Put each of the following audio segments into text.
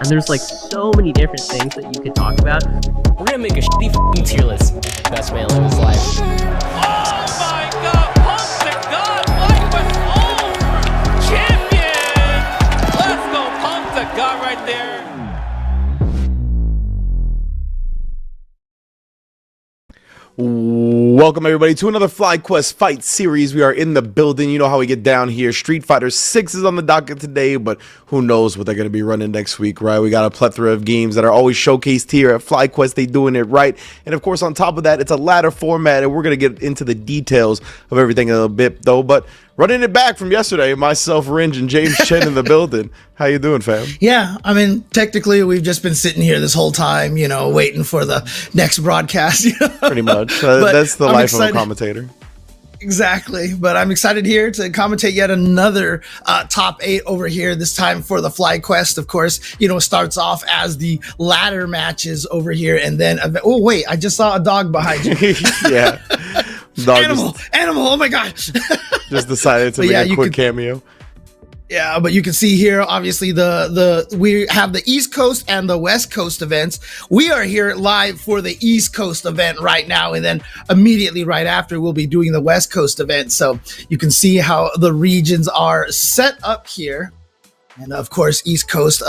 and there's like so many different things that you could talk about. We're gonna make a shitty f***ing tier list. Best man live his life. Oh my god! Pump to God! FlyQuest over! Champion! Let's go! Pump to God right there. Welcome everybody to another FlyQuest fight series. We are in the building. You know how we get down here. Street Fighter 6 is on the docket today, but who knows what they're going to be running next week, right? We got a plethora of games that are always showcased here at FlyQuest. They doing it right. And of course, on top of that, it's a ladder format, and we're going to get into the details of everything a little bit, though. But running it back from yesterday, myself, Ringe, and James Chen in the building. How you doing, fam? Yeah, I mean, technically, we've just been sitting here this whole time, you know, waiting for the next broadcast. Pretty much. That's the life of a commentator. Exactly. But I'm excited here to commentate yet another top 8 over here, this time for the FlyQuest. Of course, you know, starts off as the ladder matches over here. And then, oh, wait, I just saw a dog behind you. Yeah. Dog Animal. Oh, my God. Just decided to make a quick cameo. Yeah, but you can see here, obviously, we have the East Coast and the West Coast events. We are here live for the East Coast event right now, and then immediately right after, we'll be doing the West Coast event. So you can see how the regions are set up here. And of course, East Coast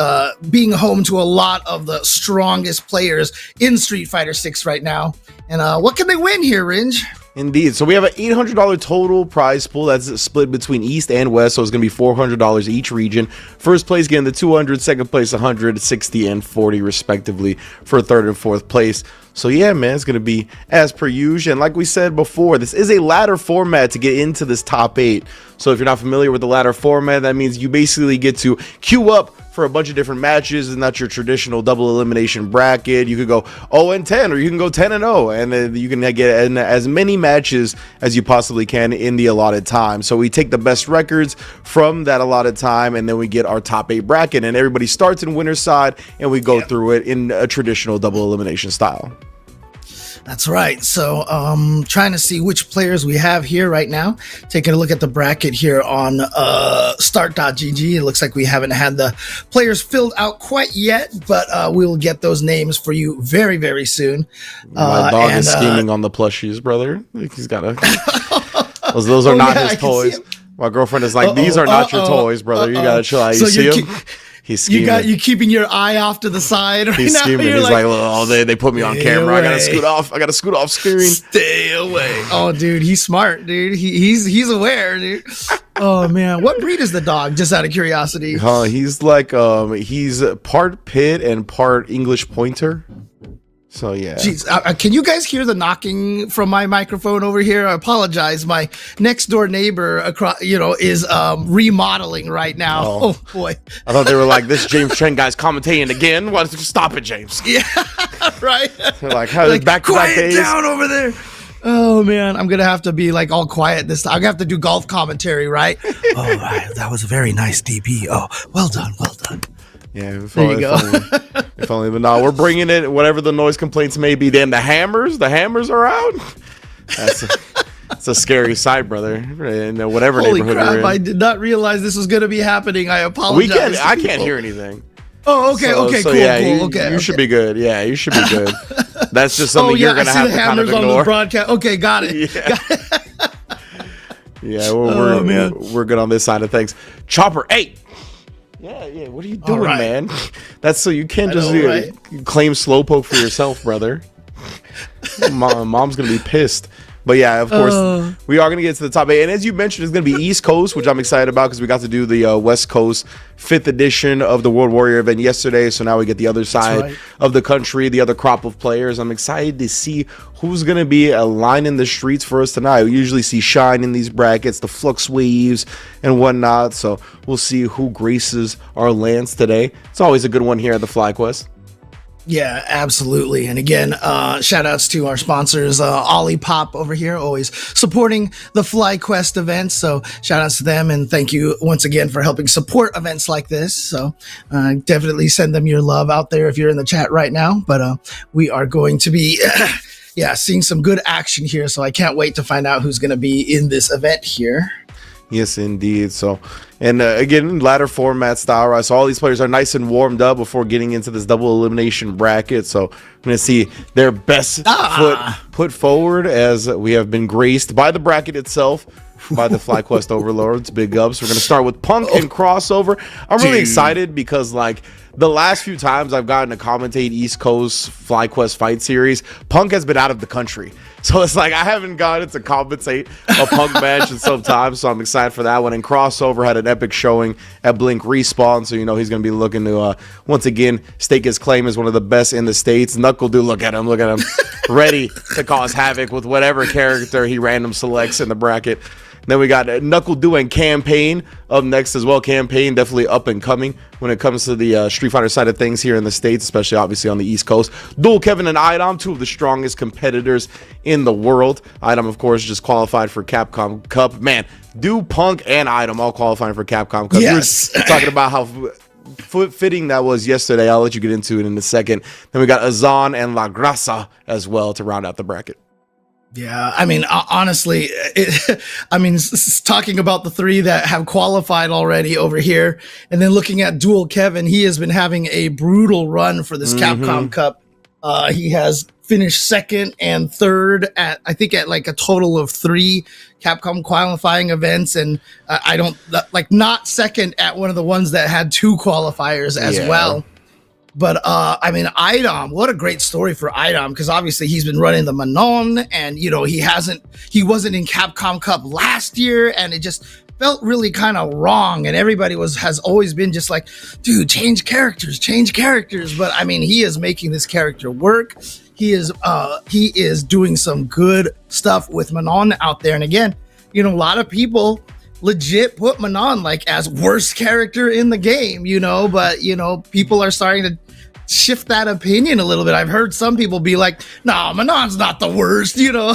being home to a lot of the strongest players in Street Fighter 6 right now. And what can they win here, Ringe? Indeed. So we have an $800 total prize pool that's split between East and West. So it's going to be $400 each region. First place getting the 200, second place 100, 60, and 40 respectively for third and fourth place. So yeah, man, it's going to be as per usual. And like we said before, this is a ladder format to get into this top 8. So if you're not familiar with the ladder format, that means you basically get to queue up for a bunch of different matches. And not your traditional double elimination bracket. You could go 0-10 or you can go 10-0, and then you can get as many matches as you possibly can in the allotted time. So we take the best records from that allotted time, and then we get our top 8 bracket, and everybody starts in winner's side, and we go through it in a traditional double elimination style. That's right. So trying to see which players we have here right now. Taking a look at the bracket here on start.gg. It looks like we haven't had the players filled out quite yet, but we'll get those names for you very, very soon. My dog is scheming on the plushies, brother. He's got a... Those are not his toys. My girlfriend is like, these are not your toys, brother. You got to chill out. You see him? He's scheming. You keeping your eye off to the side right He's now. scheming. He's like, oh, they put me on camera. Away. I gotta scoot off screen. Stay away. Oh, dude, he's smart, dude. He's aware, dude. Oh man, what breed is the dog? Just out of curiosity. He's like he's part pit and part English pointer. So yeah. Jeez, can you guys hear the knocking from my microphone over here? I apologize. My next door neighbor across, is remodeling right now. Oh boy. I thought they were like, this James Chen guy's commentating again. Why don't you stop it, James? Yeah, right. They're like, how like, back to back days. Quiet down over there. Oh man, I'm gonna have to be like all quiet this time. I'm gonna have to do golf commentary, right? Oh, right. That was a very nice DP. Oh, well done. Yeah, there you go. If only, but no, we're bringing it. Whatever the noise complaints may be, damn, the hammers are out. That's a scary sight, brother. In whatever Holy neighborhood crap, you're in. I did not realize this was going to be happening. I apologize. I can't hear anything. Oh, okay, cool. You should be good. Yeah, you should be good. That's just something you're gonna have to kind of ignore. On the broadcast. Okay, got it. Yeah, we're good on this side of things. Chopper 8. Yeah. What are you doing, man? That's so you can't just claim slowpoke for yourself, brother. Mom's gonna be pissed. But yeah, of course, we are going to get to the top 8. And as you mentioned, it's going to be East Coast, which I'm excited about because we got to do the West Coast 5th edition of the World Warrior event yesterday. So now we get the other side of the country, the other crop of players. I'm excited to see who's going to be lining the streets for us tonight. We usually see Shine in these brackets, the Flux Waves and whatnot. So we'll see who graces our lands today. It's always a good one here at the FlyQuest. Yeah, absolutely. And again, shout outs to our sponsors, Olipop over here, always supporting the FlyQuest events. So shout outs to them. And thank you once again for helping support events like this. So definitely send them your love out there if you're in the chat right now. But we are going to be seeing some good action here. So I can't wait to find out who's going to be in this event here. Yes, indeed. So, and again, ladder format style, right? So all these players are nice and warmed up before getting into this double elimination bracket. So I'm going to see their best foot put forward as we have been graced by the bracket itself, by the FlyQuest overlords. Big ups. We're going to start with Punk and Crossover. I'm really excited because, like, the last few times I've gotten to commentate East Coast FlyQuest fight series, Punk has been out of the country. So it's like I haven't gotten to compensate a Punk match in some time, so I'm excited for that one. And Crossover had an epic showing at Blink Respawn, so you know he's going to be looking to, once again, stake his claim as one of the best in the States. Knuckle Dude, look at him, ready to cause havoc with whatever character he random selects in the bracket. Then we got Knuckle Dude and Campaign up next as well. Campaign definitely up and coming when it comes to the Street Fighter side of things here in the States, especially obviously on the East Coast. Duel Kevin and Idom, two of the strongest competitors in the world. Idom, of course, just qualified for Capcom Cup. Man, Punk and Idom all qualifying for Capcom Cup. Yes. We were talking about how fitting that was yesterday. I'll let you get into it in a second. Then we got Azan and La Grasa as well to round out the bracket. Yeah, I mean, honestly, talking about the three that have qualified already over here, and then looking at Duel Kevin, he has been having a brutal run for this Capcom Cup. He has finished second and third at like a total of 3 Capcom qualifying events, and not second at one of the ones that had 2 qualifiers as well. But I mean, Idom, what a great story for Idom, because obviously he's been running the Manon, and you know he wasn't in Capcom Cup last year, and it just felt really kind of wrong. And everybody has always been just like, dude, change characters. But I mean, he is making this character work. He is doing some good stuff with Manon out there. And again, you know, a lot of people legit put Manon like as worst character in the game, you know, but you know, people are starting to shift that opinion a little bit. I've heard some people be like, nah, Manon's not the worst, you know.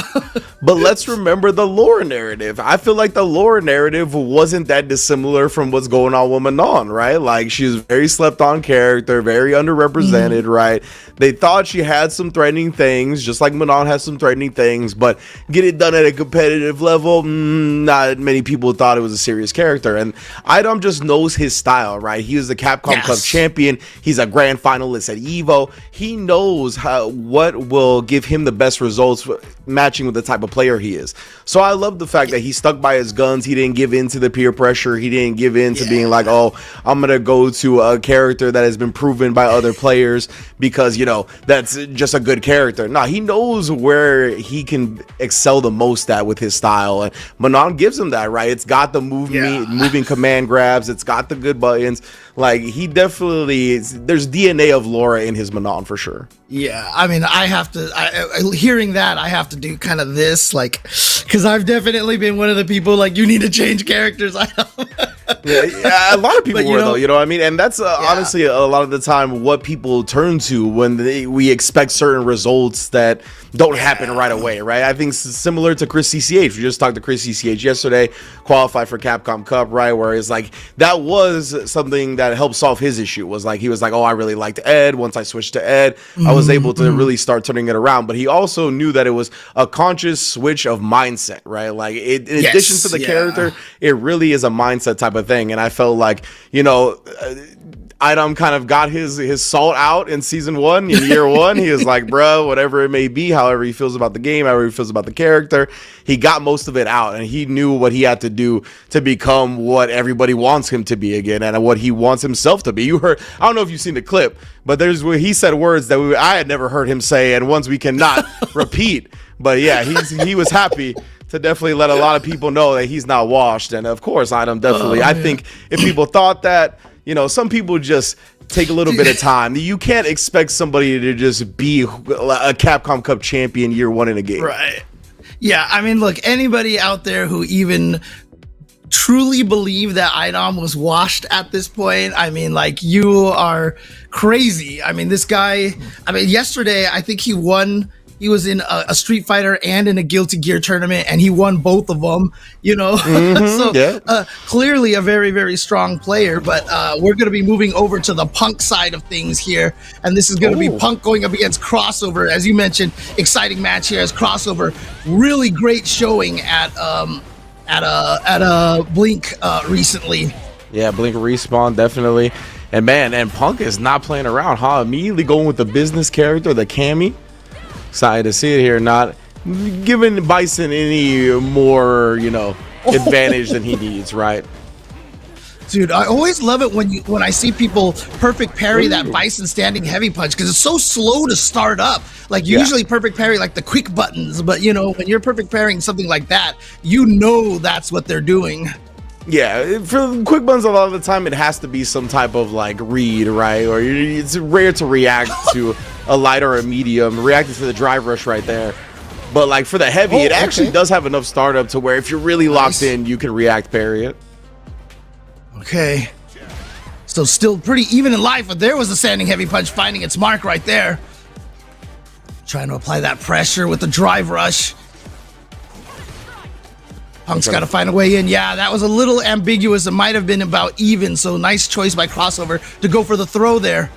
But let's remember the lore narrative. I feel like the lore narrative wasn't that dissimilar from what's going on with Manon, right? Like, she's a very slept on character, very underrepresented, right? They thought she had some threatening things, just like Manon has some threatening things, but get it done at a competitive level, not many people thought it was a serious character. And Idom just knows his style, right? He was the Capcom Cup champion. He's a grand finalist at Evo. He knows what will give him the best results matching with the type of player he is. So I love the fact that he stuck by his guns. He didn't give in to the peer pressure. He didn't give in to being like, oh, I'm gonna go to a character that has been proven by other players because, you know, that's just a good character. No, he knows where he can excel the most at with his style, and Manon gives him that, right? It's got the moving command grabs. It's got the good buttons. Like, he definitely, there's DNA of Laura in his Manon for sure. Yeah, I mean, hearing that, I have to do kind of this, like, because I've definitely been one of the people like, you need to change characters. Yeah, a lot of people though, you know what I mean? And that's honestly a lot of the time what people turn to when we expect certain results that don't happen right away, right? I think it's similar to Chris CCH. We just talked to Chris CCH yesterday, qualified for Capcom Cup, right? Where it's like, that was something that helped solve his issue. Was like, he was like, oh, I really liked Ed. Once I switched to Ed, I was able to really start turning it around. But he also knew that it was a conscious switch of mindset, right? Like, in addition to the character, it really is a mindset type of thing. And I felt like, you know, Idom kind of got his salt out in season 1, in year 1. He was like, bro, whatever it may be, however he feels about the game, however he feels about the character, he got most of it out, and he knew what he had to do to become what everybody wants him to be again, and what he wants himself to be. You heard, I don't know if you've seen the clip, but there's where he said words that I had never heard him say, and ones we cannot repeat. But yeah, he was happy to definitely let a lot of people know that he's not washed. And of course, Idom definitely. I think if people thought that, you know, some people just take a little bit of time. You can't expect somebody to just be a Capcom Cup champion year 1 in a game. Right. Yeah, I mean, look, anybody out there who even truly believe that Idom was washed at this point, I mean, like, you are crazy. I mean, this guy, I mean, yesterday, I think he won. He was in a Street Fighter and in a Guilty Gear tournament, and he won both of them, you know? Clearly a very, very strong player, but we're going to be moving over to the Punk side of things here, and this is going to be Punk going up against Crossover. As you mentioned, exciting match here as Crossover. Really great showing at at a Blink recently. Yeah, Blink respawn, definitely. And man, and Punk is not playing around, huh? Immediately going with the business character, the Cammy. Excited to see it here. Not giving Bison any more, you know, advantage than he needs, right? Dude, I always love it when I see people perfect parry that Bison standing heavy punch, because it's so slow to start up. Like, you usually perfect parry like the quick buttons, but you know, when you're perfect parrying something like that, you know that's what they're doing. Yeah, for quick buttons, a lot of the time it has to be some type of like read, right? Or it's rare to react to a light or a medium, reacting to the drive rush right there. But like for the heavy, it actually does have enough startup to where if you're really locked in, you can react parry it. Okay. So still pretty even in life, but there was a standing heavy punch finding its mark right there. Trying to apply that pressure with the drive rush. Punk's got to find a way in. Yeah, that was a little ambiguous. It might have been about even, so nice choice by Crossover to go for the throw there.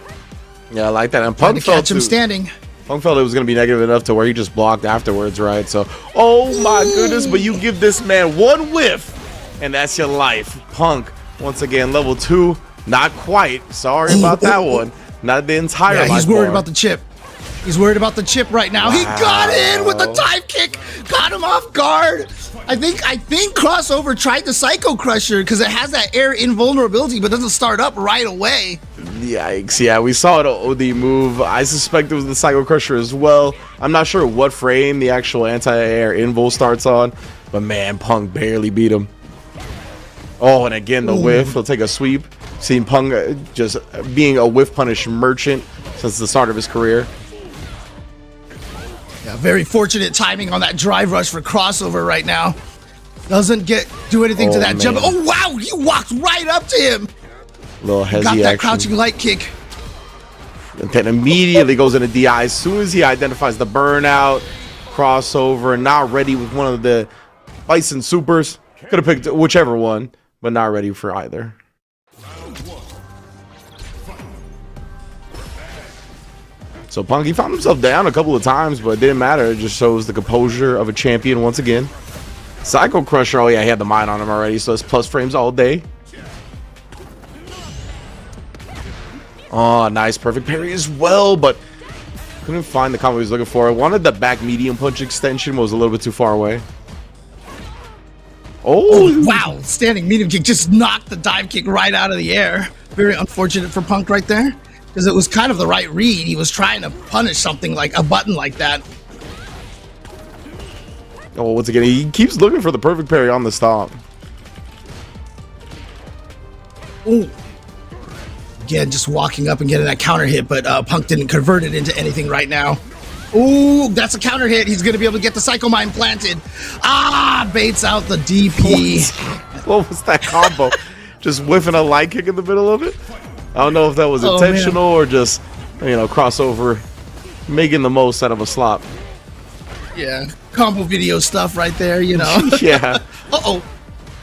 Yeah, I like that. And Punk felt catch him standing. Punk felt it was going to be negative enough to where he just blocked afterwards, right? So, oh my goodness, but you give this man one whiff, and that's your life. Punk, once again, level 2, not quite. Sorry about that one. Not the entire life. He's worried about the chip. He's worried about the chip right now. Wow. He got in with the dive kick, got him off guard. I think Crossover tried the Psycho Crusher because it has that air invulnerability, but doesn't start up right away. Yikes! Yeah, we saw it OD move. I suspect it was the Psycho Crusher as well. I'm not sure what frame the actual anti-air invul starts on, but man, Punk barely beat him. Oh, and again the whiff. He'll take a sweep. Seen Punk just being a whiff punish merchant since the start of his career. Yeah, very fortunate timing on that drive rush for Crossover right now. Doesn't do anything to that jump. Oh wow, he walked right up to him. Little hezzy got that action. crouching light kick. And then immediately goes into DI as soon as he identifies the burnout. Crossover, not ready with one of the Bison supers. Could have picked whichever one, but not ready for either. So Punk, he found himself down a couple of times, but it didn't matter. It just shows the composure of a champion once again. Psycho Crusher, oh yeah, he had the mine on him already, so it's plus frames all day. Oh, nice, perfect parry as well, but couldn't find the combo he was looking for. I wanted the back medium punch extension, but was a little bit too far away. Oh, wow, standing medium kick just knocked the dive kick right out of the air. Very unfortunate for Punk right there. Because it was kind of the right read. He was trying to punish something like a button like that. Oh, once again, he keeps looking for the perfect parry on the stop. Oh. Again, just walking up and getting that counter hit, but Punk didn't convert it into anything right now. Ooh, that's a counter hit. He's going to be able to get the Psycho Mine planted. Ah, baits out the DP. What was that combo? Just whiffing a light kick in the middle of it? I don't know if that was intentional or just, you know, Crossover making the most out of a slop. Yeah, combo video stuff right there, you know. Yeah. Uh-oh.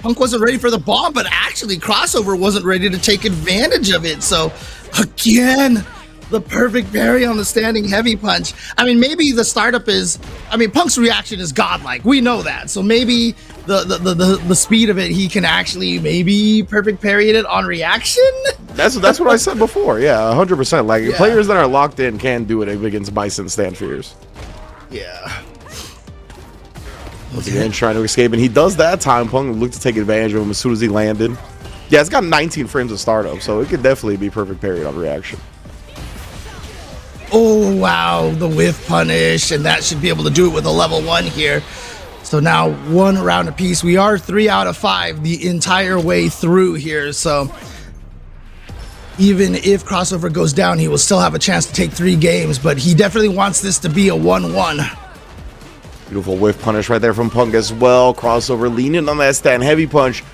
Punk wasn't ready for the bomb, but actually Crossover wasn't ready to take advantage of it. So, again, the perfect parry on the standing heavy punch. I mean, maybe the startup is... I mean, Punk's reaction is godlike. We know that. So maybe the speed of it, he can actually maybe perfect parry it on reaction. That's what I said before. Yeah, 100%. Like, players that are locked in can do it against Bison stand fears. Yeah. Once again, trying to escape, and he does that time. Punk looked to take advantage of him as soon as he landed. Yeah, it's got 19 frames of startup, so it could definitely be perfect parried on reaction. Oh, wow, the whiff punish, and that should be able to do it with a level 1 here. So now 1 round apiece. We are 3 out of 5 the entire way through here, so even if Crossover goes down, he will still have a chance to take 3 games, but he definitely wants this to be a 1-1. Beautiful whiff punish right there from Punk as well. Crossover leaning on that stand heavy punch.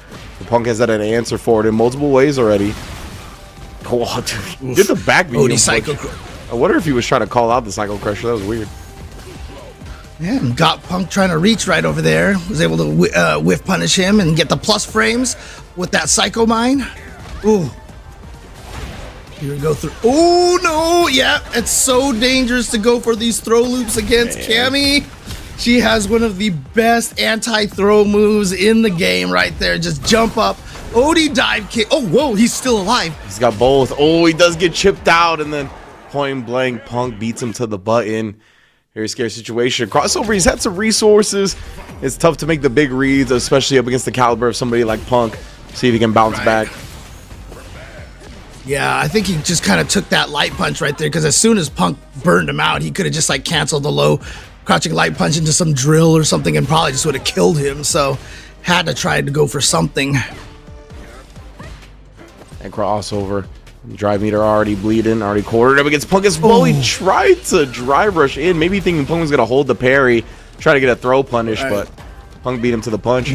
Punk has had an answer for it in multiple ways already. Oh, dude, did the back medium punch. I wonder if he was trying to call out the Psycho Crusher. That was weird. Yeah, and got Punk trying to reach right over there. Was able to whiff punish him and get the plus frames with that Psycho Mine. Ooh. Here we go through. Oh, no. Yeah, it's so dangerous to go for these throw loops against Cammy. She has one of the best anti-throw moves in the game right there. Just jump up, OD dive kick. Oh, whoa, he's still alive. He's got both. Oh, he does get chipped out, and then point blank Punk beats him to the button. Very scary situation. Crossover, he's had some resources. It's tough to make the big reads, especially up against the caliber of somebody like Punk. See if he can bounce back. Yeah, I think he just kind of took that light punch right there, because as soon as Punk burned him out, he could have just like canceled the low crouching light punch into some drill or something and probably just would have killed him. So had to try to go for something. And crossover. Drive meter already bleeding, already quartered up against Punk as well. He tried to drive rush in, maybe thinking Punk was going to hold the parry, try to get a throw punish, but Punk beat him to the punch.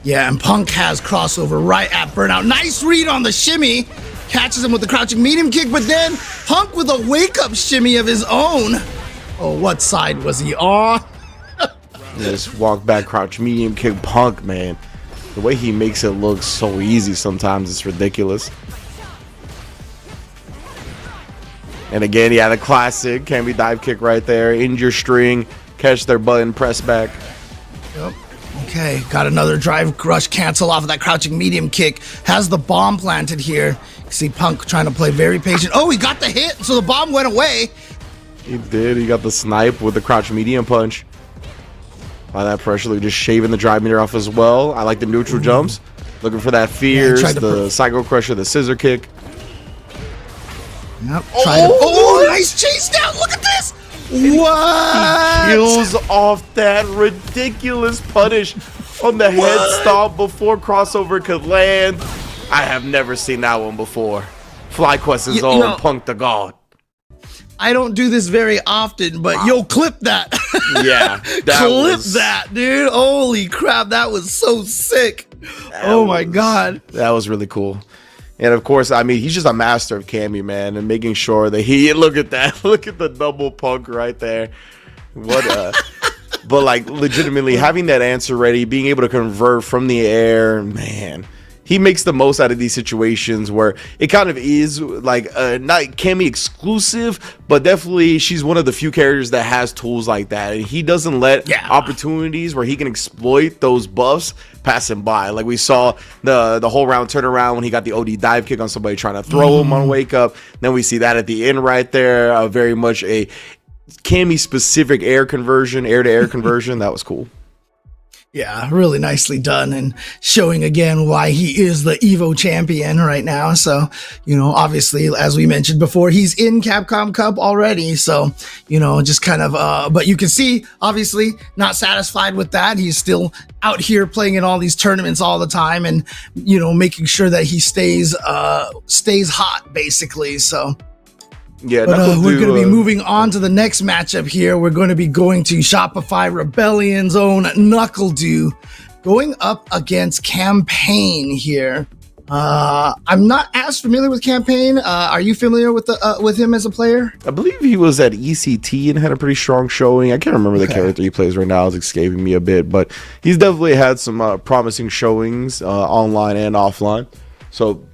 Yeah, and Punk has crossover right at burnout. Nice read on the shimmy. Catches him with the crouching medium kick, but then Punk with a wake-up shimmy of his own. Oh, what side was he on? Just walk back, crouch medium kick. Punk, man. The way he makes it look so easy sometimes, it's ridiculous. And again, yeah, the classic can be dive kick right there. Injure string, catch their button, press back. Yep. Okay, got another drive rush cancel off of that crouching medium kick. Has the bomb planted here. You see Punk trying to play very patient. Oh, he got the hit, so the bomb went away. He did. He got the snipe with the crouch medium punch. By that pressure, look, just shaving the drive meter off as well. I like the neutral jumps. Looking for that fierce, the psycho crusher, the scissor kick. Yep. Oh, nice chase down. Look at this. What? He kills off that ridiculous punish on the head stomp before crossover could land. I have never seen that one before. FlyQuest's own Punk the God. I don't do this very often, but yo, clip that. Yeah. Clip that, dude. Holy crap. That was so sick. Oh my God. That was really cool. And of course, I mean, he's just a master of Cammy, man, and making sure that look at that. Look at the double Punk right there. What but like legitimately having that answer ready, being able to convert from the air, man. He makes the most out of these situations where it kind of is like not Cammy exclusive, but definitely she's one of the few characters that has tools like that. And he doesn't let opportunities where he can exploit those buffs pass him by. Like we saw the whole round turnaround when he got the OD dive kick on somebody trying to throw him on wake up. Then we see that at the end right there, very much a Cammy specific air to air conversion. That was cool. Yeah, really nicely done, and showing again why he is the Evo champion right now. So, obviously, as we mentioned before, he's in Capcom Cup already. So, just kind of, but you can see, obviously, not satisfied with that. He's still out here playing in all these tournaments all the time and, making sure that he stays hot, basically. So. Yeah, but we're going to be moving on to the next matchup here. We're going to be going to Shopify Rebellion's own NACL going up against Campaign here. I'm not as familiar with Campaign. Are you familiar with him as a player? I believe he was at ECT and had a pretty strong showing. I can't remember the character he plays right now. It's escaping me a bit, but he's definitely had some promising showings online and offline. So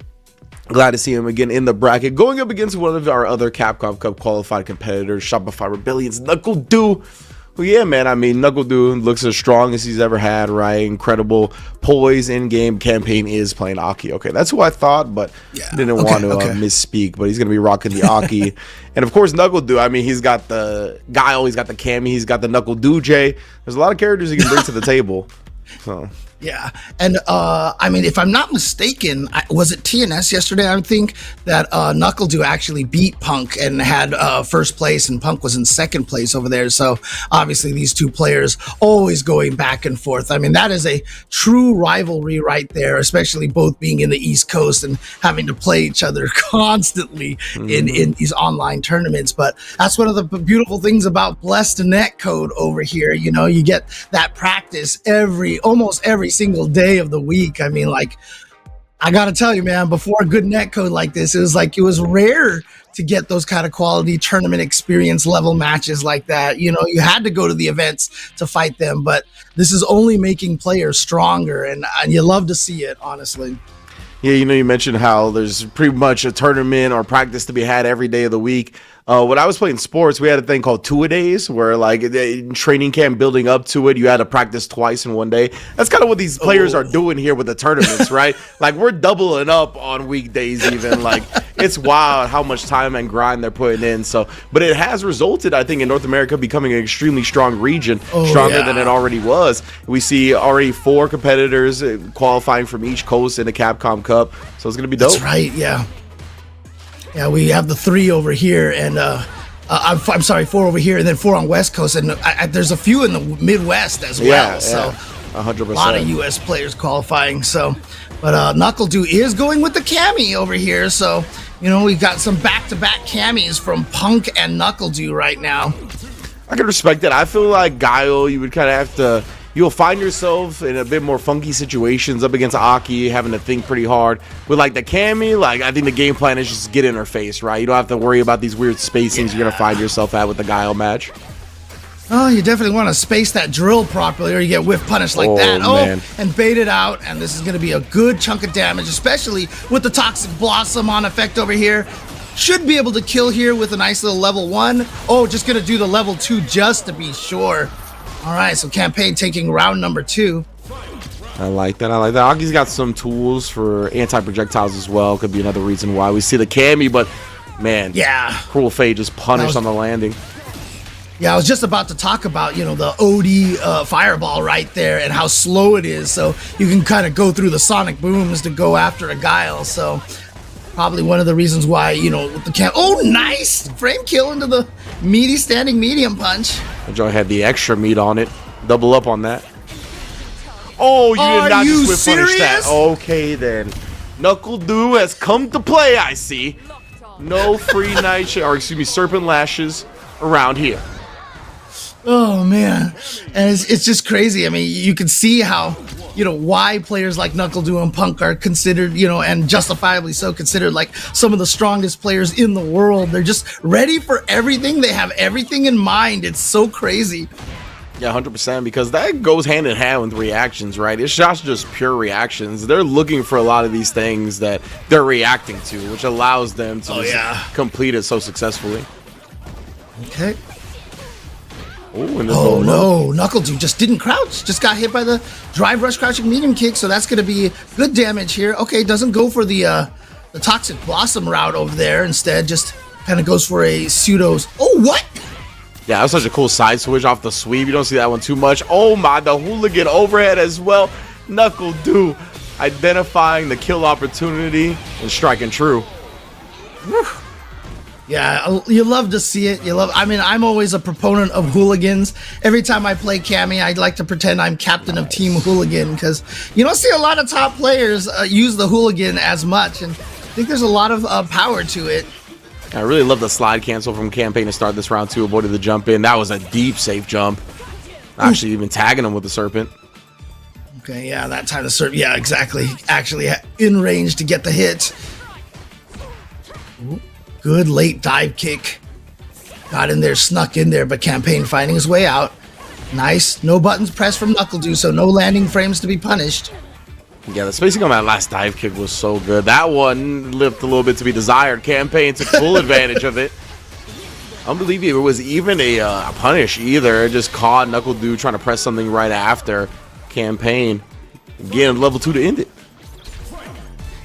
glad to see him again in the bracket, going up against one of our other Capcom Cup qualified competitors, Shopify Rebellion's NACL. Well, yeah, man. I mean, NACL looks as strong as he's ever had, right? Incredible poise in game. Campaign is playing Aki. Okay, that's who I thought, but didn't want to misspeak. But he's gonna be rocking the Aki, and of course NACL. I mean, he's got the Guile, he's got the Cammy, he's got the NACL J. There's a lot of characters he can bring to the table. So. Yeah, and I mean, if I'm not mistaken, was it TNS yesterday? I think that NACL actually beat Punk and had first place, and Punk was in second place over there. So obviously, these two players always going back and forth. I mean, that is a true rivalry right there, especially both being in the East Coast and having to play each other constantly in these online tournaments. But that's one of the beautiful things about Blessed Net Code over here. You get that practice almost every single day of the week. I mean, like, I gotta tell you, man, before a good netcode like this, it was rare to get those kind of quality tournament experience level matches like that. You had to go to the events to fight them, but this is only making players stronger, and you love to see it, honestly. Yeah, you mentioned how there's pretty much a tournament or practice to be had every day of the week. When I was playing sports, we had a thing called two-a-days where, like, in training camp building up to it, you had to practice twice in one day. That's kind of what these players are doing here with the tournaments, right? Like, we're doubling up on weekdays even. Like, it's wild how much time and grind they're putting in. So, but it has resulted, I think, in North America becoming an extremely strong region, stronger than it already was. We see already 4 competitors qualifying from each coast in the Capcom Cup. So it's going to be dope. That's right, yeah. Yeah, we have the 3 over here, and I'm sorry, 4 over here, and then 4 on West Coast, and there's a few in the Midwest as well. So 100%. A lot of U.S. players qualifying. So, but NACL is going with the Cammy over here. So, we got some back-to-back Cammies from Punk and NACL right now. I can respect it. I feel like Guile, you would kind of have to. You'll find yourself in a bit more funky situations up against Aki, having to think pretty hard. With like the Cammy, like I think the game plan is just get in her face, right? You don't have to worry about these weird spacings you're gonna find yourself at with the Guile match. Oh, you definitely want to space that drill properly, or you get whiff punished like that. Man. And bait it out, and this is gonna be a good chunk of damage, especially with the Toxic Blossom on effect over here. Should be able to kill here with a nice little level 1. Oh, just gonna do the level 2 just to be sure. All right, so Campaign taking round number 2. I like that. Aki's got some tools for anti-projectiles as well. Could be another reason why we see the Cammy, but man, Cruel Fate just punished on the landing. Yeah, I was just about to talk about, the OD fireball right there and how slow it is. So you can kind of go through the sonic booms to go after a Guile. So probably one of the reasons why, with the Cam. Oh, nice frame kill into the meaty standing medium punch. Joe had the extra meat on it. Double up on that. Oh, you did not just whip punish that. Okay, then. NACL has come to play, I see. No free Serpent Lashes around here. Oh, man. And it's just crazy. I mean, you can see how, why players like NACL and Punk are considered, and justifiably so considered like some of the strongest players in the world. They're just ready for everything. They have everything in mind. It's so crazy. Yeah, 100%, because that goes hand in hand with reactions, right? It's not just pure reactions. They're looking for a lot of these things that they're reacting to, which allows them to complete it so successfully. Okay. Oh no, NACL just didn't crouch. Just got hit by the drive rush crouching medium kick, so that's going to be good damage here. Okay, doesn't go for the Toxic Blossom route over there. Instead, just kind of goes for a pseudos. Oh, what? Yeah, that was such a cool side switch off the sweep. You don't see that one too much. Oh my, the hooligan overhead as well. NACL identifying the kill opportunity and striking true. Whew. Yeah, you love to see it. I'm always a proponent of hooligans. Every time I play Cammy, I'd like to pretend I'm captain of Team Hooligan, because you don't see a lot of top players use the hooligan as much, and I think there's a lot of power to it. I really love the slide cancel from Campaign to start this round 2. Avoided the jump in. That was a deep safe jump. Actually, even tagging him with the Serpent. Okay, yeah, that time the Serpent. Yeah, exactly. Actually in range to get the hit. Ooh. Good late dive kick. Got in there, snuck in there, but Campaign finding his way out. Nice. No buttons pressed from NACL, so no landing frames to be punished. Yeah, the spacing on that last dive kick was so good. That one left a little bit to be desired. Campaign took full advantage of it. Unbelievable. It was even a punish either. It just caught NACL trying to press something right after Campaign. Again, level 2 to end it.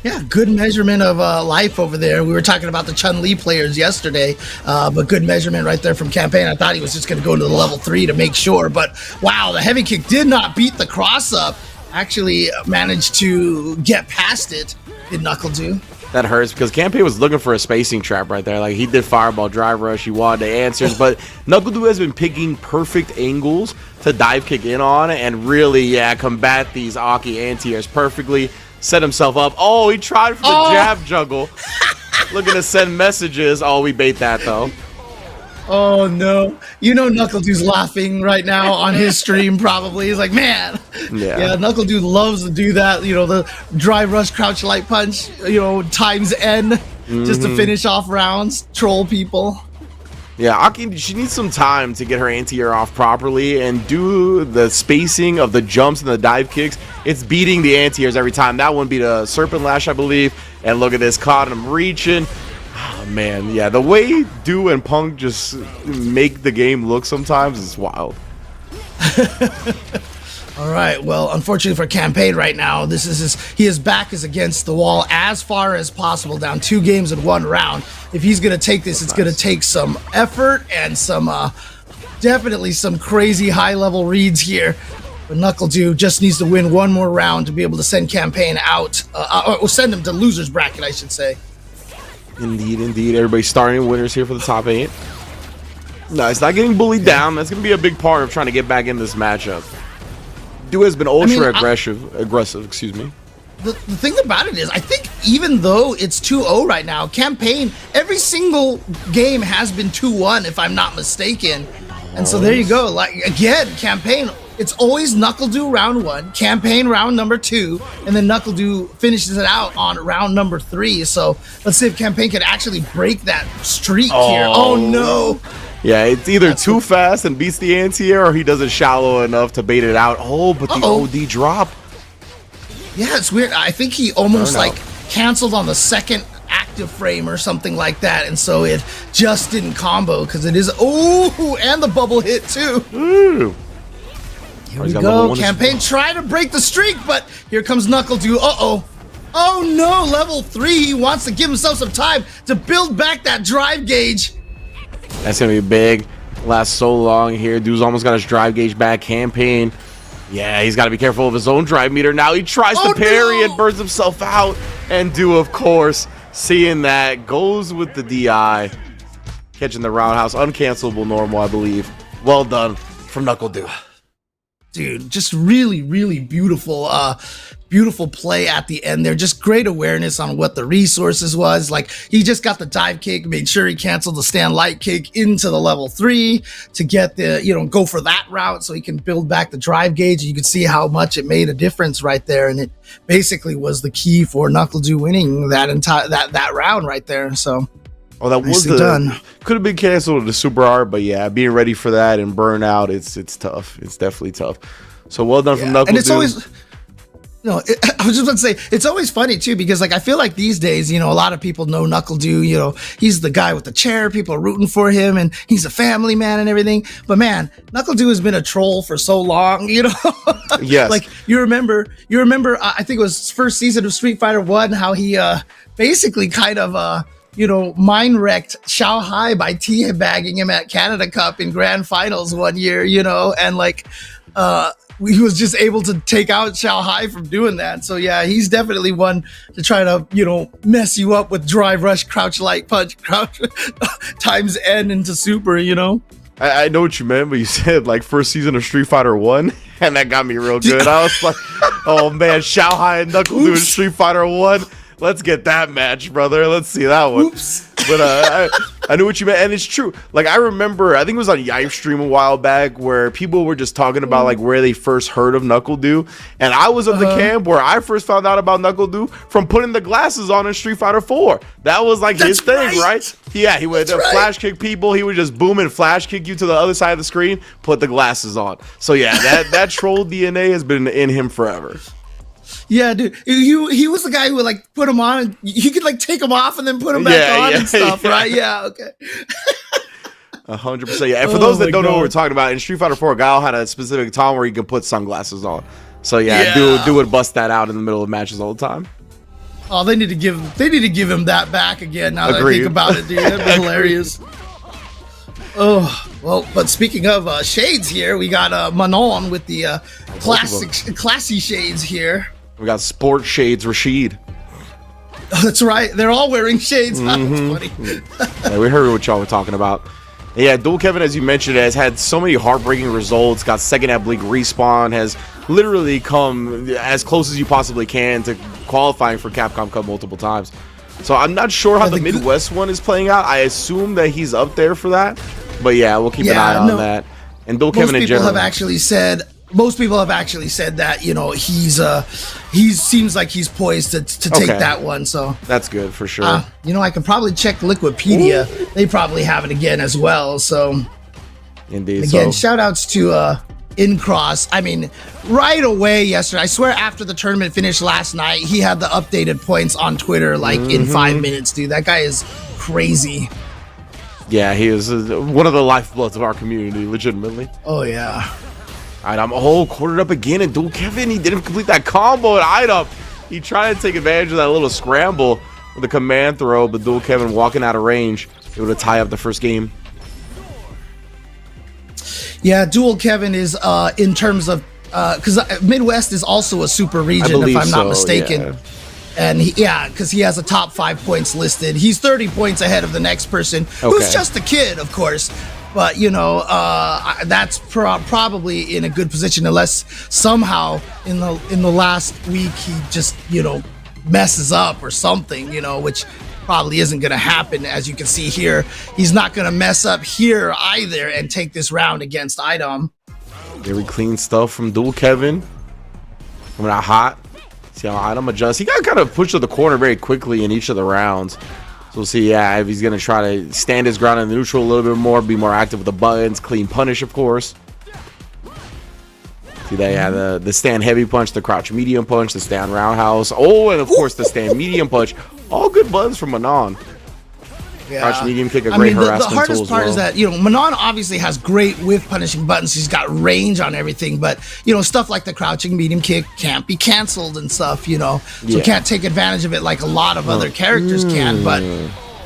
Yeah, good measurement of life over there. We were talking about the Chun-Li players yesterday, but good measurement right there from Campaign. I thought he was just going to go into the level 3 to make sure, but wow, the heavy kick did not beat the cross-up. Actually managed to get past it. Did NACL? That hurts, because Campaign was looking for a spacing trap right there. Like, he did fireball, drive rush, he wanted the answers, but NACL has been picking perfect angles to dive kick in on and really, combat these Aki anti-airs perfectly. Set himself up. Oh, he tried for the jab juggle. Looking to send messages. Oh, we bait that, though. Oh, no. NACL laughing right now on his stream, probably. He's like, man. Yeah, NACL loves to do that. The drive rush, crouch, light punch, times N, just to finish off rounds, troll people. Yeah, Aki, she needs some time to get her anti-air off properly and do the spacing of the jumps and the dive kicks. It's beating the anti-airs every time. That one beat a Serpent Lash, I believe. And look at this, caught him reaching. Oh, man, yeah, the way Do and Punk just make the game look sometimes is wild. All right. Well, unfortunately for Campaign right now, his back is against the wall as far as possible, down 2 games in 1 round. If he's gonna take this, it's gonna take some effort and some definitely some crazy high-level reads here. But NACL just needs to win 1 more round to be able to send Campaign out, or send him to losers bracket, I should say. Indeed, indeed. Everybody's starting winners here for the top 8. No, it's not getting bullied down. That's gonna be a big part of trying to get back in this matchup. Do has been ultra aggressive, excuse me. The thing about it is, I think even though it's 2-0 right now, Campaign, every single game has been 2-1, if I'm not mistaken. And so there you go. Like, again, Campaign, it's always NACL round 1, Campaign round number 2, and then NACL finishes it out on round number 3. So let's see if Campaign can actually break that streak here. Oh, no. Yeah, it's either too fast and beats the anti-air, or he does it shallow enough to bait it out. Oh, but the OD drop. Yeah, it's weird. I think he almost like canceled on the second active frame or something like that, and so it just didn't combo because it is. Oh, and the bubble hit too. Ooh. Here we go. Campaign trying to break the streak, but here comes NACL. Oh no, level 3. He wants to give himself some time to build back that drive gauge. That's gonna be big. Lasts so long here. Dude's almost got his drive gauge back. Campaign. Yeah, he's got to be careful of his own drive meter. Now he tries to parry and burns himself out. And Do, of course, seeing that, goes with the DI. Catching the roundhouse. Uncancelable normal, I believe. Well done from NACL. Dude, just really, really beautiful, beautiful play at the end there. Just great awareness on what the resources was. Like, he just got the dive kick, made sure he canceled the stand light kick into the level 3 to get the, go for that route so he can build back the drive gauge. You could see how much it made a difference right there. And it basically was the key for NACL winning that entire, that round right there. So. Oh, that was done. Could have been canceled with the super hard, but yeah, being ready for that and burn out, it's tough. It's definitely tough. So well done from NACL. And it's always, I was just about to say, it's always funny too, because like I feel like these days, a lot of people know NACL. He's the guy with the chair. People are rooting for him, and he's a family man and everything. But man, NACL has been a troll for so long. Yes. Like you remember. I think it was his first season of Street Fighter 1, how he basically kind of mind wrecked Xiao Hai by teabagging him at Canada Cup in Grand Finals one year, and like he was just able to take out Xiao Hai from doing that. So yeah, he's definitely one to try to, mess you up with drive rush, crouch light punch, crouch times N into super, I know what you meant, but you said like first season of Street Fighter 1, and that got me real good. I was like, oh man, Xiao Hai and NACL doing Street Fighter 1. Let's get that match, brother. Let's see that one. Oops. But I knew what you meant, and it's true. Like, I remember, I think it was on Yive Stream a while back, where people were just talking about like where they first heard of NACL, and I was of the camp where I first found out about NACL from putting the glasses on in Street Fighter 4. That was like his thing, right? Yeah, he would flash kick people. He would just boom and flash kick you to the other side of the screen, put the glasses on. So yeah, that troll DNA has been in him forever. Yeah, dude. He was the guy who would like put him on, and you could like take him off and then put him back on and stuff, right? Yeah, okay. 100%. Yeah. And for those that don't know what we're talking about, in Street Fighter 4, Guile had a specific time where he could put sunglasses on. So yeah, dude would bust that out in the middle of matches all the time. Oh, they need to give him that back again. Now that I think about it, dude, that'd be hilarious. Oh, well, but speaking of shades here, we got Manon with the classy shades here. We got Sport Shades Rashid. Oh, that's right. They're all wearing shades. That's funny. Yeah, we heard what y'all were talking about. Yeah, Dual Kevin, as you mentioned, has had so many heartbreaking results. Got second at Bleak Respawn. Has literally come as close as you possibly can to qualifying for Capcom Cup multiple times. So I'm not sure how the Midwest one is playing out. I assume that he's up there for that. But yeah, we'll keep an eye on that. And Dual Kevin in general. Most people have actually said most people have actually said that, you know, he seems like he's poised to take that one. So that's good for sure. You know, I could probably check Liquipedia. Ooh. They probably have it again as well. So indeed. Again, shout outs to Incross. I mean, right away yesterday, I swear after the tournament finished last night, he had the updated points on Twitter like in 5 minutes, dude. That guy is crazy. Yeah, he is one of the lifebloods of our community, legitimately. Oh, yeah. All right, I'm quartered up again, and Dual Kevin, he didn't complete that combo at IDOM. He tried to take advantage of that little scramble with a command throw, but Dual Kevin walking out of range, able to tie up the first game. Yeah, Dual Kevin is in terms of because Midwest is also a super region, if I'm not mistaken. Yeah. And because he has a top 5 points listed. He's 30 points ahead of the next person, who's just a kid, of course. But, you know, that's probably in a good position unless somehow in the last week he just, you know, messes up or something, you know, which probably isn't going to happen. As you can see here, he's not going to mess up here either and take this round against IDOM. Very clean stuff from Dual Kevin. Coming out hot. See how IDOM adjusts. He got kind of pushed to the corner very quickly in each of the rounds. So we'll see, if he's going to try to stand his ground in the neutral a little bit more, be more active with the buttons, clean punish, of course. See that, the stand heavy punch, the crouch medium punch, the stand roundhouse. Oh, and of course the stand medium punch. All good buttons from Manon. Yeah. Crouch medium kick, a great harassment the hardest tool part as well. is that, you know, Manon obviously has great whiff punishing buttons. He's got range on everything, but, you know, stuff like the crouching medium kick can't be canceled and stuff, you know. So can't take advantage of it like a lot of other characters can, but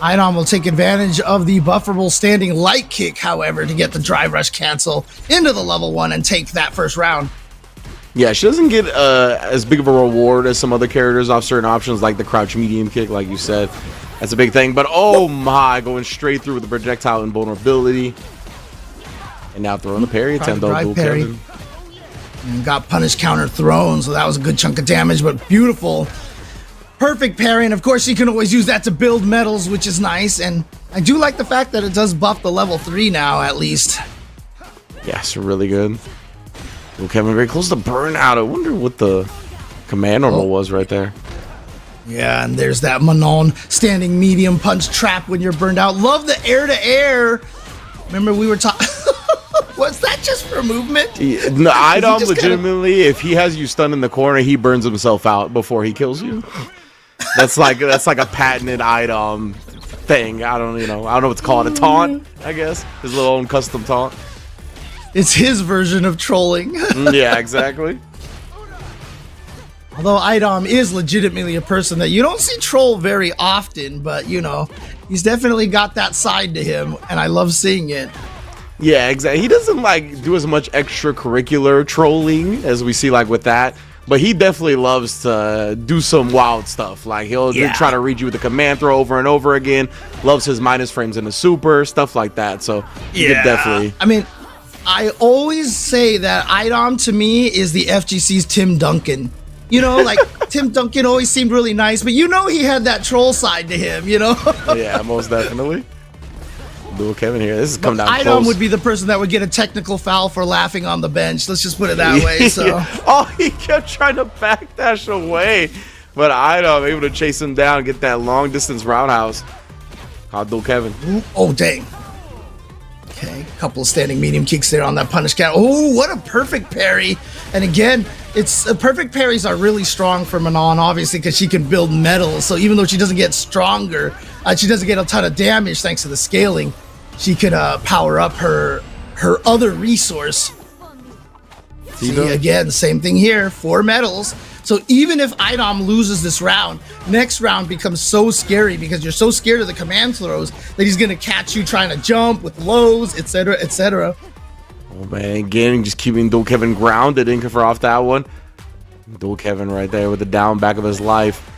IDOM will take advantage of the bufferable standing light kick, however, to get the drive rush cancel into the level 1 and take that first round. Yeah, she doesn't get as big of a reward as some other characters off certain options like the crouch medium kick, like you said. That's a big thing, but oh my, going straight through with the projectile invulnerability. And now throwing the parry attempt, though, Dual Kevin. And got punish counter thrown, so that was a good chunk of damage, but beautiful. Perfect parry, and of course you can always use that to build medals, which is nice, and I do like the fact that it does buff the level 3 now, at least. Yes, really good. Dual Kevin very close to burnout. I wonder what the command normal was right there. Yeah, and there's that Manon standing medium punch trap when you're burned out. Love the air-to-air. Remember we were talking... Was that just for movement? Yeah, no, IDOM legitimately, if he has you stunned in the corner, he burns himself out before he kills you. That's like a patented IDOM thing. I don't know what's called, a taunt, I guess. His little own custom taunt. It's his version of trolling. Yeah, exactly. Although IDOM is legitimately a person that you don't see troll very often, but, you know, he's definitely got that side to him, and I love seeing it. Yeah, exactly. He doesn't, like, do as much extracurricular trolling as we see, like, with that, but he definitely loves to do some wild stuff. Like, he'll try to read you with a command throw over and over again, loves his minus frames in the super, stuff like that, so you could definitely... I mean, I always say that IDOM, to me, is the FGC's Tim Duncan. You know, like, Tim Duncan always seemed really nice, but you know he had that troll side to him, you know? Yeah, most definitely. Dual Kevin here. This is coming down IDOM close. would be the person that would get a technical foul for laughing on the bench. Let's just put it that way, so. Oh, he kept trying to backdash away, but IDOM able to chase him down and get that long-distance roundhouse. Dual Kevin. Ooh, oh, dang. Okay, a couple of standing medium kicks there on that punish count. Oh, what a perfect parry. And again, it's perfect parries are really strong for Manon, obviously, because she can build medals. So even though she doesn't get stronger, she doesn't get a ton of damage thanks to the scaling. She can power up her other resource. See, again, same thing here, 4 medals. So even if IDOM loses this round, next round becomes so scary because you're so scared of the command throws that he's going to catch you trying to jump with lows, etc., etc. Oh, man, again, just keeping Dual Kevin grounded. Didn't cover off that one. Dual Kevin right there with the down back of his life.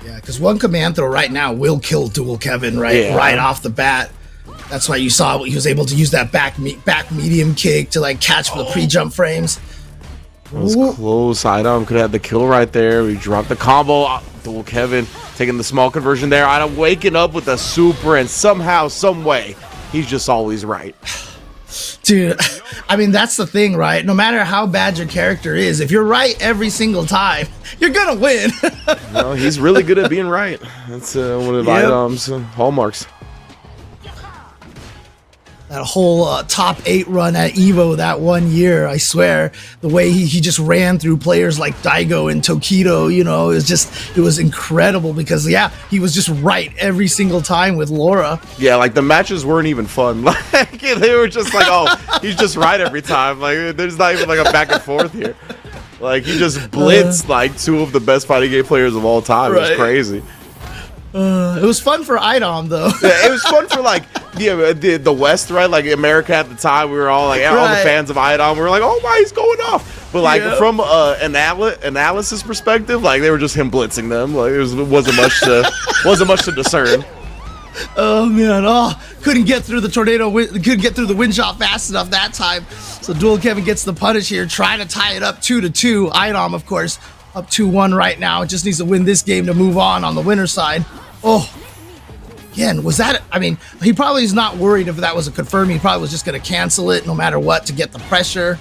Yeah, because one command throw right now will kill Dual Kevin right off the bat. That's why you saw he was able to use that back medium kick to like catch for the pre-jump frames. That was close. IDOM could have the kill right there. We dropped the combo. Dual Kevin taking the small conversion there. IDOM waking up with a super, and somehow, some way, he's just always right. Dude, I mean, that's the thing, right? No matter how bad your character is, if you're right every single time, you're gonna win. No, he's really good at being right. That's one of Idom's hallmarks. That whole top 8 run at Evo that one year, I swear, the way he just ran through players like Daigo and Tokido, you know, it was incredible because, yeah, he was just right every single time with Laura. Yeah, like the matches weren't even fun. Like they were just like, oh, he's just right every time. Like there's not even like a back and forth here. Like he just blitzed like 2 of the best fighting game players of all time. Right. It was crazy. It was fun for IDOM though. Yeah, it was fun for like the West, right? Like America at the time, we were all like all the fans of IDOM. We were like, oh my, he's going off. But like from analysis perspective, like they were just him blitzing them. Like it wasn't much to discern. Oh man, couldn't get through the tornado, couldn't get through the wind shot fast enough that time. So Dual Kevin gets the punish here, trying to tie it up 2-2. IDOM, of course, up 2-1 right now. Just needs to win this game to move on the winner's side. Oh, again, was that? I mean, he probably is not worried if that was a confirm. He probably was just going to cancel it no matter what to get the pressure.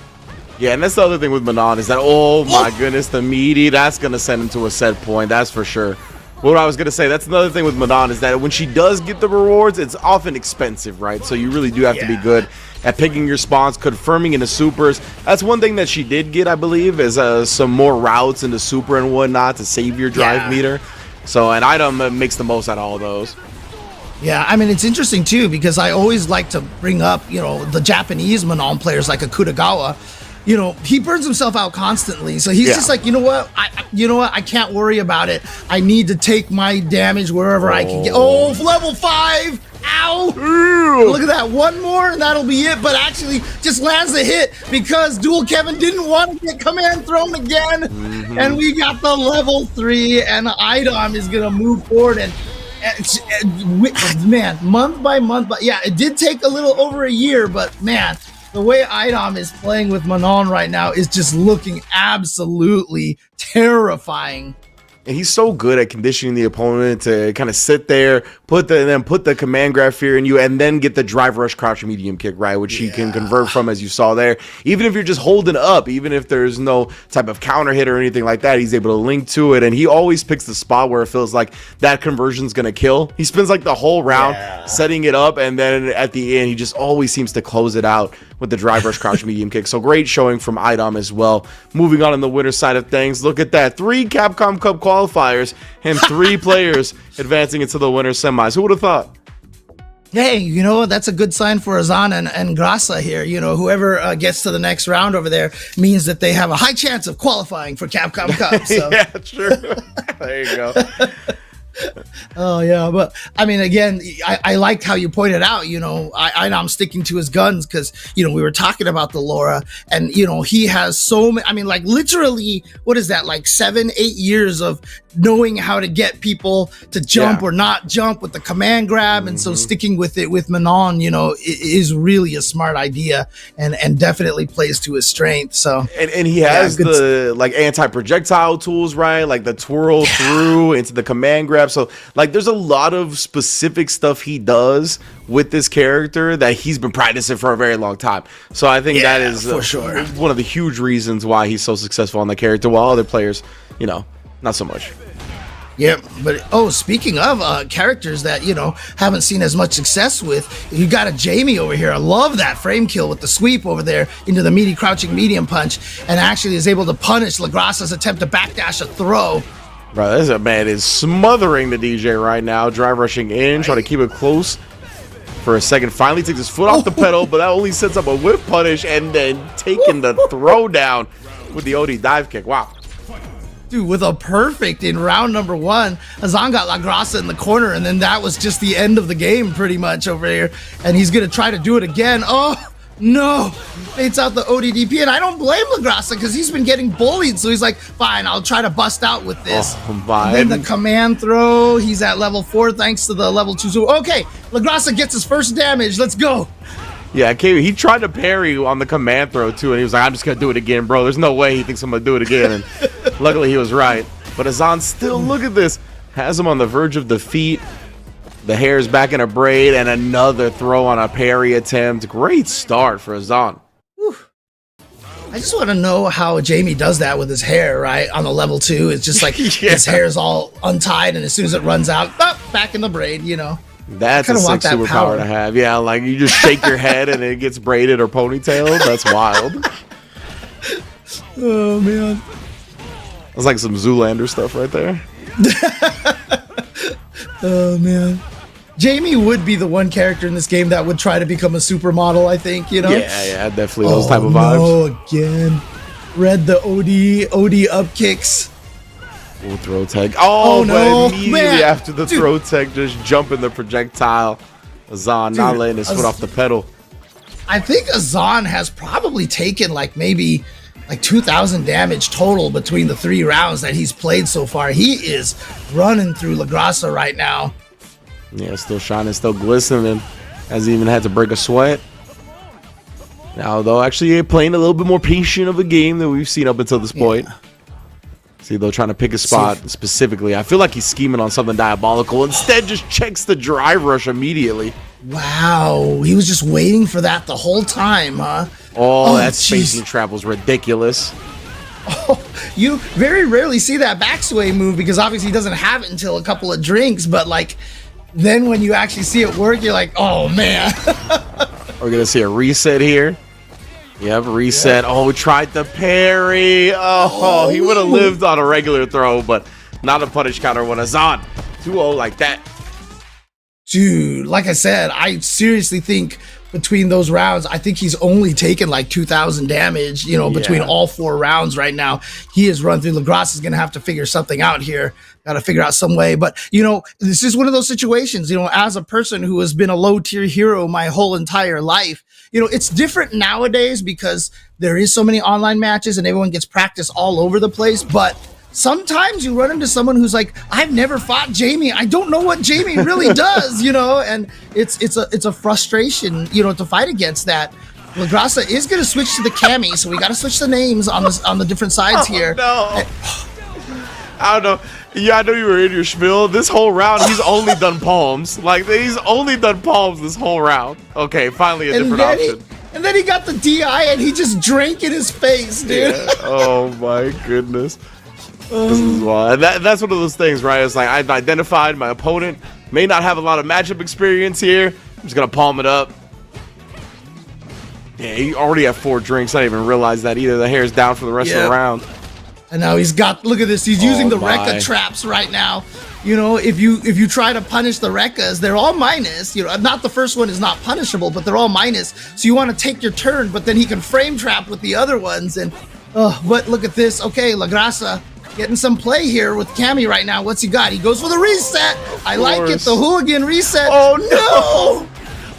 Yeah, and that's the other thing with Manon is that, oh my goodness, the meaty, that's going to send him to a set point. That's for sure. What I was going to say, that's another thing with Manon is that when she does get the rewards, it's often expensive, right? So you really do have to be good at picking your spawns, confirming into supers. That's one thing that she did get, I believe, is some more routes into super and whatnot to save your drive meter. So an item makes the most out of all those. Yeah, I mean, it's interesting too because I always like to bring up, you know, the Japanese Manon players like Akutagawa. You know, he burns himself out constantly. So he's just like, you know what? I can't worry about it. I need to take my damage wherever I can get. Oh, level 5. Ow. Ooh. Look at that. One more and that'll be it. But actually just lands the hit because Dual Kevin didn't want to get command thrown again. And we got the level 3 and IDOM is going to move forward. And man, month by month. But yeah, it did take a little over a year. But man, the way IDOM is playing with Manon right now is just looking absolutely terrifying. And he's so good at conditioning the opponent to kind of sit there, put the command grab fear in you, and then get the drive rush crouch medium kick, right, which he can convert from, as you saw there. Even if you're just holding up, even if there's no type of counter hit or anything like that, he's able to link to it. And he always picks the spot where it feels like that conversion's gonna kill. He spends like the whole round setting it up, and then at the end, he just always seems to close it out with the drive rush crouch medium kick. So great showing from IDOM as well. Moving on the winner's side of things, look at that. 3 Capcom Cup qualifiers and 3 players advancing into the winner's semis. Who would have thought? Hey, you know, that's a good sign for Azan and Grasa here. You know, whoever gets to the next round over there means that they have a high chance of qualifying for Capcom Cup. So. Yeah, true. There you go. Oh yeah, but I mean, again, I liked how you pointed out, you know, I'm sticking to his guns because, you know, we were talking about the Laura and, you know, he has so many, I mean, like literally, what is that, like 7-8 years of knowing how to get people to jump or not jump with the command grab. And so sticking with it with Manon, you know, is really a smart idea and definitely plays to his strength. So and he has the like anti-projectile tools, right? Like the twirl through into the command grab. So like there's a lot of specific stuff he does with this character that he's been practicing for a very long time. So I think that is for sure one of the huge reasons why he's so successful on the character, while other players, you know, not so much. Yeah, but speaking of characters that, you know, haven't seen as much success with, you got a Jamie over here. I love that frame kill with the sweep over there into the meaty crouching medium punch, and actually is able to punish LaGrassa's attempt to backdash a throw. Bro, this man is smothering the DJ right now, drive rushing in, trying to keep it close for a second. Finally takes his foot off the pedal, but that only sets up a whip punish, and then taking the throw down with the OD dive kick. Wow. Dude, with a perfect in round number 1, Azan got LaGrassa in the corner, and then that was just the end of the game pretty much over here. And he's going to try to do it again. Oh, no. Baits out the ODDP, and I don't blame LaGrassa because he's been getting bullied. So he's like, fine, I'll try to bust out with this. And then the command throw, he's at level 4 thanks to the level 2. So, okay, LaGrassa gets his first damage. Let's go. Yeah, he tried to parry on the command throw too, and he was like, I'm just gonna do it again, bro. There's no way he thinks I'm gonna do it again. And luckily he was right. But Azan still, look at this, has him on the verge of defeat. The hair's back in a braid, and another throw on a parry attempt. Great start for Azan. I just want to know how Jamie does that with his hair, right? On the level 2, it's just like Yeah. his hair is all untied, and as soon as it runs out, back in the braid, you know. That's a sick superpower to have. Yeah, like you just shake your head and it gets braided or ponytailed. That's wild. Oh, man. That's like some Zoolander stuff right there. Oh, man. Jamie would be the one character in this game that would try to become a supermodel, I think, you know? Yeah, definitely those type of vibes. Oh, again. Read the OD up kicks. Ooh, throw tech. Oh, no, but immediately man. after the throw tech, just jumping the projectile. Azan not letting his foot off the pedal. I think Azan has probably taken maybe 2,000 damage total between the 3 rounds that he's played so far. He is running through La Grasa right now. Yeah, still shining, still glistening. Hasn't even had to break a sweat. Now, though, actually playing a little bit more patient of a game than we've seen up until this point. See, though, trying to pick a spot specifically. I feel like he's scheming on something diabolical. Instead, just checks the drive rush immediately. Wow, he was just waiting for that the whole time, huh? Oh, that spacing trap was ridiculous. Oh, you very rarely see that backsway move because obviously he doesn't have it until a couple of drinks, but then when you actually see it work, you're like, oh, man. We're going to see a reset here. Yep, reset. Yep. Oh, tried the parry. Oh, he would have lived on a regular throw, but not a punish counter when Azan 2-0 like that. Dude, like I said, I seriously think between those rounds, I think he's only taken 2,000 damage, between all 4 rounds right now. He has run through. Lagras is going to have to figure something out here. Got to figure out some way. But, this is one of those situations, as a person who has been a low tier hero my whole entire life, it's different nowadays because there is so many online matches and everyone gets practice all over the place. But sometimes you run into someone who's like, I've never fought Jamie. I don't know what Jamie really does, and it's a frustration, to fight against that. La Grasa is going to switch to the Cammy, so we got to switch the names on the different sides here. No. I don't know. Yeah, I know you were in your spiel. This whole round, he's only done palms. He's only done palms this whole round. Okay, finally a different option. And then he got the DI and he just drank in his face, dude. Yeah. Oh my goodness. This is wild. That's one of those things, right? It's like I've identified my opponent may not have a lot of matchup experience here. I'm just gonna palm it up. Yeah, he already had 4 drinks. I didn't even realize that either. The hair's down for the rest of the round. And now look at this. He's using the Rekka traps right now. If you try to punish the Rekkas, they're all minus. Not the first one is not punishable, but they're all minus. So you want to take your turn, but then he can frame trap with the other ones. And but look at this. Okay, La Grasa getting some play here with Cammy right now. What's he got? He goes for the reset. I like it. The hooligan reset. Oh no!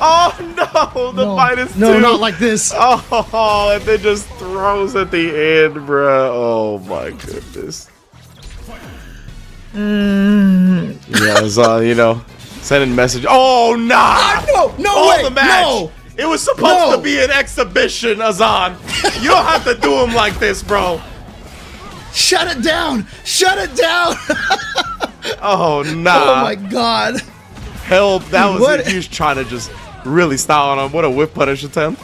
Oh no! The -2. No, not like this. Oh, and then just throws at the end, bruh. Oh my goodness. Yeah, it's sending message. Oh nah! No way! The match. No! It was supposed to be an exhibition, Azan. You don't have to do him like this, bro. Shut it down! Shut it down! Oh nah! Oh my god! Help! That was he was trying to just really style on him. What a whip punish attempt!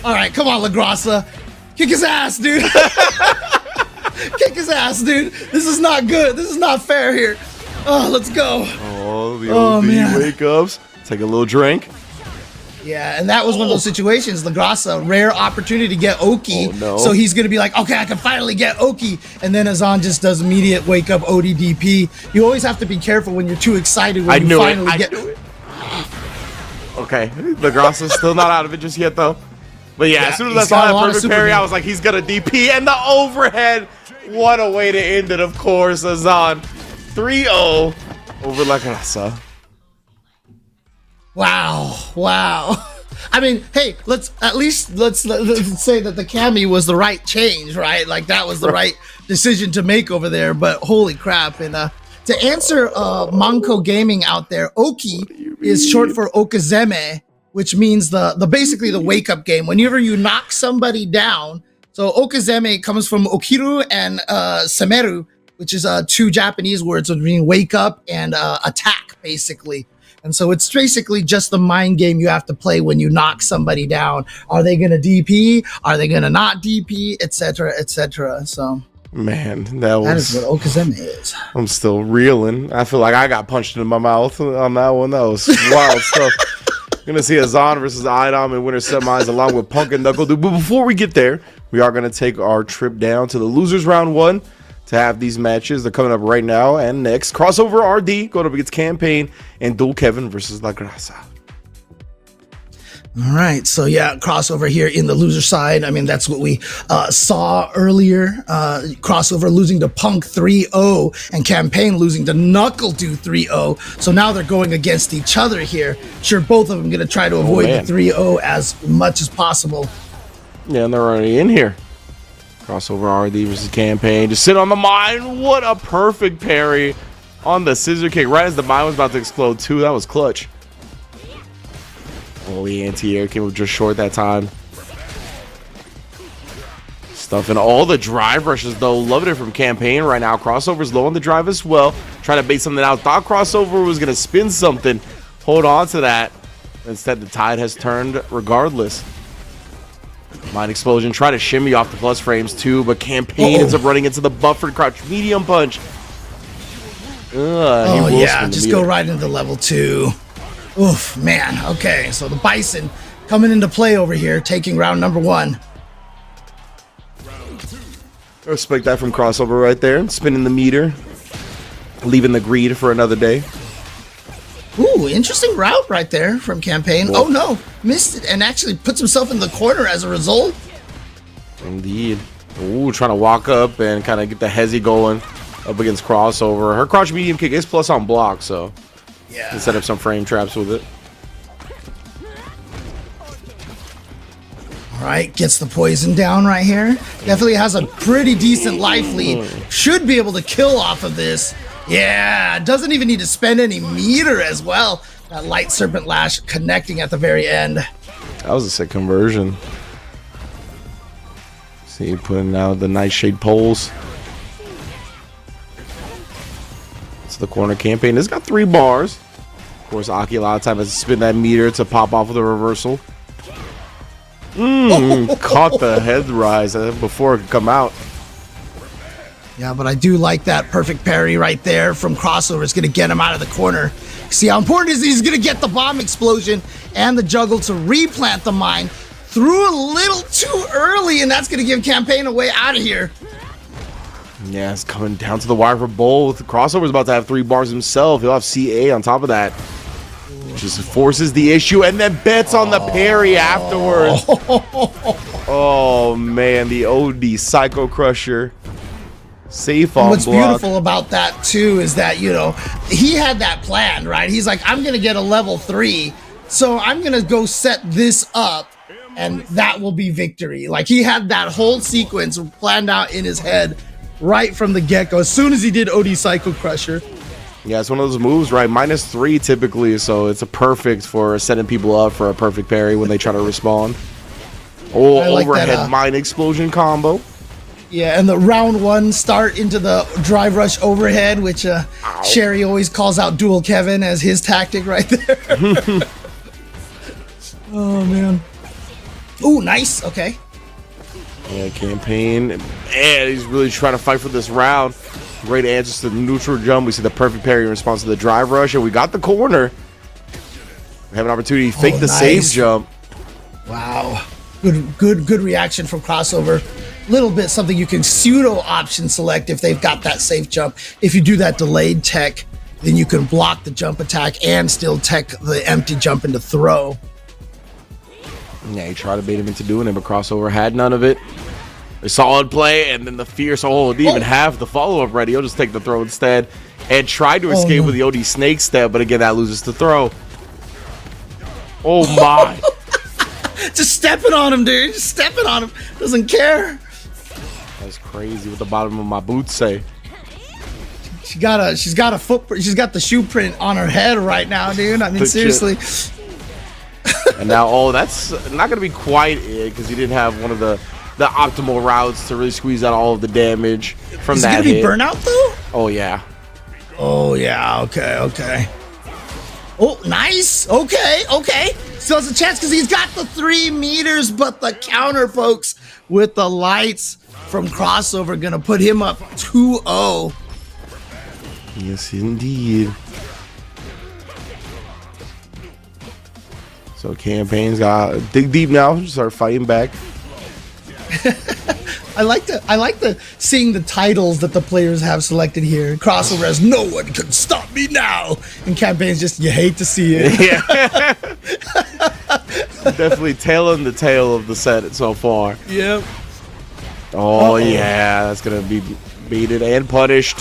All right, come on, La Grasa, kick his ass, dude! Kick his ass, dude! This is not good. This is not fair here. Oh, let's go. Oh, the OD wake ups. Take a little drink. Yeah, and that was one of those situations. La Grasa, rare opportunity to get Oki. Oh, no. So he's going to be like, okay, I can finally get Oki. And then Azan just does immediate wake up ODDP. You always have to be careful when you're too excited when you finally get. Okay, La Grasa's still not out of it just yet, though. But yeah, as soon as I saw that perfect parry, I was like, he's going to DP. And the overhead. What a way to end it, of course, Azan. 3-0 over La Grasa. Wow. I mean, hey, let's say that the Cammy was the right change, right? That was the right decision to make over there, but holy crap. And to answer Manko Gaming out there, Oki is short for Okazeme, which means basically the wake up game. Whenever you knock somebody down, so Okazeme comes from Okiru and Semeru, which is two Japanese words which mean wake up and attack, basically. And so it's basically just the mind game you have to play when you knock somebody down. Are they going to DP? Are they going to not DP? Etc. Etc. So, man, that is what Okazeme is. I'm still reeling. I feel like I got punched in my mouth on that one. That was wild stuff. Gonna see Azan versus Idom in winter semis along with Punk and Knuckle Dude. But before we get there, we are gonna take our trip down to the losers round 1 to have these matches. They're coming up right now and next. Crossover RD going up against Campaign and Dual Kevin versus La Grasa. All right, so yeah, crossover here in the loser side. I mean, that's what we saw earlier. Crossover losing to Punk 3-0 and Campaign losing to Knuckle Dude 3-0. So now they're going against each other here. Sure, both of them going to try to avoid the 3-0 as much as possible. Yeah, and they're already in here. Crossover RD versus Campaign. Just sit on the mine. What a perfect parry on the scissor kick right as the mine was about to explode too. That was clutch. Only anti-air came up just short that time. Stuffing all the drive rushes though. Loving it from Campaign right now. Crossover's low on the drive as well. Trying to bait something out. Thought Crossover was going to spin something. Hold on to that. Instead, the tide has turned regardless. Mind Explosion. Try to shimmy off the plus frames too. But Campaign ends up running into the buffered crouch medium punch. Oh yeah, just go right into level 2. Oof, man. Okay, so the Bison coming into play over here, taking round number 1. I respect that from Crossover right there. Spinning the meter. Leaving the greed for another day. Ooh, interesting route right there from Campaign. Whoa. Oh no, missed it and actually puts himself in the corner as a result. Indeed. Ooh, trying to walk up and kind of get the hezzy going up against Crossover. Her crouch medium kick is plus on block, so yeah, can set up some frame traps with it. All right, gets the poison down right here. Definitely has a pretty decent life lead. Should be able to kill off of this. Yeah, doesn't even need to spend any meter as well. That light serpent lash connecting at the very end. That was a sick conversion. See, putting out the nightshade poles. It's the corner Campaign. It's got 3 bars. Of course, Aki a lot of time has to spin that meter to pop off with a reversal. Caught the head rise before it could come out. Yeah, but I do like that perfect parry right there from Crossover. It's going to get him out of the corner. See how important it is? He's going to get the bomb explosion and the juggle to replant the mine. Threw a little too early, and that's going to give Campaign a way out of here. Yeah, it's coming down to the wire for both. Crossover's about to have 3 bars himself. He'll have CA on top of that. Just forces the issue and then bets on the parry afterwards. Oh, man, the OD Psycho Crusher. Safe on what's block. Beautiful about that too is that, you know, he had that plan, right? He's like, I'm gonna get a level 3, so I'm gonna go set this up and that will be victory. Like, he had that whole sequence planned out in his head right from the get-go as soon as he did OD Psycho Crusher. Yeah, it's one of those moves, right? -3 typically, so it's a perfect for setting people up for a perfect parry when they try to respawn. Oh, like overhead that, Mind Explosion combo. Yeah, and the round 1 start into the drive rush overhead, which Sherry always calls out Dual Kevin as his tactic right there. Oh, man. Ooh, nice. Okay. Yeah, Campaign. And he's really trying to fight for this round. Great answers to the neutral jump. We see the perfect parry in response to the drive rush, and we got the corner. We have an opportunity to fake the save jump. Wow. Good reaction from Crossover. Little bit something you can pseudo option select if they've got that safe jump. If you do that delayed tech, then you can block the jump attack and still tech the empty jump into throw. Yeah, he tried to bait him into doing it, but Crossover had none of it. A solid play, and then the fierce, didn't even have the follow-up ready. He'll just take the throw instead. And tried to escape with the OD snake step, but again, that loses the throw. Oh my. Just stepping on him, dude. Just stepping on him. Doesn't care. That's crazy what the bottom of my boots say. She's got a footprint. She's got the shoe print on her head right now, dude. I mean, seriously. And now, that's not going to be quite it because he didn't have one of the the optimal routes to really squeeze out all of the damage from Is it that gonna be hit. burnout though? Oh yeah. Oh yeah, okay. Oh, nice. Okay. Still has a chance because he's got the 3 meters, but the counter, folks, with the lights from Crossover, gonna put him up 2-0. Yes, indeed. So Campaign's got dig deep now. Start fighting back. I like the seeing the titles that the players have selected here. Crossover as "No one can stop me now," and Campaign's just you hate to see it. Yeah. Definitely tailing the tail of the set so far. Yep. Oh yeah, that's gonna be beaten and punished.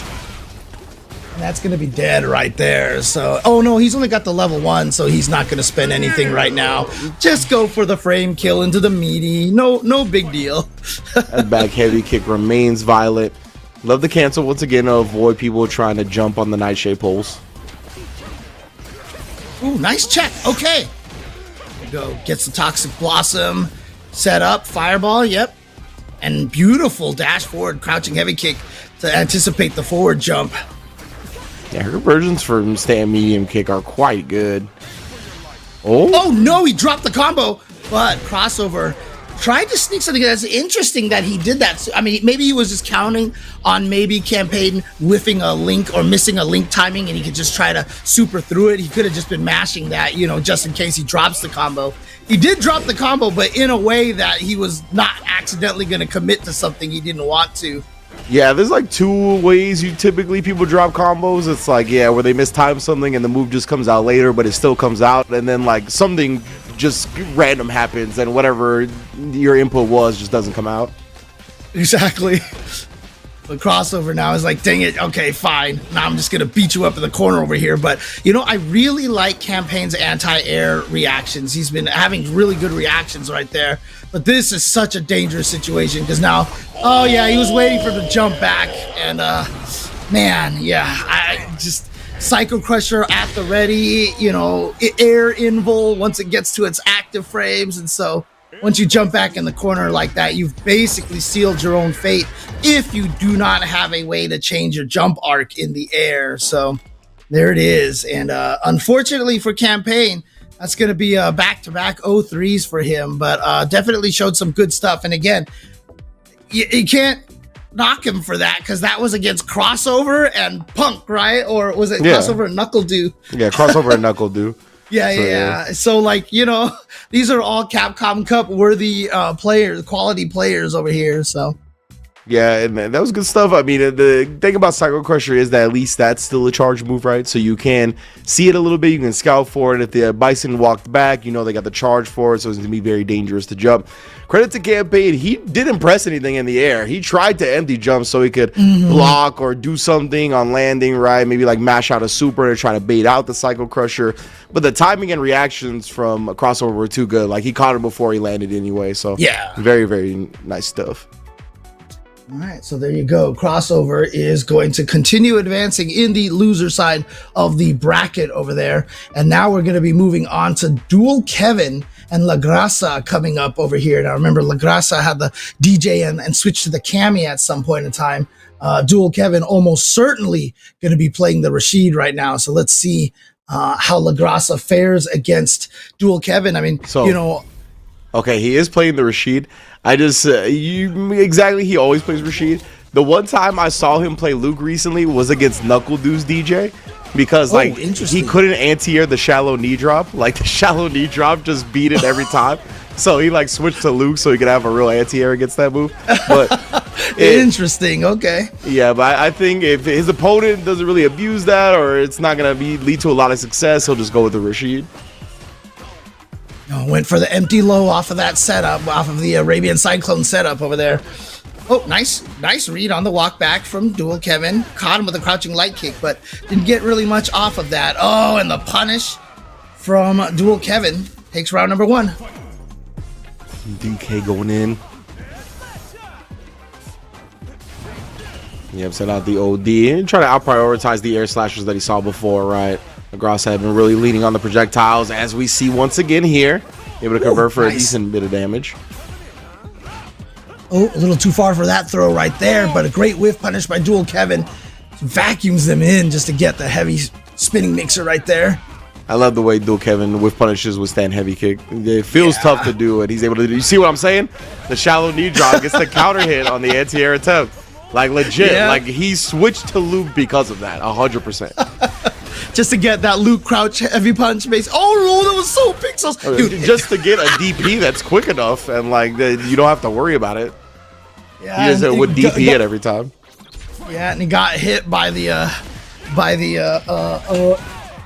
And that's gonna be dead right there. So, oh no, he's only got the level 1, so he's not gonna spend anything right now. Just go for the frame kill into the meaty. No big deal. That back heavy kick remains violent. Love the cancel once again to avoid people trying to jump on the nightshade poles. Ooh, nice check. Okay. There you go. Gets the Toxic Blossom set up. Fireball, yep. And beautiful dash forward, crouching heavy kick to anticipate the forward jump. Yeah, her conversions from stand medium kick are quite good. Oh no, he dropped the combo, but Crossover tried to sneak something. That's interesting that he did that. I mean, maybe he was just counting on maybe Campaign whiffing a link or missing a link timing, and he could just try to super through it. He could have just been mashing that, just in case he drops the combo. He did drop the combo, but in a way that he was not accidentally going to commit to something he didn't want to. Yeah, there's like 2 ways people drop combos. It's like, yeah, where they mistime something and the move just comes out later, but it still comes out, and then like something just random happens and whatever your input was just doesn't come out. Exactly. The Crossover now is like, dang it, okay, fine. Now I'm just going to beat you up in the corner over here. But, I really like Campaign's anti-air reactions. He's been having really good reactions right there. But this is such a dangerous situation because now, oh yeah, he was waiting for the jump back. And, man, yeah, I just... Psycho Crusher at the ready, air invul once it gets to its active frames. And so once you jump back in the corner like that, you've basically sealed your own fate if you do not have a way to change your jump arc in the air. So there it is. And unfortunately for Campaign, that's going to be back-to-back 0-3s for him, but definitely showed some good stuff. And again, you can't knock him for that because that was against Crossover and Punk, right? Or was it Crossover and Knuckle Do? Yeah, Crossover and Knuckle Do. Yeah. So like, these are all Capcom Cup worthy players, quality players over here. So yeah, and that was good stuff. I mean, the thing about Psycho Crusher is that at least that's still a charge move, right? So you can see it a little bit, you can scout for it. If the Bison walked back, they got the charge for it, so it's going to be very dangerous to jump. Credit to Campaign, he didn't press anything in the air. He tried to empty jump so he could block or do something on landing, right? Maybe like mash out a super and try to bait out the Psycho Crusher. But the timing and reactions from a Crossover were too good. Like he caught him before he landed anyway. So yeah, very, very nice stuff. All right, so there you go. Crossover is going to continue advancing in the loser side of the bracket over there. And now we're going to be moving on to Dual Kevin and La Grasa coming up over here. Now, remember, La Grasa had the DJ and switched to the Cammy at some point in time. Dual Kevin almost certainly going to be playing the Rashid right now. So let's see how La Grasa fares against Dual Kevin. I mean, okay, he is playing the Rashid. I just, he always plays Rashid. The one time I saw him play Luke recently was against Knuckle Doo's DJ because, he couldn't anti-air the shallow knee drop. Like, the shallow knee drop just beat it every time. So he, switched to Luke so he could have a real anti-air against that move. But interesting, okay. Yeah, but I think if his opponent doesn't really abuse that or it's not going to lead to a lot of success, he'll just go with the Rashid. Went for the empty low off of that setup, off of the Arabian Cyclone setup over there. Oh, nice read on the walk back from Dual Kevin. Caught him with a crouching light kick, but didn't get really much off of that. Oh, and the punish from Dual Kevin takes round number 1. DK going in. Yep, set out the OD and try to out-prioritize the air slashers that he saw before, right? Gross had been really leaning on the projectiles, as we see once again here. Able to convert for a decent bit of damage. Oh, a little too far for that throw right there, but a great whiff punish by Dual Kevin. Vacuums them in just to get the heavy spinning mixer right there. I love the way Dual Kevin with punishes withstand heavy kick. It feels tough to do it. He's able to do. You see what I'm saying? The shallow knee drop gets the counter hit on the anti-air attempt. Like legit. Yeah. Like he switched to Luke because of that. 100%. Just to get that Luke crouch heavy punch base. Oh, that was so pixels. Dude, just to get a DP that's quick enough and like you don't have to worry about it. yeah, He just would DP it every time. Yeah, and he got hit by the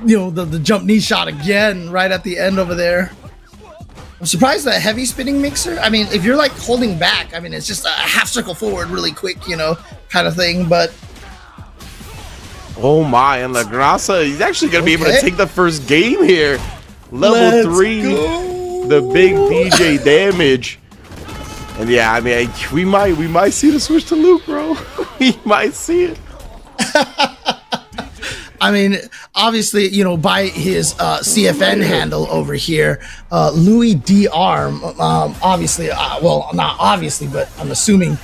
the jump knee shot again right at the end over there. I'm surprised that heavy spinning mixer. I mean, if you're like holding back, I mean, it's just a half circle forward really quick, you know, kind of thing. But Oh my, and La Grasa, he's actually going to be able to Okay. take the first game here. Level Let's 3, go. the big DJ damage. And yeah, I mean, we might see the switch to Luke, bro. We might see it. I mean, obviously, you know, by his CFN handle over here, Louis D. Arm, obviously, well, not obviously, but I'm assuming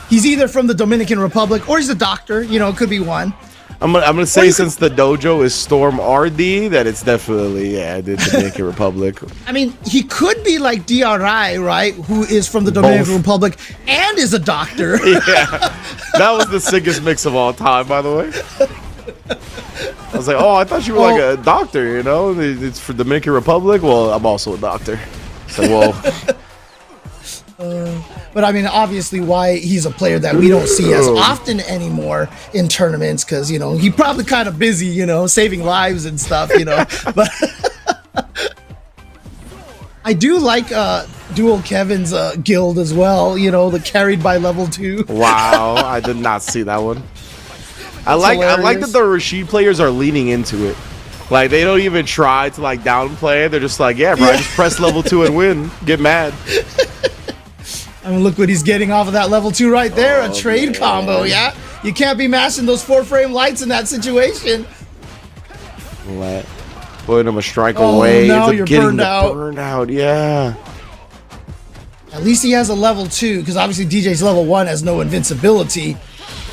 he's either from the Dominican Republic or he's a doctor. You know, it could be one. I'm gonna say since the dojo is Storm RD, that it's definitely the Dominican Republic. I mean, he could be like DRI, right? Who is from the Dominican Republic and is a doctor. Yeah, that was the sickest mix of all time, by the way. I was like, oh, I thought you were like a doctor, you know? It's for Dominican Republic. Well, I'm also a doctor. So, well. But I mean, obviously, why he's a player that we don't see as often anymore in tournaments, because, you know, he probably kind of busy, you know, saving lives and stuff, you know. But I do like Dual Kevin's guild as well, you know, the carried by level 2. Wow, I did not see that one. I like that the Rashid players are leaning into it. Like, they don't even try to, like, downplay it. They're just like, yeah, bro, I just press level 2 and win. Get mad. I mean, look what he's getting off of that level 2 right there. A trade combo, yeah? You can't be mashing those 4-frame lights in that situation. Putting him a strike away. Now Ends up you're getting burned out. Burned out, yeah. At least he has a level 2, because obviously DJ's level 1 has no invincibility,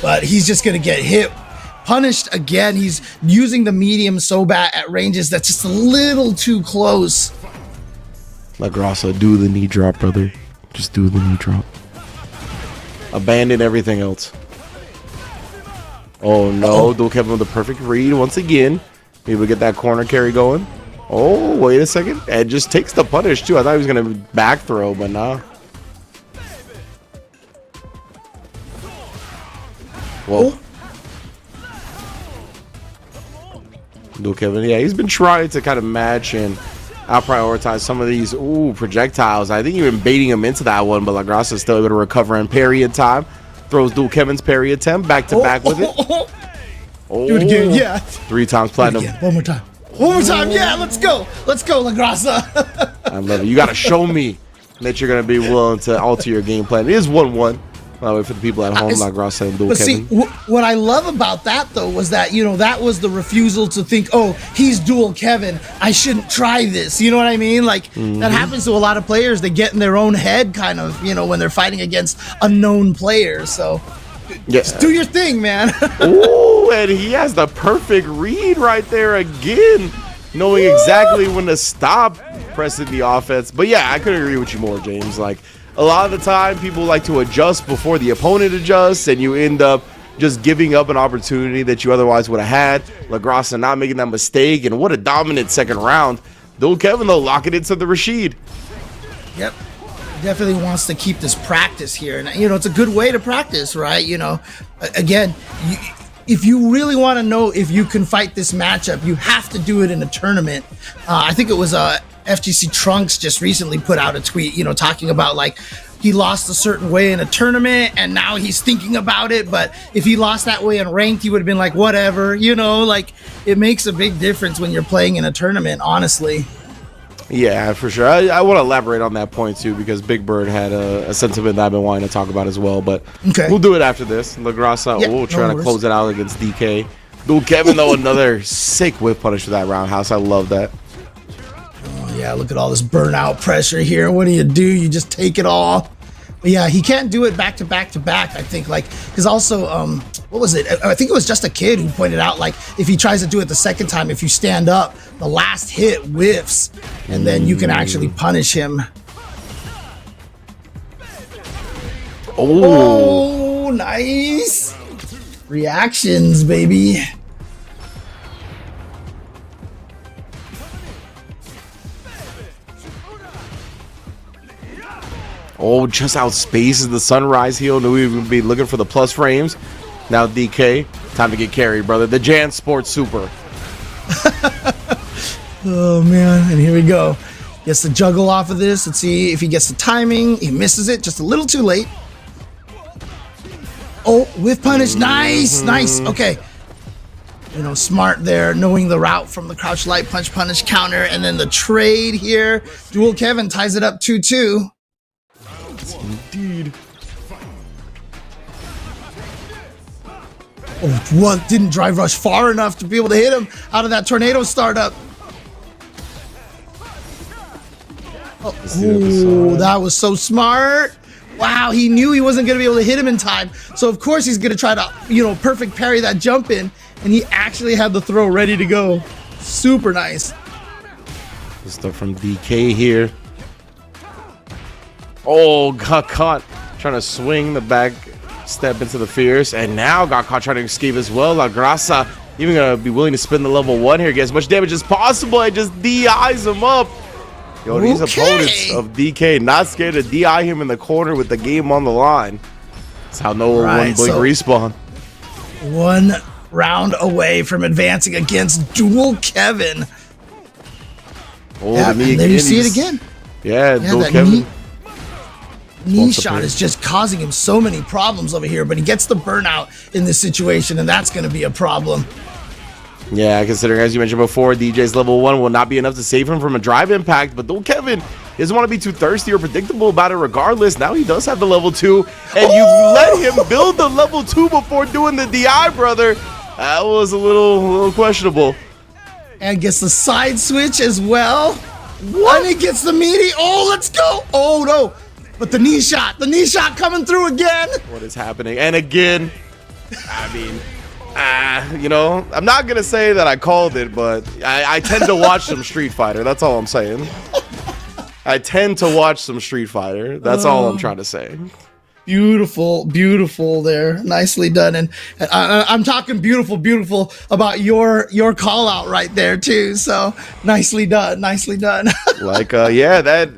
but he's just going to get hit. Punished again. He's using the medium so bad at ranges that's just a little too close. La Grasa, do the knee drop, brother. Just do the knee drop. Abandon everything else. Oh no, Dual Kevin with the perfect read once again. Maybe we get that corner carry going. Oh, wait a second. And just takes the punish too. I thought he was going to back throw, but nah. Whoa. Dual Kevin, yeah, he's been trying to kind of match and out prioritize some of these projectiles. I think even baiting him into that one, but La Grasa is still able to recover and parry in time. Throws Dual Kevin's parry attempt back to back with it. Do it again, yeah. 3 times platinum. One more time. One more time, yeah, let's go. Let's go, La Grasa. I love it. You got to show me that you're going to be willing to alter your game plan. It is 1-1. By the way, for the people at home, La Grasa and Dual Kevin. See, what I love about that, though, was that, you know, that was the refusal to think, oh, he's Dual Kevin, I shouldn't try this. You know what I mean? Like, that happens to a lot of players. They get in their own head, kind of, you know, when they're fighting against unknown players. So, just do your thing, man. Oh, and he has the perfect read right there again, knowing exactly when to stop pressing the offense. But yeah, I couldn't agree with you more, James. Like, a lot of the time, people like to adjust before the opponent adjusts, and you end up just giving up an opportunity that you otherwise would have had. La Grasa not making that mistake, and what a dominant second round. Dual Kevin, though, locking into the Rashid. Yep. Definitely wants to keep this practice here. And, you know, it's a good way to practice, right? You know, again, if you really want to know if you can fight this matchup, you have to do it in a tournament. I think it was FGC Trunks just recently put out a tweet, you know, talking about like he lost a certain way in a tournament and now he's thinking about it. But if he lost that way in ranked, he would have been like, whatever, you know, like it makes a big difference when you're playing in a tournament, honestly. Yeah, for sure. I want to elaborate on that point too, because Big Bird had a sentiment that I've been wanting to talk about as well. But we'll do it after this. La Grasa, trying to close it out against DK. Dual Kevin, though, another sick whip punish for that roundhouse. I love that. Yeah, look at all this burnout pressure here. What do? You just take it all. But yeah, he can't do it back to back to back, I think, like, because also, what was it? I think it was just a kid who pointed out, like, if he tries to do it the second time, if you stand up, the last hit whiffs, and then you can actually punish him. Oh, nice. Reactions, baby. Oh, just outspaces the sunrise heel. Knew he would be looking for the plus frames. Now DK, time to get carried, brother. The Jan Sports Super. Oh man, and here we go. Gets to juggle off of this. Let's see if he gets the timing. He misses it just a little too late. Oh, whiff punish. Nice, nice. Okay. You know, smart there, knowing the route from the crouch light punch punish counter, and then the trade here. Dual Kevin ties it up 2-2. Indeed. Oh, what? Didn't drive rush far enough to be able to hit him out of that tornado startup. Oh, that was so smart. Wow, he knew he wasn't going to be able to hit him in time. So, of course, he's going to try to, you know, perfect parry that jump in. And he actually had the throw ready to go. Super nice. Good stuff from DK here. Oh, got caught trying to swing the back step into the fierce, and now got caught trying to escape as well. La Grasa even gonna be willing to spin the level 1 here, get as much damage as possible, and just DIs him up. Yo, these opponents of DK not scared to DI him in the corner with the game on the line. That's how Noah won Blink Respawn. 1 round away from advancing against Dual Kevin. Oh, yeah, and there you see it again. Yeah, Dual Kevin. Knee shot is just causing him so many problems over here, but he gets the burnout in this situation, and that's going to be a problem. Yeah, considering, as you mentioned before, DJ's level 1 will not be enough to save him from a drive impact, but Dual Kevin doesn't want to be too thirsty or predictable about it regardless. Now he does have the level 2, and you let him build the level 2 before doing the DI, brother. That was a little questionable. And gets the side switch as well. What? And he gets the meaty. Oh, let's go. Oh, no. But the knee shot coming through again. What is happening? And again, I mean, you know, I'm not going to say that I called it, but I tend to watch some Street Fighter. That's all I'm saying. I tend to watch some Street Fighter. That's all I'm trying to say. Beautiful, beautiful there. Nicely done. And I'm talking beautiful about your call out right there too. So nicely done, nicely done. Like, yeah, that...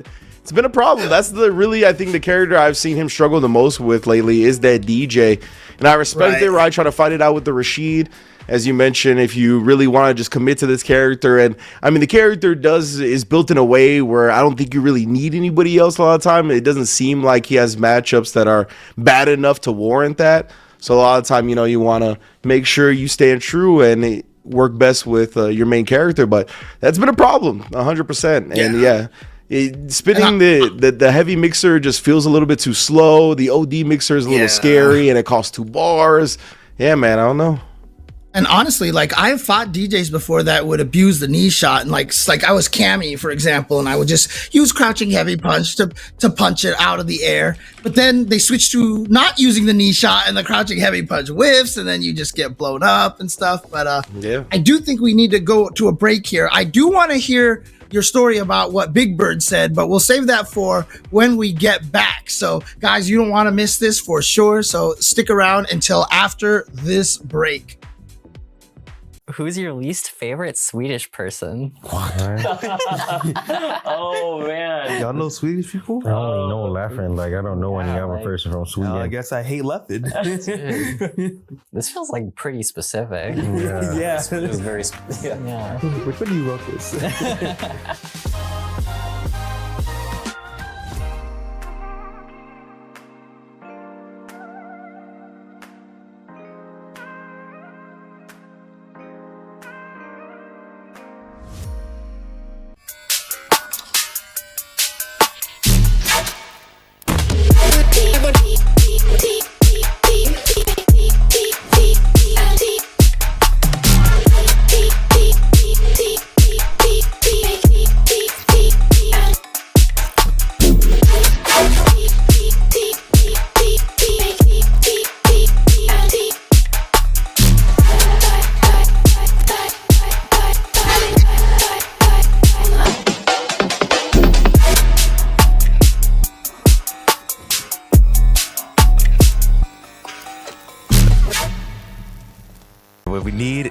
It's been a problem. That's really, I think, the character I've seen him struggle the most with lately is that DJ. And I respect it, right? Try to fight it out with the Rashid. As you mentioned, if you really want to just commit to this character. And I mean, the character is built in a way where I don't think you really need anybody else a lot of time. It doesn't seem like he has matchups that are bad enough to warrant that. So a lot of time, you know, you want to make sure you stand true and work best with your main character. But that's been a problem, 100%. And yeah. Spinning the heavy mixer just feels a little bit too slow. The OD mixer is a little scary, and it costs 2 bars. Yeah, man, I don't know. And honestly, like, I've fought DJs before that would abuse the knee shot, and like I was Cammy, for example, and I would just use crouching heavy punch to punch it out of the air. But then they switch to not using the knee shot, and the crouching heavy punch whiffs, and then you just get blown up and stuff. But yeah, I do think we need to go to a break here. I do want to hear your story about what Big Bird said, but we'll save that for when we get back. So guys, you don't want to miss this for sure. So stick around until after this break. Who's your least favorite Swedish person? Oh man, y'all know Swedish people? I only know laughing. Like, I don't know any other person from Sweden. I guess I hate Leopard. This feels like pretty specific. Yeah. It was very. Yeah. Which one do you wrote this?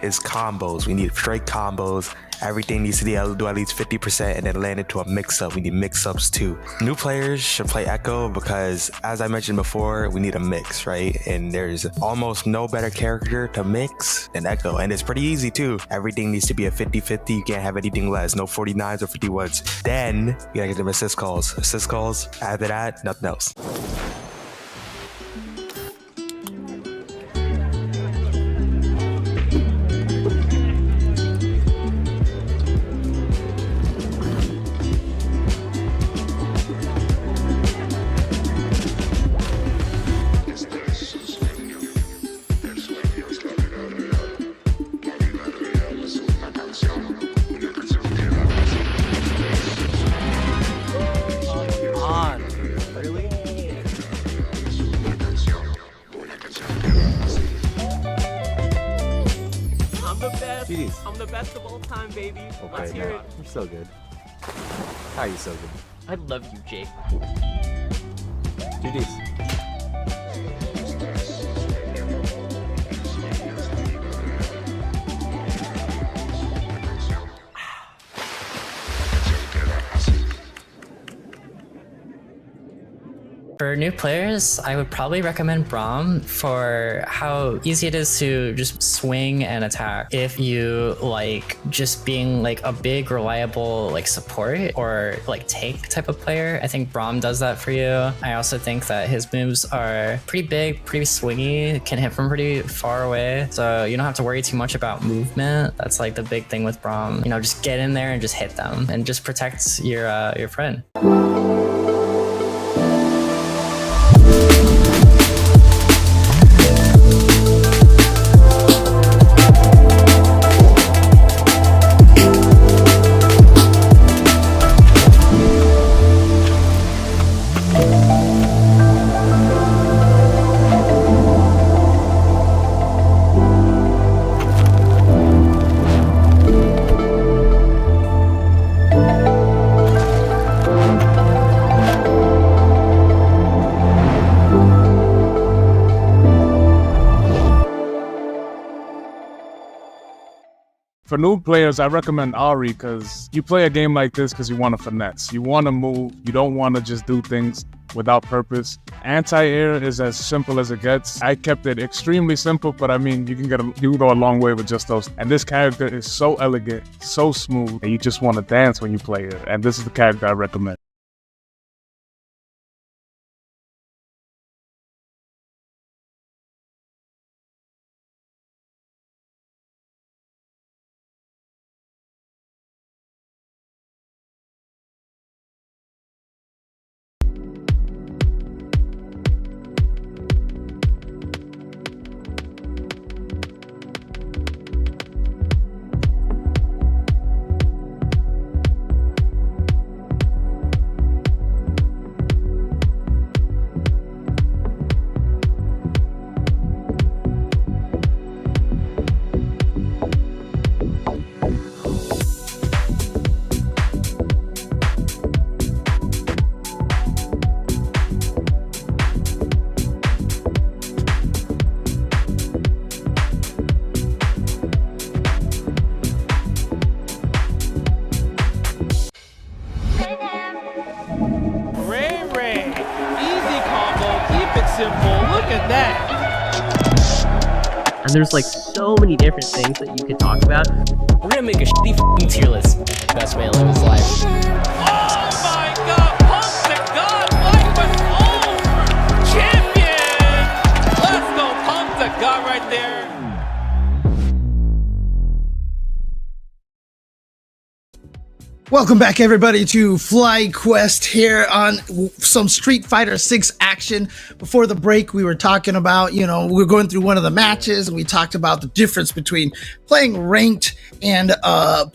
is combos. We need straight combos. Everything needs to do at least 50% and then land into a mix-up. We need mix-ups too. New players should play Echo because, as I mentioned before, we need a mix, right? And there's almost no better character to mix than Echo. And it's pretty easy too. Everything needs to be a 50-50. You can't have anything less. No 49s or 51s. Then you gotta get them assist calls. Assist calls. After that, nothing else. I'm the best of all time, baby. Okay, Let's hear it. You're so good. How are you so good? I love you, Jake. GG's. For new players, I would probably recommend Braum for how easy it is to just swing and attack. If you like just being like a big, reliable like support or like tank type of player, I think Braum does that for you. I also think that his moves are pretty big, pretty swingy, can hit from pretty far away. So you don't have to worry too much about movement. That's like the big thing with Braum. You know, just get in there and just hit them and just protect your friend. For new players, I recommend Ari because you play a game like this because you want to finesse. You want to move. You don't want to just do things without purpose. Anti-air is as simple as it gets. I kept it extremely simple, but I mean, you can go a long way with just those. And this character is so elegant, so smooth, and you just want to dance when you play it. And this is the character I recommend. And there's like so many different things that you could talk about. We're gonna make a shitty f***ing tier list. Best way to live his life. Oh my god! Pump to God! FlyQuest over! Champion! Let's go! Pump to God right there. Welcome back, everybody, to FlyQuest here on some Street Fighter 6 action. Before the break, we were talking about, we were going through one of the matches, and we talked about the difference between playing ranked and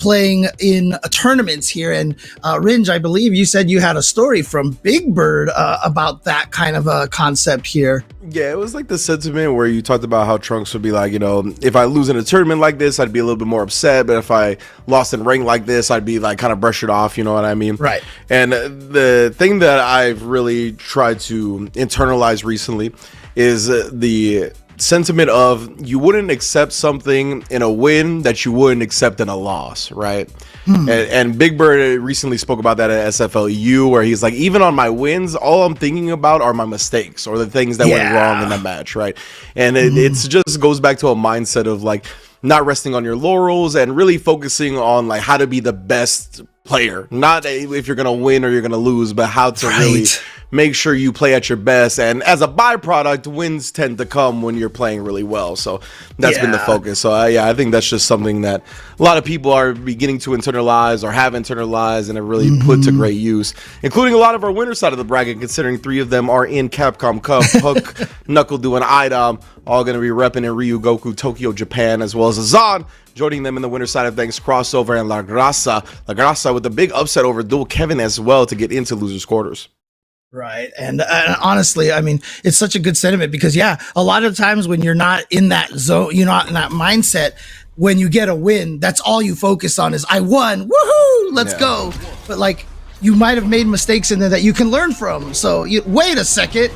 playing in tournaments here. And Rinj, I believe you said you had a story from Big Bird about that kind of a concept here. Yeah, it was like the sentiment where you talked about how Trunks would be like, if I lose in a tournament like this, I'd be a little bit more upset. But if I lost in rank like this, I'd be like kind of brush it off, you know what I mean? Right. And the thing that I've really tried to internalize recently is the sentiment of you wouldn't accept something in a win that you wouldn't accept in a loss, right? And Big Bird recently spoke about that at SFLU, where he's like, even on my wins, all I'm thinking about are my mistakes or the things that went wrong in the match, right? And it's just goes back to a mindset of like not resting on your laurels and really focusing on like how to be the best player, not if you're gonna win or you're gonna lose, but how to really make sure you play at your best. And as a byproduct, wins tend to come when you're playing really well. So that's been the focus. So yeah, I think that's just something that a lot of people are beginning to internalize or have internalized and have really put to great use, including a lot of our winner side of the bracket, considering 3 of them are in Capcom Cup. Hook, Knuckle and Idom all going to be repping in Ryugoku, Tokyo, Japan, as well as Azan joining them in the winner side of things, Crossover and La Grasa with a big upset over Dual Kevin as well to get into losers quarters. Right. And honestly, I mean, it's such a good sentiment because, yeah, a lot of times when you're not in that zone, you're not in that mindset, when you get a win, that's all you focus on is I won. Woohoo! Let's go. But like, you might have made mistakes in there that you can learn from. So wait a second.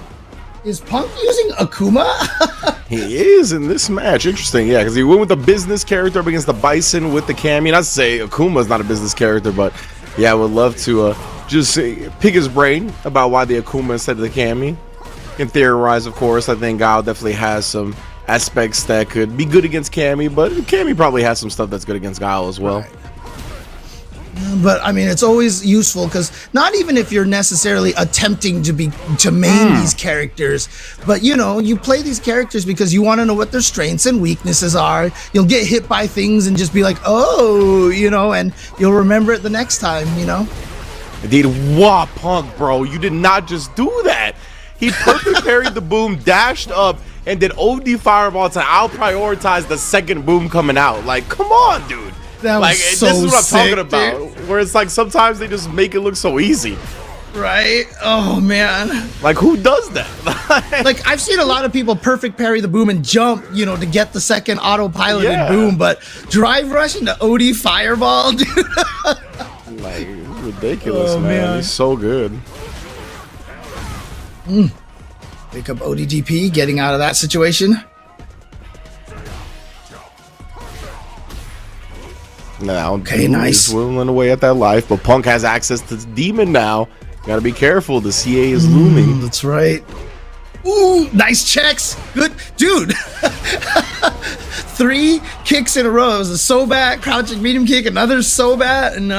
Is Punk using Akuma? He is in this match. Interesting, yeah, because he went with the business character up against the Bison with the Cammy. Not to say Akuma's not a business character, but yeah, I would love to just pick his brain about why the Akuma instead of the Cammy. Can theorize, of course. I think Guile definitely has some aspects that could be good against Cammy, but Cammy probably has some stuff that's good against Guile as well. Right. But I mean, it's always useful because not even if you're necessarily attempting to main these characters, but you know, you play these characters because you want to know what their strengths and weaknesses are. You'll get hit by things and just be like, oh, you know, and you'll remember it the next time, you know. Indeed, wow, Punk, bro, you did not just do that. He perfect parried the boom, dashed up, and did OD fireball to out prioritize the second boom coming out. Like, come on, dude. That like was so this is what I'm sick, talking about. dude. Where it's like sometimes they just make it look so easy. Right? Oh man. Like who does that? Like I've seen a lot of people perfect parry the boom and jump, you know, to get the second autopiloted boom, but drive rush into OD fireball, dude. Like ridiculous, man. He's so good. Pick up ODDP, getting out of that situation. Now, okay, nice. He's whittling away at that life, but Punk has access to Demon now. Gotta be careful. The CA is looming. That's right. Ooh, nice checks. Good, dude. 3 kicks in a row. It was a Sobat, crouching medium kick, another Sobat, and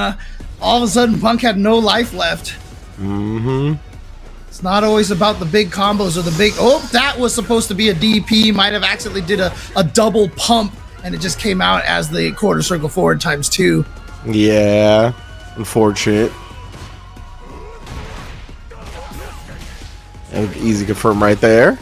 all of a sudden Punk had no life left. It's not always about the big combos or the big. Oh, that was supposed to be a DP. Might have accidentally did a double pump. And it just came out as the quarter circle forward ×2. Yeah, unfortunate. And easy confirm right there.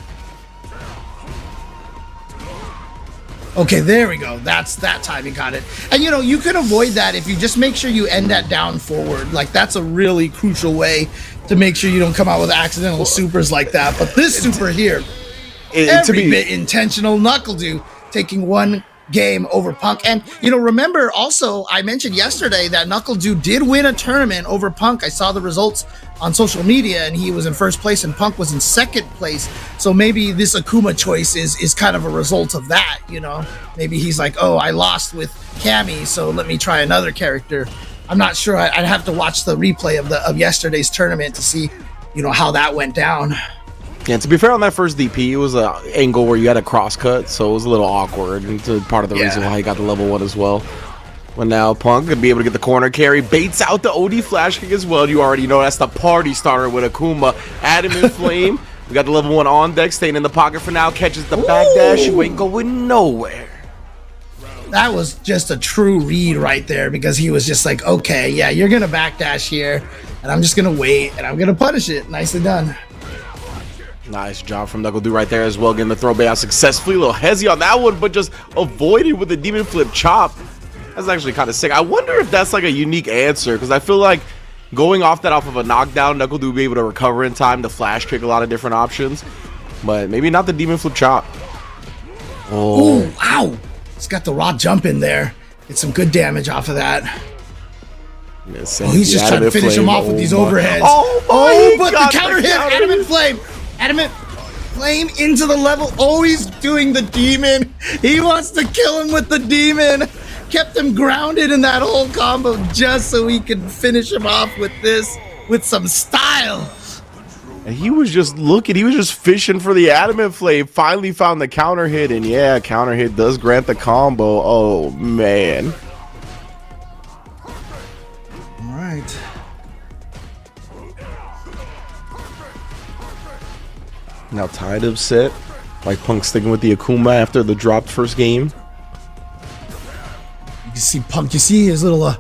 Okay, there we go. That's that time you got it. And you know, you can avoid that if you just make sure you end that down forward. Like that's a really crucial way to make sure you don't come out with accidental supers like that. But this super here, every bit intentional. NACL taking one game over Punk. And you know, remember also I mentioned yesterday that NACL did win a tournament over Punk. I saw the results on social media and he was in first place and Punk was in second place. So maybe this Akuma choice is kind of a result of that, you know. Maybe he's like, oh, I lost with Cammy, so let me try another character. I'm not sure. I'd have to watch the replay of yesterday's tournament to see, you know, how that went down. Yeah, to be fair, on that first DP, it was an angle where you had a cross cut, so it was a little awkward. And it's part of the reason why he got the level 1 as well. But now Punk could be able to get the corner carry, baits out the OD flash kick as well. You already know that's the party starter with Akuma. Adamant Flame. We got the level 1 on deck, staying in the pocket for now. Catches the backdash. You ain't going nowhere. That was just a true read right there because he was just like, okay, yeah, you're going to backdash here, and I'm just going to wait, and I'm going to punish it. Nicely done. Nice job from NACL right there as well, getting the throw bay out successfully. A little hezzy on that one, but just avoided with the demon flip chop. That's actually kind of sick. I wonder if that's like a unique answer, because I feel like going off of a knockdown, NACL will be able to recover in time to flash kick a lot of different options, but maybe not the demon flip chop. Oh, ooh, wow. It's got the raw jump in there. Get some good damage off of that. Oh, he's just trying to finish him off with these overheads. Oh, but the counter hit, Adamant Flame. Adamant Flame into the level. Oh, he's doing the demon. He wants to kill him with the demon. Kept him grounded in that whole combo just so he could finish him off with this, with some style. And he was just looking, he was just fishing for the adamant flame. Finally found the counter hit, and yeah, counter hit does grant the combo. Oh, man. All right. Now tied upset. Like Punk sticking with the Akuma after the dropped first game. You see Punk, you see his little,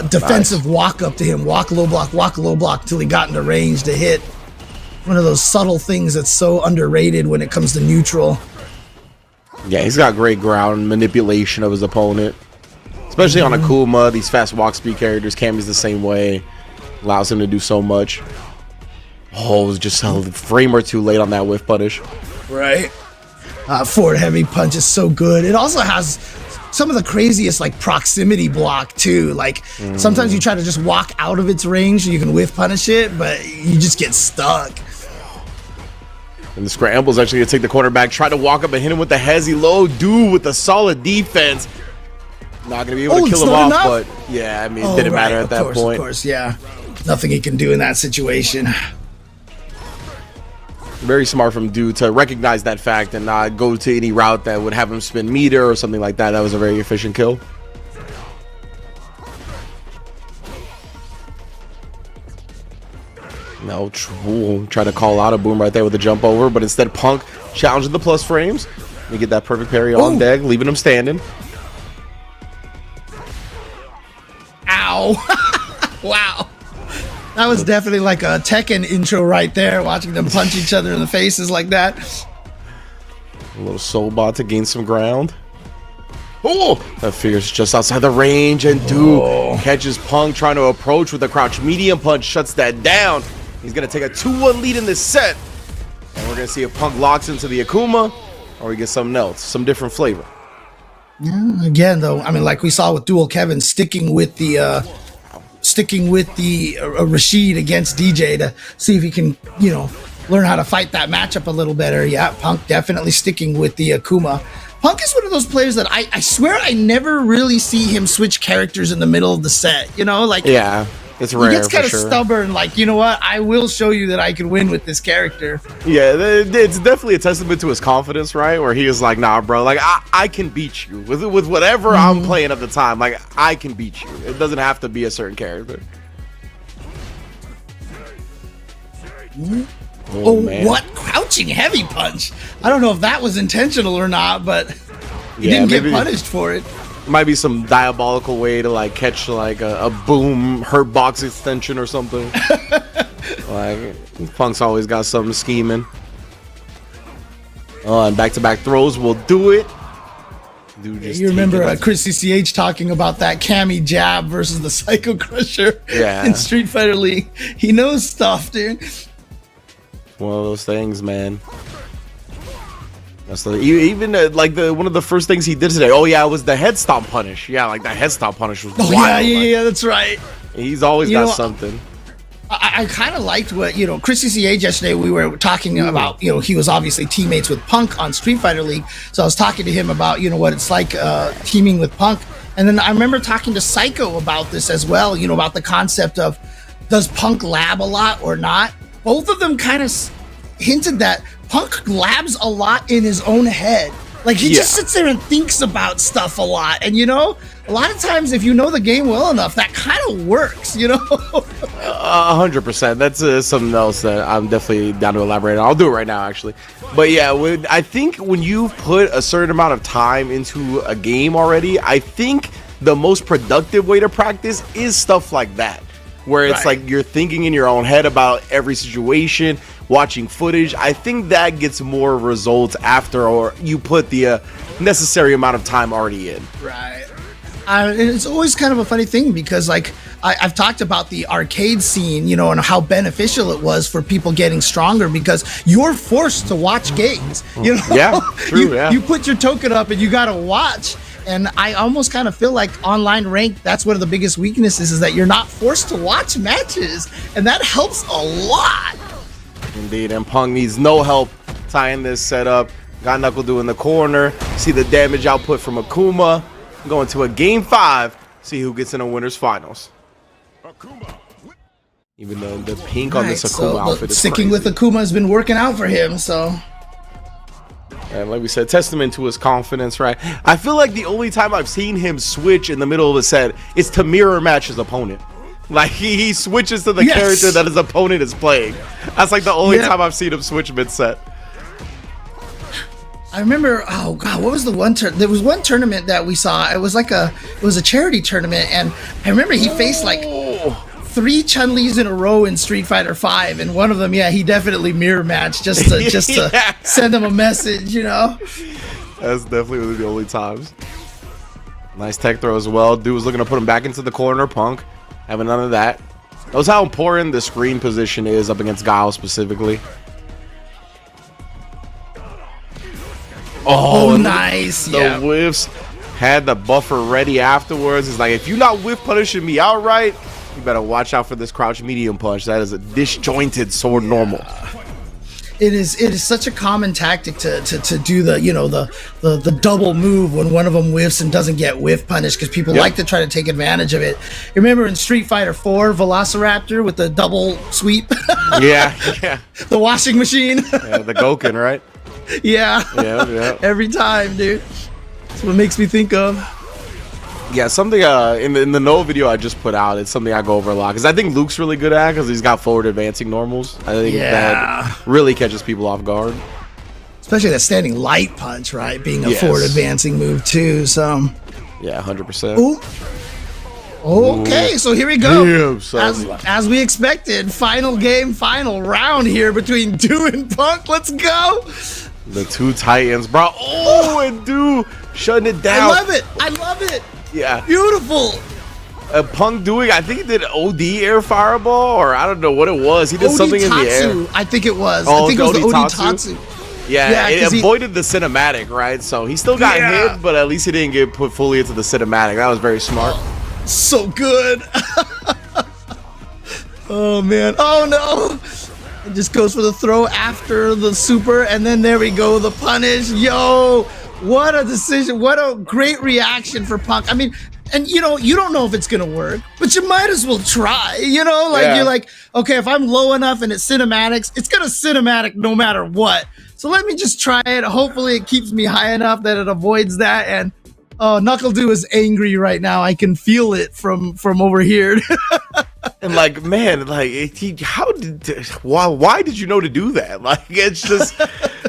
defensive walk up to him, walk low block till he got into range to hit. One of those subtle things that's so underrated when it comes to neutral. Yeah, he's got great ground manipulation of his opponent, especially on Akuma. These fast walk speed characters, Cammy's the same way, allows him to do so much. Oh, it was just a frame or two late on that whiff punish. Right. Forward heavy punch is so good. It also has some of the craziest like proximity block too. Like sometimes you try to just walk out of its range so you can whiff punish it, but you just get stuck. And the scramble's actually gonna take the quarterback, try to walk up and hit him with the hezzy low, dude with a solid defense. Not gonna be able to kill him off, but yeah, I mean, it didn't matter at that point. Of course, yeah. Nothing he can do in that situation. Very smart from Dude to recognize that fact and not go to any route that would have him spin meter or something like that. That was a very efficient kill. No, try to call out a boom right there with a jump over, but instead Punk challenging the plus frames. We get that perfect parry on deck, leaving him standing. Ow. Wow. That was definitely like a Tekken intro right there, watching them punch each other in the faces like that. A little soul bot to gain some ground. Oh, that figure's just outside the range, and Dude catches Punk trying to approach with a crouch medium punch, shuts that down. He's going to take a 2-1 lead in this set. And we're going to see if Punk locks into the Akuma or we get something else, some different flavor. Yeah, again, though, I mean, like we saw with Dual Kevin sticking with the Rashid against DJ to see if he can, learn how to fight that matchup a little better. Yeah, Punk definitely sticking with the Akuma. Punk is one of those players that I swear I never really see him switch characters in the middle of the set. Yeah, it's rare. He gets kind of sure. stubborn, like, you know what? I will show you that I can win with this character. Yeah, it's definitely a testament to his confidence, right? Where he was like, nah, bro, like, I can beat you with whatever I'm playing at the time. Like, I can beat you. It doesn't have to be a certain character. Oh, what? Crouching heavy punch. I don't know if that was intentional or not, but he didn't get punished for it. Might be some diabolical way to like catch like a boom hurt box extension or something. Like Punk's always got something scheming. And back-to-back throws will do it. Dude, just you remember Chris CCH talking about that Cammy jab versus the Psycho Crusher in Street Fighter League. He knows stuff, dude. One of those things, man. That's even like one of the first things he did today. Oh yeah, it was the head stomp punish. Yeah, like the head stomp punish was wild. Yeah, that's right. He's always got something. I kind of liked what, Chris CCH yesterday, we were talking about, he was obviously teammates with Punk on Street Fighter League. So I was talking to him about, what it's like teaming with Punk. And then I remember talking to Psycho about this as well, about the concept of, does Punk lab a lot or not? Both of them kind of hinted that Punk labs a lot in his own head. Like, he just sits there and thinks about stuff a lot. And, a lot of times, if you know the game well enough, that kind of works, 100%. That's something else that I'm definitely down to elaborate on. I'll do it right now, actually. But yeah, I think when you put a certain amount of time into a game already, I think the most productive way to practice is stuff like that, where it's like you're thinking in your own head about every situation, watching footage. I think that gets more results after or you put the necessary amount of time already in. Right. It's always kind of a funny thing because, like, I've talked about the arcade scene, and how beneficial it was for people getting stronger because you're forced to watch games. Yeah, true. You put your token up and you got to watch. And I almost kind of feel like online rank, that's one of the biggest weaknesses is that you're not forced to watch matches. And that helps a lot. indeed. And Punk needs no help tying this setup. Got NACL in the corner. See the damage output from Akuma. Going to a game 5. See who gets in the winners finals. Even though the pink on this Akuma outfit is sticking crazy. with Akuma has been working out for him, so. And like we said, testament to his confidence, right? I feel like the only time I've seen him switch in the middle of a set is to mirror match his opponent. Like he switches to the character that his opponent is playing. That's like the only time I've seen him switch mid-set. I remember, oh god, what was the one there was one tournament that we saw. It was a charity tournament, and I remember he faced like 3 Chun-Li's in a row in Street Fighter 5, and one of them, he definitely mirror matched just to send him a message, you know. That's definitely one of the only times. Nice tech throw as well. Dude was looking to put him back into the corner. Punk having none of that. Knows how important the screen position is up against Guile specifically. Oh, nice. The whiffs. Had the buffer ready afterwards. It's like, if you're not whiff punishing me outright, you better watch out for this crouch medium punch. That is a disjointed sword normal. It is such a common tactic to do the double move when one of them whiffs and doesn't get whiff punished, because people like to try to take advantage of it. Remember in Street Fighter 4, Velociraptor with the double sweep? Yeah. The washing machine. Yeah, the Goken, right? Yeah. Every time, dude. That's what it makes me think of. Yeah, something in the no video I just put out, it's something I go over a lot, because I think Luke's really good at, because he's got forward advancing normals. I think that really catches people off guard. Especially that standing light punch, right? Being a forward advancing move too, so. Yeah, 100%. Ooh. Okay, so here we go. Damn, as we expected, final game, final round here between Do and Punk. Let's go. The 2 titans, bro. Oh, and Do shutting it down. I love it. Yeah. Beautiful. Punk doing, I think he did OD air fireball, or I don't know what it was. He did something in the air. I think it was. Oh, I think it was the Oditatsu. Yeah, it avoided the cinematic, right? So he still got hit, but at least he didn't get put fully into the cinematic. That was very smart. So good. Oh, man. Oh, no. It just goes for the throw after the super, and then there we go, the punish. Yo, what a decision. What a great reaction for Punk. I mean, and you don't know if it's gonna work, but you might as well try, you're like, okay, if I'm low enough and it's cinematics, it's gonna cinematic no matter what. So let me just try it. Hopefully it keeps me high enough that it avoids that. And NACL is angry right now. I can feel it from over here. And like, man, like, why did you know to do that? Like, it's just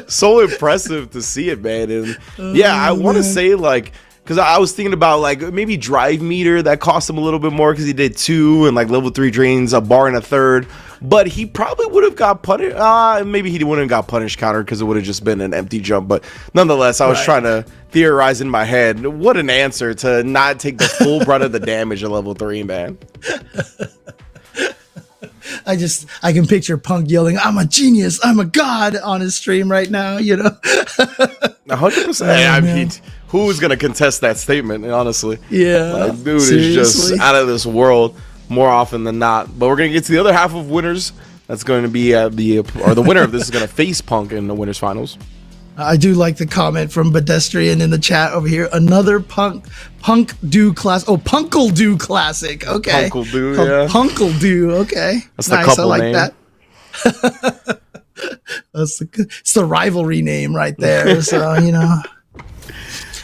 so impressive to see it, man. And I want to say, like, because I was thinking about like maybe drive meter that cost him a little bit more because he did 2 and like level 3 drains, a bar and a third. But he probably would have got punished. Maybe he wouldn't have got punish counter because it would have just been an empty jump. But nonetheless, I was trying to theorize in my head. What an answer to not take the full brunt of the damage at level 3, man. I can picture Punk yelling, "I'm a genius, I'm a god" on his stream right now, 100%. I mean, who is gonna contest that statement? Honestly, like, dude is just out of this world more often than not. But we're gonna get to the other half of winners. That's going to be the winner of this is gonna face Punk in the winners finals. I do like the comment from Pedestrian in the chat over here. Another Punk Do class. Oh, Punkle Do classic. Okay. Punkle Do, yeah. Punkle Do. Okay. That's the couple I like name. that. It's the rivalry name right there. So, And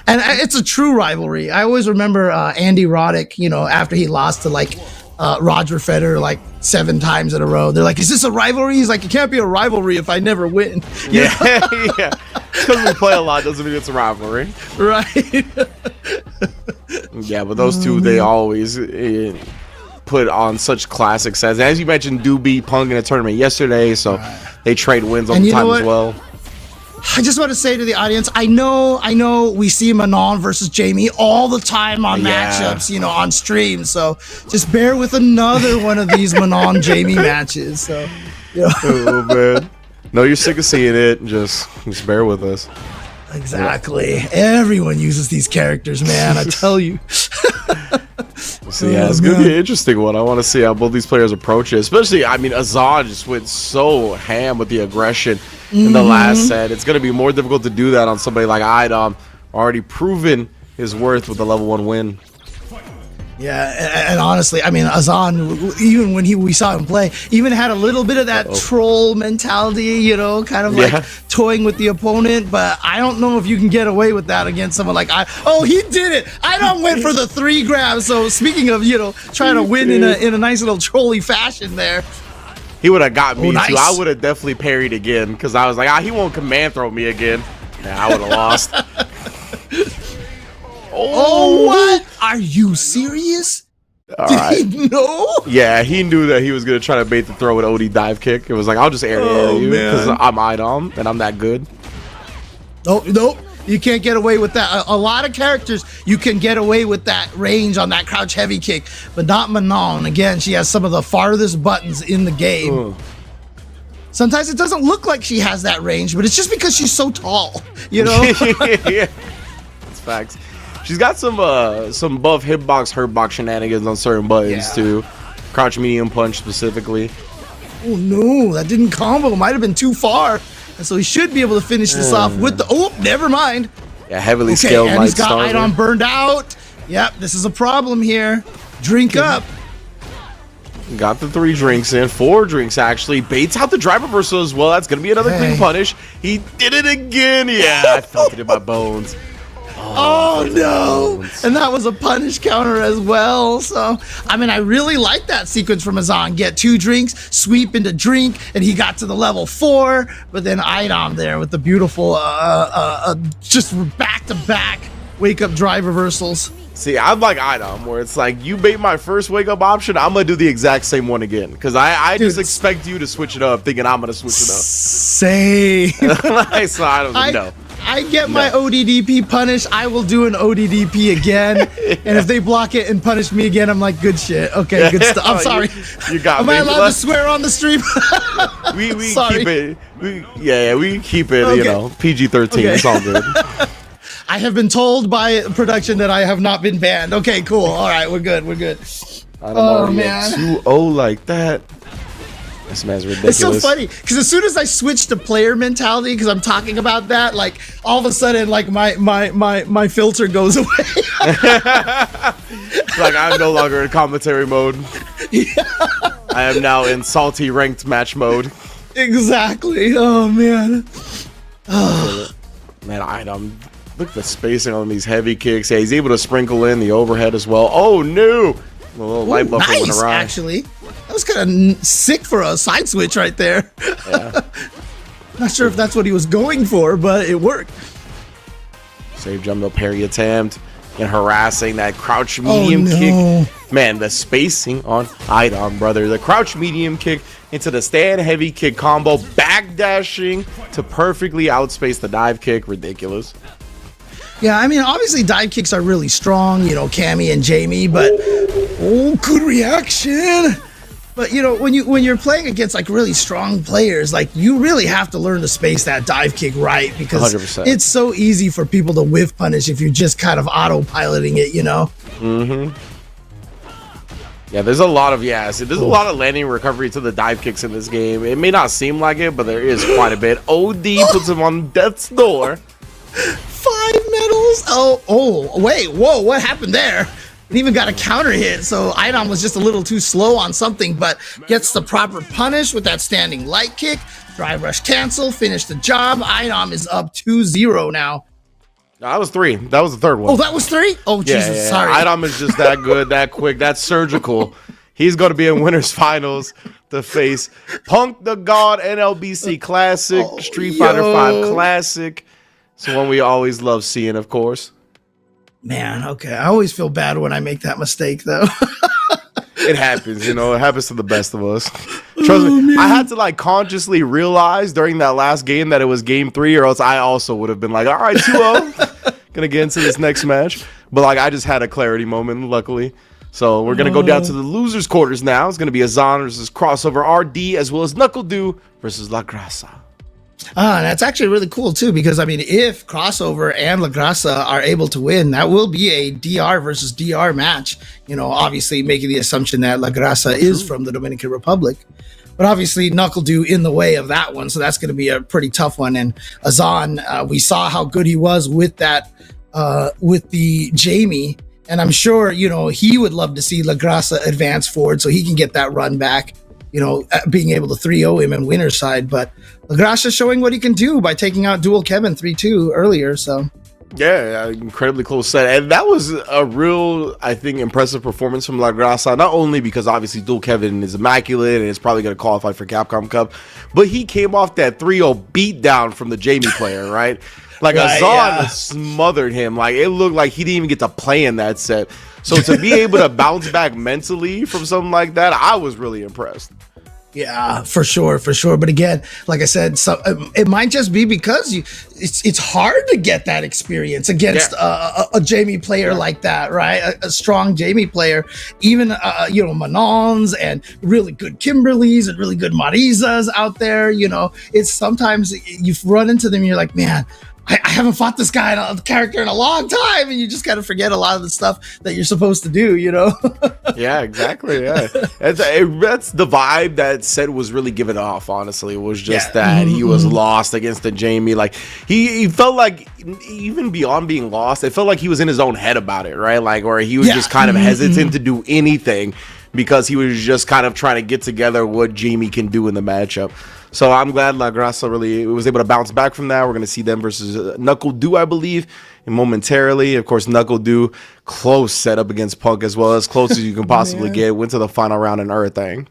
it's a true rivalry. I always remember Andy Roddick, after he lost to like Roger Federer like 7 times in a row. They're like, "Is this a rivalry?" He's like, "It can't be a rivalry if I never win." Yeah. Because we play a lot doesn't mean it's a rivalry. Right. Yeah, but those two, they always put on such classic sets. As you mentioned, Do beat Punk in a tournament yesterday, so they trade wins all the time as well. I just want to say to the audience, I know we see Manon versus Jamie all the time on matchups, on stream. So just bear with another one of these Manon Jamie matches. So, Oh man, no, you're sick of seeing it. Just bear with us. Exactly. Everyone uses these characters, man. I tell you. So yeah, it's gonna be an interesting one. I want to see how both these players approach it. Especially, I mean, Azan just went so ham with the aggression in the last set. It's gonna be more difficult to do that on somebody like Idom, already proven his worth with a level 1 win. Yeah, and honestly, I mean, Azan, even when we saw him play, even had a little bit of that troll mentality, you know, kind of like toying with the opponent. But I don't know if you can get away with that against someone like Oh, he did it! Idom went for the 3 grabs. So speaking of, you know, trying to win in a nice little trolly fashion there. He would have got me nice. too. I would have definitely parried again because I was like, he won't command throw me again. Yeah, I would have lost. Oh, what? Are you serious? Did he know? Yeah, he knew that he was going to try to bait the throw with OD dive kick. It was like, I'll just air you because I'm Idom and I'm that good. Nope. You can't get away with that. A lot of characters, you can get away with that range on that crouch heavy kick, but not Manon. Again, she has some of the farthest buttons in the game. Sometimes it doesn't look like she has that range, but it's just because she's so tall, you know? Yeah, that's facts. She's got some buff hitbox, hurtbox shenanigans on certain buttons too. Crouch medium punch specifically. Oh no, that didn't combo. Might have been too far. And so he should be able to finish this off with the... Oh, never mind. Yeah, heavily scaled. And he's got Idom burned out. Yep, this is a problem here. Drink up. Got the 3 drinks in, 4 drinks actually. Baits out the drive reversal as well. That's gonna be another clean punish. He did it again. Yeah, I felt it in my bones. Oh no! And that was a punish counter as well. So, I mean, I really like that sequence from Azan. Get 2 drinks, sweep into drink, and he got to the level 4. But then Idom there with the beautiful, just back-to-back wake-up drive reversals. See, I'm like Idom, where it's like, you bait my first wake-up option, I'm going to do the exact same one again. Because I just expect you to switch it up, thinking I'm going to switch it up. Same. So I don't know. I get my ODDP punish, I will do an ODDP again. And if they block it and punish me again, I'm like, good shit. Okay, good stuff. I'm sorry. You got me. Am I allowed to swear on the stream? we keep it. We keep it, you know, PG-13. Okay. It's all good. I have been told by production that I have not been banned. Okay, cool. All right, we're good. Oh, man. 2-0 like that. This man's ridiculous. It's so funny because as soon as I switch to player mentality, because I'm talking about that, like all of a sudden, like my filter goes away. Like I'm no longer in commentary mode. Yeah. I am now in salty ranked match mode. Exactly. Oh man. Man, Idom. Look at the spacing on these heavy kicks. Yeah, he's able to sprinkle in the overhead as well. Oh no! A little light buffer went around. Actually. That was kind of sick for a side switch right there. Yeah. Not sure if that's what he was going for, but it worked. Save jump, no parry attempt, and harassing that crouch medium kick. Man, the spacing on Idom, brother. The crouch medium kick into the stand heavy kick combo, backdashing to perfectly outspace the dive kick. Ridiculous. Yeah, I mean, obviously dive kicks are really strong, you know, Cammy and Jamie, but good reaction. But you know, when you're playing against like really strong players, like you really have to learn to space that dive kick right, because 100%. It's so easy for people to whiff punish if you're just kind of autopiloting it, you know. Yeah, there's a lot of there's a lot of landing recovery to the dive kicks in this game. It may not seem like it, but there is quite a bit. OD puts him on death's door. 5 medals. Oh, wait, whoa, what happened there? It even got a counter hit, so Idom was just a little too slow on something, but gets the proper punish with that standing light kick. Drive rush cancel, finish the job. Idom is up 2-0 now. No, that was 3. That was the third one. Oh, that was 3? Oh, Jesus, sorry. Idom is just that good, that quick, that surgical. He's going to be in winners finals to face Punk the God NLBC Classic, Street Fighter 5 Classic. It's one we always love seeing, of course. Man, okay. I always feel bad when I make that mistake, though. It happens, you know. It happens to the best of us. Trust me. I had to like consciously realize during that last game that it was game 3, or else I also would have been like, all right, 2-0. Gonna get into this next match. But like I just had a clarity moment, luckily. So we're gonna go down to the losers' quarters now. It's gonna be Azan versus Crossover RD, as well as Knuckle Dew versus La Grasa. And that's actually really cool too, because I mean, if Crossover and La Grasa are able to win, that will be a DR versus DR match. You know, obviously making the assumption that La Grasa is from the Dominican Republic, but obviously NuckleDu in the way of that one, so that's going to be a pretty tough one. And Azan, we saw how good he was with that, with the Jamie, and I'm sure he would love to see La Grasa advance forward so he can get that run back. Being able to 3-0 him in winner's side, but La Grasa showing what he can do by taking out Dual Kevin 3-2 earlier. So yeah, incredibly close set, and that was a real, I think, impressive performance from La Grasa. Not only because obviously Dual Kevin is immaculate and is probably going to qualify for Capcom Cup, but he came off that 3-0 beatdown from the Jamie player, right? Like Azan smothered him. Like it looked like he didn't even get to play in that set. So to be able to bounce back mentally from something like that, I was really impressed. Yeah, for sure. But again, like I said, it might just be because it's hard to get that experience against a Jamie player like that, right? A strong Jamie player, even Manons and really good Kimberlys and really good Marisas out there. It's sometimes you run into them and you're like, man, I haven't fought this character in a long time, and you just kind of forget a lot of the stuff that you're supposed to do, Yeah, exactly. Yeah, that's the vibe that set was really given off. Honestly, it was just that he was lost against the Jamie. Like he felt like, even beyond being lost, it felt like he was in his own head about it, right? Like, or he was just kind of hesitant to do anything because he was just kind of trying to get together what Jamie can do in the matchup. So I'm glad La Grasa really was able to bounce back from that. We're going to see them versus NuckleDu, I believe, and momentarily. Of course, NuckleDu, close setup against Punk as well, as close as you can possibly get. Went to the final round and everything.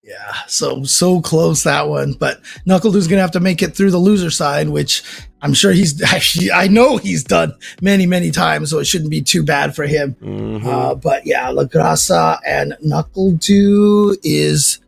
Yeah, so close, that one. But NuckleDu's going to have to make it through the loser side, which I'm sure I know he's done many, many times, so it shouldn't be too bad for him. But yeah, La Grasa and NuckleDu is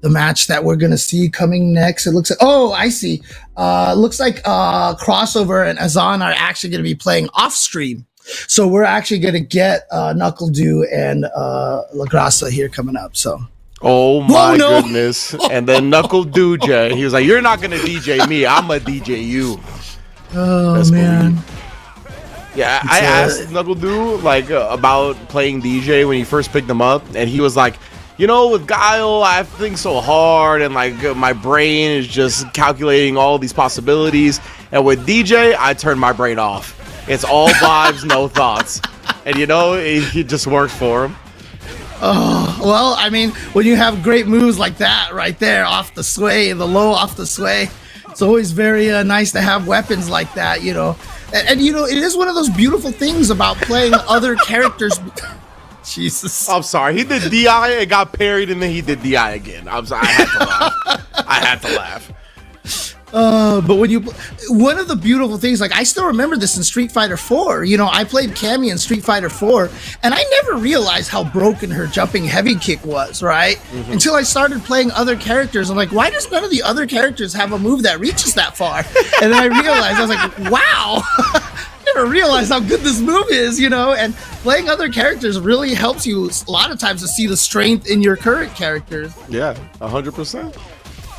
the match that we're going to see coming next. It looks like, I see. Looks like Crossover and Azan are actually going to be playing off stream. So we're actually going to get NuckleDu and La Grasa here coming up. So. Oh my goodness. And then NuckleDu, Jay, he was like, you're not going to DJ me. I'm going to DJ you. Oh, Best man. Yeah, I asked NuckleDu about playing DJ when he first picked him up. And he was like, with Guile, I think so hard, and my brain is just calculating all these possibilities. And with DJ, I turn my brain off. It's all vibes, no thoughts. And it just works for him. Oh, well, I mean, when you have great moves like that right there, off the sway, the low off the sway, it's always very nice to have weapons like that, And it is one of those beautiful things about playing other characters. Jesus. I'm sorry. He did DI and got parried, and then he did DI again. I'm sorry. I had to laugh. But one of the beautiful things, I still remember this in Street Fighter 4. I played Cammy in Street Fighter 4, and I never realized how broken her jumping heavy kick was, right? Until I started playing other characters. I'm like, why does none of the other characters have a move that reaches that far? And then I realized, I was like, wow. Never realized how good this move is, and playing other characters really helps you a lot of times to see the strength in your current characters. Yeah, 100%.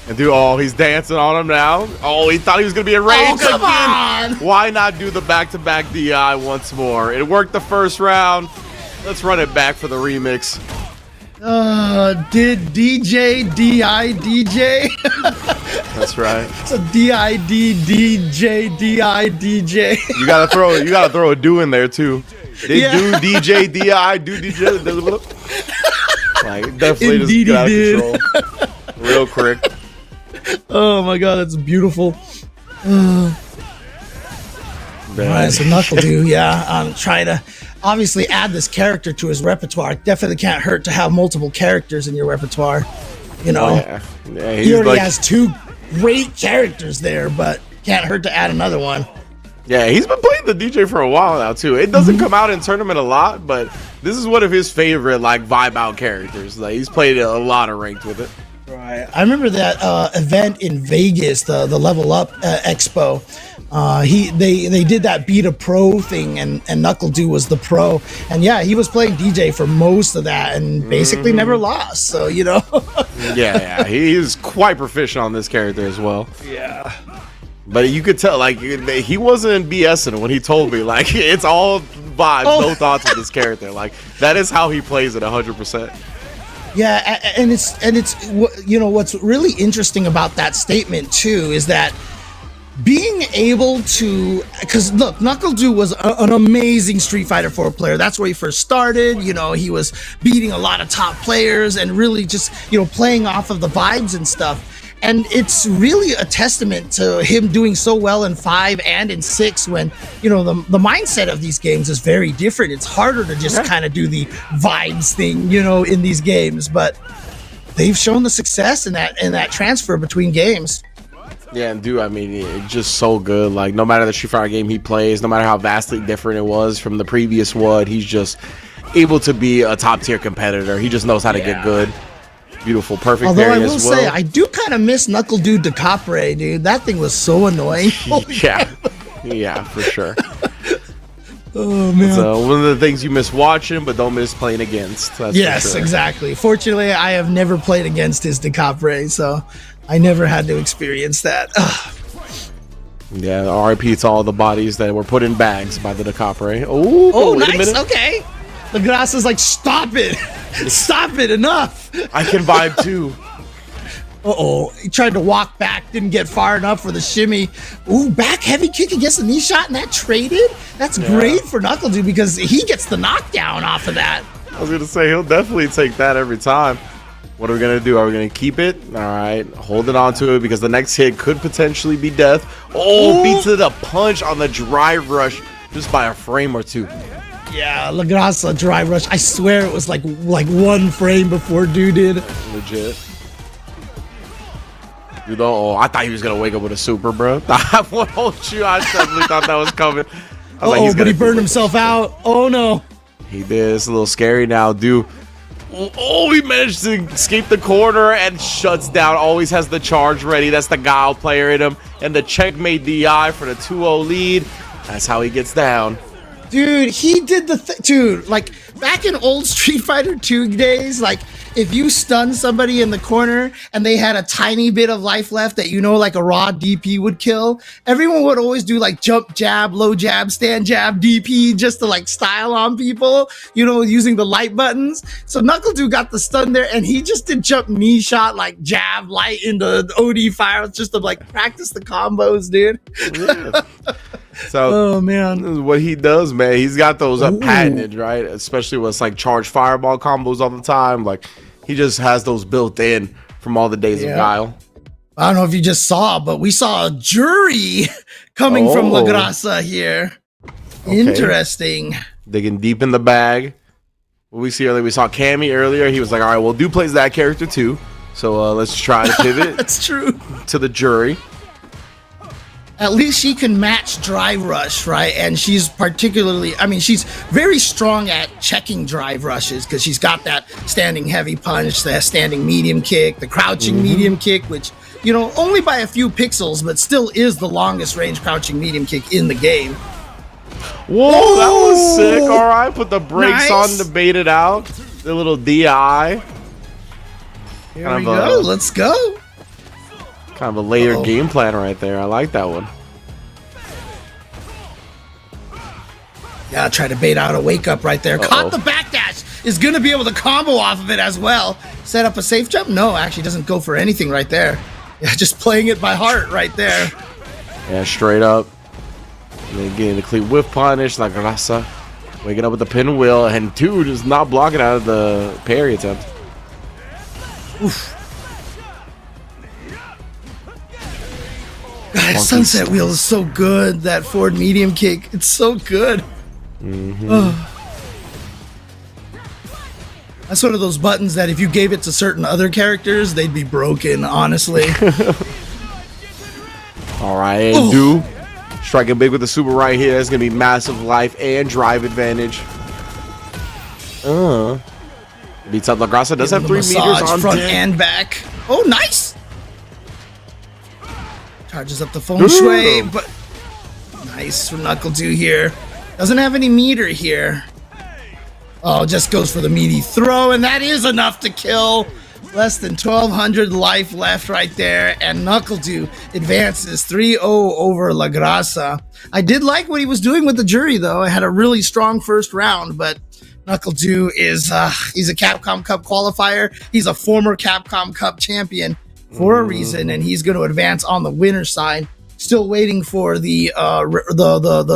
And he's dancing on him now. Oh, he thought he was gonna be enraged come again. on! Why not do the back-to-back DI once more? It worked the first round. Let's run it back for the remix. Did DJ DI DJ? That's right. So DID DJ DI DJ. You gotta throw a do in there too. They do DJ DI do DJ. Definitely just get out of control. Real quick. Oh my god, that's beautiful. All right, so NuckleDu, I'm trying to obviously add this character to his repertoire. It definitely can't hurt to have multiple characters in your repertoire. He already has two great characters there, but can't hurt to add another one. Yeah, he's been playing the DJ for a while now too. It doesn't come out in tournament a lot, but this is one of his favorite vibe out characters. He's played a lot of ranked with it. Right. I remember that event in Vegas, the Level Up Expo. They did that beat a pro thing, and NuckleDu was the pro, and he was playing DJ for most of that, and basically never lost. So Yeah, he is quite proficient on this character as well. Yeah. But you could tell, like, he wasn't BSing when he told me, like, it's all vibes, no thoughts of this character. Like, that is how he plays it 100%. Yeah, and it's you know, what's really interesting about that statement too is that being able to, because look, NuckleDu was an amazing Street Fighter 4 player. That's where he first started. You know, he was beating a lot of top players and really just, you know, playing off of the vibes and stuff. And it's really a testament to him doing so well in 5 and in 6 when, you know, the mindset of these games is very different. It's harder to just kind of do the vibes thing, you know, in these games. But they've shown the success in that transfer between games. Yeah, and dude, I mean, it's just so good. Like, no matter the Street Fighter game he plays, no matter how vastly different it was from the previous one, he's just able to be a top-tier competitor. He just knows how to get good. Beautiful, perfect. Although I will as well. say, I do kind of miss NuckleDu de Capre, dude. That thing was so annoying. Yeah, for sure. Oh man, So one of the things you miss watching, but don't miss playing against. That's yes, for sure. exactly. Fortunately, I have never played against his de Capre, so I never had to experience that. Ugh. Yeah, RIP to all the bodies that were put in bags by the de Capre. Oh, wait a nice. minute. Okay. The Grass is like, stop it. Stop it. Enough. I can vibe too. Uh-oh. He tried to walk back, didn't get far enough for the shimmy. Ooh, back heavy kick against the knee shot, and that traded? That's great for NuckleDu because he gets the knockdown off of that. I was going to say, he'll definitely take that every time. What are we going to do? Are we going to keep it? All right. Holding on to it because the next hit could potentially be death. Oh, beats it a punch on the drive rush just by a frame or two. Yeah, La Grasa drive rush. I swear it was like 1 frame before dude did. Legit. Dude, oh, I thought he was going to wake up with a super, bro. I won't hold you. I definitely thought that was coming. But he burned himself out. Oh, no. He did. It's a little scary now, dude. Oh, he managed to escape the corner and shuts down. Always has the charge ready. That's the Guile player in him. And the checkmate DI for the 2-0 lead. That's how he gets down. Dude, he did dude, like, back in old Street Fighter 2 days, like, if you stun somebody in the corner and they had a tiny bit of life left that, you know, like a raw DP would kill, everyone would always do, like, jump jab, low jab, stand jab, DP, just to, like, style on people, you know, using the light buttons. So NuckleDu got the stun there, and he just did jump knee shot, like, jab, light into OD fire, just to, like, practice the combos, dude. Yeah. So, oh man, what he does, man, he's got those patented, right? Especially with like charge fireball combos all the time. Like, he just has those built in from all the days of Guile. I don't know if you just saw, but we saw a jury coming from La Grasa here. Okay. Interesting. Digging deep in the bag. What we see earlier, we saw Cammy earlier. He was like, all right, well, Du plays that character too. So let's try to pivot. That's true. To the jury. At least she can match drive rush, right? And she's particularly, I mean, she's very strong at checking drive rushes because she's got that standing heavy punch, the standing medium kick, the crouching medium kick, which, you know, only by a few pixels, but still is the longest range crouching medium kick in the game. Whoa, that was sick. All right, put the brakes on to bait it out. The little DI. Here we go. Let's go. Kind of a layered game plan right there. I like that one. Yeah, try to bait out a wake up right there. Caught the backdash. Is going to be able to combo off of it as well. Set up a safe jump? No, actually doesn't go for anything right there. Yeah, just playing it by heart right there. Yeah, straight up. And then getting the clean whiff punish like Rasa. Waking up with the pinwheel. And dude is not blocking out of the parry attempt. Oof. God, Sunset Wheel is so good. That forward medium kick, it's so good. That's one of those buttons that if you gave it to certain other characters, they'd be broken, honestly. All right, and Du striking big with the super right here. It's going to be massive life and drive advantage. Beats up La Grasa. Does have 3 meters on front deck. and back. Oh, nice. Charges up the feng shui, but nice from NuckleDu here. Doesn't have any meter here. Oh, just goes for the meaty throw, and that is enough to kill. Less than 1,200 life left right there, and NACL advances 3-0 over La Grasa. I did like what he was doing with the jury, though. I had a really strong first round, but NACL is he's a Capcom Cup qualifier. He's a former Capcom Cup champion for a reason, and he's going to advance on the winner's side. Still waiting for the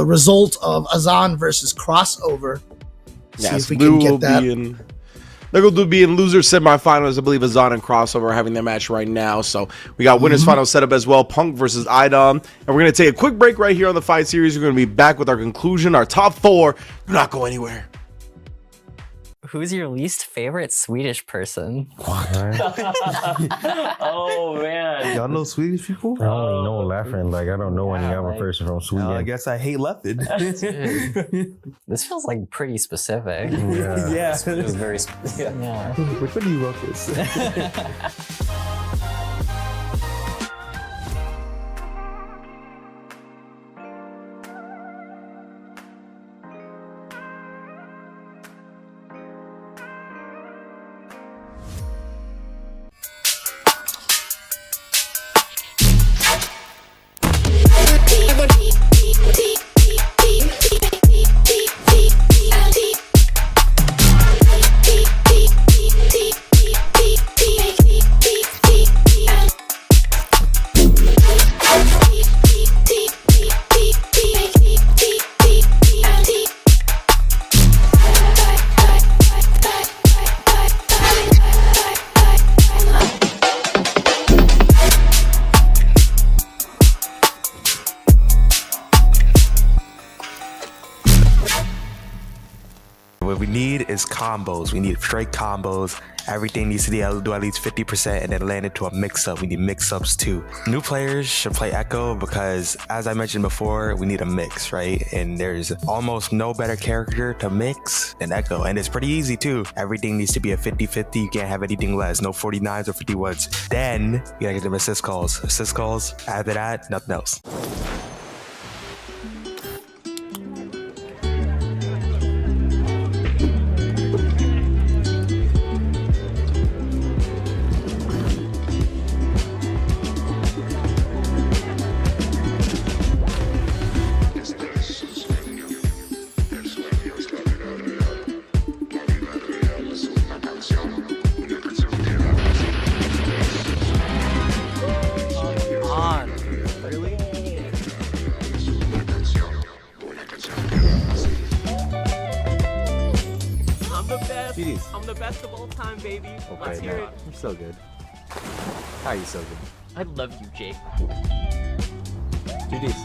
result of Azan versus Crossover. See if we can get that. They're going to be in loser semifinals. I believe Azan and Crossover are having their match right now. So we got winners final setup as well. Punk versus Idom. And we're going to take a quick break right here on the Fight Series. We're going to be back with our conclusion, our top 4. Do not go anywhere. Who's your least favorite Swedish person? Oh man. Y'all know Swedish people? I only know laughing. Like, I don't know any other person from Sweden. I guess I hate Leopard. This feels like pretty specific. Yeah. Yeah. It was very specific. Yeah. Which one do you wrote this? What we need is combos. We need straight combos. Everything needs to do at least 50% and then land into a mix-up. We need mix-ups too. New players should play Echo because, as I mentioned before, we need a mix, right? And there's almost no better character to mix than Echo. And it's pretty easy too. Everything needs to be a 50-50. You can't have anything less. No 49s or 51s. Then you gotta get them assist calls. Assist calls. After that, nothing else. I'm the best of all time, baby. Let's hear it. You're so good. How are you so good? I love you, Jake. GG's.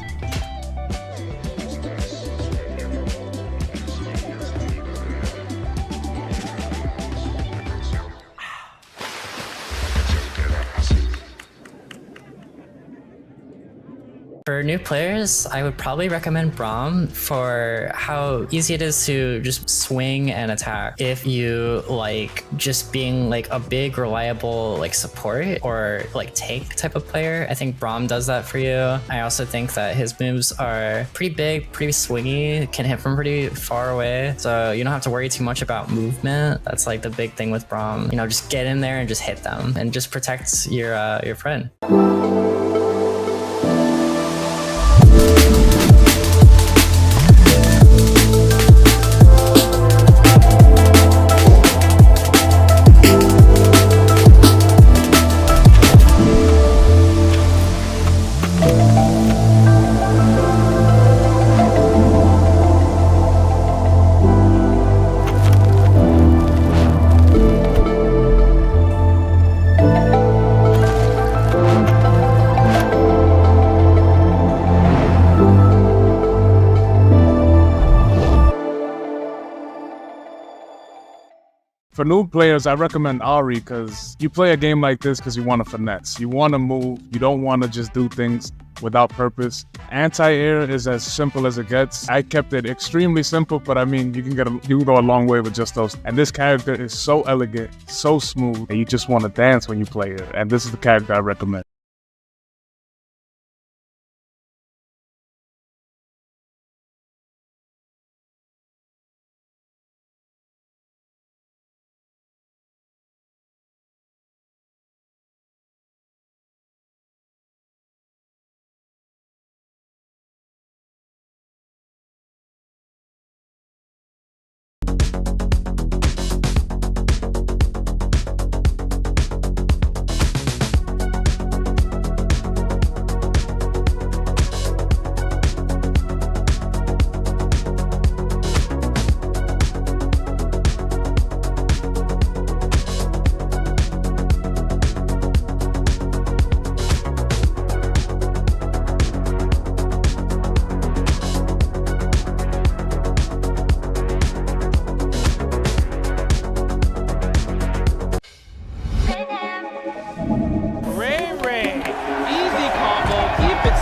For new players, I would probably recommend Braum for how easy it is to just swing and attack. If you like just being like a big, reliable like support or like tank type of player, I think Braum does that for you. I also think that his moves are pretty big, pretty swingy, can hit from pretty far away. So you don't have to worry too much about movement. That's like the big thing with Braum. You know, just get in there and just hit them and just protect your friend. For new players, I recommend Ari because you play a game like this because you want to finesse. You want to move. You don't want to just do things without purpose. Anti-air is as simple as it gets. I kept it extremely simple, but I mean, you can go a long way with just those. And this character is so elegant, so smooth, that you just want to dance when you play it. And this is the character I recommend.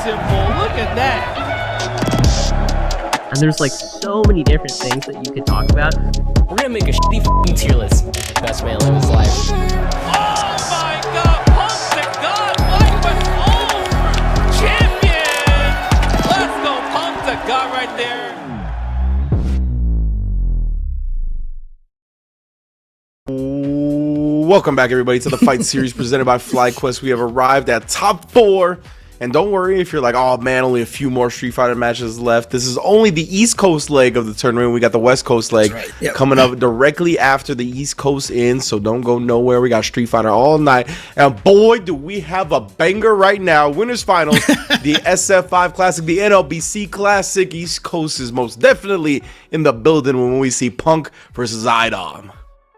simple. Look at that. And there's like so many different things that you could talk about. We're gonna make a shitty f***ing tier list. Best way to live his life. Oh my God! Punk to God! FlyQuest over! Champion! Let's go, Punk to God right there. Welcome back, everybody, to the Fight Series presented by FlyQuest. We have arrived at top 4. And don't worry if you're like, oh man, only a few more Street Fighter matches left. This is only the East Coast leg of the tournament. We got the West Coast leg coming up directly after the East Coast ends, so don't go nowhere. We got Street Fighter all night. And boy, do we have a banger right now. Winners Finals, the SF5 Classic, the NLBC Classic. East Coast is most definitely in the building when we see Punk versus IDOM.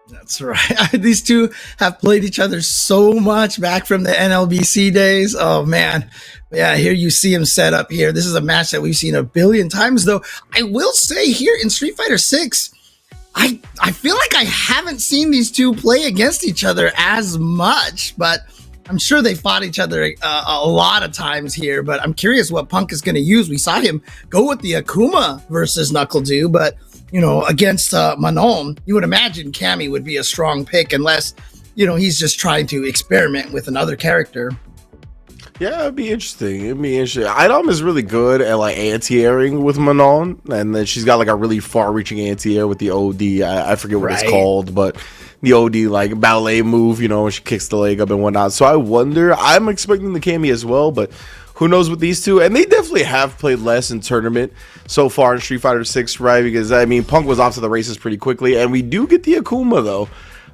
That's right. These two have played each other so much back from the NLBC days. Oh, man. Yeah, here you see him set up here. This is a match that we've seen a billion times, though. I will say here in Street Fighter 6, I feel like I haven't seen these two play against each other as much, but I'm sure they fought each other a lot of times here, but I'm curious what Punk is going to use. We saw him go with the Akuma versus NACL, but you know, against Manon, you would imagine Cammy would be a strong pick unless, you know, he's just trying to experiment with another character. Yeah, it'd be interesting. IDOM is really good at like anti-airing with Manon, and then she's got like a really far-reaching anti-air with the OD. I forget what it's called, but the OD like ballet move, you know, when she kicks the leg up and whatnot. So I wonder. I'm expecting the Cammy as well, but who knows with these two? And they definitely have played less in tournament so far in Street Fighter 6, right? Because, I mean, Punk was off to the races pretty quickly. And we do get the Akuma, though,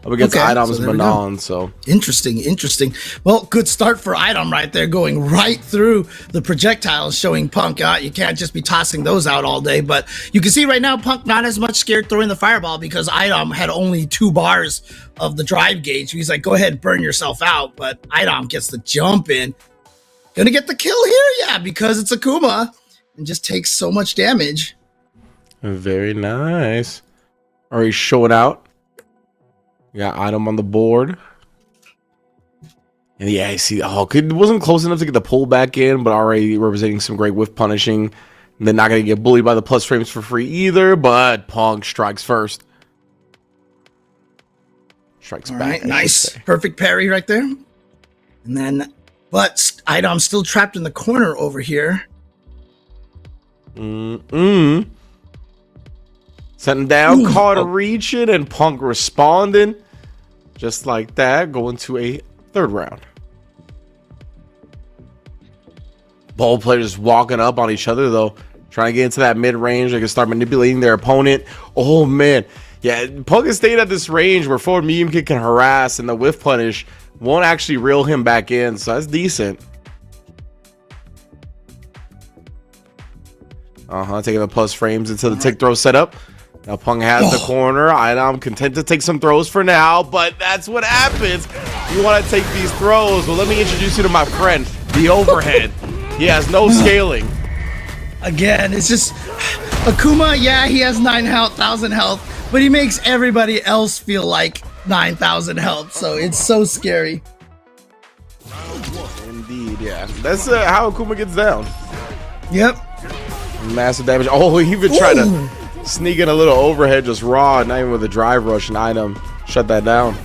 up against IDOM's Manon. So interesting. Well, good start for IDOM right there, going right through the projectiles, showing Punk you can't just be tossing those out all day. But you can see right now, Punk not as much scared throwing the fireball because IDOM had only 2 bars of the drive gauge. He's like, go ahead, burn yourself out. But IDOM gets the jump in. Gonna get the kill here, yeah, because it's Akuma and just takes so much damage. Very nice. Already showing out. We got IDOM on the board. And yeah, I see. Oh, it wasn't close enough to get the pull back in, but already representing some great whiff punishing. And they're not gonna get bullied by the plus frames for free either, but Punk strikes first. Strikes back. Nice. Perfect parry right there. And then but IDOM's still trapped in the corner over here. Setting down, caught reaching, and Punk responding. Just like that, going to a 3rd round. Both players walking up on each other, though. Trying to get into that mid-range. They can start manipulating their opponent. Oh, man. Yeah, Punk is staying at this range where forward medium kick can harass, and the whiff punish won't actually reel him back in, so that's decent. Taking the plus frames into the tick throw setup. Now Punk has the corner. I'm content to take some throws for now, but that's what happens. You want to take these throws. Well, let me introduce you to my friend, the overhead. He has no scaling. Again, it's just Akuma, yeah, he has 9,000 health, but he makes everybody else feel like 9,000 health, so it's so scary. Indeed, yeah. That's how Akuma gets down. Yep. Massive damage. Oh, he even tried to sneak in a little overhead, just raw, not even with a drive rush, and IDOM shut that down.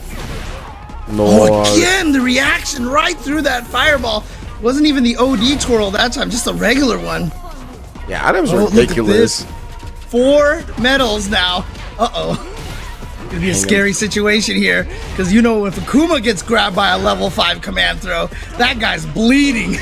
Oh, again, the reaction right through that fireball. Wasn't even the OD twirl that time, just a regular one. Yeah, IDOM's ridiculous. 4 medals now. Uh-oh. Gonna be a scary situation here, because you know if Akuma gets grabbed by a level 5 command throw, that guy's bleeding.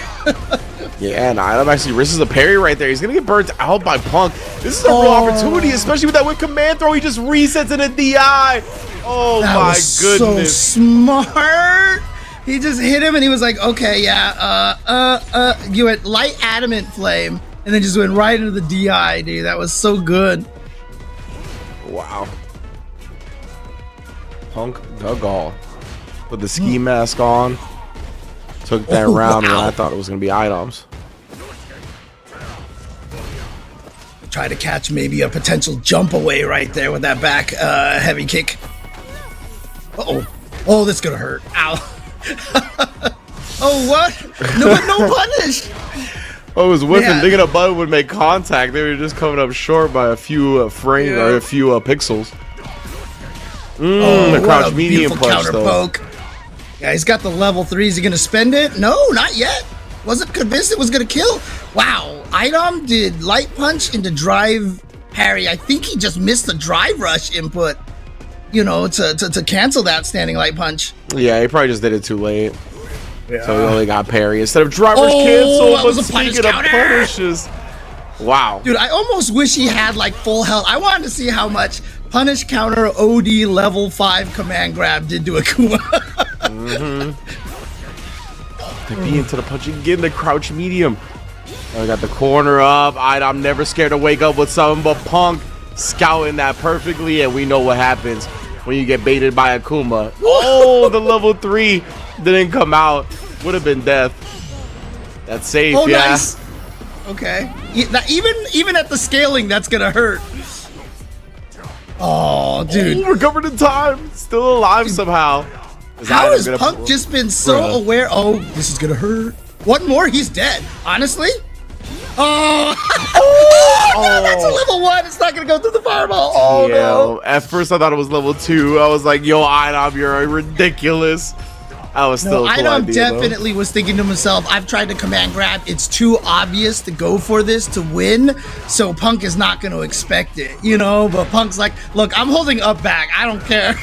Yeah, and IDOM actually risks a parry right there. He's gonna get burnt out by Punk. This is a real opportunity, especially with that whip command throw. He just resets in a DI. Oh that my was goodness! So smart. He just hit him, and he was like, "Okay, yeah, you went light adamant flame, and then just went right into the DI, dude. That was so good." Wow. Punk dug all. Put the ski mask on. Took that round when I thought it was going to be IDOM's. Try to catch maybe a potential jump away right there with that back heavy kick. Uh-oh. Oh, that's going to hurt. Ow. Oh, what? No punish. I was whiffing, Yeah. thinking a button would make contact. They were just coming up short by a few frames or a few pixels. The crouch medium punch counter though. poke. Yeah, he's got the level 3. Is he gonna spend it? No, not yet. Wasn't convinced it was gonna kill. Wow, Idom did light punch into drive parry. I think he just missed the drive rush input, you know, to cancel that standing light punch. Yeah, he probably just did it too late. Yeah. So he only got parry instead of driver's Oh, cancel. that was But a punish speaking of counter. punishes, wow. Dude, I almost wish he had like full health. I wanted to see how much punish counter OD level 5 command grab did to Akuma. To be into the punch again, the crouch medium. I got the corner up. I'm never scared to wake up with something but Punk scouting that perfectly, and we know what happens when you get baited by Akuma. Oh, the level 3 didn't come out. Would have been death. That's safe, Oh, yeah. nice. Okay. Even at the scaling, that's gonna hurt. Oh, dude. Oh, recovered in time. Still alive somehow. How has Punk just been so aware? Oh, this is gonna hurt. One more, he's dead. Honestly? Oh, that's a level 1. It's not gonna go through the fireball. Oh no. At first I thought it was level 2. I was like, yo, Idom, you're ridiculous. I was still No, a cool Idom idea, definitely was thinking to himself, I've tried to command grab. It's too obvious to go for this to win, so Punk is not going to expect it, you know? But Punk's like, look, I'm holding up back. I don't care.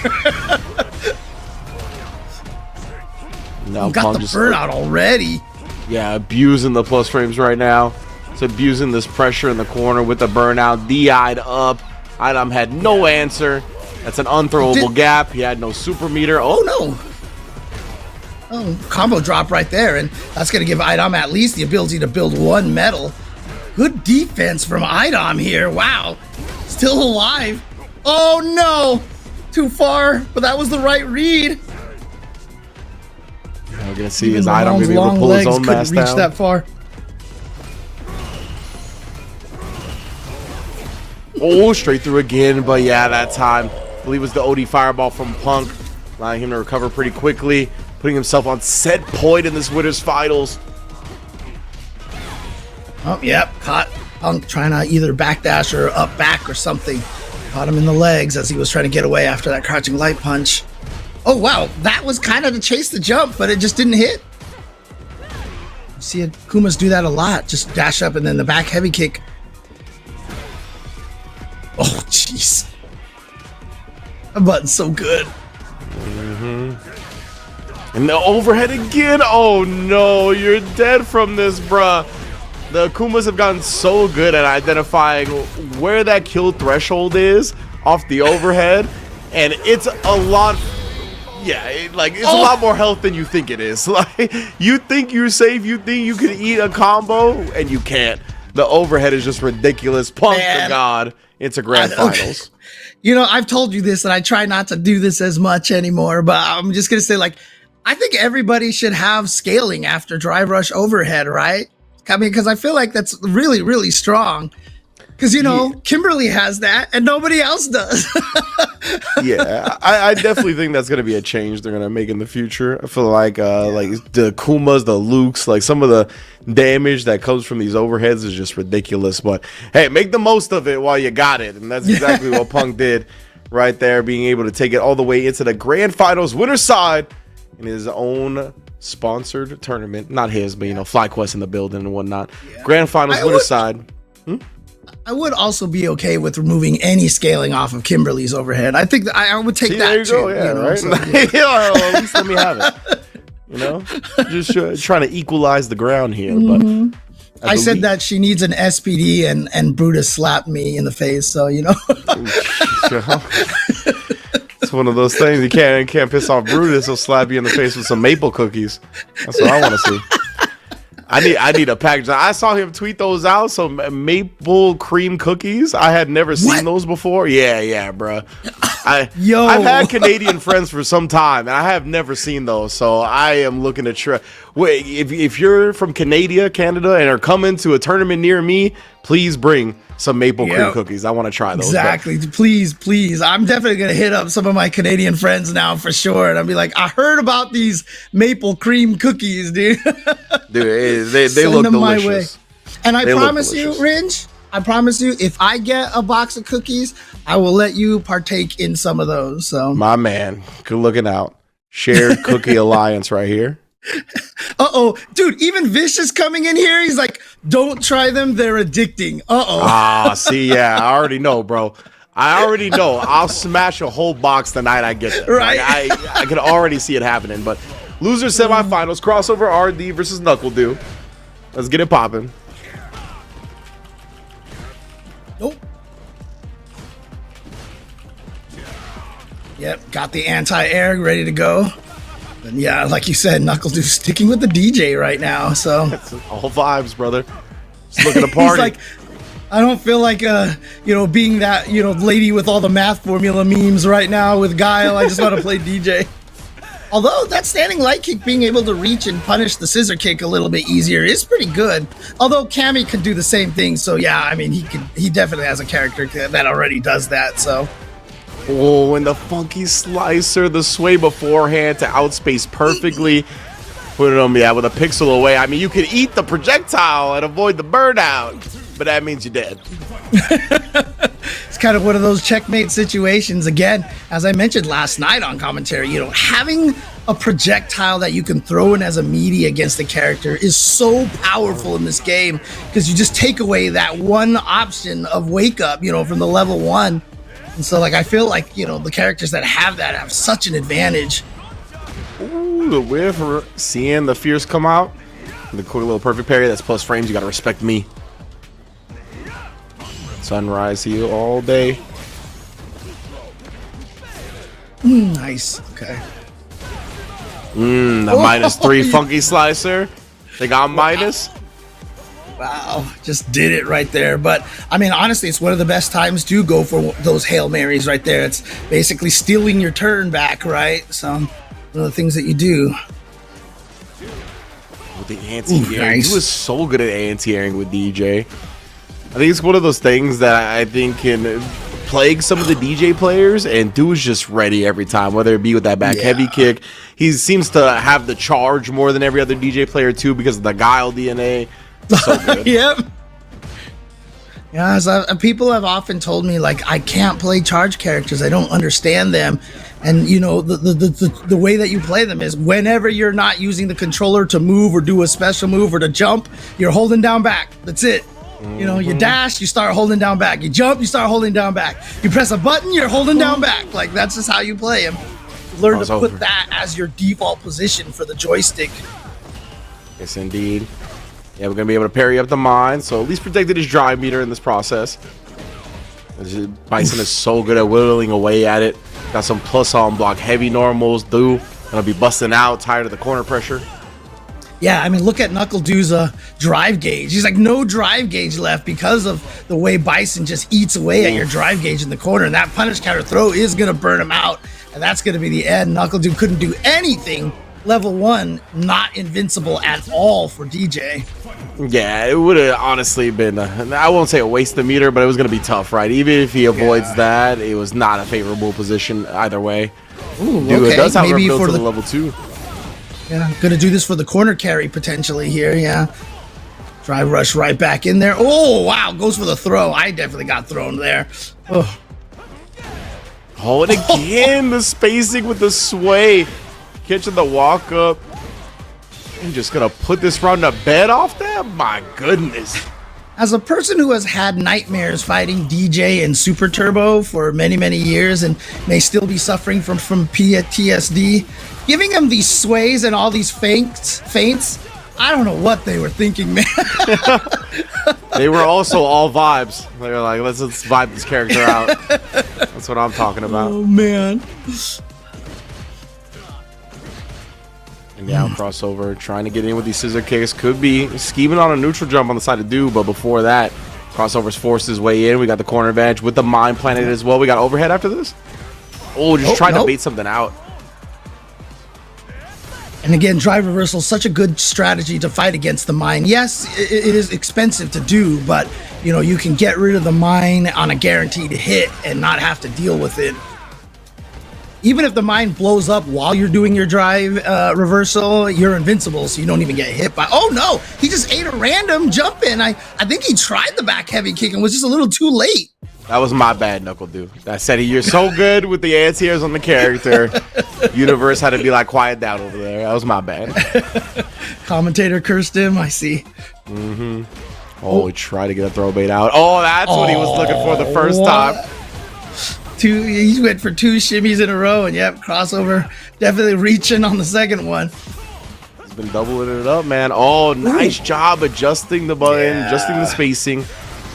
Now got Punk the just burnout already. Yeah, abusing the plus frames right now. It's abusing this pressure in the corner with the burnout. DI'd up. Idom had no answer. That's an unthrowable gap. He had no super meter. Oh no. Oh, combo drop right there, and that's going to give Idom at least the ability to build 1 medal. Good defense from Idom here. Wow. Still alive. Oh, no. Too far, but that was the right read. We're going to see his Idom maybe able to pull his own mask couldn't reach down. that far. Oh, straight through again, but yeah, that time, I believe it was the OD fireball from Punk, allowing him to recover pretty quickly, putting himself on set point in this winner's finals. Oh, yep, caught Punk trying to either backdash or up back or something. Caught him in the legs as he was trying to get away after that crouching light punch. Oh, wow, that was kind of to chase the jump, but it just didn't hit. You see Akumas do that a lot, just dash up and then the back heavy kick. Oh, jeez. That button's so good. And the overhead again. Oh no, you're dead from this, bruh. The Akumas have gotten so good at identifying where that kill threshold is off the overhead, and it's a lot. Yeah, it's a lot more health than you think it is. Like, you think you're safe, you think you can eat a combo, and you can't. The overhead is just ridiculous. Punk to God into grand finals. You know, I've told you this, and I try not to do this as much anymore, but I'm just going to say, like, I think everybody should have scaling after drive rush overhead, right? I mean, because I feel like that's really, really strong. Because, you know, Kimberly has that, and nobody else does. Yeah, I definitely think that's going to be a change they're going to make in the future. I feel like the Kumas, the Lukes, like some of the damage that comes from these overheads is just ridiculous. But hey, make the most of it while you got it. And that's exactly what Punk did right there, being able to take it all the way into the grand finals winner side in his own sponsored tournament. Not his, but, you know, FlyQuest in the building and whatnot. Grand finals winner side. I would also be okay with removing any scaling off of Kimberly's overhead. I think that I would take that there you too. go, yeah, you know, right? so, yeah. Well, at least let me have it. You know, just trying to equalize the ground here. But I said that she needs an SPD, and Brutus slapped me in the face. So, you know, it's one of those things you can't piss off Brutus. He'll slap you in the face with some maple cookies. That's what I want to see. I need a package. I saw him tweet those out. Some maple cream cookies. I had never seen those before. Yeah, bro. I've had Canadian friends for some time, and I have never seen those. So I am looking to try. Wait, if you're from Canada, and are coming to a tournament near me, please bring some maple cream cookies. I want to try those. Exactly. Please. I'm definitely going to hit up some of my Canadian friends now for sure. And I'll be like, I heard about these maple cream cookies, dude. Dude, they look delicious. And I They look promise you, delicious. Ringe, I promise you, if I get a box of cookies, I will let you partake in some of those. So, My man, good looking out. Shared cookie alliance right here. dude, even Vish is coming in here. He's like, don't try them. They're addicting. See, yeah, I already know, bro. I already know. I'll smash a whole box the night I get there. Right. Like, I can already see it happening. But loser semifinals, crossover RD versus NACL. Let's get it popping. Nope. Yep, got the anti-air ready to go. And yeah, like you said, NACL sticking with the DJ right now. So All vibes, brother. Just looking to party. he's like, I don't feel like being that lady with all the math formula memes right now with Guile. I just want to play DJ. Although that standing light kick, being able to reach and punish the scissor kick a little bit easier is pretty good. Although Cammy could do the same thing, so yeah, I mean he definitely has a character that already does that. So. Oh, and the funky slicer, the sway beforehand to outspace perfectly. Put it on me, with a pixel away. I mean, you can eat the projectile and avoid the burnout, but that means you're dead. It's kind of one of those checkmate situations. Again, as I mentioned last night on commentary, having a projectile that you can throw in as a meaty against the character is so powerful in this game because you just take away that one option of wake up, from the level 1. And so, I feel like, the characters that have that have such an advantage. Ooh, the whiff, seeing the fierce come out. The quick little perfect parry, that's plus frames. You got to respect me. Sunrise heal all day. Nice. Okay. The -3 funky slicer. They got minus. Wow, just did it right there. But I mean, honestly, it's one of the best times to go for those Hail Marys right there. It's basically stealing your turn back, right? So one of the things that you do. With the anti-airing. Nice. He was so good at anti-airing with DJ. I think it's one of those things that I think can plague some of the DJ players, and dude's just ready every time, whether it be with that back heavy kick. He seems to have the charge more than every other DJ player too because of the Guile DNA. So good. Yep. Yeah, people have often told me I can't play charge characters. I don't understand them. And the way that you play them is whenever you're not using the controller to move or do a special move or to jump, you're holding down back. That's it. You dash, you start holding down back. You jump, you start holding down back. You press a button, you're holding down back. That's just how you play them. Learn to put that as your default position for the joystick. Yes, indeed. Yeah, we're going to be able to parry up the mine, so at least protected his drive meter in this process. Bison is so good at whittling away at it. Got some plus on block heavy normals. Gonna be busting out, tired of the corner pressure. Yeah, I mean, look at NACL's drive gauge. He's no drive gauge left because of the way Bison just eats away at your drive gauge in the corner. And that punish counter throw is going to burn him out. And that's going to be the end. NACL couldn't do anything. Level 1, not invincible at all for DJ. Yeah, it would have honestly been, I won't say a waste of meter, but it was going to be tough, right? Even if he avoids that, it was not a favorable position either way. Ooh, Dude, okay. it does have Maybe built for to the the level 2. Yeah, gonna do this for the corner carry potentially here, yeah. Drive rush right back in there. Oh, wow, goes for the throw. I definitely got thrown there. Oh, and again, the spacing with the sway. Catching the walk up. I'm just gonna put this round to bed off that? My goodness. As a person who has had nightmares fighting DJ and Super Turbo for many, many years and may still be suffering from PTSD, giving him these sways and all these feints, I don't know what they were thinking, man. They were also all vibes. They were like, let's vibe this character out. That's what I'm talking about. Oh, man. And down crossover, trying to get in with these scissor kicks. Could be scheming on a neutral jump on the side of Do, but before that, crossover's forced his way in. We got the corner advantage with the mine planted as well. We got overhead after this. Oh, just trying to bait something out. And again, drive reversal is such a good strategy to fight against the mine. Yes, it is expensive to do, but you can get rid of the mine on a guaranteed hit and not have to deal with it. even if the mine blows up while you're doing your drive reversal, you're invincible, so you don't even get hit by. Oh no, he just ate a random jump in. I think he tried the back heavy kick and was just a little too late. That was my bad, Knuckle Dude. I said you're so good with the anti-airs on the character. Universe had to be like, quiet down over there. That was my bad. Commentator cursed him, I see. Oh, he tried to get a throw bait out. Oh, that's what he was looking for the first time. He went for 2 shimmies in a row, and yep, crossover. Definitely reaching on the second one. He's been doubling it up, man. Oh, nice job adjusting the button, adjusting the spacing.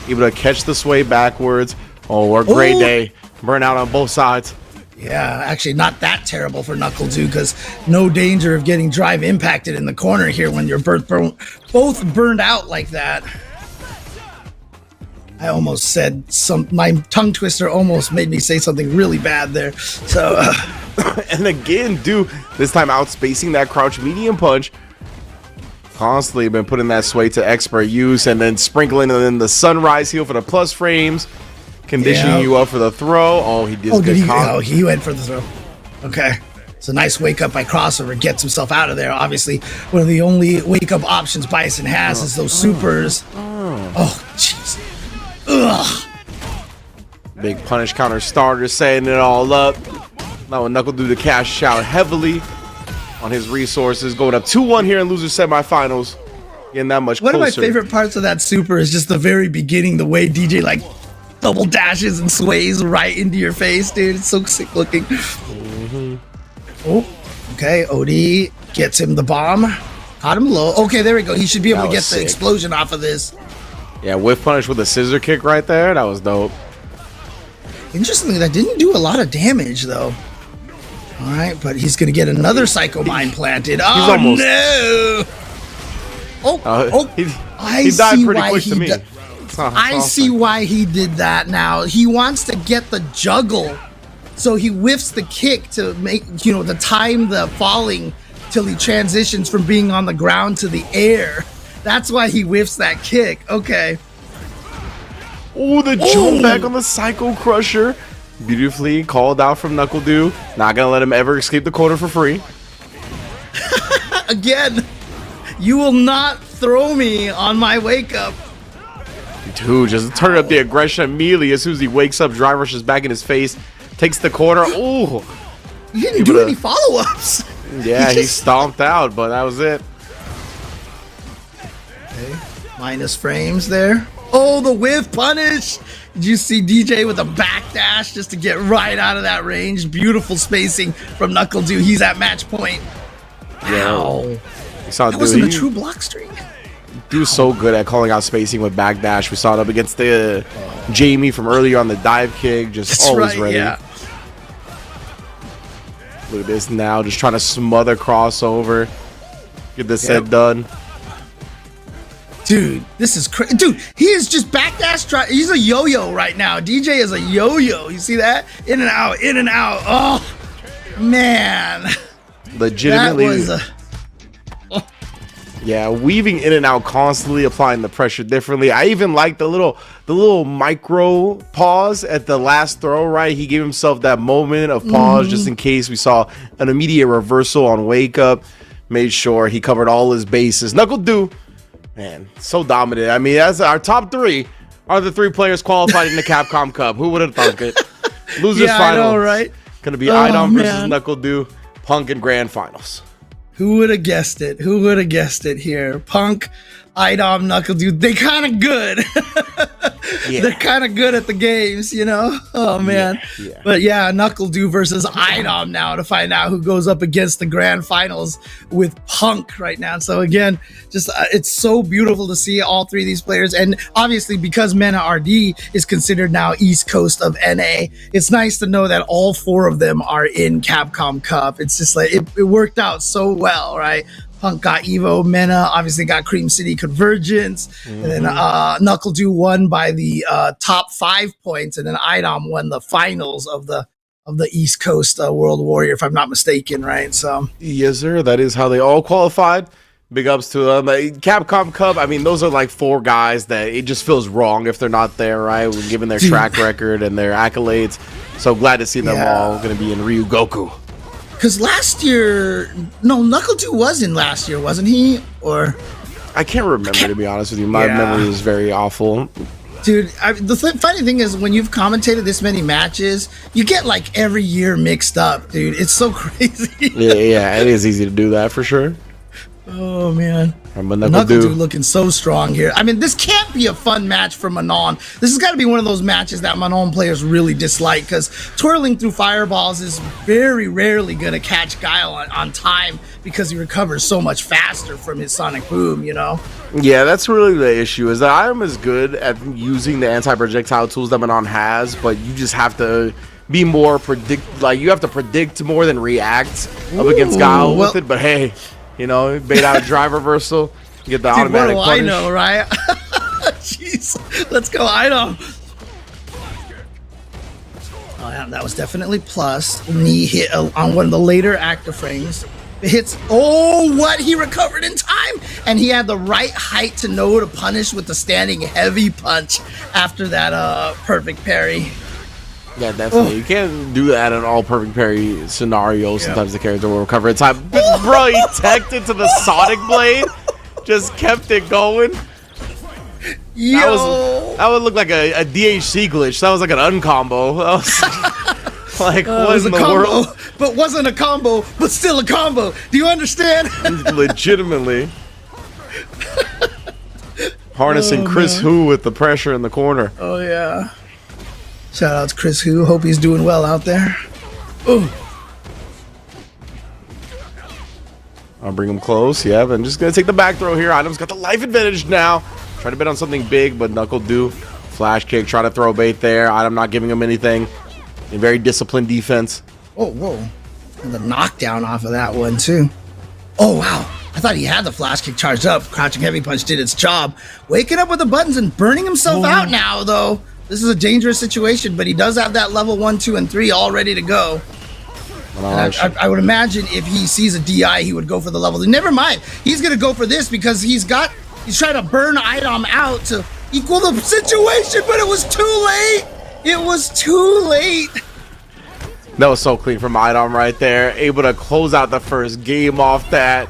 Able to catch the sway backwards. Oh, what a great day. Burnout on both sides. Yeah, actually not that terrible for Knuckle Dude, because no danger of getting drive impacted in the corner here when you're both burned out like that. I almost said my tongue twister almost made me say something really bad there. So, and again, dude, this time outspacing that crouch medium punch. Constantly been putting that sway to expert use and then sprinkling in the sunrise heel for the plus frames, conditioning you up for the throw. Oh, he did. He went for the throw. Okay. It's a nice wake up by crossover. Gets himself out of there. Obviously, one of the only wake up options Bison has is those supers. Oh, jeez. Ugh. Big punish counter starter, setting it all up. Now Knuckle do the cash out heavily on his resources, going up 2-1 here in loser semifinals. Getting that much closer. One of my favorite parts of that super is just the very beginning, the way DJ like double dashes and sways right into your face, dude. It's so sick looking. Oh, okay. OD gets him the bomb. Caught him low. Okay, there we go. He should be able to get the explosion off of this. Yeah, whiff punish with a scissor kick right there. That was dope. Interestingly, that didn't do a lot of damage, though. All right, but he's going to get another Psycho Mine planted. Oh, no! He died pretty quick to me. I see why he did that now. He wants to get the juggle, so he whiffs the kick to make, the time the falling till he transitions from being on the ground to the air. That's why he whiffs that kick. Okay. Oh, the jump back on the Psycho Crusher. Beautifully called out from Knuckle Doo. Not gonna let him ever escape the corner for free. Again, you will not throw me on my wake up. Dude, just turn up the aggression immediately as soon as he wakes up. Drive rushes back in his face, takes the corner. Oh, he didn't do any follow-ups. Yeah, he stomped out, but that was it. Okay, minus frames there. Oh, the whiff punish. Did you see DJ with a backdash just to get right out of that range? Beautiful spacing from Knuckle Doo. He's at match point. Wow. That wasn't a true block streak. Dude's so good at calling out spacing with backdash. We saw it up against the Jamie from earlier on the dive kick. Just always ready. Yeah. Look at this now. Just trying to smother crossover. Get this set done. Dude, this is crazy. Dude, he is just backdash. He's a yo-yo right now. DJ is a yo-yo. You see that? In and out, in and out. Oh, man. Legitimately. Yeah, weaving in and out constantly, applying the pressure differently. I even like the little micro pause at the last throw, right? He gave himself that moment of pause just in case we saw an immediate reversal on wake up. Made sure he covered all his bases. Knuckle Doo. Man, so dominant. I mean, that's our top 3 are the 3 players qualified in the Capcom Cup. Who would have thunk it? Losers final. I know, right? Gonna be Idom versus Knuckle Doo, Punk in grand finals. Who would have guessed it? Who would have guessed it here? Punk, Idom, Knuckle Doo. They kind of good. They're kind of good at the games, Oh, man. But yeah, Knuckle Doo versus Idom now to find out who goes up against the grand finals with Punk right now. So again, just it's so beautiful to see all 3 of these players. And obviously, because Mena RD is considered now East Coast of NA, it's nice to know that all 4 of them are in Capcom Cup. It's just like it worked out so well, right? Punk got Evo, Mena obviously got Cream City Convergence, and then Knuckle Doo won by the top 5 points, and then Idom won the finals of the East Coast World Warrior, if I'm not mistaken, right? So yes, sir. That is how they all qualified. Big ups to them. Capcom Cup, I mean, those are like 4 guys that it just feels wrong if they're not there, right? Given their track record and their accolades. So glad to see them all going to be in Ryu Goku. Because last year, no, Knuckle 2 was in last year, wasn't he? Or I can't remember, to be honest with you. My memory is very awful. Dude, the funny thing is when you've commentated this many matches, you get like every year mixed up, dude. It's so crazy. yeah, it is easy to do that for sure. Oh man, Knuckle Dude looking so strong here. I mean, this can't be a fun match for Manon. This has got to be one of those matches that Manon players really dislike, because twirling through fireballs is very rarely going to catch Guile on time, because he recovers so much faster from his sonic boom, you know? Yeah, that's really the issue, is that I'm as good at using the anti-projectile tools that Manon has, but you just have to be more you have to predict more than react up against Guile with it. But hey, you know, bait out a drive reversal, get the automatic punish. What do I know, right? Jeez, let's go, Item. Oh yeah, that was definitely plus. Knee hit on one of the later active frames. It hits. Oh, what? He recovered in time, and he had the right height to know to punish with the standing heavy punch after that perfect parry. Yeah, definitely. You can't do that in all perfect parry scenarios. Sometimes the character will recover in time. But bro, he teched into the Sonic Blade. Just kept it going. Yo. That would look like a DHC glitch. That was like an uncombo. That was like, what in the world? But wasn't a combo, but still a combo. Do you understand? Legitimately. Harnessing Chris Hu with the pressure in the corner. Oh, yeah. Shout out to Chris Hu. Hope he's doing well out there. Ooh. I'll bring him close. Yeah, I'm just going to take the back throw here. Item's got the life advantage now. Try to bet on something big, but Knuckle do. Flash kick, try to throw bait there. Item not giving him anything. A very disciplined defense. Oh, whoa. And the knockdown off of that one, too. Oh, wow. I thought he had the flash kick charged up. Crouching heavy punch did its job. Waking up with the buttons and burning himself out now, though. This is a dangerous situation, but he does have that level 1, 2, and 3 all ready to go. I would imagine if he sees a DI, he would go for the level. Never mind. He's going to go for this because he's trying to burn Item out to equal the situation, but it was too late. It was too late. That was so clean from Item right there. Able to close out the first game off that.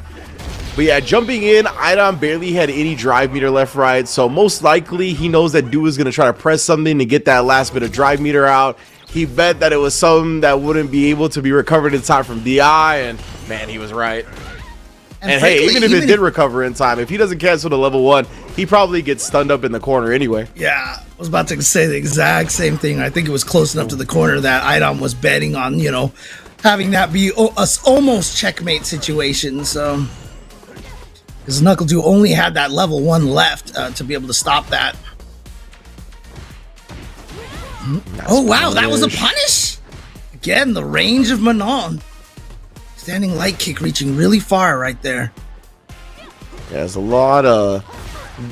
But yeah, jumping in, Item barely had any drive meter left, right. So most likely he knows that Du is going to try to press something to get that last bit of drive meter out. He bet that it was something that wouldn't be able to be recovered in time from DI. And man, he was right. And frankly, hey, even if it did recover in time, if he doesn't cancel the level 1, he probably gets stunned up in the corner anyway. Yeah, I was about to say the exact same thing. I think it was close enough to the corner that Item was betting on, you know, having that be a almost checkmate situation. So, because Knuckle 2 only had that level 1 left to be able to stop that. Oh, wow, that was a punish. Again, the range of Manon. Standing light kick reaching really far right there. Yeah, there's a lot of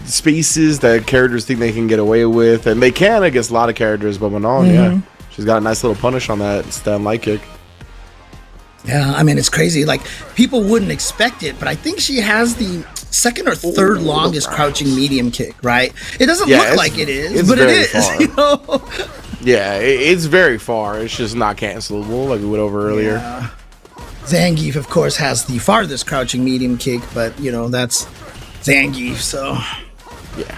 spaces that characters think they can get away with, and they can against a lot of characters, but Manon, yeah, she's got a nice little punish on that stand light kick. Yeah, I mean, it's crazy. Like, people wouldn't expect it, but I think she has the second or third longest crouching medium kick, right? It doesn't look like it is, but it is. You know? Yeah, it's very far. It's just not cancelable like we went over earlier. Yeah. Zangief, of course, has the farthest crouching medium kick, but, you know, that's Zangief, so... Yeah.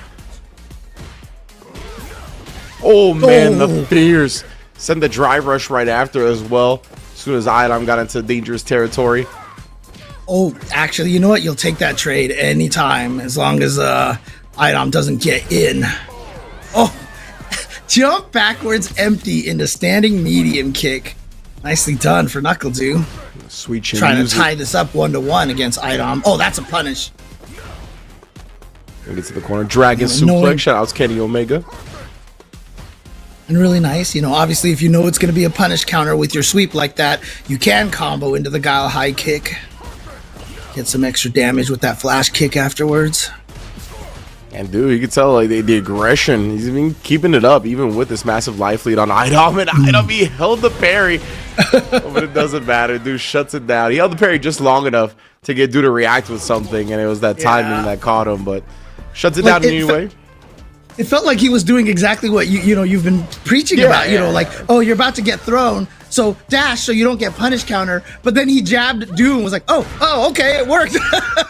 Oh, man, the fears. Send the drive rush right after as well. As soon as Item got into dangerous territory. Oh, actually, you know what? You'll take that trade anytime, as long as Item doesn't get in. Oh, jump backwards empty into standing medium kick. Nicely done for Knuckle 2. Sweet chin. Trying to tie this up 1-1 against Item. Oh, that's a punish. Get to the corner. Dragon suplex. Shout out to Kenny Omega. And really nice. You know, obviously, if you know it's going to be a punish counter with your sweep like that, you can combo into the Guile high kick. Get some extra damage with that flash kick afterwards. And dude, you can tell like the aggression. He's been keeping it up even with this massive life lead on Item. And Item, he held the parry. But it doesn't matter. Dude shuts it down. He held the parry just long enough to get Dude to react with something, and it was that timing that caught him, but shuts it down anyway. It felt like he was doing exactly what you've been preaching about. Like, oh, you're about to get thrown, so dash so you don't get punish counter. But then he jabbed Dude and was like, oh, okay, it worked.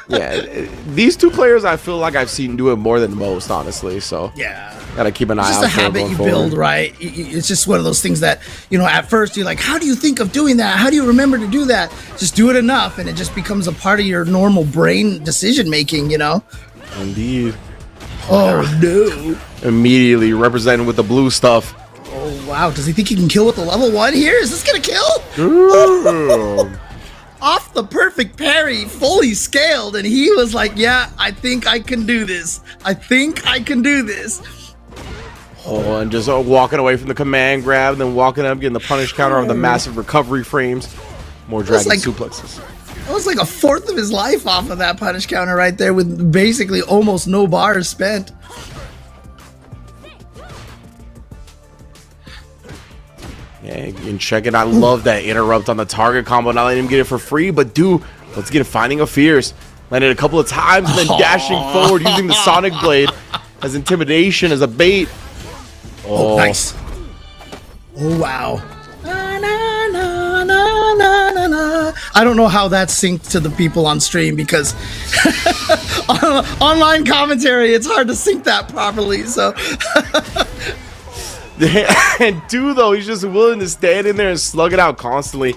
Yeah, these two players I feel like I've seen do it more than most, honestly. So yeah, gotta keep an eye out. It's just a habit you build, right? It's just one of those things that at first you're like, how do you think of doing that? How do you remember to do that? Just do it enough, and it just becomes a part of your normal brain decision making. Indeed. Oh no! Immediately representing with the blue stuff. Oh wow! Does he think he can kill with the level 1 here? Is this gonna kill? Off the perfect parry, fully scaled, and he was like, "Yeah, I think I can do this. I think I can do this." Oh, and just walking away from the command grab, then walking up, getting the punish counter on the massive recovery frames. More dragon suplexes. That was like a fourth of his life off of that punish counter right there, with basically almost no bars spent. Yeah, and check it. I love that interrupt on the target combo. Not letting him get it for free, but let's get it. Finding a fierce. Landed a couple of times, and then dashing forward using the Sonic Blade as intimidation, as a bait. Oh, nice. Oh, wow. I don't know how that synced to the people on stream, because online commentary, it's hard to sync that properly. So, and Dude, though, he's just willing to stand in there and slug it out constantly.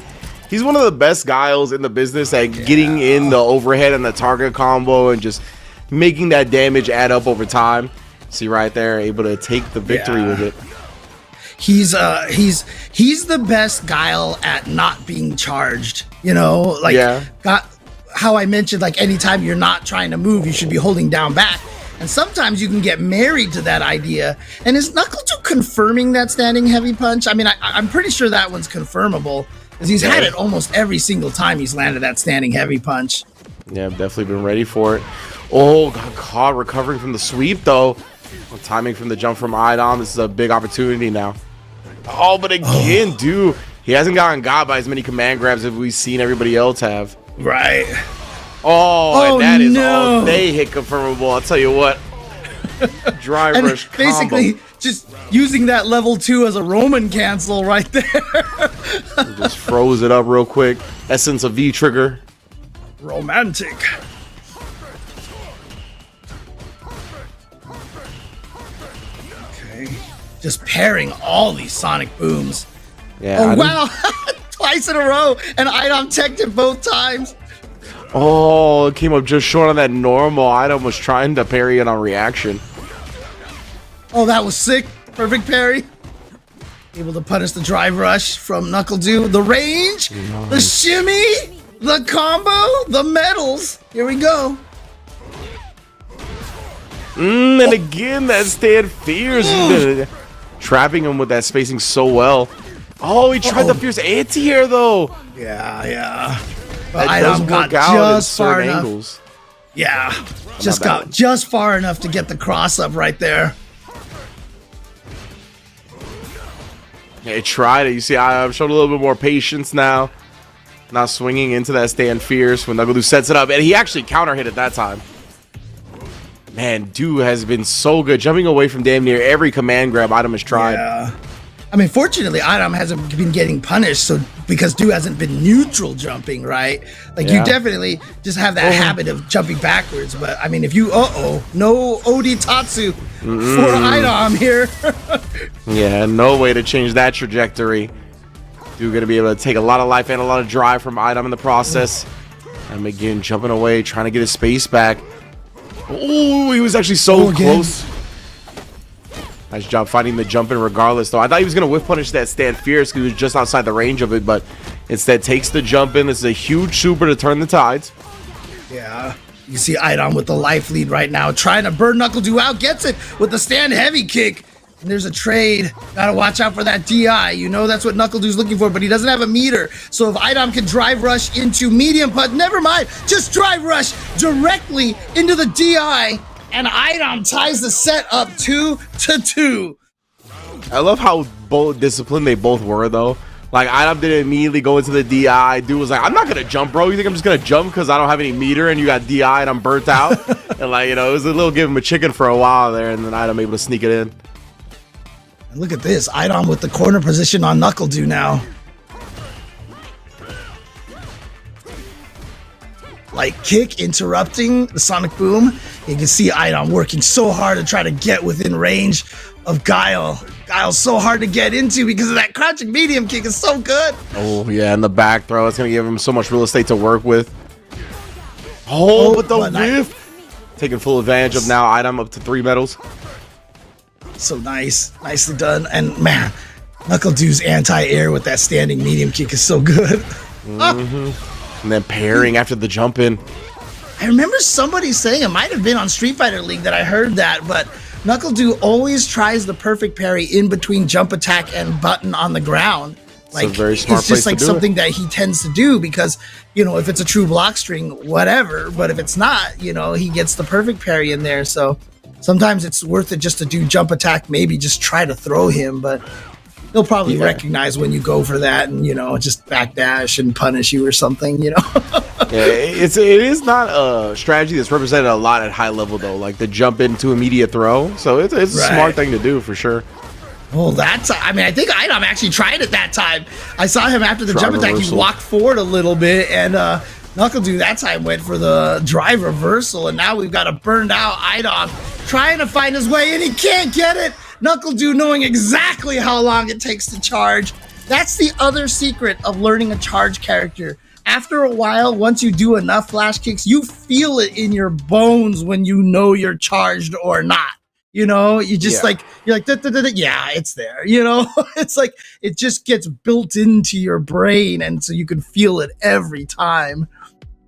He's one of the best guys in the business at getting in the overhead and the target combo and just making that damage add up over time. See right there, able to take the victory with it. He's the best Guile at not being charged. Got how I mentioned, like, anytime you're not trying to move, you should be holding down back. And sometimes you can get married to that idea. And is Knuckle2 confirming that standing heavy punch? I mean, I'm pretty sure that one's confirmable, because he's had it almost every single time he's landed that standing heavy punch. Yeah, I've definitely been ready for it. Oh, got caught recovering from the sweep, though. Timing from the jump from Idom. This is a big opportunity now. Oh, but again, Dude, he hasn't gotten got by as many command grabs as we've seen everybody else have. Right. Oh, and that is all they hit confirmable. I'll tell you what. Dry rush combo. Basically, just using that level 2 as a Roman cancel right there. Just froze it up real quick. Essence of V trigger. Romantic. Just pairing all these sonic booms. Yeah. Oh, wow. Twice in a row, and Idom teched it both times. Oh, it came up just short on that normal. Idom was trying to parry it on reaction. Oh, that was sick. Perfect parry. Able to punish the drive rush from Knuckle2. The range, the shimmy, the combo, the medals. Here we go. And again, that stand fierce. Trapping him with that spacing so well. Oh, he tried the fierce anti-air, though. Yeah. But Idom got just far enough. Angles. Yeah, just got just far enough to get the cross up right there. Yeah, he tried it. You see, I've showed a little bit more patience now. Not swinging into that stand fierce when Knuckle2 sets it up. And he actually counter hit at that time. Man, Dude has been so good. Jumping away from damn near every command grab Idom has tried. Yeah. I mean, fortunately, Idom hasn't been getting punished, so because Dude hasn't been neutral jumping, right? Like, you definitely just have that habit of jumping backwards. But, I mean, if you, no Odi Tatsu for Idom here. Yeah, no way to change that trajectory. Dude going to be able to take a lot of life and a lot of drive from Idom in the process. And again, jumping away, trying to get his space back. Oh, he was actually so close. Nice job finding the jump in regardless, though. I thought he was going to whiff punish that stand fierce because he was just outside the range of it, but instead takes the jump in. This is a huge super to turn the tides. Yeah. You see Idom with the life lead right now, trying to burn Knuckle2 out. Gets it with the stand heavy kick. And there's a trade. Gotta watch out for that DI. You know that's what Knuckle2's looking for, but he doesn't have a meter. So if Idom can drive rush into medium putt, never mind. Just drive rush directly into the DI, and Idom ties the set up 2-2. I love how both disciplined they both were, though. Like, Idom didn't immediately go into the DI. Dude was like, I'm not going to jump, bro. You think I'm just going to jump because I don't have any meter and you got DI and I'm burnt out? And, like, you know, it was a little give him a chicken for a while there, and then Idom able to sneak it in. And look at this. Idom with the corner position on NACL now. Like, kick interrupting the Sonic Boom. You can see Idom working so hard to try to get within range of Guile. Guile's so hard to get into because of that crouching medium kick is so good. Oh, yeah, and the back throw. It's going to give him so much real estate to work with. Oh, but the whiff. Taking full advantage of now Idom up to 3 medals. So nice. Nicely done. And, man, NACL's anti-air with that standing medium kick is so good. And then parrying after the jump in. I remember somebody saying, it might have been on Street Fighter League that I heard that, but NACL always tries the perfect parry in between jump attack and button on the ground. Like, it's a very smart it's just place like to do something it. that he tends to do because, you know, if it's a true block string, whatever. But if it's not, you know, he gets the perfect parry in there. So sometimes it's worth it just to do jump attack, maybe just try to throw him, but he'll probably recognize when you go for that and, you know, just backdash and punish you or something, you know. Yeah, it is not a strategy that's represented a lot at high level, though, like the jump into immediate throw. So it's a smart thing to do for sure. Well, I mean, I think Idom actually tried it that time. I saw him after the jump attack. He walked forward a little bit, and NACL that time went for the drive reversal, and now we've got a burned out Idom trying to find his way, and he can't get it. NACL knowing exactly how long it takes to charge. That's the other secret of learning a charge character. After a while, once you do enough flash kicks, you feel it in your bones when you know you're charged or not. You know, you just you're like, yeah, it's there. You know, it's like it just gets built into your brain, and so you can feel it every time.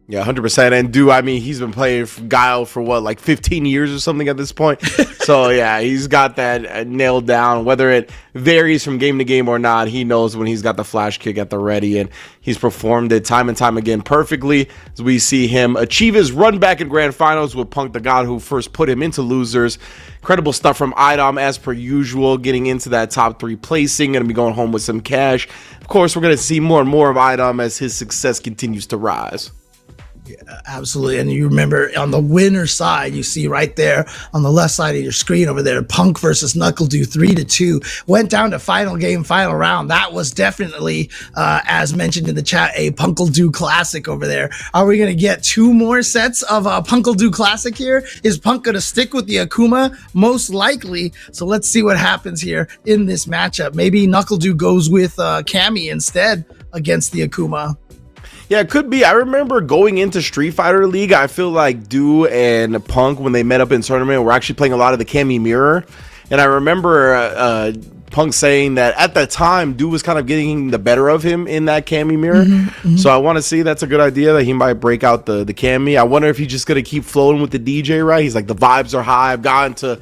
Yeah, 100%. And I mean, he's been playing Guile for what, like 15 years or something at this point. So yeah, he's got that nailed down. Whether it varies from game to game or not, he knows when he's got the flash kick at the ready, and he's performed it time and time again perfectly. As we see him achieve his run back in grand finals with Punk the God, who first put him into losers. Incredible stuff from Idom as per usual, getting into that top 3 placing, going to be going home with some cash. Of course, we're going to see more and more of Idom as his success continues to rise. Yeah, absolutely. And you remember on the winner side, you see right there on the left side of your screen over there, Punk versus NACL 3-2. Went down to final game, final round. That was definitely, as mentioned in the chat, a Punkle classic over there. Are we going to get 2 more sets of Punkle classic here? Is Punk going to stick with the Akuma? Most likely. So let's see what happens here in this matchup. Maybe NACL goes with Cammy instead against the Akuma. Yeah, it could be. I remember going into Street Fighter League, I feel like Do and Punk, when they met up in tournament, were actually playing a lot of the Cammy Mirror. And I remember Punk saying that at the time, Do was kind of getting the better of him in that Cammy Mirror. So I want to see, that's a good idea that he might break out the Cammy. I wonder if he's just going to keep floating with the DJ, right? He's like, the vibes are high. I've gotten to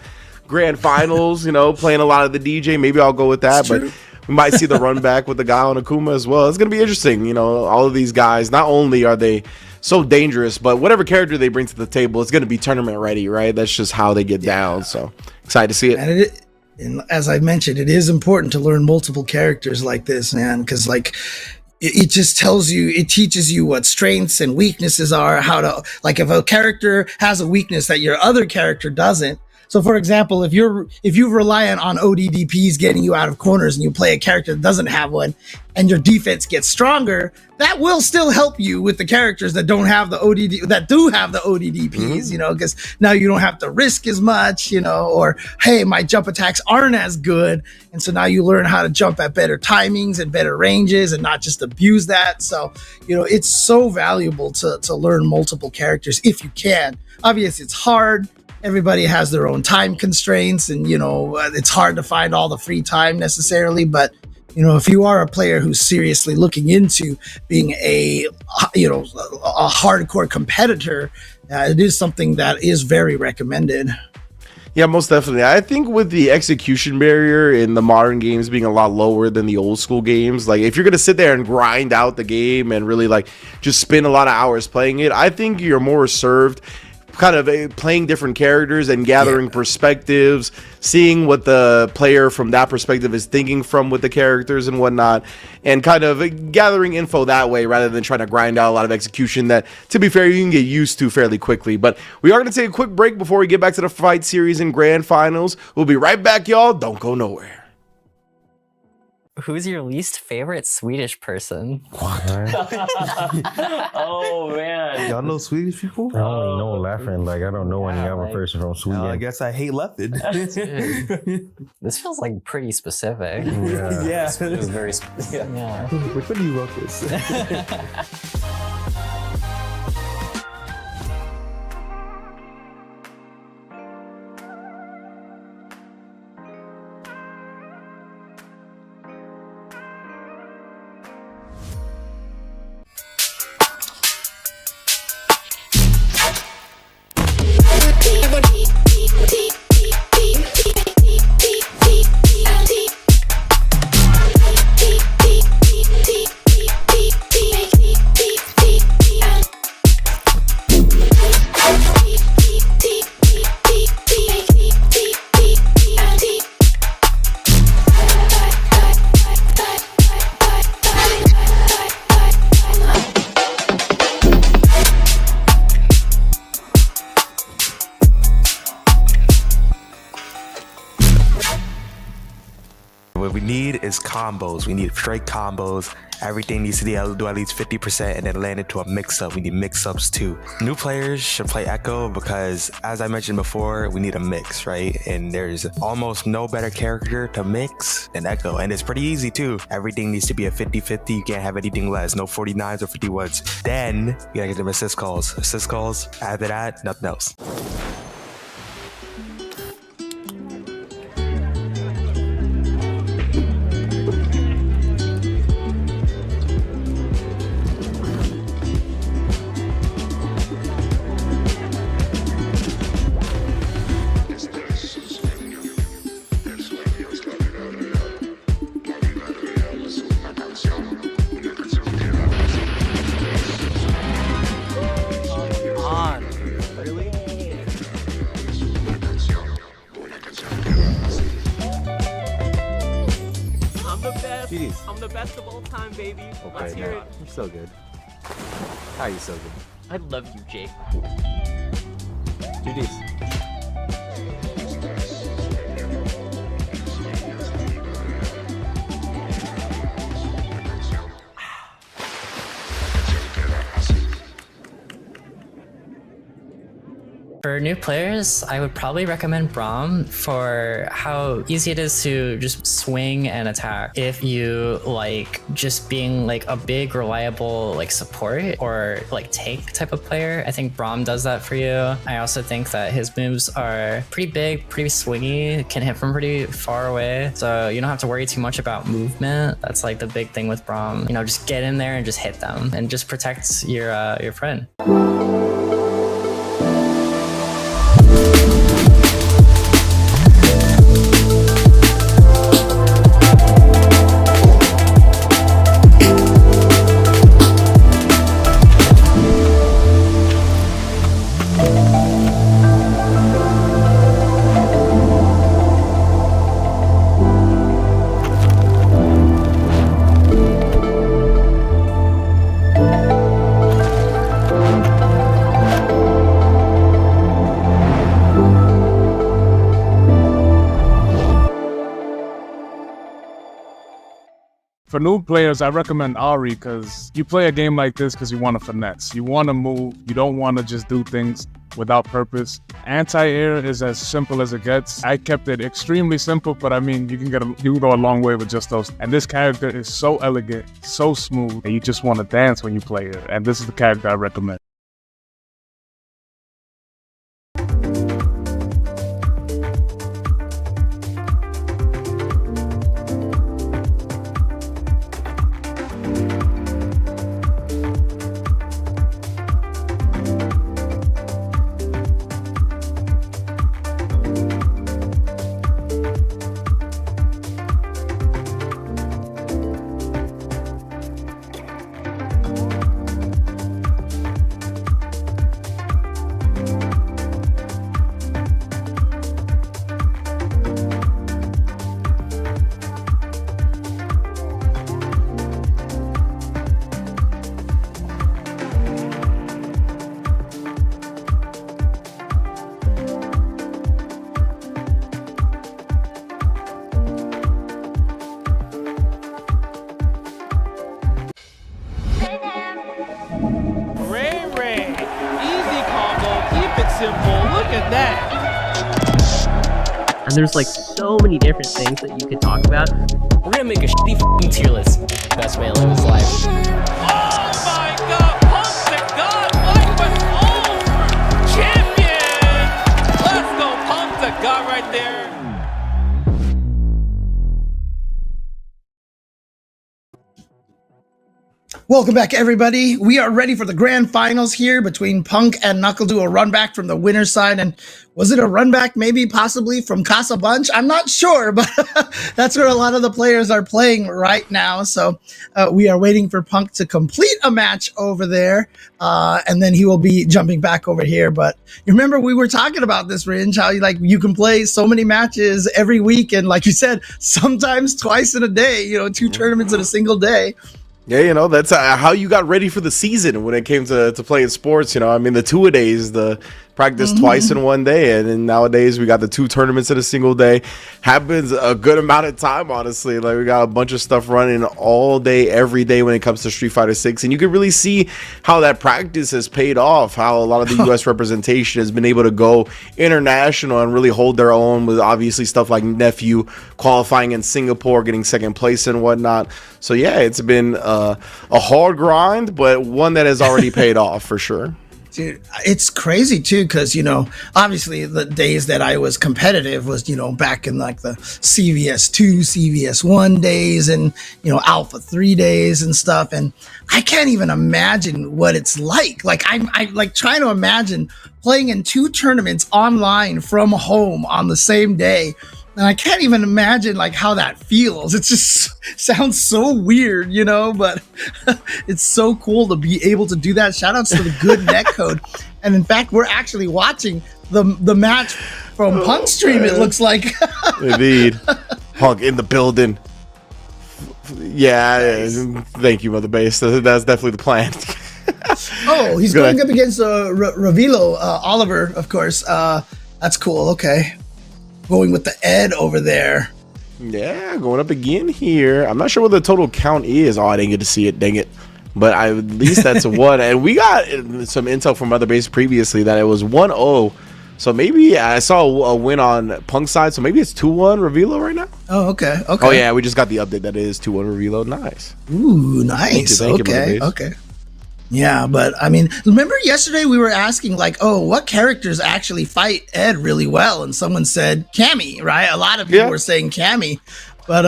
grand finals, you know, playing a lot of the DJ. Maybe I'll go with that. But we might see the run back with the guy on Akuma as well. It's going to be interesting. You know, all of these guys, not only are they so dangerous, but whatever character they bring to the table, it's going to be tournament ready, right? That's just how they get down. So excited to see it. And as I mentioned, it is important to learn multiple characters like this, man, because like it just tells you, it teaches you what strengths and weaknesses are, how to, like if a character has a weakness that your other character doesn't. So, for example, if you're reliant on ODDPs getting you out of corners and you play a character that doesn't have one, and your defense gets stronger, that will still help you with the characters that don't have the that do have the ODDPs, you know, because now you don't have to risk as much, you know, or hey, my jump attacks aren't as good, and so now you learn how to jump at better timings and better ranges and not just abuse that. So, you know, it's so valuable to learn multiple characters if you can. Obviously, it's hard. Everybody has their own time constraints, and, you know, it's hard to find all the free time necessarily. But, you know, if you are a player who's seriously looking into being a hardcore competitor, it is something that is very recommended. Yeah, most definitely. I think with the execution barrier in the modern games being a lot lower than the old school games, like if you're going to sit there and grind out the game and really like just spend a lot of hours playing it, I think you're more served kind of playing different characters and gathering perspectives, seeing what the player from that perspective is thinking from with the characters and whatnot, and kind of gathering info that way rather than trying to grind out a lot of execution that, to be fair, you can get used to fairly quickly. But we are going to take a quick break before we get back to the fight series and grand finals. We'll be right back, y'all. Don't go nowhere. Who's your least favorite Swedish person? Oh man. Y'all know Swedish people? I only know Laughing. Like, I don't know any other person from Sweden. I guess I hate Lefted. This feels like pretty specific. Yeah. It was very Yeah. Which one do you wrote this? What we need is combos. We need straight combos. Everything needs to do at least 50% and then land into a mix-up. We need mix-ups too. New players should play Echo because, as I mentioned before, we need a mix, right? And there's almost no better character to mix than Echo. And it's pretty easy too. Everything needs to be a 50-50. You can't have anything less. No 49s or 51s. Then you gotta get them assist calls. Assist calls. After that, nothing else. I'm the best of all time, baby. Let's hear it. You're so good. How are you so good? I love you, Jake. GDs. For new players, I would probably recommend Braum for how easy it is to just swing and attack. If you like just being like a big, reliable like support or like tank type of player, I think Braum does that for you. I also think that his moves are pretty big, pretty swingy, can hit from pretty far away. So you don't have to worry too much about movement. That's like the big thing with Braum. You know, just get in there and just hit them and just protect your friend. For new players, I recommend Ari because you play a game like this because you want to finesse. You want to move. You don't want to just do things without purpose. Anti-air is as simple as it gets. I kept it extremely simple, but I mean, you can go a long way with just those. And this character is so elegant, so smooth, that you just want to dance when you play it. And this is the character I recommend. at that. And there's like so many different things that you could talk about. We're gonna make a shitty f***ing tier list. Best way to live his life. Oh my god, Punk to God, FlyQuest over! Champion! Let's go, Punk to God right there. Welcome back, everybody. We are ready for the grand finals here between Punk and Knuckle. Do a run back from the winner's side. And was it a run back, maybe possibly from Casa Bunch? I'm not sure, but that's where a lot of the players are playing right now. So we are waiting for Punk to complete a match over there. And then he will be jumping back over here. But you remember we were talking about this, Ringe, how you can play so many matches every week. And like you said, sometimes twice in a day, 2 tournaments in a single day. Yeah, that's how you got ready for the season when it came to playing sports. I mean, the two-a-days, the practice twice in one day, and then nowadays we got the 2 tournaments in a single day. Happens a good amount of time, honestly. Like, we got a bunch of stuff running all day, every day when it comes to Street Fighter 6, and you can really see how that practice has paid off, how a lot of the U.S. representation has been able to go international and really hold their own with obviously stuff like Nephew qualifying in Singapore, getting 2nd place and whatnot. So yeah, it's been a hard grind, but one that has already paid off for sure. Dude, it's crazy too, because obviously the days that I was competitive was back in like the CVS 2, CVS 1 days, and Alpha 3 days and stuff, and I can't even imagine what it's like. I like trying to imagine playing in 2 tournaments online from home on the same day. And I can't even imagine how that feels. It just sounds so weird, but it's so cool to be able to do that. Shout outs to the good netcode. And in fact, we're actually watching the match from Punk's stream, it looks like. Indeed. Punk in the building. Yeah, thank you, Mother Base. That's definitely the plan. Oh, he's going up against Ravilo, Oliver, of course. That's cool. Okay. Going with the Ed over there. Yeah, going up again here. I'm not sure what the total count is. Oh, I didn't get to see it. Dang it. But at least that's a 1. And we got some intel from Mother Base previously that it was 1-0. So maybe I saw a win on Punk's side. So maybe it's 2-1 Revilo right now. Oh, okay. Okay. Oh, yeah. We just got the update that it is 2-1 Revilo. Nice. Ooh, nice. Thank you, okay. Okay. Yeah, but I mean, remember yesterday we were asking what characters actually fight Ed really well, and someone said Cammy, right? A lot of people were saying Cammy, but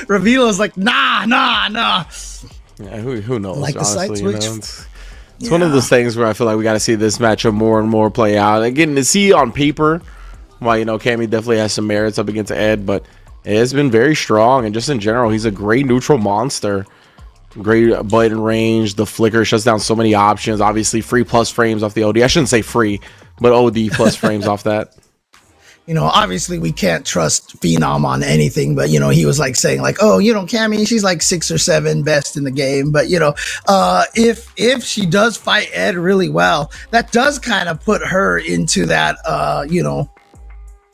Revealo's like, nah. Yeah, who knows? Like honestly, it's one of those things where I feel like we got to see this matchup more and more play out. Again, to see on paper, why Cammy definitely has some merits up against Ed, but it's been very strong, and just in general, he's a great neutral monster. Great button range. The flicker shuts down so many options. Obviously, free plus frames off the OD. I shouldn't say free, but OD plus frames off that. Obviously we can't trust Phenom on anything, but he was saying oh, Cammy, she's 6 or 7 best in the game. But if she does fight Ed really well, that does kind of put her into that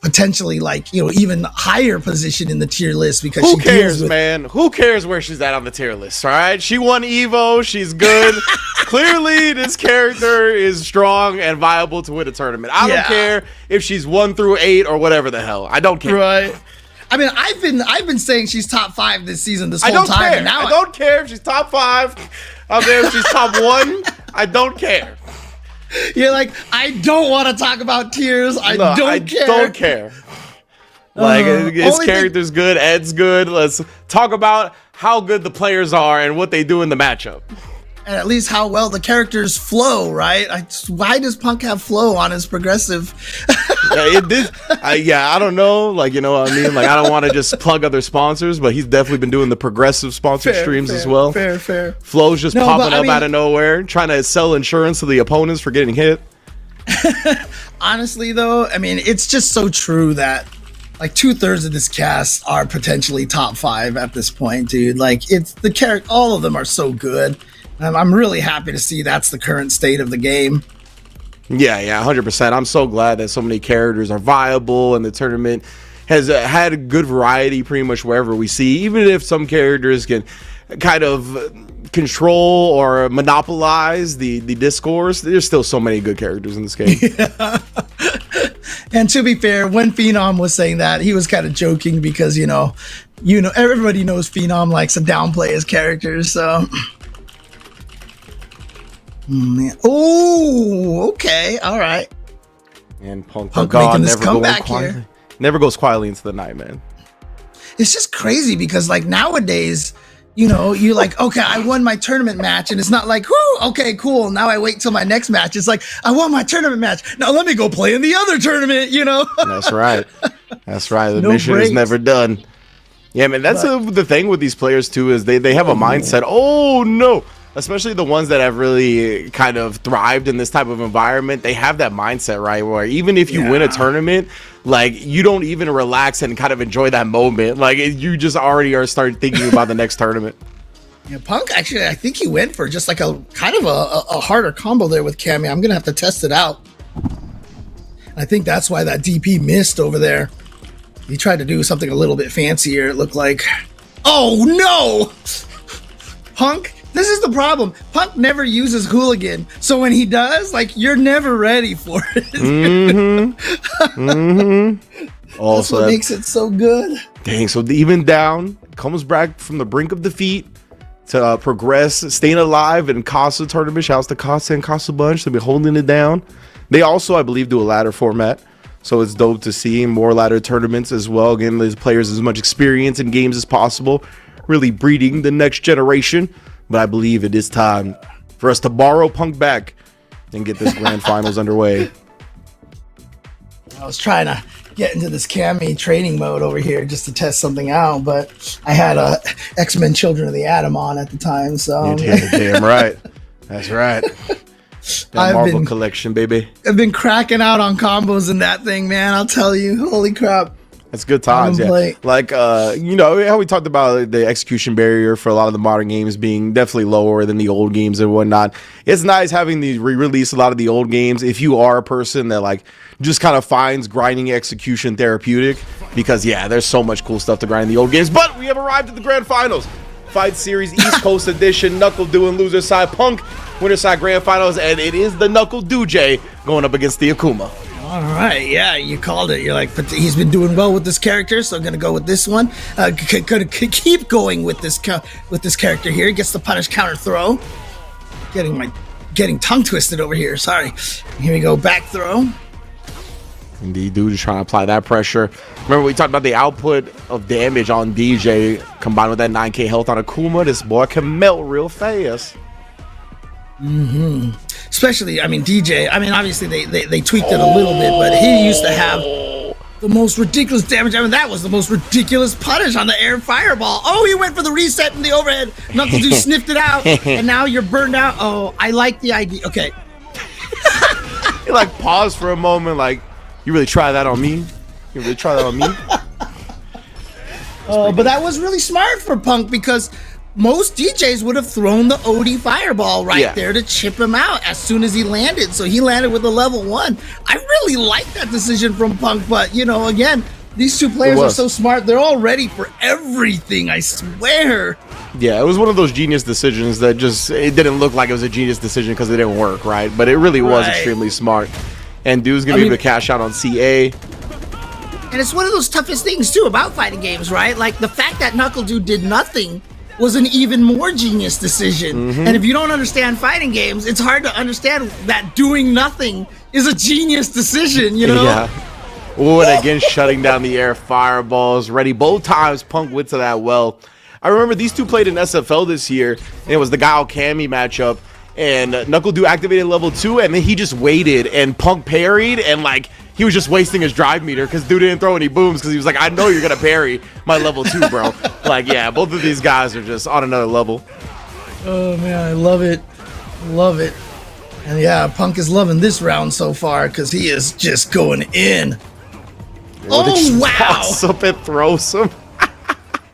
potentially even higher position in the tier list, because who cares, man? Who cares where she's at on the tier list? All right, she won Evo, she's good. Clearly this character is strong and viable to win a tournament. I don't care if she's 1 through 8 or whatever the hell. I don't care. Right. I mean, I've been saying she's top 5 this season this whole time. Care. And now I don't care if she's top 5. I don't care if she's top 1. I don't care. You're I don't want to talk about tiers. I don't care. His character's good. Ed's good. Let's talk about how good the players are and what they do in the matchup. And at least how well the characters flow, right? Why does Punk have flow on his progressive? I don't know. You know what I mean? I don't want to just plug other sponsors, but he's definitely been doing the progressive sponsored streams as well. Fair. Flow's just popping up out of nowhere, trying to sell insurance to the opponents for getting hit. Honestly, though, I mean, it's just so true that 2/3 of this cast are potentially top 5 at this point, dude. It's the character. All of them are so good. I'm really happy to see that's the current state of the game. Yeah, 100%. I'm so glad that so many characters are viable, and the tournament has had a good variety pretty much wherever we see. Even if some characters can kind of control or monopolize the discourse, there's still so many good characters in this game. And to be fair, when Phenom was saying that, he was kind of joking because everybody knows Phenom likes to downplay his characters. So, oh, okay, all right. And Punk making this comeback here. Never goes quietly into the night, man. It's just crazy because like nowadays, you're like, okay, I won my tournament match, and it's not like, whoo, okay, cool. Now I wait till my next match. It's like, I won my tournament match. Now let me go play in the other tournament, That's right. That's right. The No mission breaks. is never done. Yeah, man, that's the thing with these players too, is they have a mindset. Oh no. Especially the ones that have really kind of thrived in this type of environment, they have that mindset, right? Where even if you win a tournament, like you don't even relax and kind of enjoy that moment. Like you just already are starting thinking about the next tournament. Yeah, Punk actually, I think he went for just like a kind of a harder combo there with Cammy. I'm gonna have to test it out. I think that's why that DP missed over there. He tried to do something a little bit fancier. It looked like, oh no, Punk. This is the problem. Punk never uses Hooligan. So when he does, like, you're never ready for it. That's what makes it so good. Dang, so even down, comes back from the brink of defeat to progress, staying alive in Casa tournament. Shouts to Casa and Casa Bunch. They've been holding it down. They also, I believe, do a ladder format. So it's dope to see more ladder tournaments as well. Getting these players as much experience in games as possible. Really breeding the next generation. But I believe it is time for us to borrow Punk back and get this grand finals underway. I was trying to get into this Cammy training mode over here just to test something out, but I had X-Men Children of the Atom on at the time, so Damn right. That's right. That Marvel collection, baby. I've been cracking out on combos in that thing, man. I'll tell you. Holy crap. It's good times, yeah. Like, how we talked about the execution barrier for a lot of the modern games being definitely lower than the old games and whatnot. It's nice having these re-release a lot of the old games if you are a person that like just kind of finds grinding execution therapeutic, because yeah, there's so much cool stuff to grind in the old games. But we have arrived at the grand finals. Fight Series East Coast Edition, Knuckle doing loser side, Punk winner side grand finals, and it is the Knuckle Dooje going up against the Akuma. All right, yeah, you called it. You're like, but he's been doing well with this character, so I'm gonna go with this one. Gonna keep going with this character here. Gets the punish counter throw. Getting tongue twisted over here. Sorry. Here we go, back throw. Indeed, dude is trying to apply that pressure. Remember, we talked about the output of damage on DJ combined with that 9k health on Akuma. This boy can melt real fast. Especially, I mean, DJ. I mean, obviously they tweaked it a little bit, but he used to have the most ridiculous damage. I mean, that was the most ridiculous punish on the air fireball. Oh, he went for the reset and the overhead. Knuckle Dude sniffed it out, and now you're burned out. Oh, I like the idea. Okay. He like paused for a moment, like, you really try that on me? You really try that on me? But that was really smart for Punk, because most DJs would have thrown the OD fireball there to chip him out as soon as he landed. So he landed with a level 1. I really like that decision from Punk, but again, these two players are so smart. They're all ready for everything, I swear. Yeah, it was one of those genius decisions that it didn't look like it was a genius decision because it didn't work, right? But it really was extremely smart. And dude's gonna be able to cash out on CA. And it's one of those toughest things too about fighting games, right? Like the fact that Knuckle Dude did nothing was an even more genius decision. And if you don't understand fighting games, it's hard to understand that doing nothing is a genius decision, Yeah. Oh, and again, shutting down the air fireballs. Ready both times. Punk went to that well. I remember these two played in SFL this year, and it was the Guile Cammy matchup. And Knuckle Dude activated level 2, and then he just waited, and Punk parried, and like he was just wasting his drive meter because dude didn't throw any booms because he was like, I know you're gonna parry my level 2, bro. Like, yeah, both of these guys are just on another level. Oh man, I love it. Love it. And yeah, Punk is loving this round so far because he is just going in. Oh wow! Walks up and throws him.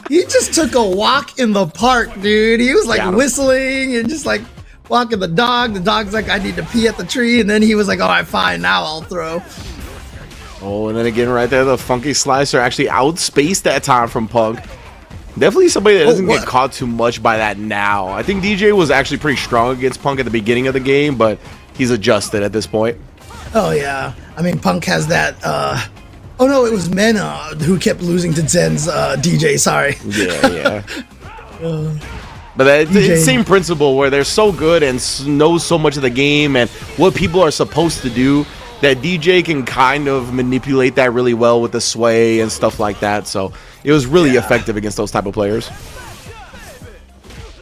He just took a walk in the park, dude. He was like whistling and just like walking the dog. The dog's like, I need to pee at the tree. And then he was like, all right, fine, now I'll throw. Oh, and then again right there, the funky slicer actually outspaced that time from Punk. Definitely somebody that doesn't get caught too much by that now. I think DJ was actually pretty strong against Punk at the beginning of the game, but he's adjusted at this point. Oh yeah, I mean Punk has that. Oh no, it was Mena who kept losing to Zen's DJ. Sorry. Yeah. But it's the same principle where they're so good and know so much of the game and what people are supposed to do that DJ can kind of manipulate that really well with the sway and stuff like that. So it was really effective against those type of players.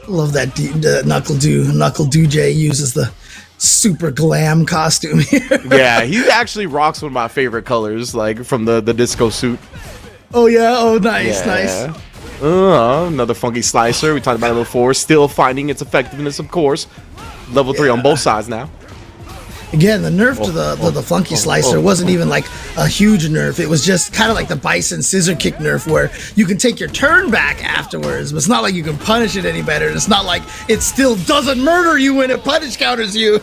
Love that Knuckle J uses the super glam costume here. Yeah, he actually rocks one of my favorite colors, like from the disco suit. Oh yeah, oh nice. Another funky slicer. We talked about it before. Still finding its effectiveness, of course. Level 3 on both sides now. Again, the nerf to the flunky slicer wasn't even like a huge nerf. It was just kind of like the bison scissor kick nerf where you can take your turn back afterwards, but it's not like you can punish it any better. It's not like it still doesn't murder you when it punish counters you.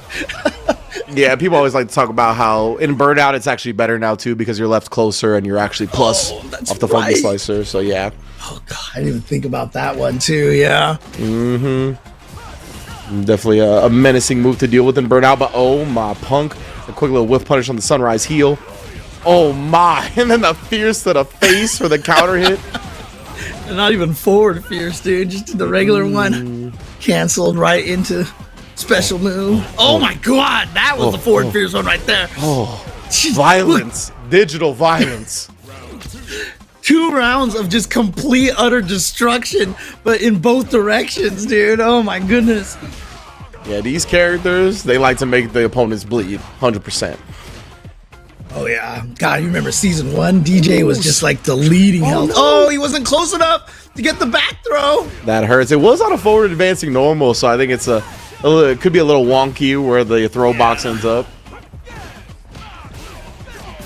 Yeah, people always like to talk about how in Burnout it's actually better now too because you're left closer and you're actually plus off the funky slicer. So yeah. Oh god, I didn't even think about that one too. Yeah. Definitely a menacing move to deal with in Burnout, but oh my, Punk, a quick little whiff punish on the Sunrise heel. Oh my, and then the fierce to the face for the counter hit. Not even forward fierce, dude, just the regular one. Canceled right into special move. Oh my god, that was the forward fierce one right there. Jeez, violence, digital violence. 2 rounds of just complete utter destruction, but in both directions, dude. Oh my goodness. Yeah, these characters, they like to make the opponents bleed 100%. Oh yeah, god, you remember season 1? DJ was just like the leading health. Oh, he wasn't close enough to get the back throw. That hurts. It was on a forward advancing normal, so I think it's it could be a little wonky where the throw box ends up.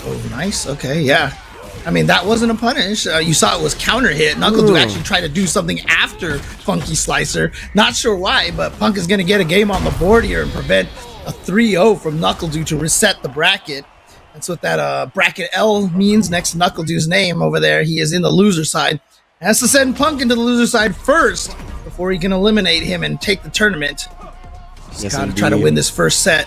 Oh, nice. Okay, yeah. I mean, that wasn't a punish. You saw it was counter hit. Knuckle actually tried to do something after Funky Slicer. Not sure why, but Punk is going to get a game on the board here and prevent a 3-0 from Knuckle to reset the bracket. That's what that bracket L means next to Knuckle name over there. He is in the loser side. Has to send Punk into the loser side first before he can eliminate him and take the tournament. He's got to try to win this first set.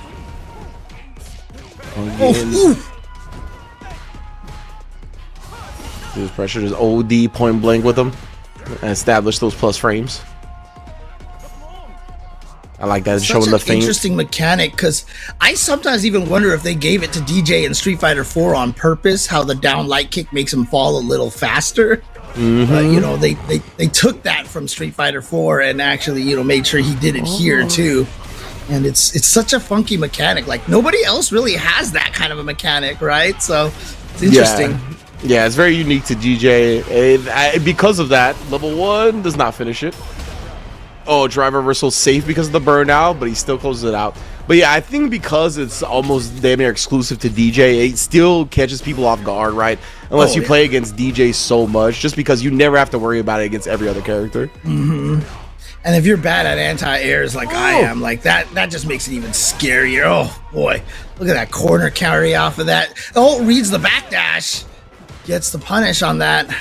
Use pressure, just OD point blank with them and establish those plus frames. I like that. Showing the feint. Interesting mechanic, because I sometimes even wonder if they gave it to DJ in Street Fighter 4 on purpose, how the down light kick makes him fall a little faster. But you know, they took that from Street Fighter 4 and actually, you know, made sure he did it here too. And it's such a funky mechanic. Like nobody else really has that kind of a mechanic, right? So it's interesting. Yeah, it's very unique to DJ. Because of that, level 1 does not finish it. Oh, drive reversal safe because of the burnout, but he still closes it out. But yeah, I think because it's almost damn near exclusive to DJ, it still catches people off guard, right? Unless you play against DJ so much, just because you never have to worry about it against every other character. And if you're bad at anti-airs like I am, like that just makes it even scarier. Oh boy, look at that corner carry off of that. Oh, reads the backdash. Gets the punish on that.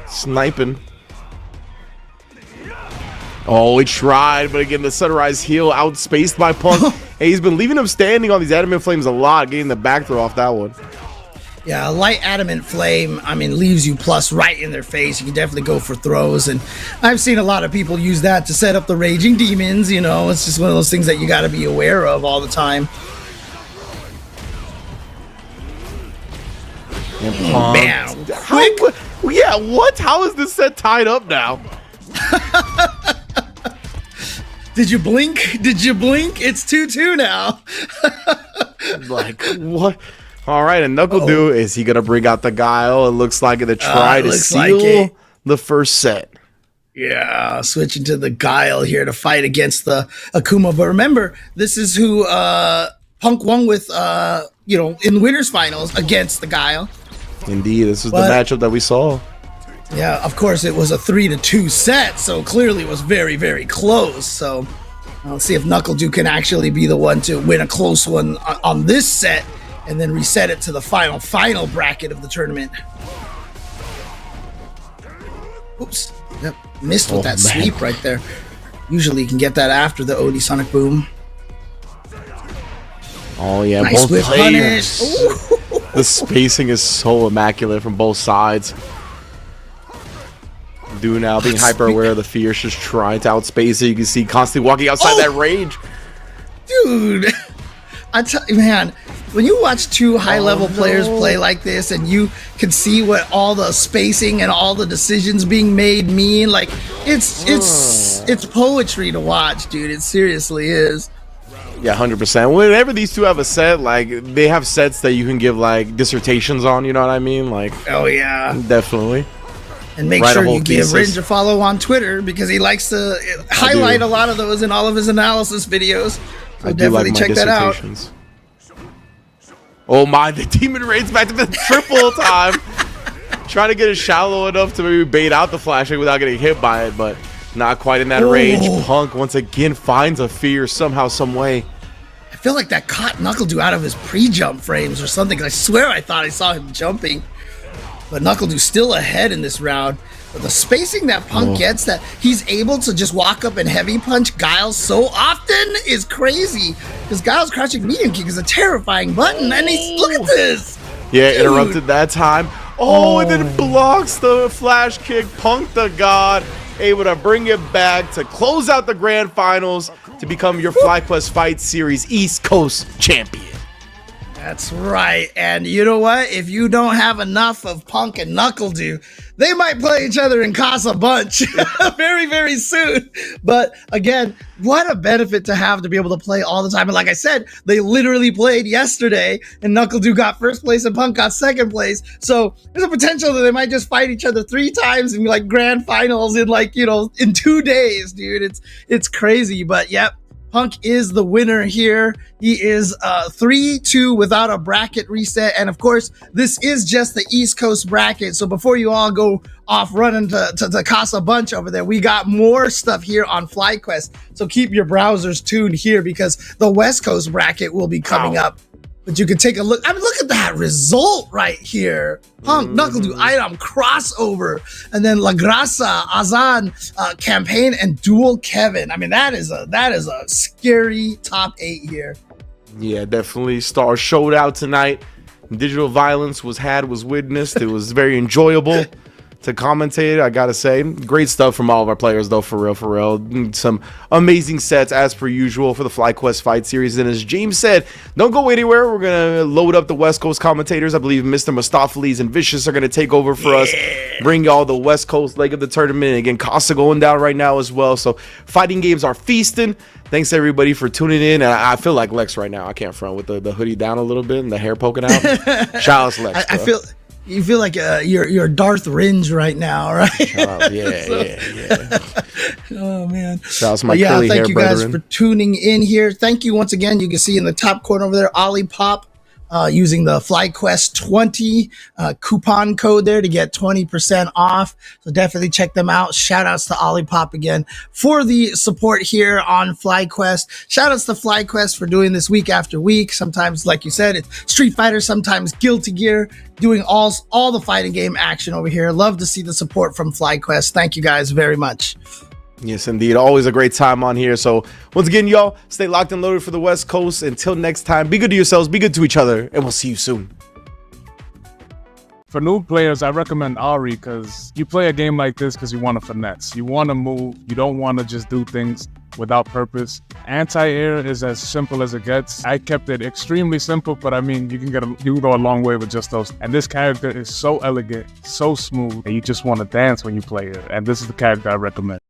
Sniping. Oh, he tried, but again, the Sunrise heel outspaced by Punk. Hey, he's been leaving him standing on these Adamant Flames a lot, getting the back throw off that one. Yeah, a light Adamant Flame, I mean, leaves you plus right in their face. You can definitely go for throws, and I've seen a lot of people use that to set up the Raging Demons, you know. It's just one of those things that you got to be aware of all the time. Bam! Yeah, what? How is this set tied up now? Did you blink? Did you blink? It's 2-2 now. Like, what? All right, and Knuckle is he going to bring out the Guile? It looks like to try to seal the first set. Yeah, switching to the Guile here to fight against the Akuma. But remember, this is who Punk won with, you know, in winners finals against the Guile. Indeed, this was the matchup that we saw. Yeah, of course, it was a 3-2 set, so clearly it was very, very close. So let's see if Knuckle can actually be the one to win a close one on this set and then reset it to the final bracket of the tournament. Oops. Yep, missed with that sweep right there. Usually you can get that after the OD Sonic Boom. Oh yeah, Nice both whip players. punish. Ooh. The spacing is so immaculate from both sides. Dude now being hyper aware of the Fierce, just trying to outspace it. You can see constantly walking outside that range. Dude, I tell you, man, when you watch two high-level players play like this, and you can see what all the spacing and all the decisions being made mean, like it's poetry to watch, dude. It seriously is. Yeah, 100%. Whenever these two have a set, like they have sets that you can give like dissertations on. You know what I mean? Like, oh yeah, definitely. And make sure you give Ringe a follow on Twitter because he likes to highlight a lot of those in all of his analysis videos. So definitely check that out. Oh my, the Demon Raid's back to the triple time. Trying to get it shallow enough to maybe bait out the flashing without getting hit by it, but not quite in that range. Punk once again finds a fear somehow, some way. I feel like that caught NACL out of his pre-jump frames or something. I swear I thought I saw him jumping. But NACL still ahead in this round. But the spacing that Punk gets, that he's able to just walk up and heavy punch Giles so often is crazy. Because Giles crouching medium kick is a terrifying button. And he's, look at this. Yeah, dude. Interrupted that time. And then blocks the flash kick. Punk the God, able to bring it back to close out the grand finals to become your FlyQuest Fight Series East Coast champion. That's right. And you know what? If you don't have enough of Punk and NACL, they might play each other in Casa Bunch very, very soon. But again, what a benefit to have to be able to play all the time. And like I said, they literally played yesterday and NACL it's got first place and Punk got second place. So there's a potential that they might just fight each other 3 times in like grand finals in like, you know, in 2 days, dude. It's crazy. But yep. Punk is the winner here. He is 3-2 without a bracket reset. And of course, this is just the East Coast bracket. So before you all go off running to Casa Bunch over there, we got more stuff here on FlyQuest. So keep your browsers tuned here because the West Coast bracket will be coming up. But you can take a look. I mean, look at that result right here. Punk, NACL item, crossover, and then La Grasa, Azan, campaign, and dual Kevin. I mean, that is a scary top 8 here. Yeah, definitely. Star showed out tonight. Digital violence was witnessed. It was very enjoyable to commentate, I gotta say. Great stuff from all of our players, though, for real. Some amazing sets, as per usual, for the FlyQuest Fight Series. And as James said, don't go anywhere. We're gonna load up the West Coast commentators. I believe Mr. Mustapheles and Vicious are gonna take over for us, bring y'all the West Coast leg of the tournament. And again, Casa going down right now as well. So fighting games are feasting. Thanks everybody for tuning in. And I feel like Lex right now. I can't front with the hoodie down a little bit and the hair poking out. Shout out to Lex. You feel like you're Darth Ringe right now, right? Yeah. Oh man. Shout out to my curly hair thank you guys for tuning in here. Thank you once again. You can see in the top corner over there, Olipop. Using the FlyQuest 20 coupon code there to get 20% off. So definitely check them out. Shout outs to Olipop again for the support here on FlyQuest. Shout outs to FlyQuest for doing this week after week. Sometimes, like you said, it's Street Fighter, sometimes Guilty Gear, doing all the fighting game action over here. Love to see the support from FlyQuest. Thank you guys very much. Yes, indeed. Always a great time on here. So once again, y'all, stay locked and loaded for the West Coast. Until next time, be good to yourselves, be good to each other, and we'll see you soon. For new players, I recommend Ari because you play a game like this because you want to finesse. You want to move. You don't want to just do things without purpose. Anti-air is as simple as it gets. I kept it extremely simple, but I mean, you can go a long way with just those. And this character is so elegant, so smooth, and you just want to dance when you play it. And this is the character I recommend.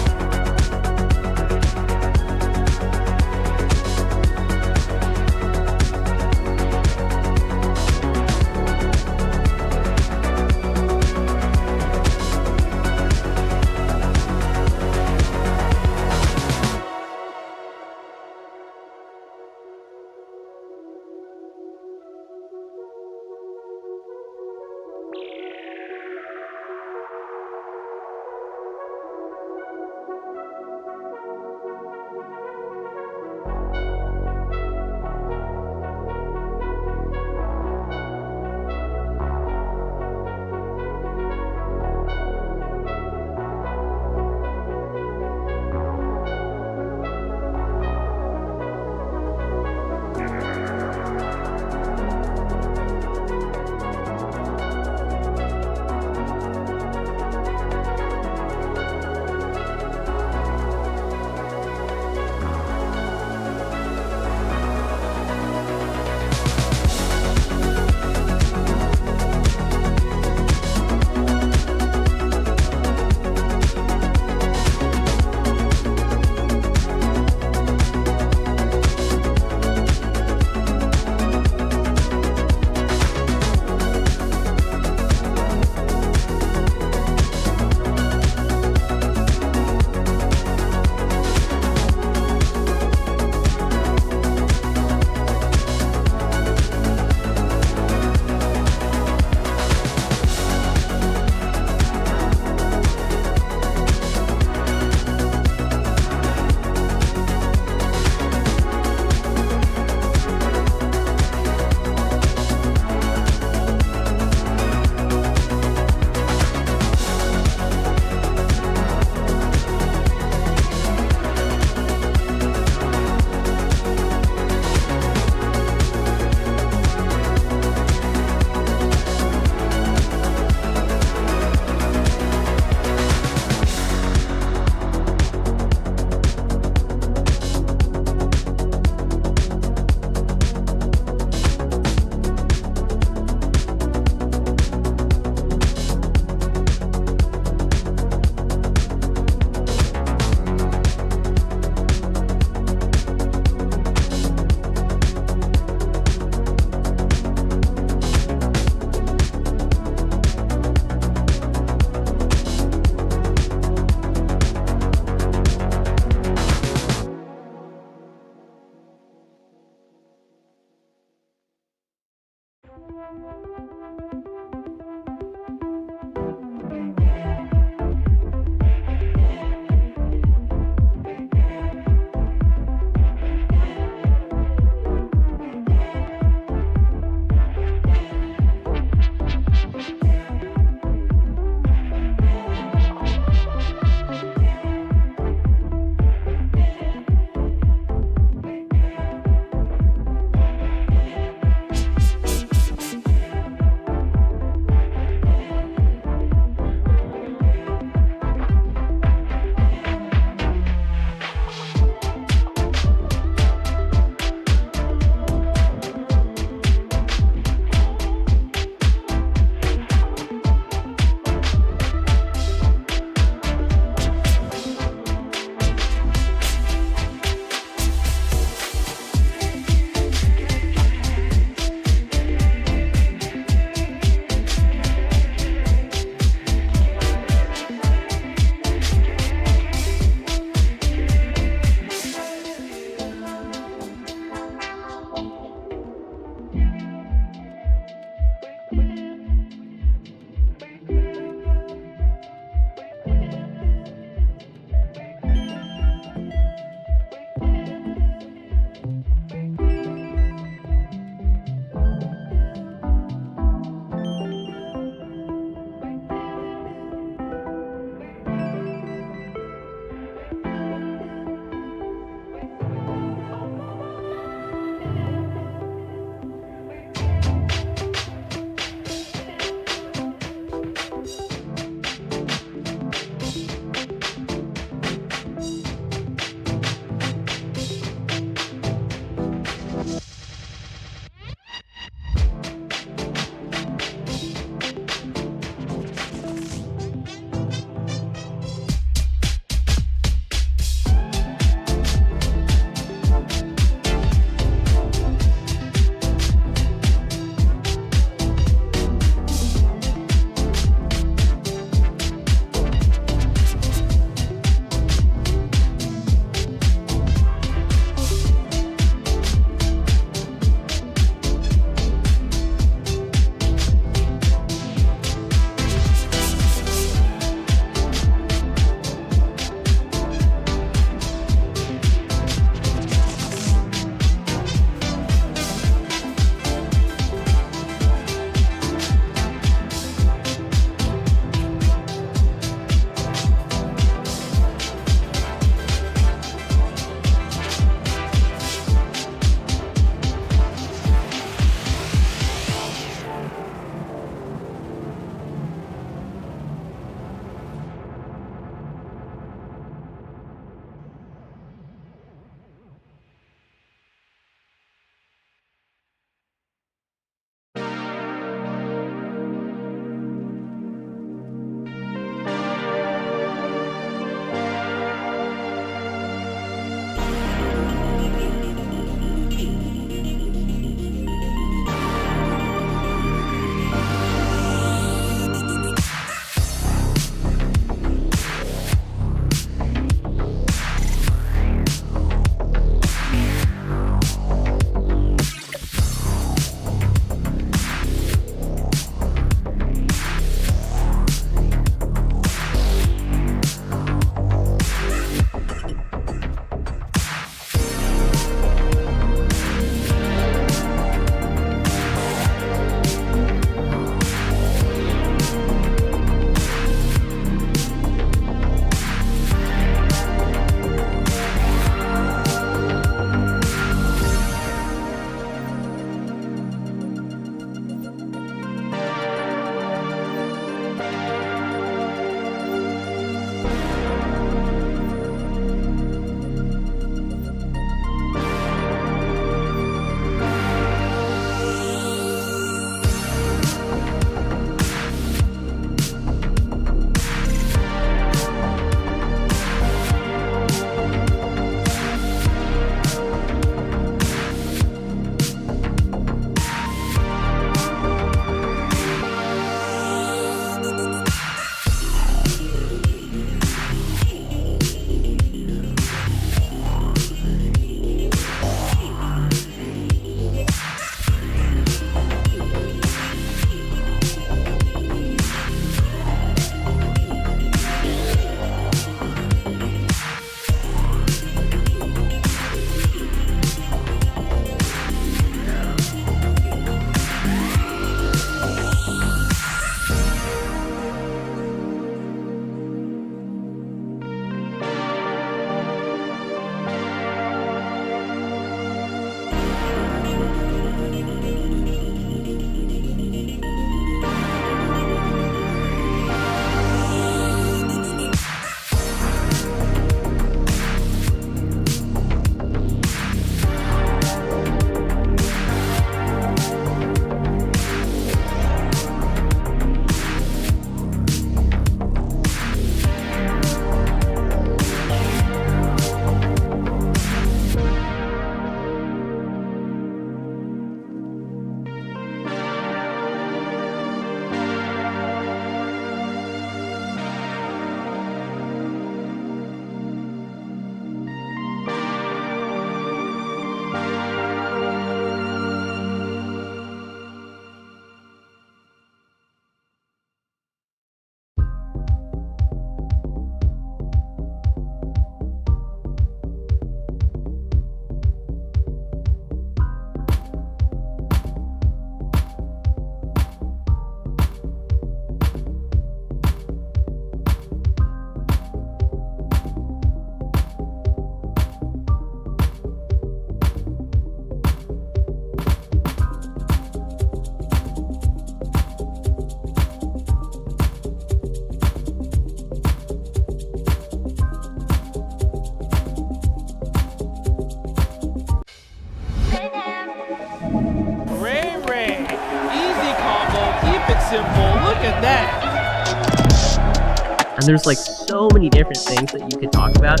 And there's like so many different things that you could talk about.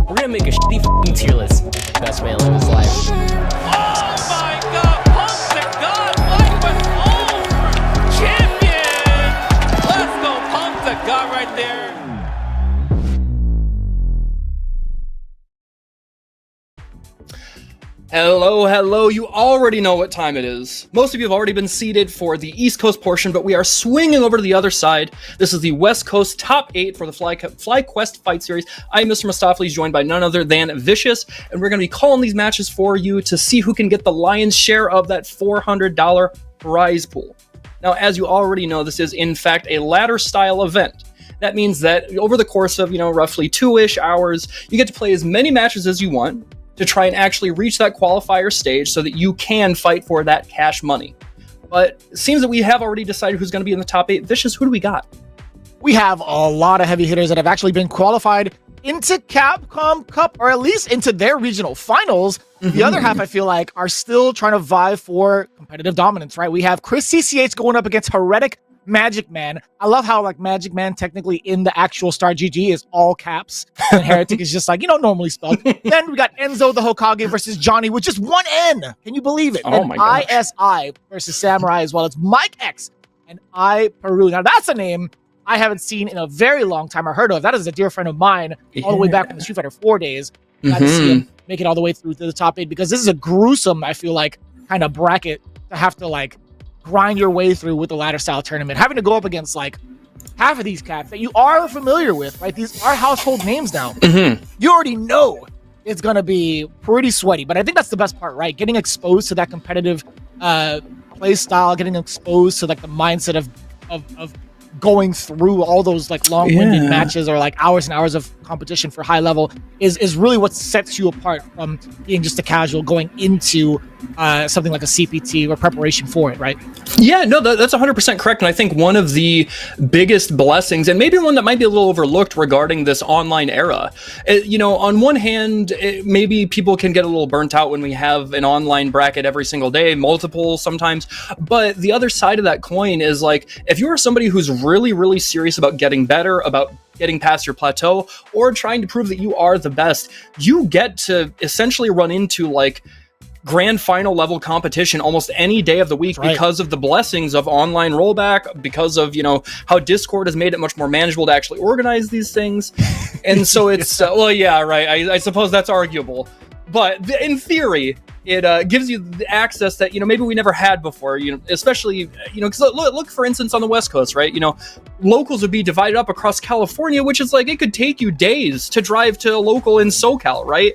We're gonna make a shitty f***ing tier list. Best way to live his life. Oh my god, pump to god, FlyQuest over! Champion! Let's go, pump to god right there. Hello, you already know what time it is. Most of you have already been seated for the East Coast portion, but we are swinging over to the other side. This is the West Coast top 8 for the FlyQuest Fight Series. I'm Mr. Mustafli, joined by none other than Vicious, and we're going to be calling these matches for you to see who can get the lion's share of that $400 prize pool. Now, as you already know, this is in fact a ladder-style event. That means that over the course of, roughly 2-ish hours, you get to play as many matches as you want, to try and actually reach that qualifier stage so that you can fight for that cash money. But it seems that we have already decided who's going to be in the top 8. Vicious, who do we got? We have a lot of heavy hitters that have actually been qualified into Capcom Cup, or at least into their regional finals. The other half, I feel like, are still trying to vie for competitive dominance, right? We have Chris CCH going up against Heretic Magic Man. I love how Magic Man technically in the actual Star GG is all caps, and Heretic is just normally spelled. Then we got Enzo the Hokage versus Johnny with just one N. Can you believe it? Oh and my gosh. ISI versus Samurai as well. It's Mike X and I Peru. Now that's a name I haven't seen in a very long time or heard of. That is a dear friend of mine all the way back from the Street Fighter 4 days. Got to see him make it all the way through to the top 8 because this is a gruesome, I feel like, kind of bracket to have to grind your way through with the ladder style tournament, having to go up against half of these caps that you are familiar with, right? These are household names now. You already know it's gonna be pretty sweaty, but I think that's the best part, right? Getting exposed to that competitive play style, getting exposed to the mindset of going through all those long-winded matches or hours and hours of competition for high level is really what sets you apart from being just a casual going into something like a CPT or preparation for it, right? Yeah, no, that's 100% correct. And I think one of the biggest blessings, and maybe one that might be a little overlooked regarding this online era, on one hand, maybe people can get a little burnt out when we have an online bracket every single day, multiple sometimes. But the other side of that coin is if you are somebody who's really, really serious about getting better, about getting past your plateau, or trying to prove that you are the best, you get to essentially run into grand final level competition almost any day of the week because of the blessings of online rollback, because of how Discord has made it much more manageable to actually organize these things. And so it's I suppose that's arguable, but in theory it gives you the access that maybe we never had before, especially because look for instance on the West Coast, right? Locals would be divided up across California, which is it could take you days to drive to a local in SoCal, right?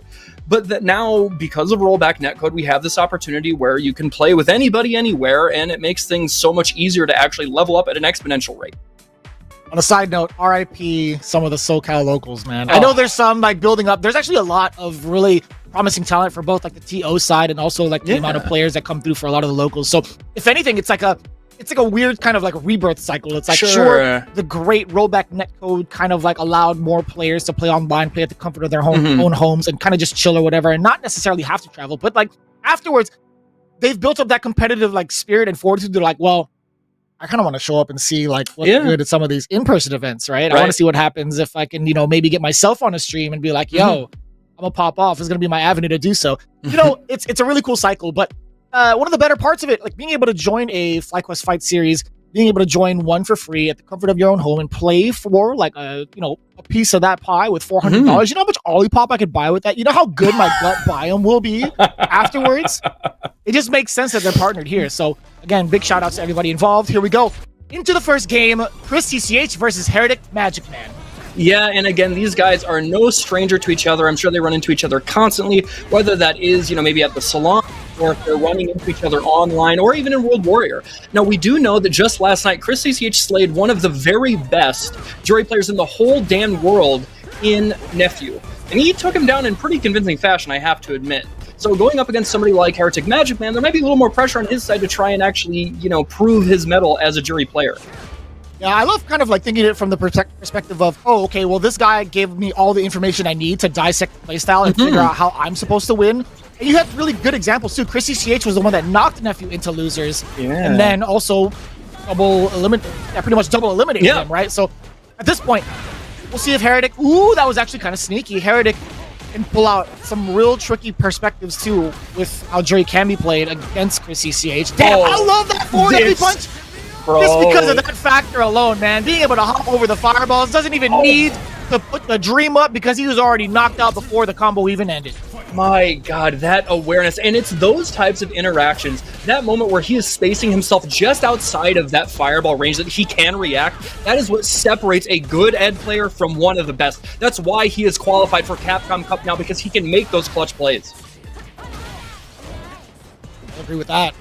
But that now, because of rollback netcode, we have this opportunity where you can play with anybody anywhere, and it makes things so much easier to actually level up at an exponential rate. On a side note, RIP some of the SoCal locals, man. I know there's some building up. There's actually a lot of really promising talent for both the TO side and also the amount of players that come through for a lot of the locals. So if anything, it's a weird kind of rebirth cycle. It's sure, the great rollback netcode kind of allowed more players to play online, play at the comfort of their own homes and kind of just chill or whatever and not necessarily have to travel. But afterwards, they've built up that competitive spirit and fortitude. They're well, I kind of want to show up and see what's good at some of these in-person events, right? I want to see what happens if I can, maybe get myself on a stream and be yo, I'm gonna pop off. It's gonna be my avenue to do so. It's a really cool cycle, but one of the better parts of it, being able to join a FlyQuest Fight Series, being able to join one for free at the comfort of your own home and play for a piece of that pie with $400. You know how much Olipop I could buy with that? You know how good my gut biome will be afterwards? It just makes sense that they're partnered here. So again, big shout outs to everybody involved. Here we go. Into the first game, Chris CCH versus Heretic Magic Man. Yeah, and again, these guys are no stranger to each other. I'm sure they run into each other constantly, whether that is, maybe at the salon, or if they're running into each other online, or even in World Warrior. Now, we do know that just last night, Chris CCH slayed one of the very best jury players in the whole damn world in Nephew. And he took him down in pretty convincing fashion, I have to admit. So going up against somebody like Heretic Magic Man, there might be a little more pressure on his side to try and actually, prove his mettle as a jury player. Yeah, I love kind of thinking it from the perspective of, oh, okay, well, this guy gave me all the information I need to dissect the playstyle and figure out how I'm supposed to win. And you have really good examples, too. Chris CCH was the one that knocked Nephew into losers. And then also pretty much double eliminated him, right? So at this point, We'll see if Heretic, ooh, that was actually kind of sneaky. Heretic can pull out some real tricky perspectives too with how Jury can be played against Chris CCH. Damn, I love that forward heavy punch. Bro. Just because of that factor alone, man. Being able to hop over the fireballs, doesn't even need to put the dream up because he was already knocked out before the combo even ended. My God, that awareness. And it's those types of interactions, that moment where he is spacing himself just outside of that fireball range that he can react, that is what separates a good Ed player from one of the best. That's why he is qualified for Capcom Cup now, because he can make those clutch plays. I agree with that.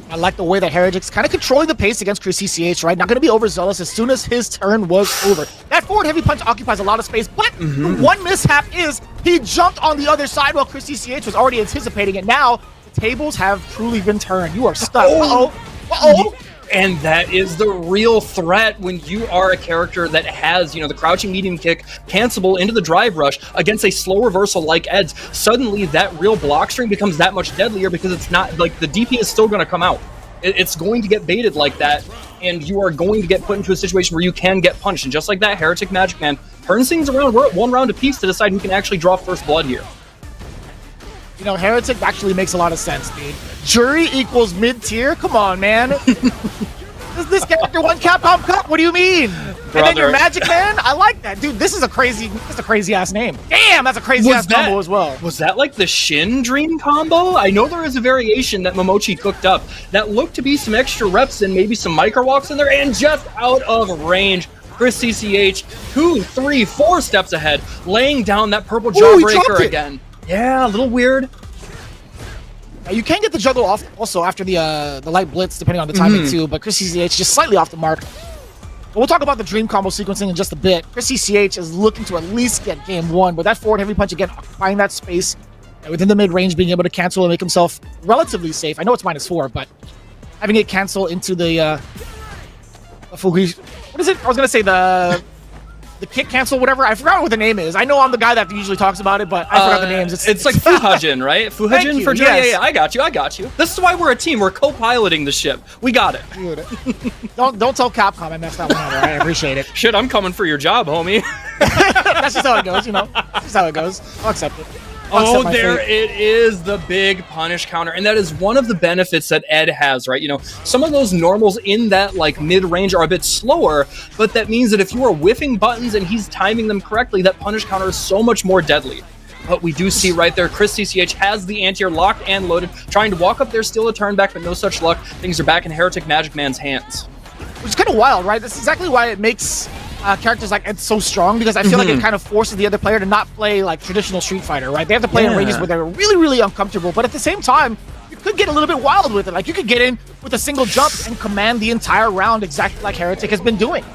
I like the way that Heretic's kind of controlling the pace against Chris CCH, right? Not going to be overzealous as soon as his turn was over. That forward heavy punch occupies a lot of space, but the one mishap is he jumped on the other side while Chris CCH was already anticipating it. Now, the tables have truly been turned. You are stuck. Uh-oh. And that is the real threat when you are a character that has, the crouching medium kick cancelable into the drive rush against a slow reversal like Ed's. Suddenly, that real block string becomes that much deadlier because it's not, like, the DP is still going to come out. It's going to get baited like that, and you are going to get put into a situation where you can get punched. And just like that, Heretic Magic Man turns things around. We're at 1 round apiece to decide who can actually draw first blood here. Heretic actually makes a lot of sense, dude. Jury equals mid-tier? Come on, man. This character won Capcom Cup. What do you mean? And then your Magic Man? I like that. Dude, this is a crazy-ass name. Damn, that's a crazy-ass combo as well. Was that like the Shin Dream combo? I know there is a variation that Momochi cooked up that looked to be some extra reps and maybe some micro walks in there, and just out of range. Chris CCH, 2, 3, 4 steps ahead, laying down that purple jawbreaker again. Yeah, a little weird. You can get the juggle off also after the light blitz, depending on the timing too, but Chris CCH just slightly off the mark. But we'll talk about the dream combo sequencing in just a bit. Chris CCH is looking to at least get game 1, but that forward heavy punch again, occupying that space within the mid-range, being able to cancel and make himself relatively safe. I know it's -4, but having it cancel into the Fuji, what is it? I was going to say the kick cancel, whatever. I forgot what the name is. I know I'm the guy that usually talks about it, but I forgot the names. It's like Fuhajin, right? Fuhajin for Jury. Yes. Yeah, I got you. This is why we're a team. We're co-piloting the ship. We got it. Dude, don't tell Capcom I messed that one up. Right? I appreciate it. Shit, I'm coming for your job, homie. That's just how it goes, That's just how it goes. I'll accept it. Oh, there it is, the big punish counter. And that is one of the benefits that Ed has, right? Some of those normals in that mid-range are a bit slower, but that means that if you are whiffing buttons and he's timing them correctly, that punish counter is so much more deadly. But we do see right there, Chris CCH has the anti-air locked and loaded, trying to walk up there, steal a turn back, but no such luck. Things are back in Heretic Magic Man's hands. Which is kind of wild, right? That's exactly why it makes characters like Ed so strong, because I feel like it kind of forces the other player to not play like traditional Street Fighter, right? They have to play in ranges where they're really, really uncomfortable, but at the same time, you could get a little bit wild with it. Like, you could get in with a single jump and command the entire round exactly like Heretic has been doing.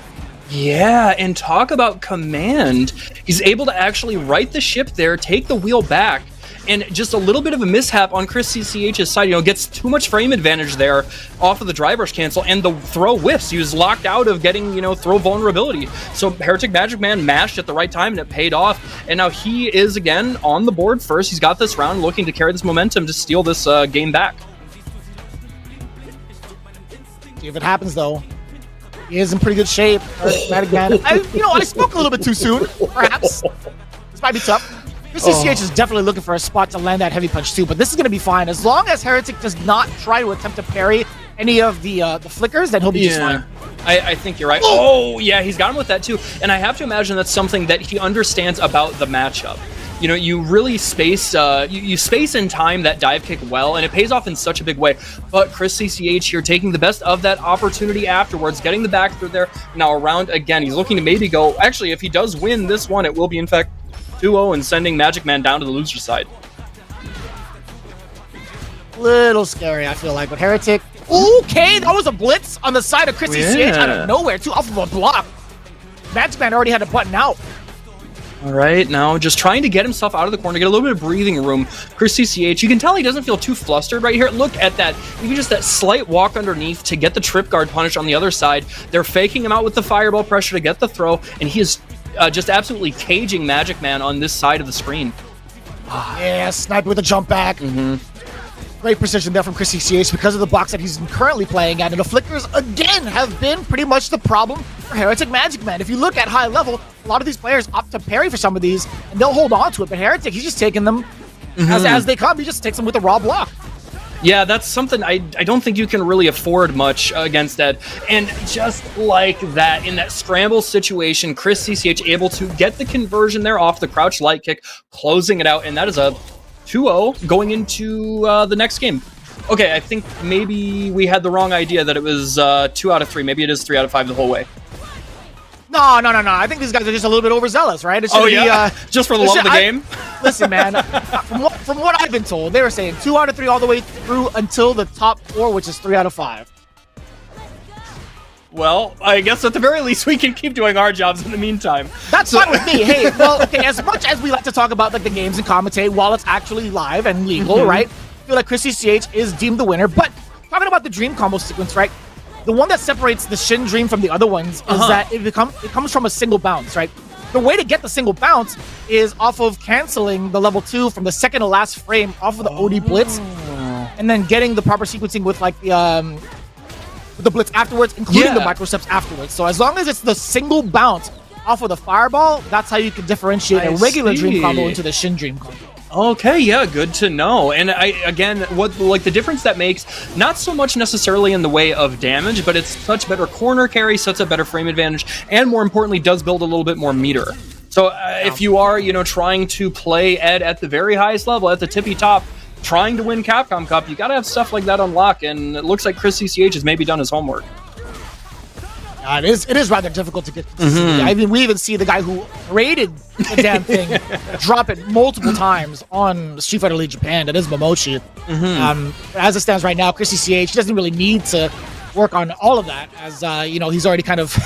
Yeah, and talk about command. He's able to actually right the ship there, take the wheel back, and just a little bit of a mishap on Chris CCH's side, gets too much frame advantage there off of the drive rush cancel, and the throw whiffs. He was locked out of getting, throw vulnerability. So Heretic Magic Man mashed at the right time, and it paid off. And now he is, again, on the board first. He's got this round, looking to carry this momentum to steal this game back. See if it happens, though. He is in pretty good shape. Magic Man. I spoke a little bit too soon, perhaps. This might be tough. CCH is definitely looking for a spot to land that heavy punch too, but this is going to be fine. As long as Heretic does not try to attempt to parry any of the flickers, then he'll be just fine. I think you're right. Oh, yeah, he's got him with that too. And I have to imagine that's something that he understands about the matchup. You really space, you space and time that dive kick well, and it pays off in such a big way. But Chris CCH here taking the best of that opportunity afterwards, getting the back through there. Now around again, he's looking to maybe go, actually, if he does win this one, it will be in fact 2-0 and sending Magic Man down to the loser side. Little scary, I feel like, but Heretic. Okay, that was a blitz on the side of Chris CCH out of nowhere, too, off of a block. Magic Man already had a button out. All right, now just trying to get himself out of the corner, get a little bit of breathing room. Chris CCH, you can tell he doesn't feel too flustered right here. Look at that. Even just that slight walk underneath to get the trip guard punish on the other side. They're faking him out with the fireball pressure to get the throw, and he is just absolutely caging Magic Man on this side of the screen. Yeah, sniper with a jump back. Chris Great precision there from Chris CCH because of the box that he's currently playing at. And the flickers, again, have been pretty much the problem for Heretic Magic Man. If you look at high level, a lot of these players opt to parry for some of these, and they'll hold on to it. But Heretic, he's just taking them as they come. He just takes them with a raw block. Yeah, that's something I don't think you can really afford much against that. And just like that, in that scramble situation, Chris CCH able to get the conversion there off the crouch light kick, closing it out, and that is a 2-0 going into the next game. Okay, I think maybe we had the wrong idea that it was 2 out of 3. Maybe it is 3 out of 5 the whole way. No. I think these guys are just a little bit overzealous, right? It should be, just for the love of the game? Listen, man, from what I've been told, they were saying 2 out of 3 all the way through until the top 4, which is 3 out of 5. Well, I guess at the very least we can keep doing our jobs in the meantime. That's fine with me. Hey, well, okay, as much as we like to talk about like the games and commentate while it's actually live and legal, right? I feel like Chris CCH is deemed the winner, but talking about the dream combo sequence, right? The one that separates the Shin Dream from the other ones is that it comes from a single bounce, right? The way to get the single bounce is off of canceling the level 2 from the second to last frame off of the OD Blitz, and then getting the proper sequencing with like the Blitz afterwards, including the microsteps afterwards. So as long as it's the single bounce off of the Fireball, that's how you can differentiate a regular Dream combo into the Shin Dream combo. Okay, yeah, good to know. And what the difference that makes, not so much necessarily in the way of damage, but it's such better corner carry, such a better frame advantage, and more importantly, does build a little bit more meter. So if you are, trying to play Ed at the very highest level, at the tippy top, trying to win Capcom Cup, you gotta have stuff like that on lock, and it looks like Chris CCH has maybe done his homework. It is rather difficult to get I mean, we even see the guy who rated the damn thing drop it multiple times on Street Fighter League Japan. That is Momochi. As it stands right now, Chris CCH doesn't really need to work on all of that, as he's already kind of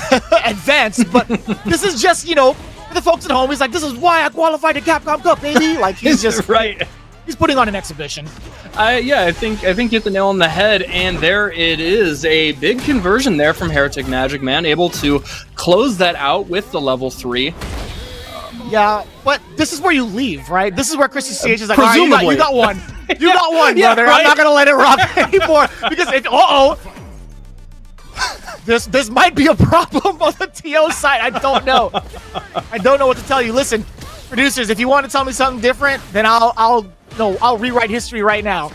advanced. But this is just for the folks at home. He's like, this is why I qualified to Capcom Cup, baby. Like he's just right. He's putting on an exhibition. I think you hit the nail on the head, and there it is. A big conversion there from Heretic Magic Man, able to close that out with the level 3. Yeah, but this is where you leave, right? This is where Chris CCH is like, presumably. all right, you got one. You got one, Yeah, brother. right? I'm not going to let it rock anymore. Because if, this might be a problem on the TO side. I don't know. I don't know what to tell you. Listen, producers, if you want to tell me something different, then I'll rewrite history right now.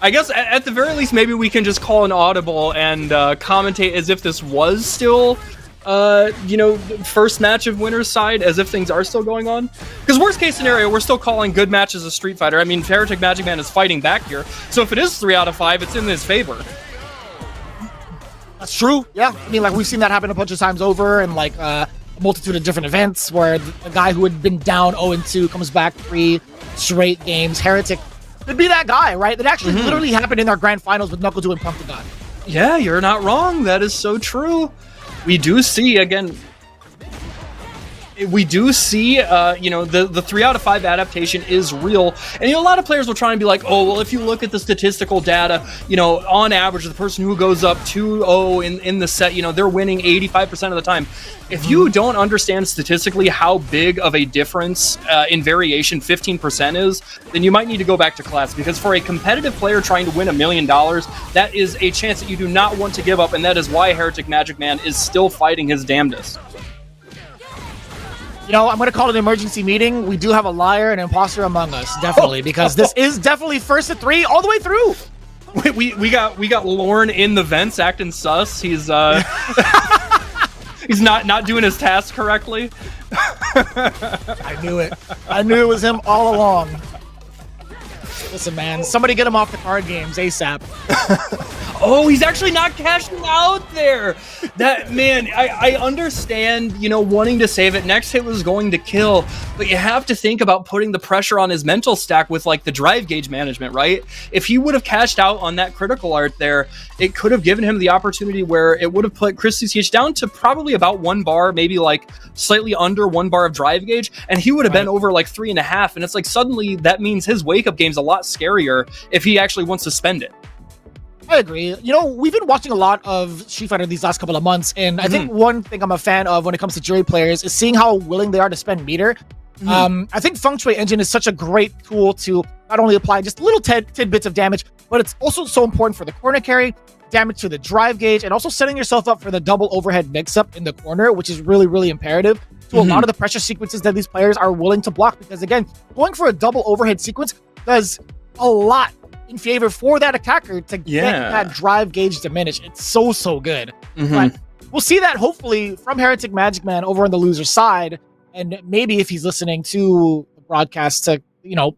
I guess at the very least, maybe we can just call an audible and commentate as if this was still, first match of winner's side, as if things are still going on. Because worst case scenario, we're still calling good matches of Street Fighter. I mean, Heretic Magic Man is fighting back here, so if it is 3 out of 5, it's in his favor. That's true. Yeah, I mean, like we've seen that happen a bunch of times over, and like a multitude of different events where the guy who had been down 0-2 comes back 3 straight games. Heretic could be that guy, right? That actually literally happened in our grand finals with Knuckle doing Punk the God. Yeah, you're not wrong. That is so true. We do see, again, the 3 out of 5 adaptation is real. And, a lot of players will try and be like, oh, well, if you look at the statistical data, on average, the person who goes up 2-0 in the set, they're winning 85% of the time. If you don't understand statistically how big of a difference in variation 15% is, then you might need to go back to class, because for a competitive player trying to win $1 million, that is a chance that you do not want to give up, and that is why Heretic Magic Man is still fighting his damnedest. I'm going to call it an emergency meeting. We do have a liar and imposter among us, definitely, because this is definitely first to 3 all the way through. We got Lorne in the vents acting sus. He's he's not doing his task correctly. I knew it. I knew it was him all along. Listen, man, somebody get him off the card games ASAP. Oh, he's actually not cashing out there. That, man, I understand, wanting to save it. Next hit was going to kill, but you have to think about putting the pressure on his mental stack with like the drive gauge management, right? If he would have cashed out on that critical art there, it could have given him the opportunity where it would have put Chris CCH down to probably about 1 bar, maybe like slightly under 1 bar of drive gauge, and he would have been over like 3.5. And it's like suddenly that means his wake up game's a lot scarier if he actually wants to spend it. I agree. We've been watching a lot of Street Fighter these last couple of months, and I think one thing I'm a fan of when it comes to jury players is seeing how willing they are to spend meter. I think Feng Shui Engine is such a great tool to not only apply just little tidbits of damage, but it's also so important for the corner carry, damage to the drive gauge, and also setting yourself up for the double overhead mix-up in the corner, which is really, really imperative to a lot of the pressure sequences that these players are willing to block. Because again, going for a double overhead sequence does a lot in favor for that attacker to get that drive gauge diminished. It's so good. But we'll see that hopefully from Heretic Magic Man over on the loser side, and maybe if he's listening to the broadcast to, you know,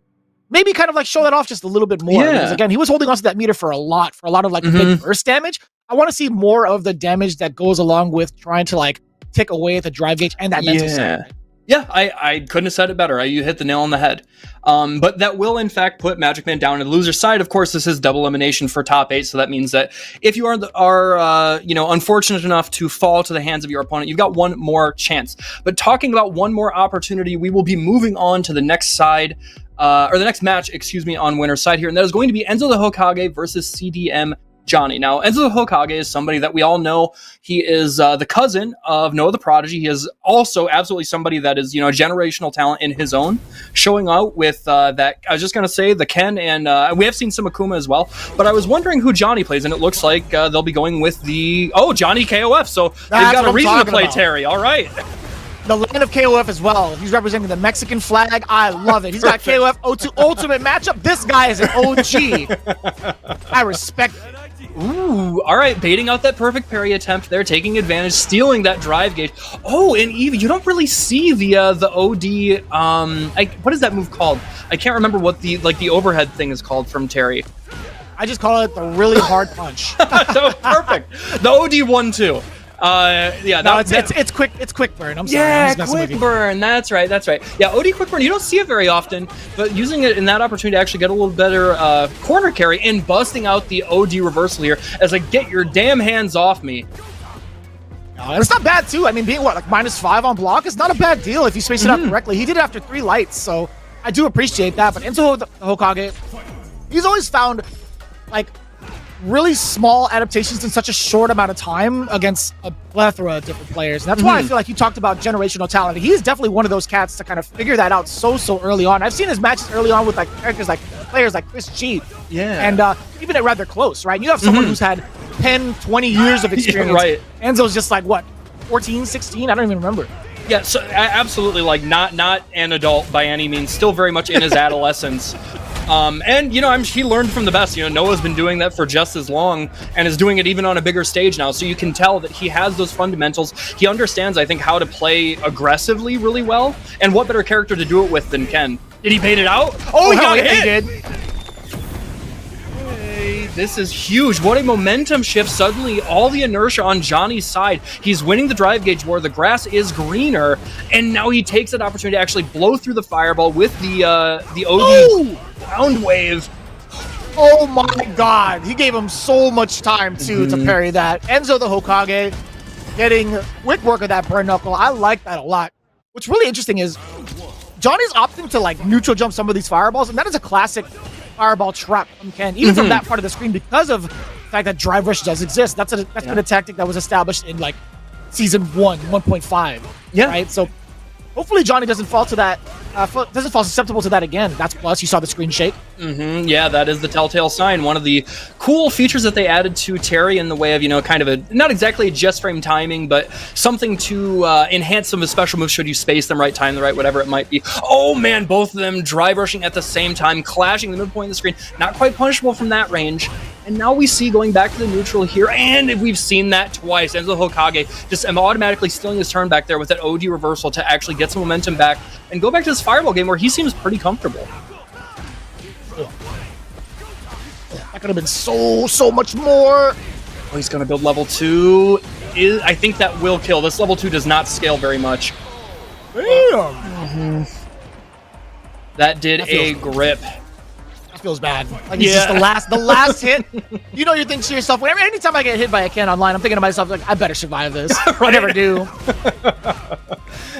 maybe kind of like show that off just a little bit more. Because again, he was holding on to that meter for a lot of like big burst damage. I want to see more of the damage that goes along with trying to like tick away at the drive gauge and that mental side. Yeah, I couldn't have said it better. You hit the nail on the head. But that will, in fact, put Magic Man down in the loser side. Of course, this is double elimination for top 8, so that means that if you are you know, unfortunate enough to fall to the hands of your opponent, you've got one more chance. But talking about one more opportunity, we will be moving on to the next side, or the next match, excuse me, on winner's side here, and that is going to be Enzo the Hokage versus CDM Johnny. Now, Enzo the Hokage is somebody that we all know. He is the cousin of Noah the Prodigy. He is also absolutely somebody that is, you know, a generational talent in his own, showing out with that, I was just going to say, the Ken, and we have seen some Akuma as well, but I was wondering who Johnny plays, and it looks like they'll be going with the, Johnny KOF, so they've got a reason to play Terry, all right. The land of KOF as well. He's representing the Mexican flag. I love it. He's got KOF O2 Ultimate Matchup. This guy is an OG. I respect it. Ooh, all right, baiting out that perfect parry attempt there, taking advantage, stealing that drive gauge. Oh, and even you don't really see the OD. What is that move called? I can't remember what the overhead thing is called from Terry. I just call it the really hard punch. So perfect. The OD 1-2. Yeah, no, it's quick. It's quick burn. I'm sorry. Yeah, quick burn. That's right. Yeah, OD quick burn. You don't see it very often, but using it in that opportunity to actually get a little better corner carry and busting out the OD reversal here as like, get your damn hands off me. It's not bad too. I mean, being like -5 on block is not a bad deal if you space it out correctly. He did it after 3 lights, so I do appreciate that. But Enzo the Hokage, he's always found like really small adaptations in such a short amount of time against a plethora of different players. And that's why I feel like you talked about generational talent. He's definitely one of those cats to kind of figure that out so early on. I've seen his matches early on with like characters like players like Chris G. Yeah. And even at rather close, right? You have someone who's had 10, 20 years of experience. Right. Enzo's just like, what, 14, 16? I don't even remember. Yeah, so absolutely, like not an adult by any means, still very much in his adolescence. And you know, he learned from the best. You know, Noah's been doing that for just as long and is doing it even on a bigger stage now. So you can tell that he has those fundamentals. He understands, I think, how to play aggressively really well. And what better character to do it with than Ken? Did he bait it out? Oh, he got hit! He did. Hey, this is huge. What a momentum shift. Suddenly, all the inertia on Johnny's side. He's winning the drive gauge war. The grass is greener. And now he takes that opportunity to actually blow through the fireball with the OD ground wave. Oh my god. He gave him so much time, too, to parry that. Enzo the Hokage getting quick work of that burn knuckle. I like that a lot. What's really interesting is Johnny's opting to like neutral jump some of these fireballs, and that is a classic fireball trap from Ken, even from that part of the screen, because of the fact that drive rush does exist. That's been a tactic that was established in like season 1.5. Yeah. Right. So hopefully Johnny doesn't fall to that, doesn't fall susceptible to that again. That's plus. You saw the screen shake. Yeah, that is the telltale sign. One of the cool features that they added to Terry in the way of, you know, kind of a, not exactly a just frame timing, but something to enhance some of the special moves should you space them right, time the right, whatever it might be. Oh man, both of them drive rushing at the same time, clashing the midpoint of the screen. Not quite punishable from that range. And now we see going back to the neutral here, and we've seen that twice. Enzo Hokage just automatically stealing his turn back there with that OD reversal to actually get some momentum back and go back to this fireball game where he seems pretty comfortable. That could have been so much more. Oh, he's going to build level 2. I think that will kill. This level 2 does not scale very much. Damn. That did a grip. That feels bad. Like it's just the last hit. You know, you think to yourself, anytime I get hit by a Ken online, I'm thinking to myself, like, I better survive this. Right? I never do.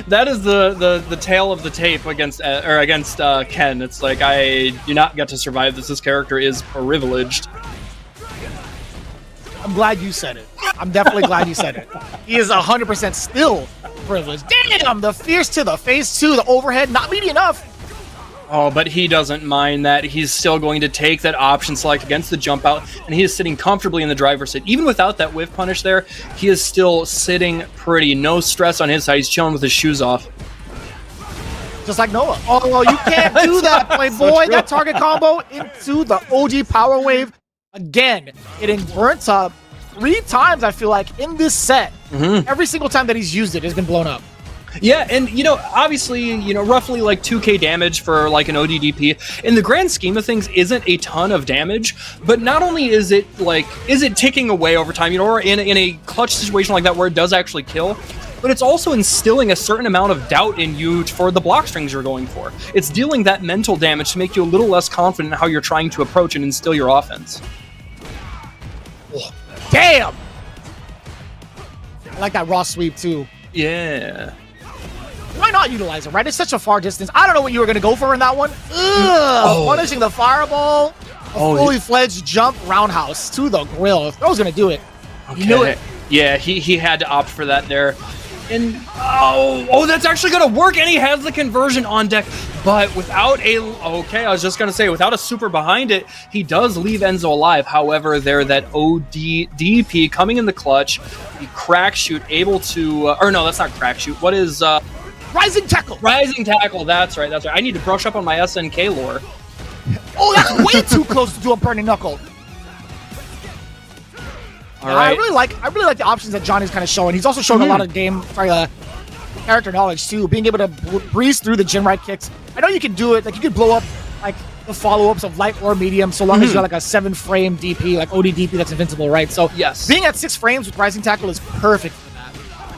That is the tail of the tape against Ken. It's like, I do not get to survive this. This character is privileged. I'm glad you said it. I'm definitely glad you said it. He is 100% still privilege. Damn, the fierce to the face too, the overhead, not meaty enough. Oh, but he doesn't mind that. He's still going to take that option select against the jump out, and he is sitting comfortably in the driver's seat. Even without that whiff punish there, he is still sitting pretty. No stress on his side. He's chilling with his shoes off. Just like Noah. Oh, you can't do that, Playboy. That target combo into the OG power wave. Again, getting burnt up 3 times, I feel like, in this set. Every single time that he's used it has been blown up. Yeah, and obviously, roughly like 2k damage for like an ODDP in the grand scheme of things isn't a ton of damage, but not only is it ticking away over time, or in a clutch situation like that where it does actually kill, but it's also instilling a certain amount of doubt in you for the block strings you're going for. It's dealing that mental damage to make you a little less confident in how you're trying to approach and instill your offense. Oh, damn! I like that raw sweep too. Yeah. Why not utilize it, right? It's such a far distance. I don't know what you were going to go for in that one. Punishing the fireball. A fully fledged jump roundhouse to the grill. If I was going to do it, you knew it. Yeah, he had to opt for that there. And, that's actually going to work. And he has the conversion on deck. But without without a super behind it, he does leave Enzo alive. However, that ODDP coming in the clutch, the crack shoot able to, or no, that's not crack shoot. What is, Rising Tackle! Rising Tackle, that's right. I need to brush up on my SNK lore. Oh, that's way too close to do a burning knuckle. All right. I really like the options that Johnny's kind of showing. He's also showing a lot of character knowledge too, being able to breeze through the gym right kicks. I know you can do it, like you could blow up like the follow-ups of light or medium so long as you got like a 7-frame DP, like ODDP that's invincible, right? So yes, being at 6 frames with Rising Tackle is perfect.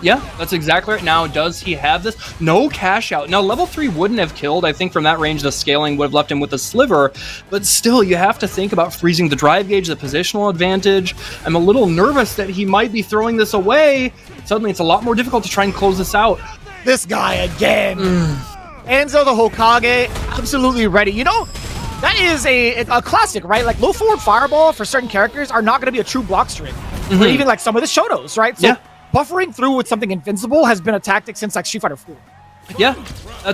Yeah, that's exactly right. Now, does he have this? No cash out. Now, level 3 wouldn't have killed. I think from that range, the scaling would have left him with a sliver. But still, you have to think about freezing the drive gauge, the positional advantage. I'm a little nervous that he might be throwing this away. Suddenly, it's a lot more difficult to try and close this out. This guy again. Enzo the Hokage, absolutely ready. That is a classic, right? Like, low forward fireball for certain characters are not going to be a true block string. Or even like some of the Shotos, right? So, buffering through with something invincible has been a tactic since like Street Fighter 4. Yeah,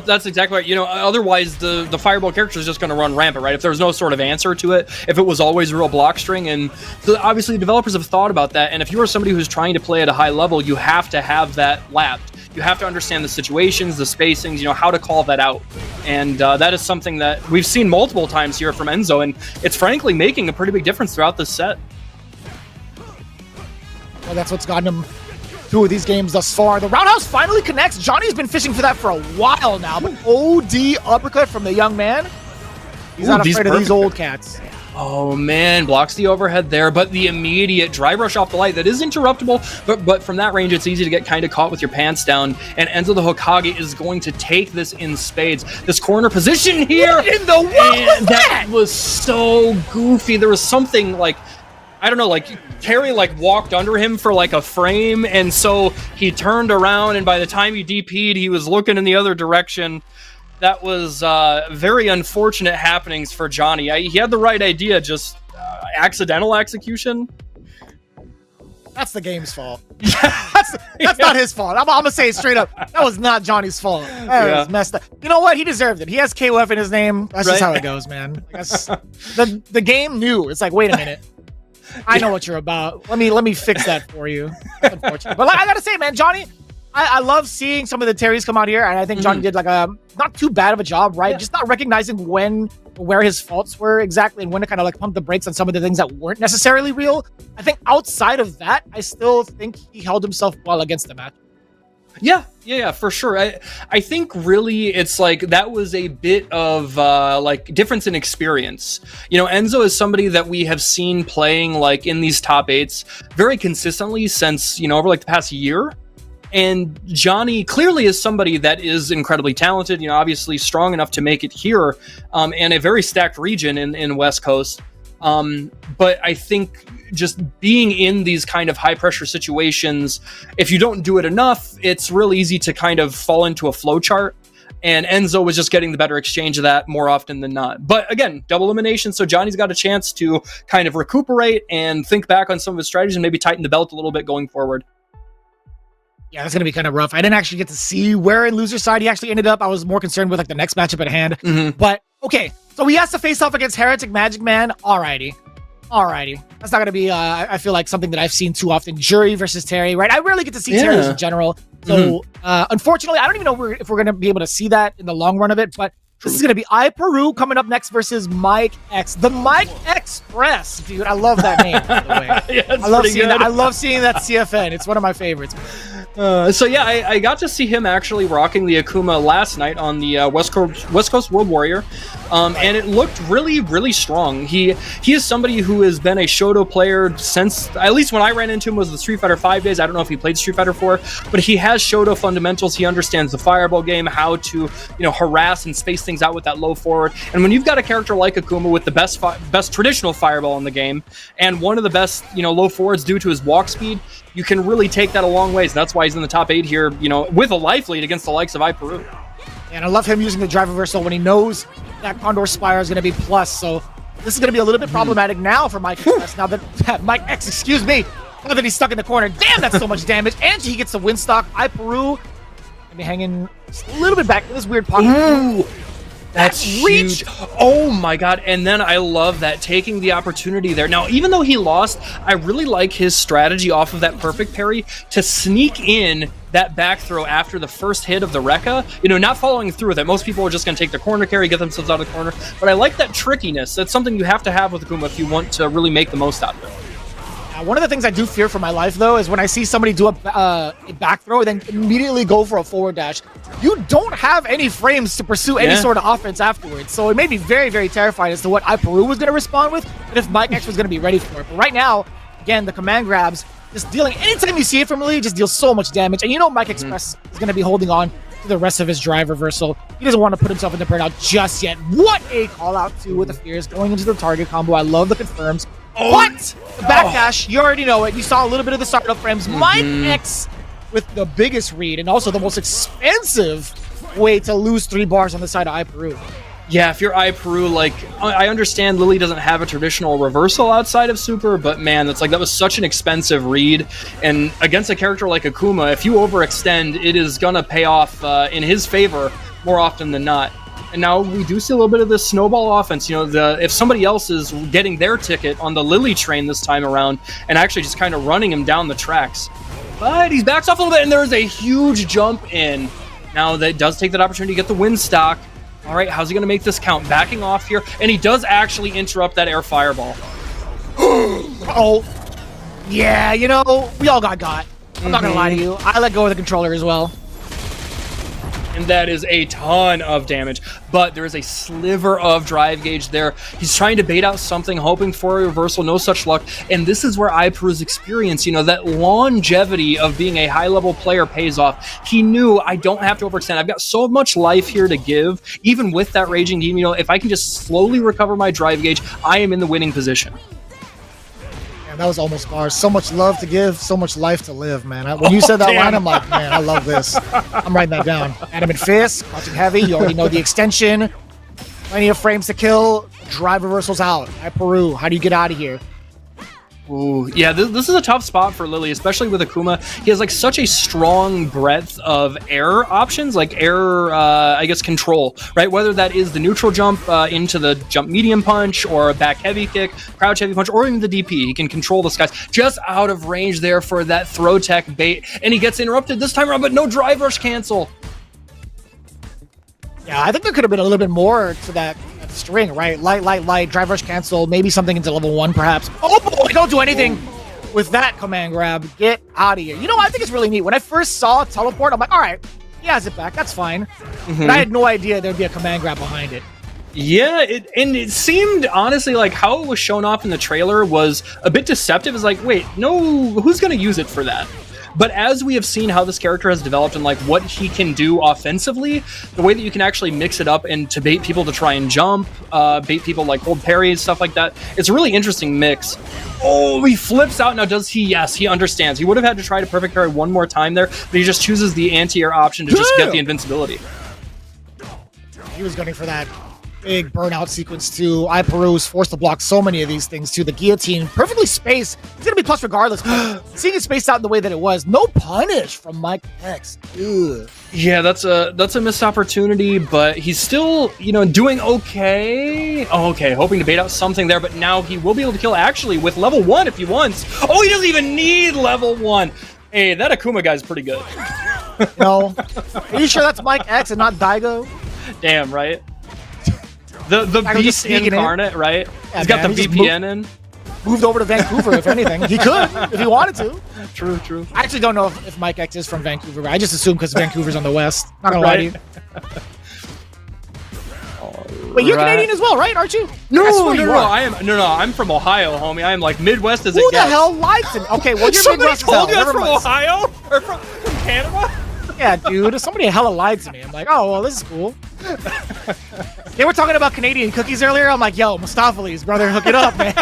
that's exactly right. Otherwise the fireball character is just going to run rampant, right? If there's no sort of answer to it, if it was always a real block string, and obviously developers have thought about that. And if you are somebody who's trying to play at a high level, you have to have that lapped. You have to understand the situations, the spacings, how to call that out. And that is something that we've seen multiple times here from Enzo, and it's frankly making a pretty big difference throughout this set. Well, that's what's gotten him through these games thus far. The roundhouse finally connects. Johnny's been fishing for that for a while now, but OD uppercut from the young man. He's not afraid of these old cats. Oh man, blocks the overhead there, but the immediate drive rush off the light, that is interruptible, but from that range, it's easy to get kind of caught with your pants down, and Enzo the Hokage is going to take this in spades. This corner position here, what in the world was that was so goofy. There was something like, I don't know, like Terry walked under him for like a frame, and so he turned around, and by the time he DP'd, he was looking in the other direction. That was very unfortunate happenings for Johnny. He had the right idea, just accidental execution. That's the game's fault. That's not his fault. I'm gonna say it straight up. That was not Johnny's fault. That was messed up. You know what? He deserved it. He has KOF in his name. That's just how it goes, man. The game knew. It's like, wait a minute. I know what you're about. Let me fix that for you. That's unfortunate. But I gotta say, man, Johnny, I love seeing some of the Terrys come out here, and I think Johnny did like a not too bad of a job, right? Just not recognizing where his faults were exactly, and when to kind of like pump the brakes on some of the things that weren't necessarily real. I think outside of that, I still think he held himself well against the match. Yeah, for sure. I think really it's like that was a bit of like difference in experience. Enzo is somebody that we have seen playing like in these top 8s very consistently since, over like the past year. And Johnny clearly is somebody that is incredibly talented, obviously strong enough to make it here, and a very stacked region in West Coast. But I think just being in these kind of high pressure situations, if you don't do it enough, it's really easy to kind of fall into a flow chart. And Enzo was just getting the better exchange of that more often than not. But again, double elimination, so Johnny's got a chance to kind of recuperate and think back on some of his strategies and maybe tighten the belt a little bit going forward. Yeah, that's gonna be kind of rough. I didn't actually get to see where in loser side he actually ended up. I was more concerned with like the next matchup at hand. But okay, so he has to face off against Heretic Magic Man. Alrighty. That's not gonna be I feel like something that I've seen too often. Jury versus Terry, right? I rarely get to see Terry's in general. So unfortunately, I don't even know if we're gonna be able to see that in the long run of it, but this is gonna be Peru coming up next versus Mike X. The Mike Express, dude. I love that name, by the way. Yeah, I love seeing that. I love seeing that CFN. It's one of my favorites. So yeah, I got to see him actually rocking the Akuma last night on the West Coast World Warrior, and it looked really, really strong. He is somebody who has been a Shoto player since, at least when I ran into him was the Street Fighter 5 days. I don't know if he played Street Fighter 4, but he has Shoto fundamentals. He understands the fireball game, how to harass and space things out with that low forward. And when you've got a character like Akuma with the best traditional fireball in the game, and one of the best low forwards due to his walk speed, you can really take that a long ways. And that's why he's in the top 8 here, with a life lead against the likes of Peru. And I love him using the drive reversal when he knows that Condor Spire is going to be plus. So this is going to be a little bit problematic now for Mike X. Now that Mike X, excuse me, now that he's stuck in the corner. Damn, that's so much damage. And he gets the win stock. Peru going to be hanging just a little bit back in this weird pocket. Ooh. That's reach. Oh my god. And then I love that, taking the opportunity there. Now, even though he lost, I really like his strategy off of that perfect parry to sneak in that back throw after the first hit of the Rekka, not following through with it. Most people are just going to take the corner carry, get themselves out of the corner. But I like that trickiness. That's something you have to have with Akuma if you want to really make the most out of it. One of the things I do fear for my life, though, is when I see somebody do a back throw and then immediately go for a forward dash. You don't have any frames to pursue any sort of offense afterwards. So it made me very, very terrified as to what Peru was going to respond with and if Mike X was going to be ready for it. But right now, again, the command grabs, just dealing, anytime you see it from Lee, just deals so much damage. And Mike Express is going to be holding on to the rest of his drive reversal. He doesn't want to put himself in the burnout just yet. What a call out, too, with the fears going into the target combo. I love the confirms. What? The backdash, you already know it. You saw a little bit of the startup frames. Mike X with the biggest read and also the most expensive way to lose 3 bars on the side of Peru. Yeah, if you're Peru, I understand Lily doesn't have a traditional reversal outside of Super, but man, that was such an expensive read. And against a character like Akuma, if you overextend, it is gonna pay off in his favor more often than not. And now we do see a little bit of this snowball offense. If somebody else is getting their ticket on the Lily train this time around and actually just kind of running him down the tracks. But he backs off a little bit, and there's a huge jump in. Now that does take that opportunity to get the win stock. All right, how's he going to make this count? Backing off here, and he does actually interrupt that air fireball. Oh, yeah, we all got. I'm not going to lie to you. I let go of the controller as well. And that is a ton of damage, but there is a sliver of drive gauge there. He's trying to bait out something, hoping for a reversal, no such luck. And this is where Peru's experience, that longevity of being a high-level player pays off. He knew, I don't have to overextend. I've got so much life here to give, even with that Raging Demon. If I can just slowly recover my drive gauge, I am in the winning position. That was almost bars. So much love to give, so much life to live, man. When you said that line, I'm like, man, I love this. I'm writing that down. Adamant fist, crouching heavy. You already know the extension. Plenty of frames to kill. Drive reversals out. Peru, how do you get out of here? Ooh, yeah, this is a tough spot for Lily, especially with Akuma. He has such a strong breadth of air options, air, I guess, control, right? Whether that is the neutral jump into the jump medium punch or a back heavy kick, crouch heavy punch, or even the DP. He can control the skies just out of range there for that throw tech bait, and he gets interrupted this time around, but no drive rush cancel. Yeah, I think there could have been a little bit more to that string, right? Light, drive rush cancel, maybe something into level 1, perhaps. Oh boy, don't do anything with that command grab. Get out of here. I think it's really neat. When I first saw teleport, I'm like, all right, he has it back. That's fine. But I had no idea there'd be a command grab behind it. Yeah, it seemed, honestly, how it was shown off in the trailer was a bit deceptive. It's wait, no, who's going to use it for that? But as we have seen how this character has developed and what he can do offensively, the way that you can actually mix it up and to bait people to try and jump, bait people hold parries, stuff like that, it's a really interesting mix. Oh, he flips out. Now, does he? Yes, he understands. He would have had to try to perfect parry one more time there, but he just chooses the anti-air option to just get the invincibility. He was gunning for that. big burnout sequence too. iPeru is forced to block so many of these things too. The guillotine, perfectly spaced. It's gonna be plus regardless. Seeing it spaced out in the way that it was. No punish from Mike X. Ugh. Yeah, that's a missed opportunity, but he's still, doing okay. Oh, okay, hoping to bait out something there, but now he will be able to kill actually with level 1 if he wants. Oh, he doesn't even need level 1. Hey, that Akuma guy's pretty good. No. Are you sure that's Mike X and not Daigo? Damn, right? The beast incarnate, right? Yeah, he's got man, the VPN in. Moved over to Vancouver, if anything. He could, if he wanted to. True. I actually don't know if Mike X is from Vancouver, but I just assume because Vancouver's on the west. Not gonna lie to you. Wait, you're Canadian as well, right? Aren't you? No, I'm from Ohio, homie. I am like Midwest as it Who gets. the hell likes it? Okay, well, you're Somebody Midwest as hell. told you I was Never from mind. Ohio or from Canada. Yeah, dude. Somebody hella lied to me. I'm like, oh, well, this is cool. They were talking about Canadian cookies earlier. I'm like, yo, Mustafali's, brother, hook it up, man.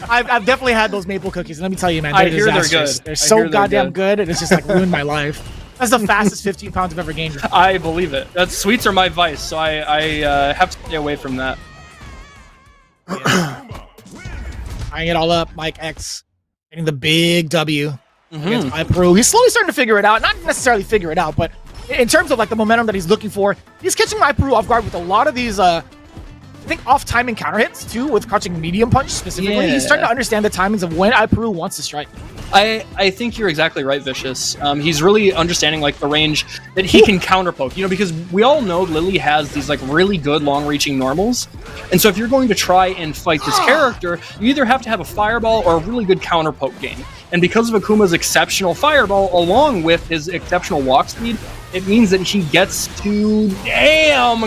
I've definitely had those maple cookies, and let me tell you, man, I hear they're disastrous. good. They're I so hear they're goddamn good. good, and it's just like ruined my life. That's the fastest 15 pounds I've ever gained. I believe it. Sweets are my vice, so I have to stay away from that. Eyeing it all up, Mike X getting the big W against iPeru. He's slowly starting to figure it out. Not necessarily figure it out, but in terms of like the momentum that he's looking for, he's catching iPeru off guard with a lot of these I think off-timing counter hits too, with crouching medium punch specifically. Yeah. He's starting to understand the timings of when iPeru wants to strike. I think you're exactly right, Vicious. He's really understanding like the range that he can counter poke, because we all know Lily has these like really good long-reaching normals. And so if you're going to try and fight this character, you either have to have a fireball or a really good counter poke game. And because of Akuma's exceptional fireball along with his exceptional walk speed, it means that he gets to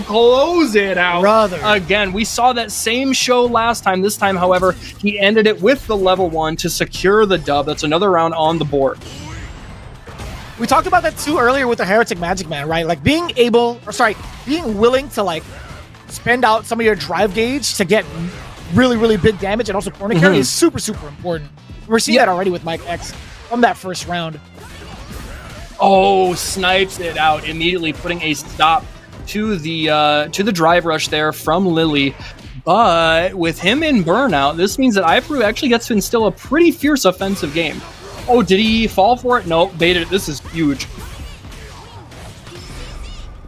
close it out. Brother. Again, we saw that same show last time. This time, however, he ended it with the level 1 to secure the dub. That's another round on the board. We talked about that too earlier with the Heretic Magic Man, right? Like being willing to like spend out some of your drive gauge to get really, really big damage and also corner carry is super, super important. We're seeing that already with Mike X from that first round. Oh, snipes it out immediately, putting a stop to the drive rush there from Lily. But with him in burnout, this means that iPeru actually gets to instill a pretty fierce offensive game. Oh, did he fall for it? Nope, baited it. This is huge.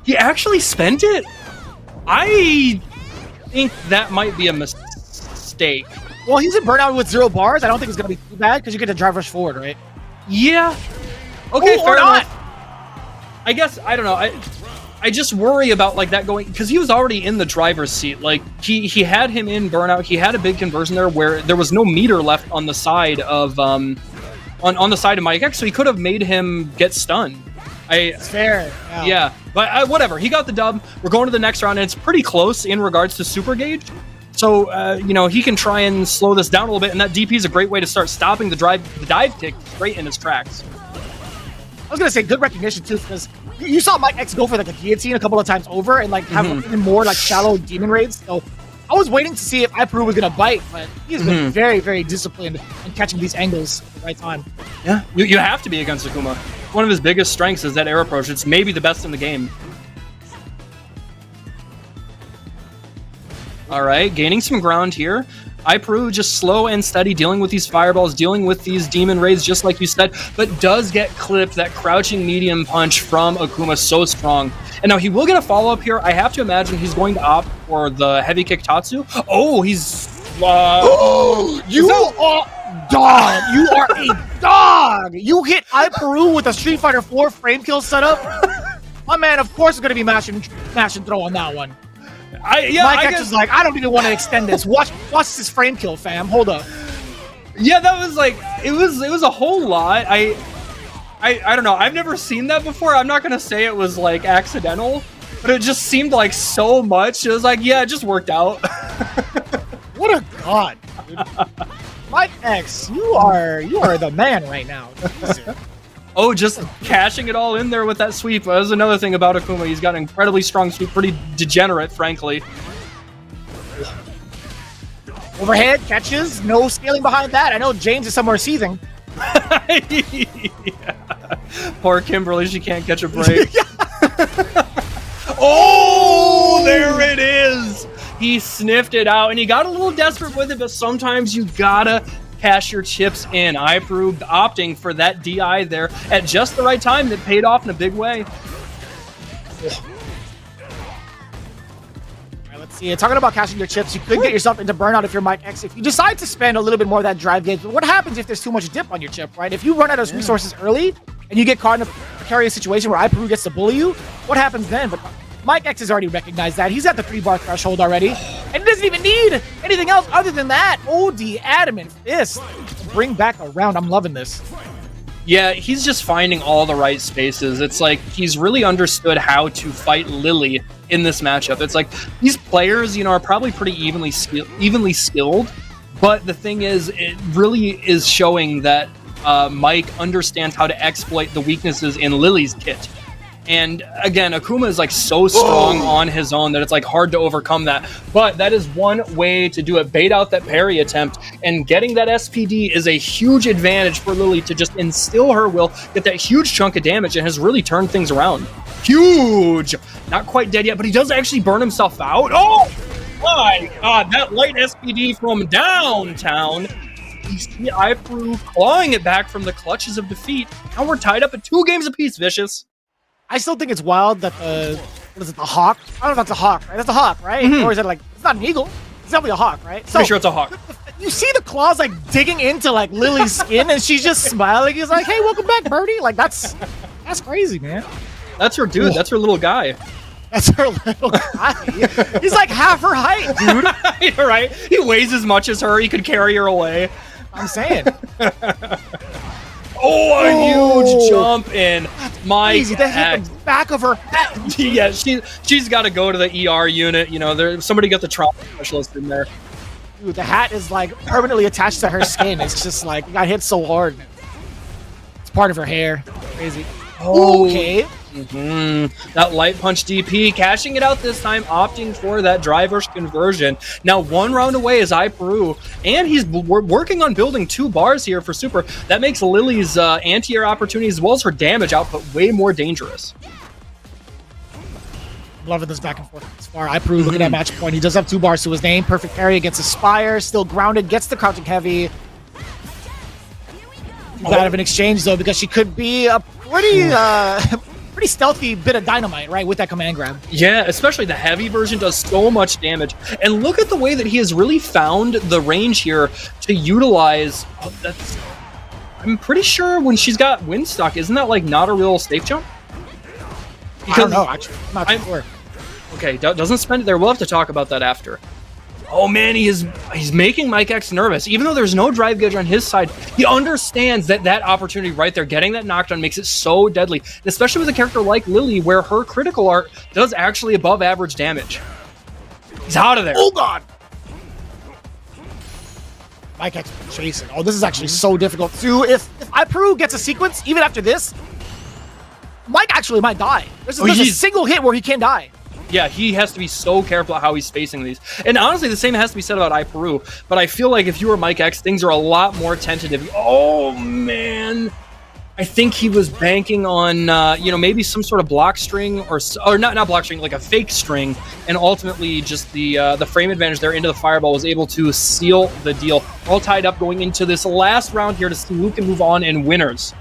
He actually spent it? I think that might be a mistake. Well, he's in burnout with 0 bars. I don't think it's going to be too bad because you get to drive rush forward, right? Yeah. Okay, Ooh, fair or not. enough. I guess, I don't know. I just worry about like that going, because he was already in the driver's seat. Like he had him in burnout. He had a big conversion there where there was no meter left on the side of on the side of Mike X, so he could have made him get stunned. It's fair. Yeah, but whatever. He got the dub. We're going to the next round, and it's pretty close in regards to super gauge. So he can try and slow this down a little bit, and that DP is a great way to start stopping the dive kick straight in his tracks. I was gonna say good recognition too, because you saw Mike X go for like a guillotine a couple of times over and like have even more like shallow demon raids. So I was waiting to see if iPeru was gonna bite, but he's been very, very disciplined in catching these angles at the right time. Yeah, you have to be against Akuma. One of his biggest strengths is that air approach. It's maybe the best in the game. All right, gaining some ground here. iPeru just slow and steady, dealing with these fireballs, dealing with these demon raids, just like you said, but does get clipped. That crouching medium punch from Akuma so strong. And now he will get a follow-up here. I have to imagine he's going to opt for the heavy kick Tatsu. Oh, he's... You are dog. You are a dog. You hit iPeru with a Street Fighter 4 frame kill setup. My man, of course, is going to be mash and throw on that one. Mike X is like, I don't even want to extend this. Watch this frame kill, fam. Hold up. Yeah, that was like, it was a whole lot. I don't know. I've never seen that before. I'm not gonna say it was like accidental, but it just seemed like so much. It was like, yeah, it just worked out. What a god, dude. Mike X, you are the man right now. Oh, just cashing it all in there with that sweep. That was another thing about Akuma. He's got an incredibly strong sweep, pretty degenerate, frankly. Overhead catches, no scaling behind that. I know James is somewhere seething. Yeah. Poor Kimberly, she can't catch a break. Oh, there it is. He sniffed it out, and he got a little desperate with it, but sometimes you gotta cash your chips in. iPro opting for that DI there at just the right time that paid off in a big way. Let's see. Talking about cashing your chips, you could get yourself into burnout if you're Mike X. If you decide to spend a little bit more of that drive gauge, but what happens if there's too much dip on your chip, right? If you run out of resources early and you get caught in a precarious situation where iPro gets to bully you, what happens then? But Mike X has already recognized that. He's at the 3-bar threshold already, and he doesn't even need anything else other than that. OD adamant fist to bring back around. I'm loving this. Yeah, he's just finding all the right spaces. It's like he's really understood how to fight Lily in this matchup. It's like these players, you know, are probably pretty evenly skilled, but the thing is, it really is showing that Mike understands how to exploit the weaknesses in Lily's kit. And again, Akuma is like so strong on his own that it's like hard to overcome that. But that is one way to do it. Bait out that parry attempt, and getting that SPD is a huge advantage for Lily to just instill her will, get that huge chunk of damage, and has really turned things around. Huge! Not quite dead yet, but he does actually burn himself out. Oh my god, that light SPD from downtown. You see iPro clawing it back from the clutches of defeat. Now we're tied up at 2 games apiece, Vicious. I still think it's wild that the hawk? I don't know if that's a hawk, right? That's a hawk, right? Or is it like, it's not an eagle? It's definitely a hawk, right? So pretty sure it's a hawk. You see the claws like digging into like Lily's skin, and she's just smiling. He's like, "Hey, welcome back, Birdie." Like that's crazy, man. That's her dude. That's her little guy. That's her little guy. He's like half her height, dude. You're right. He weighs as much as her. He could carry her away. I'm saying. Oh, a huge jump in. My Easy, that hit the back of her head. Yeah, she's got to go to the ER unit. You know, somebody got the trauma specialist in there. Dude, the hat is like permanently attached to her skin. It's just like it got hit so hard. It's part of her hair. Crazy. Oh. Okay. That light punch DP, cashing it out this time, opting for that driver's conversion. Now 1 round away is iPro, and he's working on building 2 bars here for Super. That makes Lily's anti-air opportunity as well as her damage output way more dangerous. Loving this back and forth as far. iPro looking at match point. He does have 2 bars to his name. Perfect parry against Aspire. Still grounded. Gets the crouching heavy. Bad of an exchange though, because she could be a pretty stealthy bit of dynamite, right, with that command grab. Yeah, especially the heavy version does so much damage. And look at the way that he has really found the range here to utilize. I'm pretty sure when she's got windstock, isn't that like not a real safe jump? I don't know, actually. I'm not sure. Okay, doesn't spend it there. We'll have to talk about that after. Oh man, he's making Mike X nervous. Even though there's no drive gauge on his side, he understands that opportunity right there, getting that knockdown, makes it so deadly. And especially with a character like Lily, where her critical art does actually above average damage. He's out of there. Oh god! Mike X chasing. Oh, this is actually so difficult too. If iPro gets a sequence, even after this, Mike actually might die. There's a single hit where he can die. Yeah, he has to be so careful how he's spacing these. And honestly, the same has to be said about iPro. But I feel like if you were Mike X, things are a lot more tentative. Oh, man. I think he was banking on, maybe some sort of block string or not block string, like a fake string. And ultimately, just the frame advantage there into the fireball was able to seal the deal. All tied up going into this last round here to see who can move on and winners.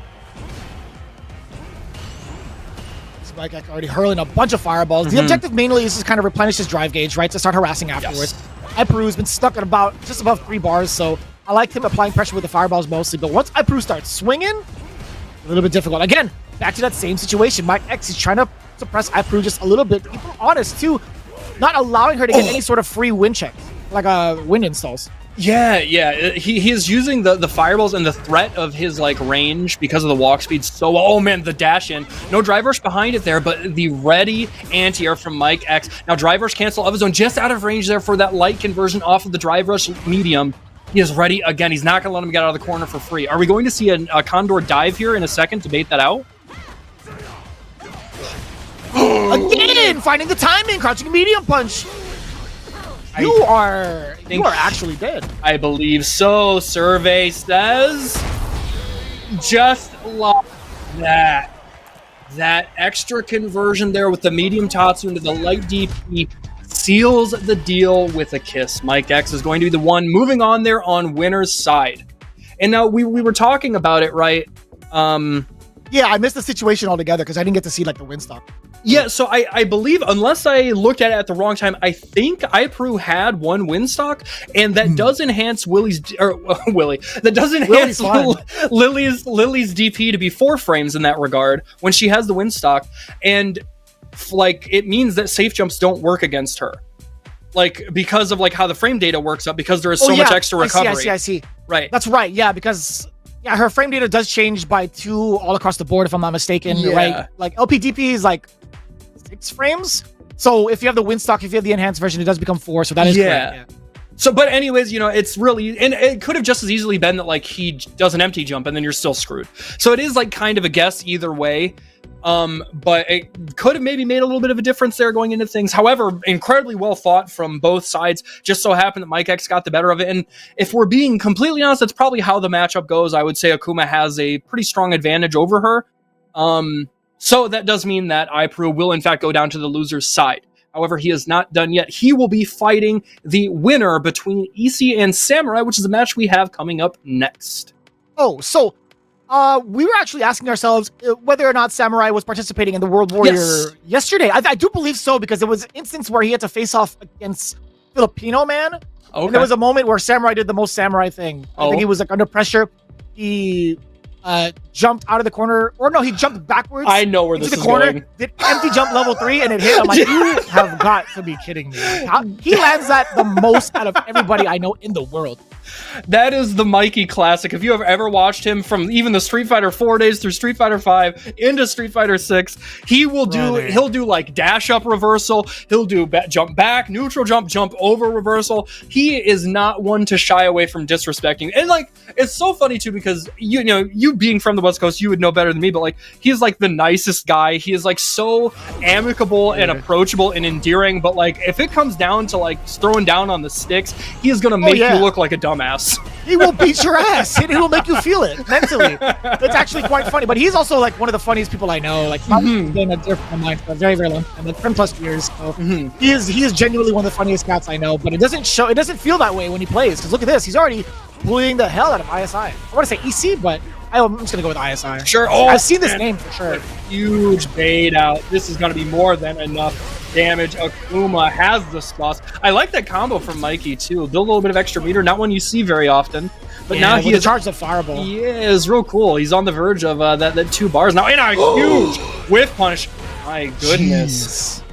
Mike X already hurling a bunch of fireballs. The objective mainly is to kind of replenish his drive gauge, right? To start harassing afterwards. iPro has been stuck at about just above 3 bars, so I like him applying pressure with the fireballs mostly. But once iPro starts swinging, a little bit difficult. Again, back to that same situation. Mike X is trying to suppress iPro just a little bit. Keep her honest, too. Not allowing her to get any sort of free wind checks, like wind installs. Yeah, he is using the fireballs and the threat of his like range because of the walk speed. So, oh man, the dash in. No drive rush behind it there, but the ready anti-air from Mike X. Now drive rush cancel of his own, just out of range there for that light conversion off of the drive rush medium. He is ready again. He's not going to let him get out of the corner for free. Are we going to see a Condor dive here in a second to bait that out? Again, finding the timing, crouching medium punch. You are actually dead. I believe so. Survey says just like that. That extra conversion there with the medium Tatsu into the light DP seals the deal with a kiss. Mike X is going to be the one moving on there on winner's side. And now we were talking about it, right? Yeah, I missed the situation altogether because I didn't get to see like the win stock. Yeah, so I believe, unless I looked at it at the wrong time, I think iPro had one win stock, and that does enhance that does enhance Lily's DP to be 4 frames in that regard when she has the win stock, and like it means that safe jumps don't work against her, like because of like how the frame data works up, because there is so much extra recovery. I see. Right. That's right. Yeah, because her frame data does change by 2 all across the board, if I'm not mistaken. Yeah. Right. Like LPDP is like 6 frames. So if you have the win stock, if you have the enhanced version, it does become 4. So that is correct. Yeah. So, but anyways, you know, it's really, and it could have just as easily been that like he does an empty jump and then you're still screwed. So it is like kind of a guess either way. But it could have maybe made a little bit of a difference there going into things. However, incredibly well fought from both sides. Just so happened that Mike X got the better of it. And if we're being completely honest, that's probably how the matchup goes. I would say Akuma has a pretty strong advantage over her. So that does mean that iPro will in fact go down to the loser's side. However, he is not done yet. He will be fighting the winner between EC and Samurai, which is a match we have coming up next. Oh, so we were actually asking ourselves whether or not Samurai was participating in the World Warrior yesterday. I do believe so, because there was an instance where he had to face off against Filipino Man. Okay. And there was a moment where Samurai did the most Samurai thing. I think he was like under pressure. He jumped out of the corner, or no, he jumped backwards. I know where this is going. Did empty jump level 3 and it hit. I'm like, you have got to be kidding me. He lands that the most out of everybody I know in the world. That is the Mikey classic. If you have ever watched him from even the Street Fighter 4 days through Street Fighter 5 into Street Fighter 6, he'll do like dash up reversal, he'll do jump back, neutral jump, jump over reversal. He is not one to shy away from disrespecting. And like, it's so funny too, because you know, you being from the West Coast, you would know better than me, but like, he's like the nicest guy. He is like so amicable and approachable and endearing, but like, if it comes down to like throwing down on the sticks, he is gonna make you look like a dumbass. He will beat your ass and it will make you feel it mentally. It's actually quite funny, but he's also like one of the funniest people I know. Like, he's been a dear friend of mine for a very, very long time, like 10+ years. So he is genuinely one of the funniest cats I know, but it doesn't feel that way when he plays, because look at this, he's already bullying the hell out of ISI. I want to say EC, but I'm just gonna go with ISI. Sure. I've seen this name for sure. Huge bait out. This is gonna be more than enough damage. Akuma has the sauce. I like that combo from Mikey too. Build a little bit of extra meter, not one you see very often. But now he is charged the fireball. He is real cool. He's on the verge of that 2 bars now in a huge whiff punish. My goodness.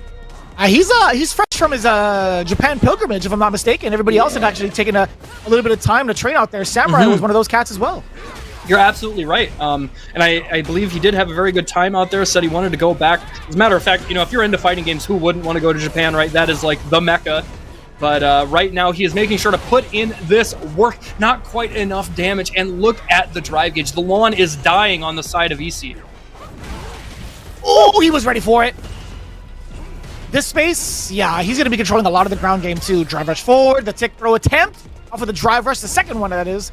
He's fresh from his Japan pilgrimage, if I'm not mistaken. Everybody else had actually taken a little bit of time to train out there. Samurai was one of those cats as well. You're absolutely right. And I believe he did have a very good time out there, said he wanted to go back. As a matter of fact, you know, if you're into fighting games, who wouldn't want to go to Japan, right? That is like the mecca. But right now, he is making sure to put in this work. Not quite enough damage. And look at the drive gauge. The lawn is dying on the side of EC. Oh, he was ready for it. This space, yeah, he's going to be controlling a lot of the ground game too. Drive rush forward, the tick throw attempt off of the drive rush, the second one that is.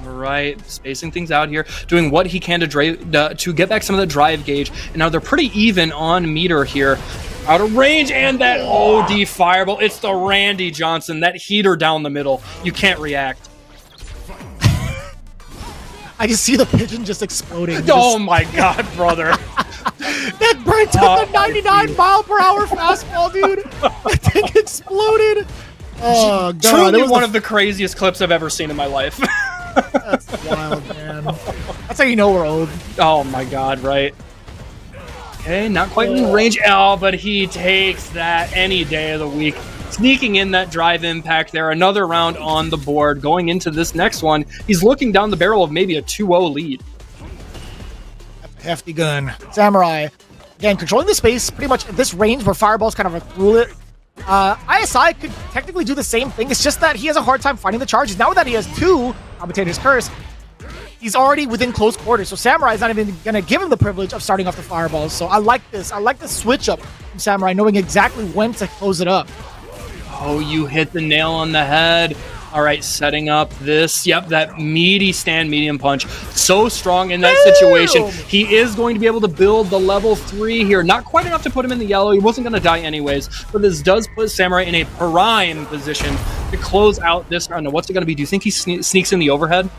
Right, spacing things out here, doing what he can to get back some of the drive gauge. And now they're pretty even on meter here. Out of range, and that OD fireball. It's the Randy Johnson, that heater down the middle. You can't react. I can see the pigeon just exploding. Oh my god, brother. That burnt up a 99-mile-per-hour fastball, dude. That thing exploded. Oh, God. Truly one of the craziest clips I've ever seen in my life. That's wild, man. That's how you know we're old. Oh my god, right. Okay, not quite in range. Oh, but he takes that any day of the week. Sneaking in that drive impact there. Another round on the board. Going into this next one, he's looking down the barrel of maybe a 2-0 lead. Hefty gun. Samurai, again, controlling the space pretty much at this range where fireballs kind of rule it. ISI could technically do the same thing. It's just that he has a hard time finding the charges. Now that he has 2 Commentator's Curse, he's already within close quarters. So Samurai is not even going to give him the privilege of starting off the fireballs. So I like this. I like the switch up from Samurai, knowing exactly when to close it up. Oh, you hit the nail on the head. All right, setting up this. Yep, that meaty stand medium punch. So strong in that situation. He is going to be able to build the level 3 here. Not quite enough to put him in the yellow. He wasn't going to die anyways. But this does put Samurai in a prime position to close out this round. Now, what's it going to be? Do you think he sneaks in the overhead?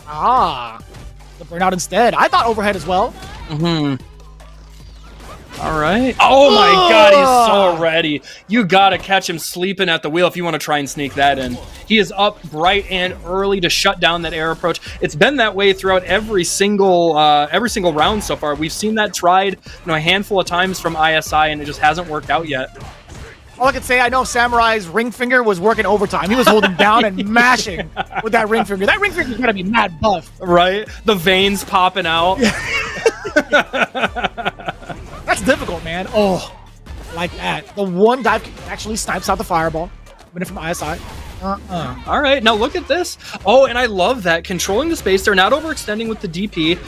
Ah, the burnout instead. I thought overhead as well. All right. Oh my God, he's so ready. You gotta catch him sleeping at the wheel if you want to try and sneak that in. He is up bright and early to shut down that air approach. It's been that way throughout every single round so far. We've seen that tried, a handful of times from ISI, and it just hasn't worked out yet. All I can say, I know Samurai's ring finger was working overtime. He was holding down and mashing with that ring finger. That ring finger's gonna be mad buff. Right? The veins popping out. That's difficult, man. Oh, like that. The one dive kick actually snipes out the fireball. Winning from ISI. All right, now look at this. Oh, and I love that. Controlling the space. They're not overextending with the DP.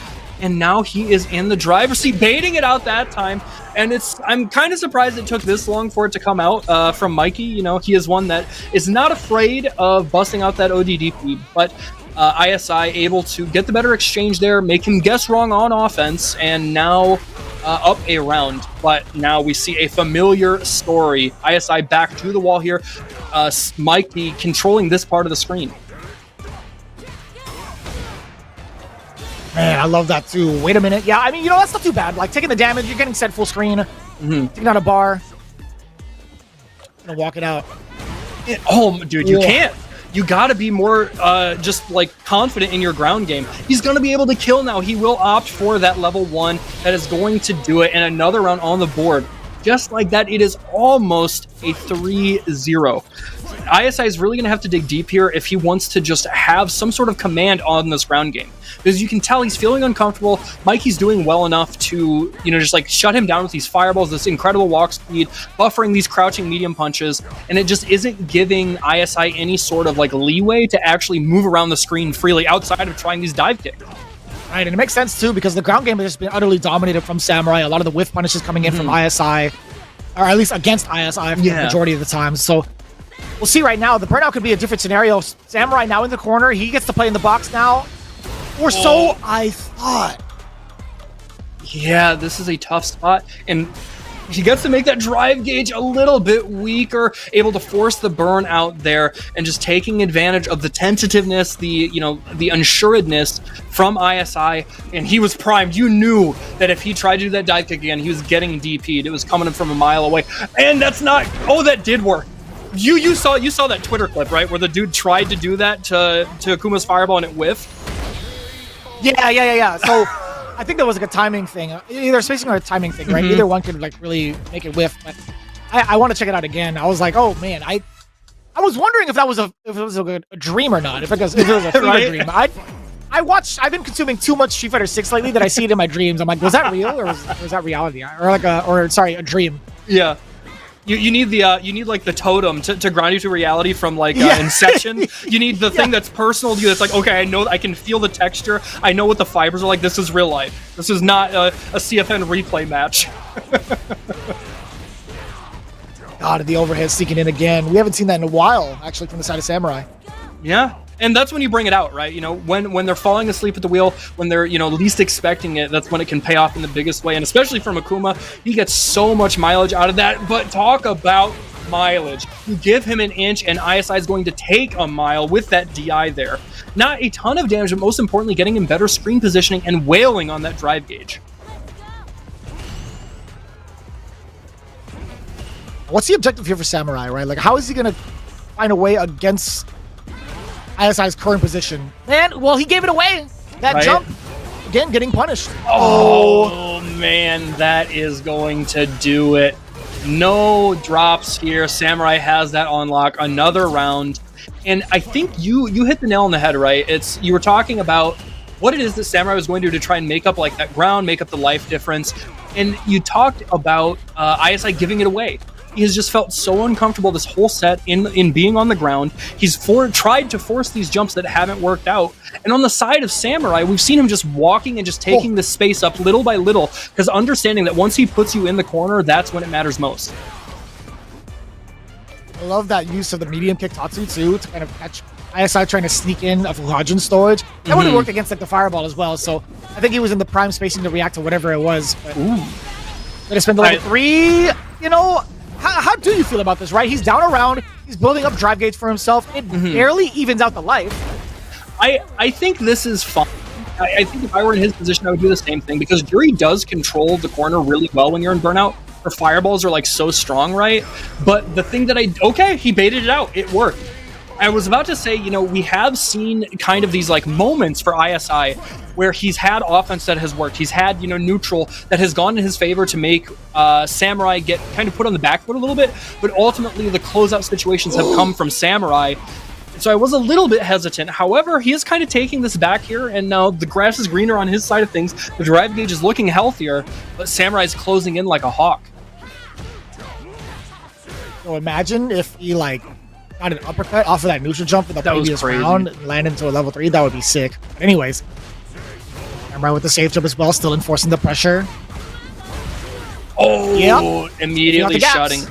And now he is in the driver's seat, baiting it out that time. And I'm kind of surprised it took this long for it to come out from Mikey. He is one that is not afraid of busting out that ODDP. But ISI able to get the better exchange there, make him guess wrong on offense, and now up a round. But now we see a familiar story. ISI back to the wall here. Mikey controlling this part of the screen. Man, I love that too. Wait a minute. Yeah, I mean, that's not too bad. Like, taking the damage, you're getting set full screen. Taking out a bar. Gonna walk it out. Dude, you can't. You gotta be more just like confident in your ground game. He's gonna be able to kill now. He will opt for that level 1 that is going to do it, and another round on the board. Just like that, it is almost a 3-0. ISI is really going to have to dig deep here if he wants to just have some sort of command on this ground game. Because you can tell he's feeling uncomfortable. Mikey's doing well enough to, just like shut him down with these fireballs, this incredible walk speed, buffering these crouching medium punches, and it just isn't giving ISI any sort of like leeway to actually move around the screen freely outside of trying these dive kicks. Right, and it makes sense too because the ground game has just been utterly dominated from Samurai. A lot of the whiff punishes coming in from ISI, or at least against ISI for the majority of the time. So we'll see right now. The burnout could be a different scenario. Samurai now in the corner. He gets to play in the box now. Or so I thought. Yeah, this is a tough spot. And he gets to make that drive gauge a little bit weaker, able to force the burn out there, and just taking advantage of the tentativeness, the unsuredness from ISI. And he was primed. You knew that if he tried to do that dive kick again, he was getting DP'd. It was coming from a mile away. And that's not... Oh, that did work. You saw that Twitter clip, right? Where the dude tried to do that to Akuma's fireball and it whiffed? Yeah. So I think that was like a timing thing. Either spacing or a timing thing, right? Either one could like really make it whiff. But I want to check it out again. I was like, oh man, I was wondering if it was a dream or not. If it was a fever dream. I've been consuming too much Street Fighter 6 lately that I see it in my dreams. I'm like, was that real or was that reality? Or a dream? Yeah. You need like the totem to ground you to reality from like Inception. You need the thing that's personal to you. That's like, okay, I know, I can feel the texture. I know what the fibers are like. This is real life. This is not a CFN replay match. God, the overhead sneaking in again. We haven't seen that in a while, actually, from the side of Samurai. Yeah. And that's when you bring it out, right? When they're falling asleep at the wheel, when they're, least expecting it, that's when it can pay off in the biggest way. And especially from Akuma, he gets so much mileage out of that. But talk about mileage. You give him an inch, and ISI is going to take a mile with that DI there. Not a ton of damage, but most importantly, getting him better screen positioning and wailing on that drive gauge. What's the objective here for Samurai, right? Like, how is he going to find a way against ISI's current position? Man, well, he gave it away. That jump, again, getting punished. Oh, man, that is going to do it. No drops here. Samurai has that on lock. Another round. And I think you hit the nail on the head, right? You were talking about what it is that Samurai was going to do to try and make up like that ground, make up the life difference. And you talked about ISI giving it away. He has just felt so uncomfortable this whole set in being on the ground. He's tried to force these jumps that haven't worked out. And on the side of Samurai, we've seen him just walking and just taking the space up little by little, because understanding that once he puts you in the corner, that's when it matters most. I love that use of the medium kick Tatsu too to kind of catch ISI trying to sneak in a Fuhajin storage. That would have worked against like the fireball as well. So I think he was in the prime spacing to react to whatever it was. But gonna spend the level 3. You know, how do you feel about this? Right, he's down around. He's building up drive gates for himself. It barely evens out the life. I think this is fine. I think if I were in his position, I would do the same thing because Jury does control the corner really well when you're in burnout. Her fireballs are like so strong, right? But the thing that he baited it out. It worked. I was about to say, you know, we have seen kind of these like moments for ISI where he's had offense that has worked. He's had, you know, neutral that has gone in his favor to make Samurai get kind of put on the back foot a little bit. But ultimately, the closeout situations have come from Samurai. So I was a little bit hesitant. However, he is kind of taking this back here, and now the grass is greener on his side of things. The drive gauge is looking healthier, but Samurai's closing in like a hawk. So imagine if he like got an uppercut off of that neutral jump in the previous round, land into a level 3. That would be sick. But anyways, Samurai with the safe jump as well, still enforcing the pressure. Oh, yeah. Immediately shutting.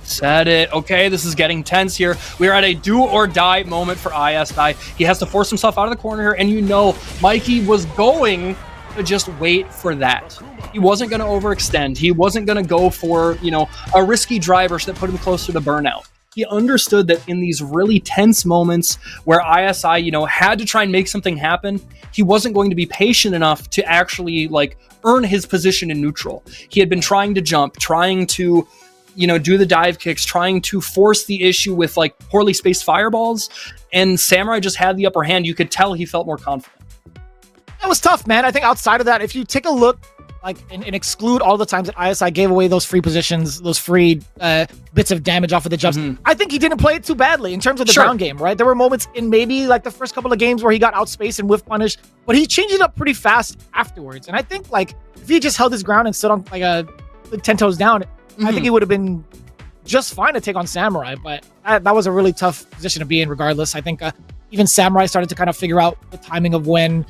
Said it. Okay, this is getting tense here. We are at a do or die moment for ISI. He has to force himself out of the corner here, and you know, Mikey was going to just wait for that. He wasn't going to overextend. He wasn't going to go for, you know, a risky driver that put him closer to burnout. He understood that in these really tense moments where ISI, you know, had to try and make something happen, he wasn't going to be patient enough to actually, like, earn his position in neutral. He had been trying to jump, trying to, you know, do the dive kicks, trying to force the issue with like poorly spaced fireballs, and Samurai just had the upper hand. You could tell he felt more confident. That was tough, man. I think outside of that, if you take a look like and exclude all the times that ISI gave away those free positions, those free bits of damage off of the jumps, I think he didn't play it too badly in terms of the ground game, right? There were moments in maybe like the first couple of games where he got outspaced and whiff punished, but he changed it up pretty fast afterwards. And I think like if he just held his ground and stood on like 10 toes down, I think he would have been just fine to take on Samurai, but that was a really tough position to be in regardless. I think even Samurai started to kind of figure out the timing of when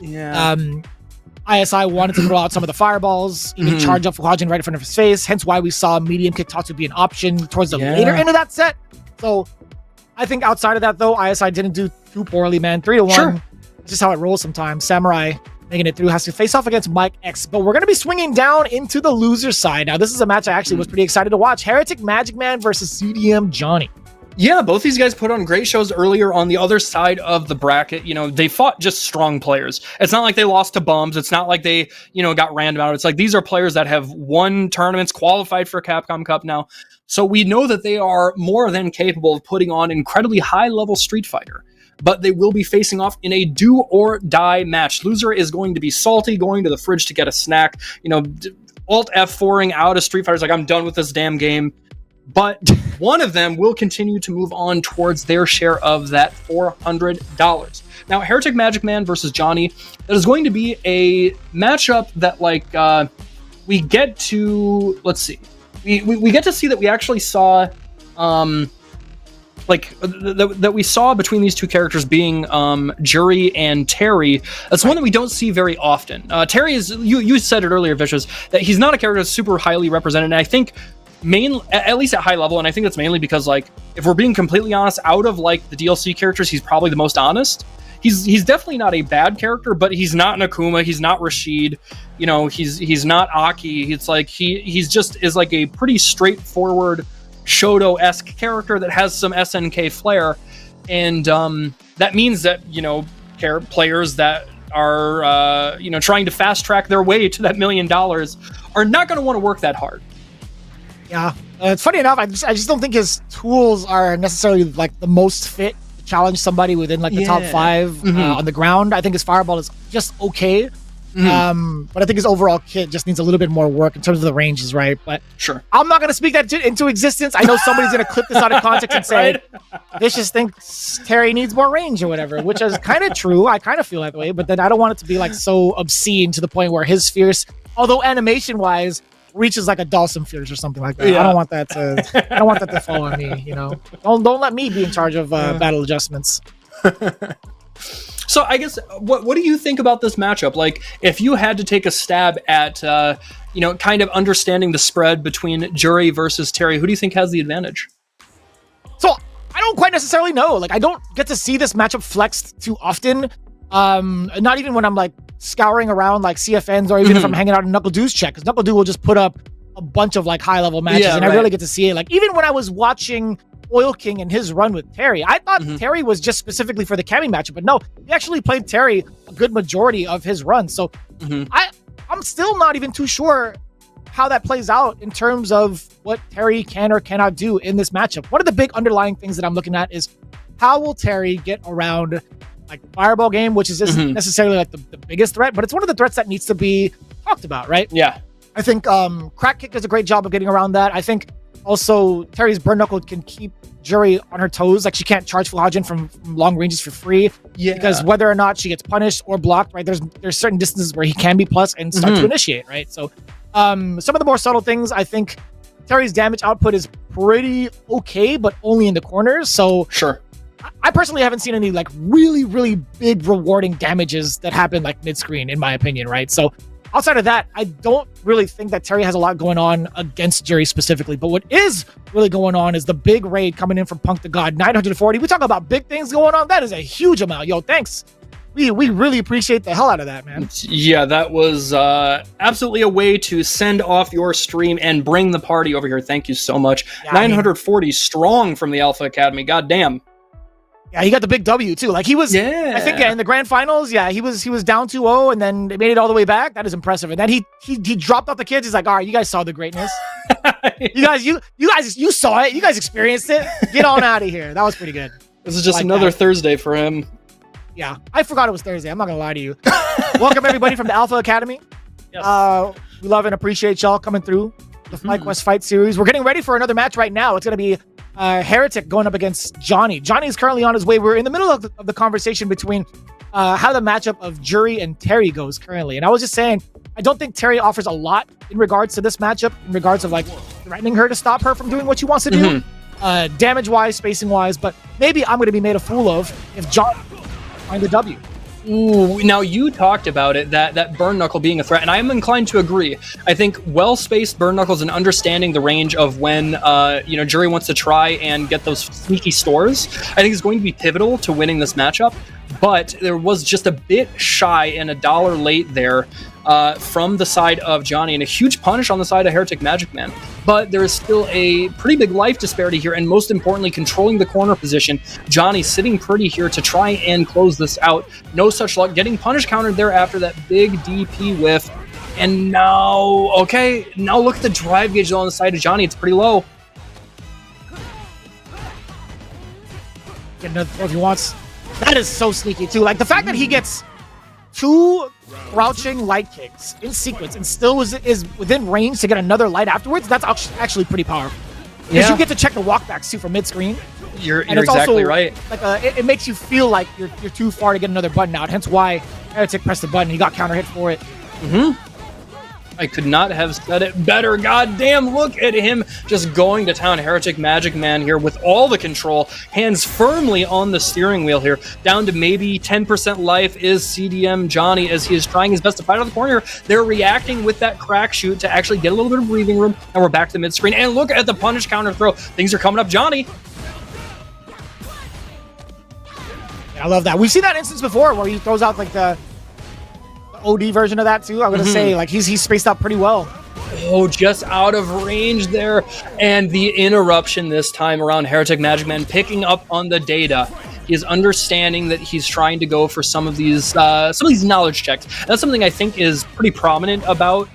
ISI wanted to throw out some of the fireballs, even charge up Fuhajin right in front of his face, hence why we saw medium kick Tatsu be an option towards the later end of that set. So I think outside of that, though, ISI didn't do too poorly, man. 3-1. It's just how it rolls sometimes. Samurai making it through has to face off against Mike X, but we're going to be swinging down into the loser side. Now, this is a match I actually was pretty excited to watch. Heretic Magic Man versus CDM Johnny. Yeah, both these guys put on great shows earlier on the other side of the bracket. You know, they fought just strong players. It's not like they lost to bums. It's not like they, you know, got random out. It's like these are players that have won tournaments, qualified for Capcom Cup now. So we know that they are more than capable of putting on incredibly high-level Street Fighter. But they will be facing off in a do-or-die match. Loser is going to be salty, going to the fridge to get a snack. You know, Alt F4ing out of Street Fighter is like, I'm done with this damn game. But one of them will continue to move on towards their share of that $400. Now, Heretic Magic Man versus Johnny, that is going to be a matchup that, like, we get to, let's see. We get to see that we actually saw, that we saw between these two characters being Jury and Terry. That's one that we don't see very often. Terry is, you said it earlier, Vicious, that he's not a character that's super highly represented, and I think at least at high level, and I think that's mainly because, like, if we're being completely honest, out of like the DLC characters, he's probably the most honest. He's definitely not a bad character, but he's not an Akuma, he's not Rashid, you know, he's not Aki. It's like he's just is like a pretty straightforward Shoto-esque character that has some SNK flair, and that means that, you know, players that are you know, trying to fast track their way to that $1 million are not going to want to work that hard. Yeah, it's funny enough. I just don't think his tools are necessarily like the most fit to challenge somebody within like the top 5 on the ground. I think his fireball is just okay, but I think his overall kit just needs a little bit more work in terms of the ranges, right? But sure, I'm not gonna speak that into existence. I know somebody's gonna clip this out of context and say Vicious thinks Terry needs more range or whatever, which is kind of true. I kind of feel that way, but then I don't want it to be like so obscene to the point where his fierce, although animation wise, reaches like a Dawson Fierce or something like that. I don't want that to fall on me, you know. Don't let me be in charge of battle adjustments. So I guess what do you think about this matchup? Like, if you had to take a stab at you know, kind of understanding the spread between Jury versus Terry, who do you think has the advantage? So I don't quite necessarily know. Like, I don't get to see this matchup flexed too often. Not even when I'm like scouring around like CFNs or even if I'm hanging out in Knuckle Dew's check, because Knuckle Dew will just put up a bunch of like high level matches, and I really get to see it. Like even when I was watching Oil King and his run with Terry, I thought Terry was just specifically for the Cammy matchup, but no, he actually played Terry a good majority of his run. So I'm still not even too sure how that plays out in terms of what Terry can or cannot do in this matchup. One of the big underlying things that I'm looking at is how will Terry get around like Fireball game, which isn't necessarily like the biggest threat, but it's one of the threats that needs to be talked about, right? Yeah. I think Crack Kick does a great job of getting around that. I think also Terry's Burn Knuckle can keep Jury on her toes. Like she can't charge Full Hajin from long ranges for free. Yeah. Because whether or not she gets punished or blocked, right? There's certain distances where he can be plus and start to initiate, right? So some of the more subtle things, I think Terry's damage output is pretty okay, but only in the corners. So sure. I personally haven't seen any like really, really big rewarding damages that happen like mid-screen, in my opinion, right? So outside of that, I don't really think that Terry has a lot going on against Jury specifically. But what is really going on is the big raid coming in from Punk to God, 940. We talk about big things going on. That is a huge amount. Yo, thanks. We really appreciate the hell out of that, man. Yeah, that was absolutely a way to send off your stream and bring the party over here. Thank you so much. Yeah, 940 strong from the Alpha Academy. God damn. Yeah, he got the big W too. Like he was, I think in the grand finals, he was down 2-0 and then they made it all the way back. That is impressive. And then he dropped off the kids. He's like, all right, you guys saw the greatness. you guys saw it. You guys experienced it. Get on out of here. That was pretty good. This is just another Thursday for him. Yeah, I forgot it was Thursday. I'm not gonna lie to you. Welcome everybody from the Alpha Academy. Yes. We love and appreciate y'all coming through the FlyQuest Fight Series. We're getting ready for another match right now. It's gonna be Heretic going up against Johnny. Johnny is currently on his way. We're in the middle of the conversation between how the matchup of Jury and Terry goes currently. And I was just saying, I don't think Terry offers a lot in regards to this matchup, in regards of like threatening her to stop her from doing what she wants to do, damage-wise, spacing-wise. But maybe I'm going to be made a fool of if John find the W. Ooh, now you talked about it, that Burn Knuckle being a threat, and I am inclined to agree. I think well-spaced Burn Knuckles and understanding the range of when Jury wants to try and get those sneaky stores, I think is going to be pivotal to winning this matchup. But there was just a bit shy and a dollar late there from the side of Johnny, and a huge punish on the side of Heretic Magic Man. But there is still a pretty big life disparity here, and most importantly, controlling the corner position. Johnny sitting pretty here to try and close this out. No such luck. Getting punish countered there after that big DP whiff. And now, okay, now look at the drive gauge on the side of Johnny. It's pretty low. Get another throw if he wants. That is so sneaky too. Like the fact that he gets 2 crouching light kicks in sequence and still is within range to get another light afterwards, that's actually pretty powerful. Because you get to check the walkbacks too from mid-screen. You're exactly right. Like it makes you feel like you're too far to get another button out, hence why Heretic pressed the button. He got counter hit for it. I could not have said it better. God damn, look at him just going to town. Heretic Magic Man here with all the control, hands firmly on the steering wheel here. Down to maybe 10% life is CDM Johnny as he is trying his best to fight out of the corner. They're reacting with that crack shoot to actually get a little bit of breathing room, and we're back to the mid-screen. And look at the punish counter throw. Things are coming up, Johnny. I love that. We've seen that instance before where he throws out like the OD version of that too. I'm gonna say like he's spaced out pretty well. Oh, just out of range there, and the interruption this time around. Heretic Magic Man picking up on the data. He is understanding that he's trying to go for some of these knowledge checks. That's something I think is pretty prominent about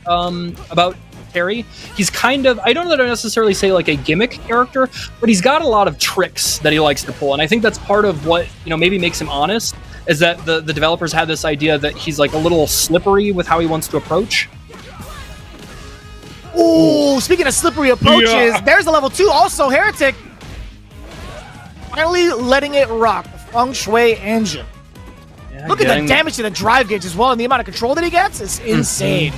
Terry. He's kind of, I don't know that I necessarily say like a gimmick character, but he's got a lot of tricks that he likes to pull, and I think that's part of what maybe makes him honest. Is that the developers had this idea that he's like a little slippery with how he wants to approach. Ooh, speaking of slippery approaches, there's a level 2. Also, Heretic finally letting it rock. The Feng Shui engine. Yeah, look at the damage to the drive gauge as well, and the amount of control that he gets is insane.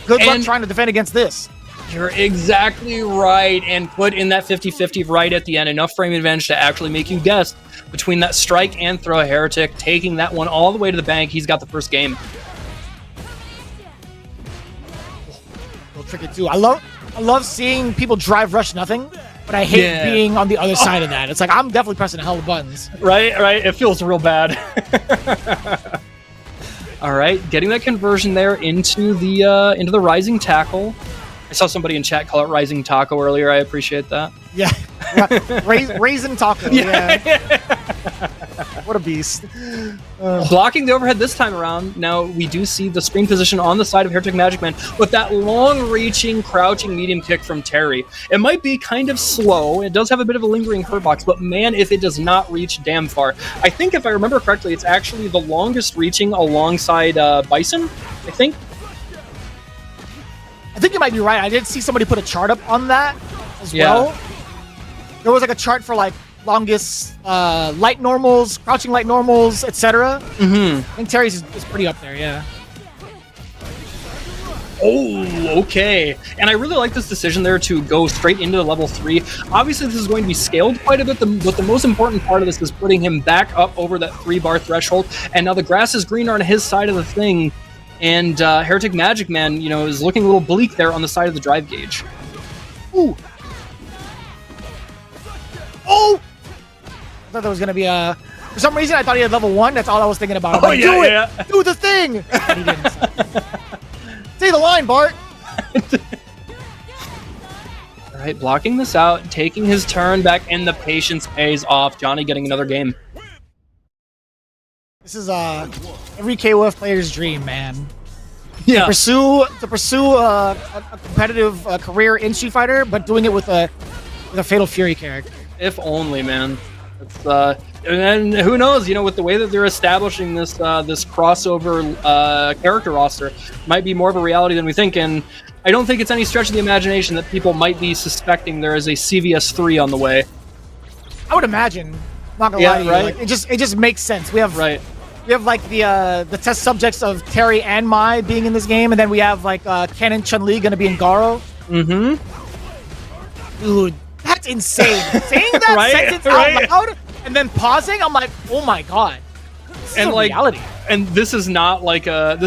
Good luck trying to defend against this. You're exactly right, and put in that 50-50 right at the end. Enough frame advantage to actually make you guess between that strike and throw. Heretic taking that one all the way to the bank. He's got the first game. A little tricky too. I love seeing people drive rush nothing. but I hate Yeah. being on the other side of that. It's like I'm definitely pressing a hell of buttons. Right. It feels real bad. All right, getting that conversion there into the rising tackle. I saw somebody in chat call it rising taco earlier. I appreciate that. Yeah, raisin taco. Yeah. What a beast. Blocking the overhead this time around. Now we do see the screen position on the side of Heretic Magic Man with that long-reaching, crouching medium kick from Terry. It might be kind of slow. It does have a bit of a lingering hurt box, but man, if it does not reach damn far. I think if I remember correctly, it's actually the longest reaching alongside Bison, I think. I think you might be right. I did see somebody put a chart up on that as well. There was like a chart for like longest light normals, crouching light normals, etc. I think Terry's is pretty up there, yeah. Oh, okay. And I really like this decision there to go straight into level 3. Obviously, this is going to be scaled quite a bit, but the most important part of this is putting him back up over that 3-bar threshold. And now the grass is greener on his side of the thing. And Heretic Magic Man, you know, is looking a little bleak there on the side of the drive gauge. Ooh. Oh! I thought there was going to be a... For some reason, I thought he had level 1. That's all I was thinking about. I'm like, do it! Do the thing! And he didn't. Say the line, Bart! All right, blocking this out, taking his turn back, and the patience pays off. Johnny getting another game. This is every KOF player's dream, man. Yeah. To pursue a competitive career in Street Fighter, but doing it with a Fatal Fury character. If only, man. It's, and then who knows? You know, with the way that they're establishing this this crossover character roster, might be more of a reality than we think. And I don't think it's any stretch of the imagination that people might be suspecting there is a CVS 3 on the way. I would imagine. Not gonna lie to you. Like, it just makes sense. We have we have like the test subjects of Terry and Mai being in this game, and then we have like Ken and Chun-Li gonna be in Garo. Dude, that's insane. Saying that sentence out loud and then pausing, I'm like, oh my god. This is a reality. And this is not like a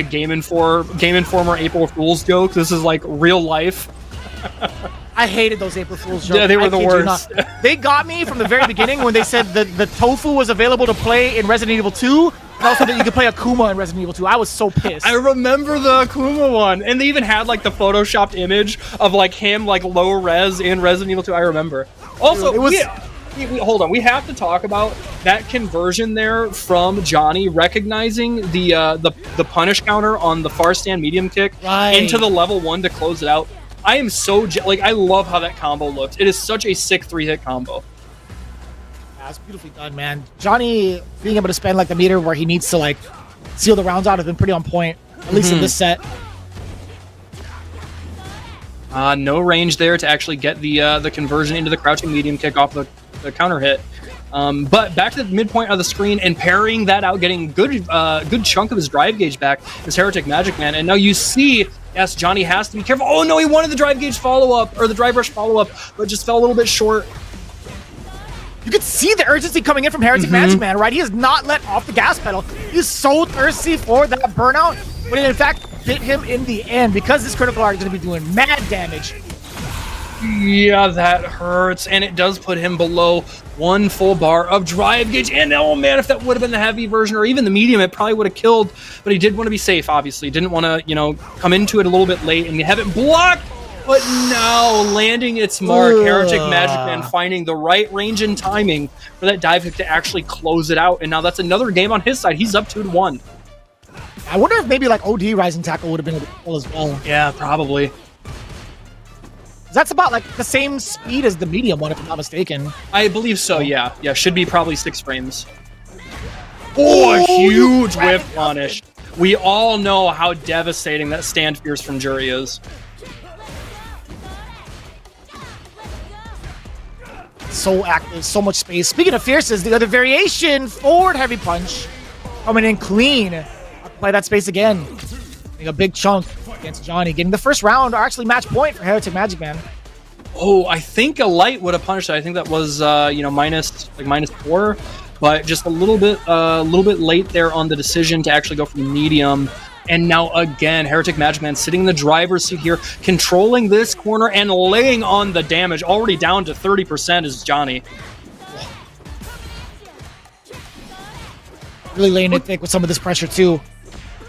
Game Informer April Fool's joke. This is like real life. I hated those April Fool's jokes. Yeah, they were the worst. They got me from the very beginning when they said the tofu was available to play in Resident Evil 2, and also that you could play Akuma in Resident Evil 2. I was so pissed. I remember the Akuma one, and they even had like the photoshopped image of like him like low res in Resident Evil 2. I remember. Also, Dude, it was. Hold on, we have to talk about that conversion there from Johnny recognizing the punish counter on the far stand medium kick into the level 1 to close it out. I am so I love how that combo looks. It is such a sick 3-hit combo. Yeah, it's beautifully done, man. Johnny being able to spend like the meter where he needs to like seal the rounds out has been pretty on point, at least in this set. No range there to actually get the conversion into the crouching medium kick off the counter hit. But back to the midpoint of the screen and parrying that out, getting good chunk of his drive gauge back is Heretic Magic Man. And now you see, yes, Johnny has to be careful. Oh no, he wanted the drive gauge follow-up, or the drive rush follow-up, but just fell a little bit short. You could see the urgency coming in from Heretic Magic Man, right? He has not let off the gas pedal. He's so thirsty for that burnout, but it in fact bit him in the end because this critical art is going to be doing mad damage. Yeah, that hurts, and it does put him below 1 full bar of drive gauge. And oh man, if that would have been the heavy version or even the medium, it probably would have killed. But he did want to be safe, obviously. Didn't want to, you know, come into it a little bit late and have it blocked. But now, landing its mark, Heretic Magic Man finding the right range and timing for that dive kick to actually close it out. And now that's another game on his side. He's up 2-1. I wonder if maybe like OD Rising Tackle would have been able to kill as well. Yeah, probably. That's about like the same speed as the medium one, if I'm not mistaken. I believe so, yeah. Yeah, should be probably 6 frames. Oh, a huge whiff punish. We all know how devastating that stand fierce from Jury is. So active, so much space. Speaking of fierces, the other variation, forward heavy punch, coming in clean. Play that space again. Getting a big chunk against Johnny. Getting the first round, or actually match point for Heretic Magic Man. Oh, I think a light would have punished it. I think that was -4, but just a little bit late there on the decision to actually go for the medium. And now again, Heretic Magic Man sitting in the driver's seat here, controlling this corner and laying on the damage. Already down to 30% is Johnny. Really laying it thick with some of this pressure too.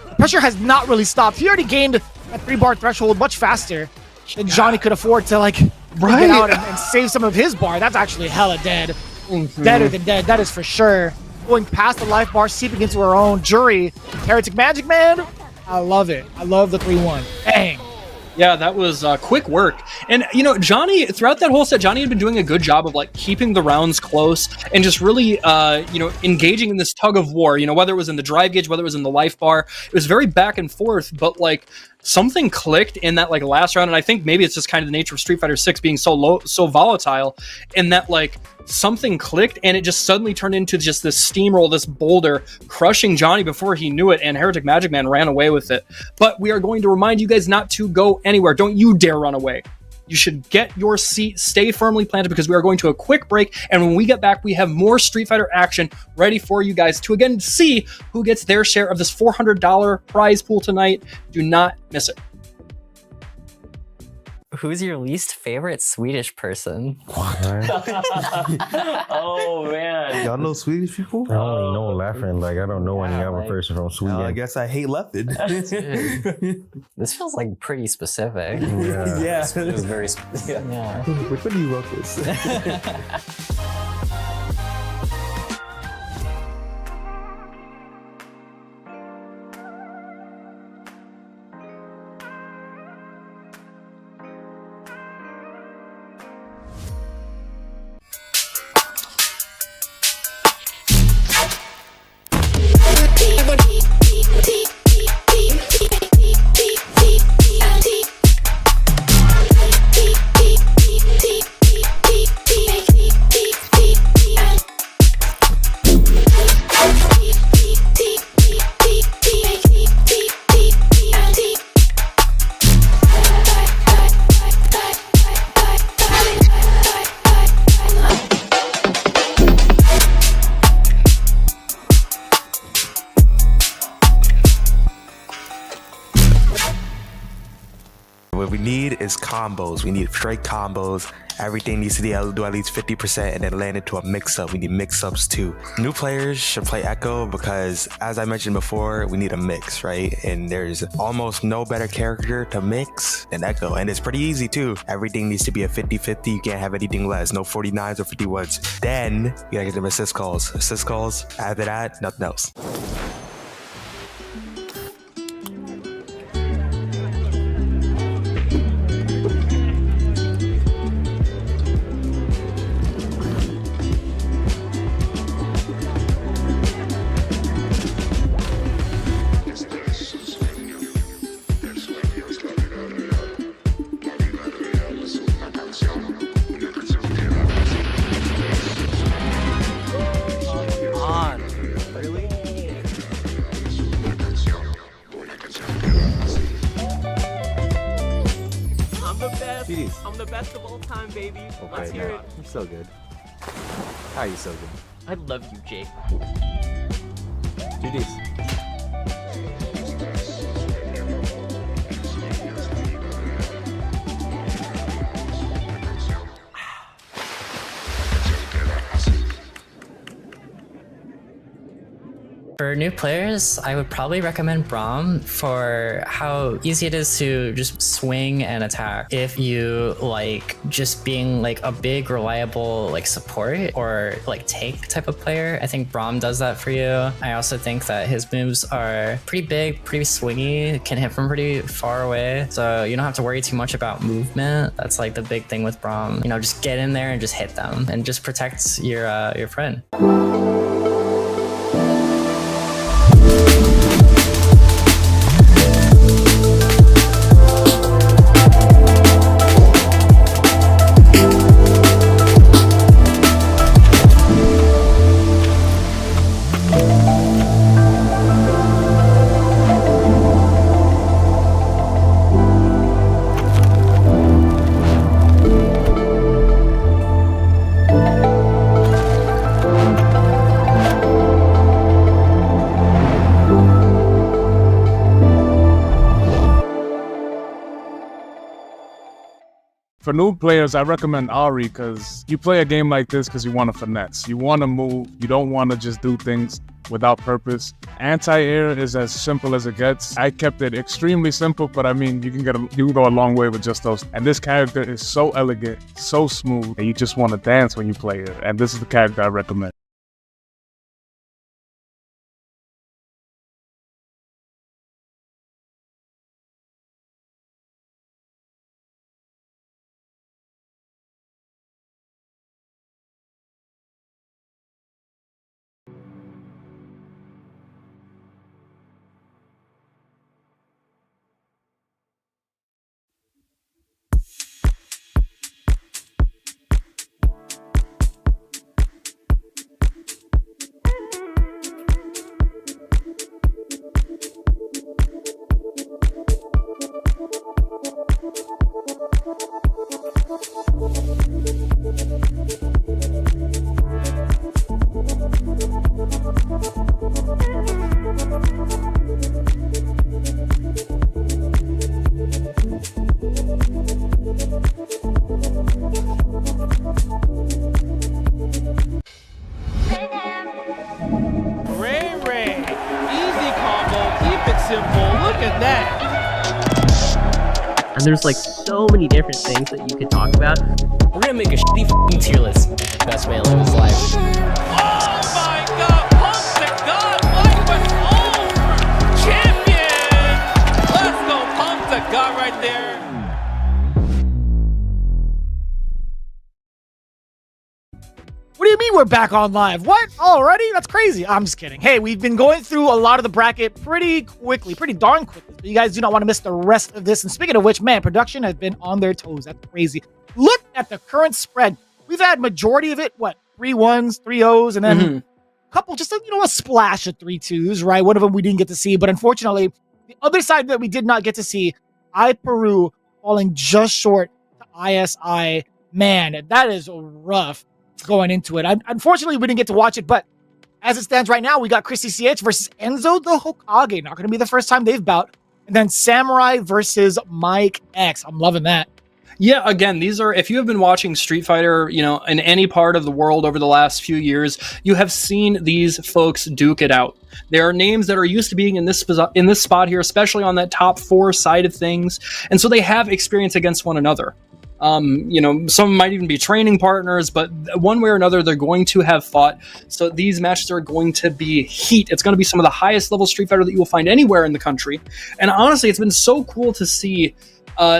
The pressure has not really stopped. He already gained that 3-bar threshold much faster than Johnny could afford to like get out and save some of his bar. That's actually hella dead. Deader than dead, that is for sure. Going past the life bar, seeping into her own jury. Heretic Magic Man, I love it. I love the 3-1. Bang. Yeah, that was quick work. And, you know, Johnny, throughout that whole set, Johnny had been doing a good job of, like, keeping the rounds close and just really, you know, engaging in this tug of war, you know, whether it was in the drive gauge, whether it was in the life bar. It was very back and forth, but, like, something clicked in that, like, last round, and I think maybe it's just kind of the nature of Street Fighter 6 being so volatile, in that, like, something clicked and it just suddenly turned into just this steamroll, this boulder, crushing Johnny before he knew it, and Heretic Magic Man ran away with it. But we are going to remind you guys not to go anywhere. Don't you dare run away. You should get your seat, stay firmly planted, because we are going to a quick break, and when we get back, we have more Street Fighter action ready for you guys to again see who gets their share of this $400 prize pool tonight. Do not miss it. Who's your least favorite Swedish person? Oh man. Y'all know Swedish people? I only know laughing. Like, I don't know any other person from Sweden. I guess I hate Leopard. This feels like pretty specific. Yeah. Yeah. It was very specific. Yeah. Which one do you wrote this? What we need is combos. We need straight combos. Everything needs to do at least 50% and then land into a mix-up. We need mix-ups too. New players should play Echo because, as I mentioned before, we need a mix, right? And there's almost no better character to mix than Echo. And it's pretty easy too. Everything needs to be a 50-50. You can't have anything less. No 49s or 51s. Then you gotta get them assist calls. Assist calls. After that, nothing else. I'm the best of all time, baby. Okay, Let's hear it. You're so good. How are you so good? I love you, Jake. GG's. For new players, I would probably recommend Braum for how easy it is to just swing and attack. If you like just being like a big, reliable like support or like tank type of player, I think Braum does that for you. I also think that his moves are pretty big, pretty swingy, can hit from pretty far away. So you don't have to worry too much about movement. That's like the big thing with Braum. You know, just get in there and just hit them and just protect your friend. For new players, I recommend Ari because you play a game like this because you want to finesse. You want to move. You don't want to just do things without purpose. Anti-air is as simple as it gets. I kept it extremely simple, but I mean, you can go a long way with just those. And this character is so elegant, so smooth, that you just want to dance when you play it. And this is the character I recommend. And there's like so many different things that you could talk about. We're gonna make a shitty f***ing tier list. Best way to live his life. Oh my god! Pump to God! FlyQuest over! Champion! Let's go! Pump to God right there. What do you mean we're back on live? What? Already? That's crazy. I'm just kidding. Hey, we've been going through a lot of the bracket pretty quickly, pretty darn quickly. But you guys do not want to miss the rest of this. And speaking of which, man, production has been on their toes. That's crazy. Look at the current spread. We've had majority of it, what, 3 1s, 3 0s, and then a couple, just, a splash of 3 2s, right? One of them we didn't get to see. But unfortunately, the other side that we did not get to see, Peru falling just short to ISI. Man, that is rough. Going into it. Unfortunately, we didn't get to watch it, but as it stands right now, we got CCH versus Enzo the Hokage. Not going to be the first time they've bout. And then Samurai versus Mike X. I'm loving that. Yeah, again, these are, if you have been watching Street Fighter, in any part of the world over the last few years, you have seen these folks duke it out. There are names that are used to being in this spot here, especially on that top 4 side of things. And so they have experience against one another. Some might even be training partners, but one way or another, they're going to have fought. So these matches are going to be heat. It's going to be some of the highest level Street Fighter that you will find anywhere in the country. And honestly, it's been so cool to see,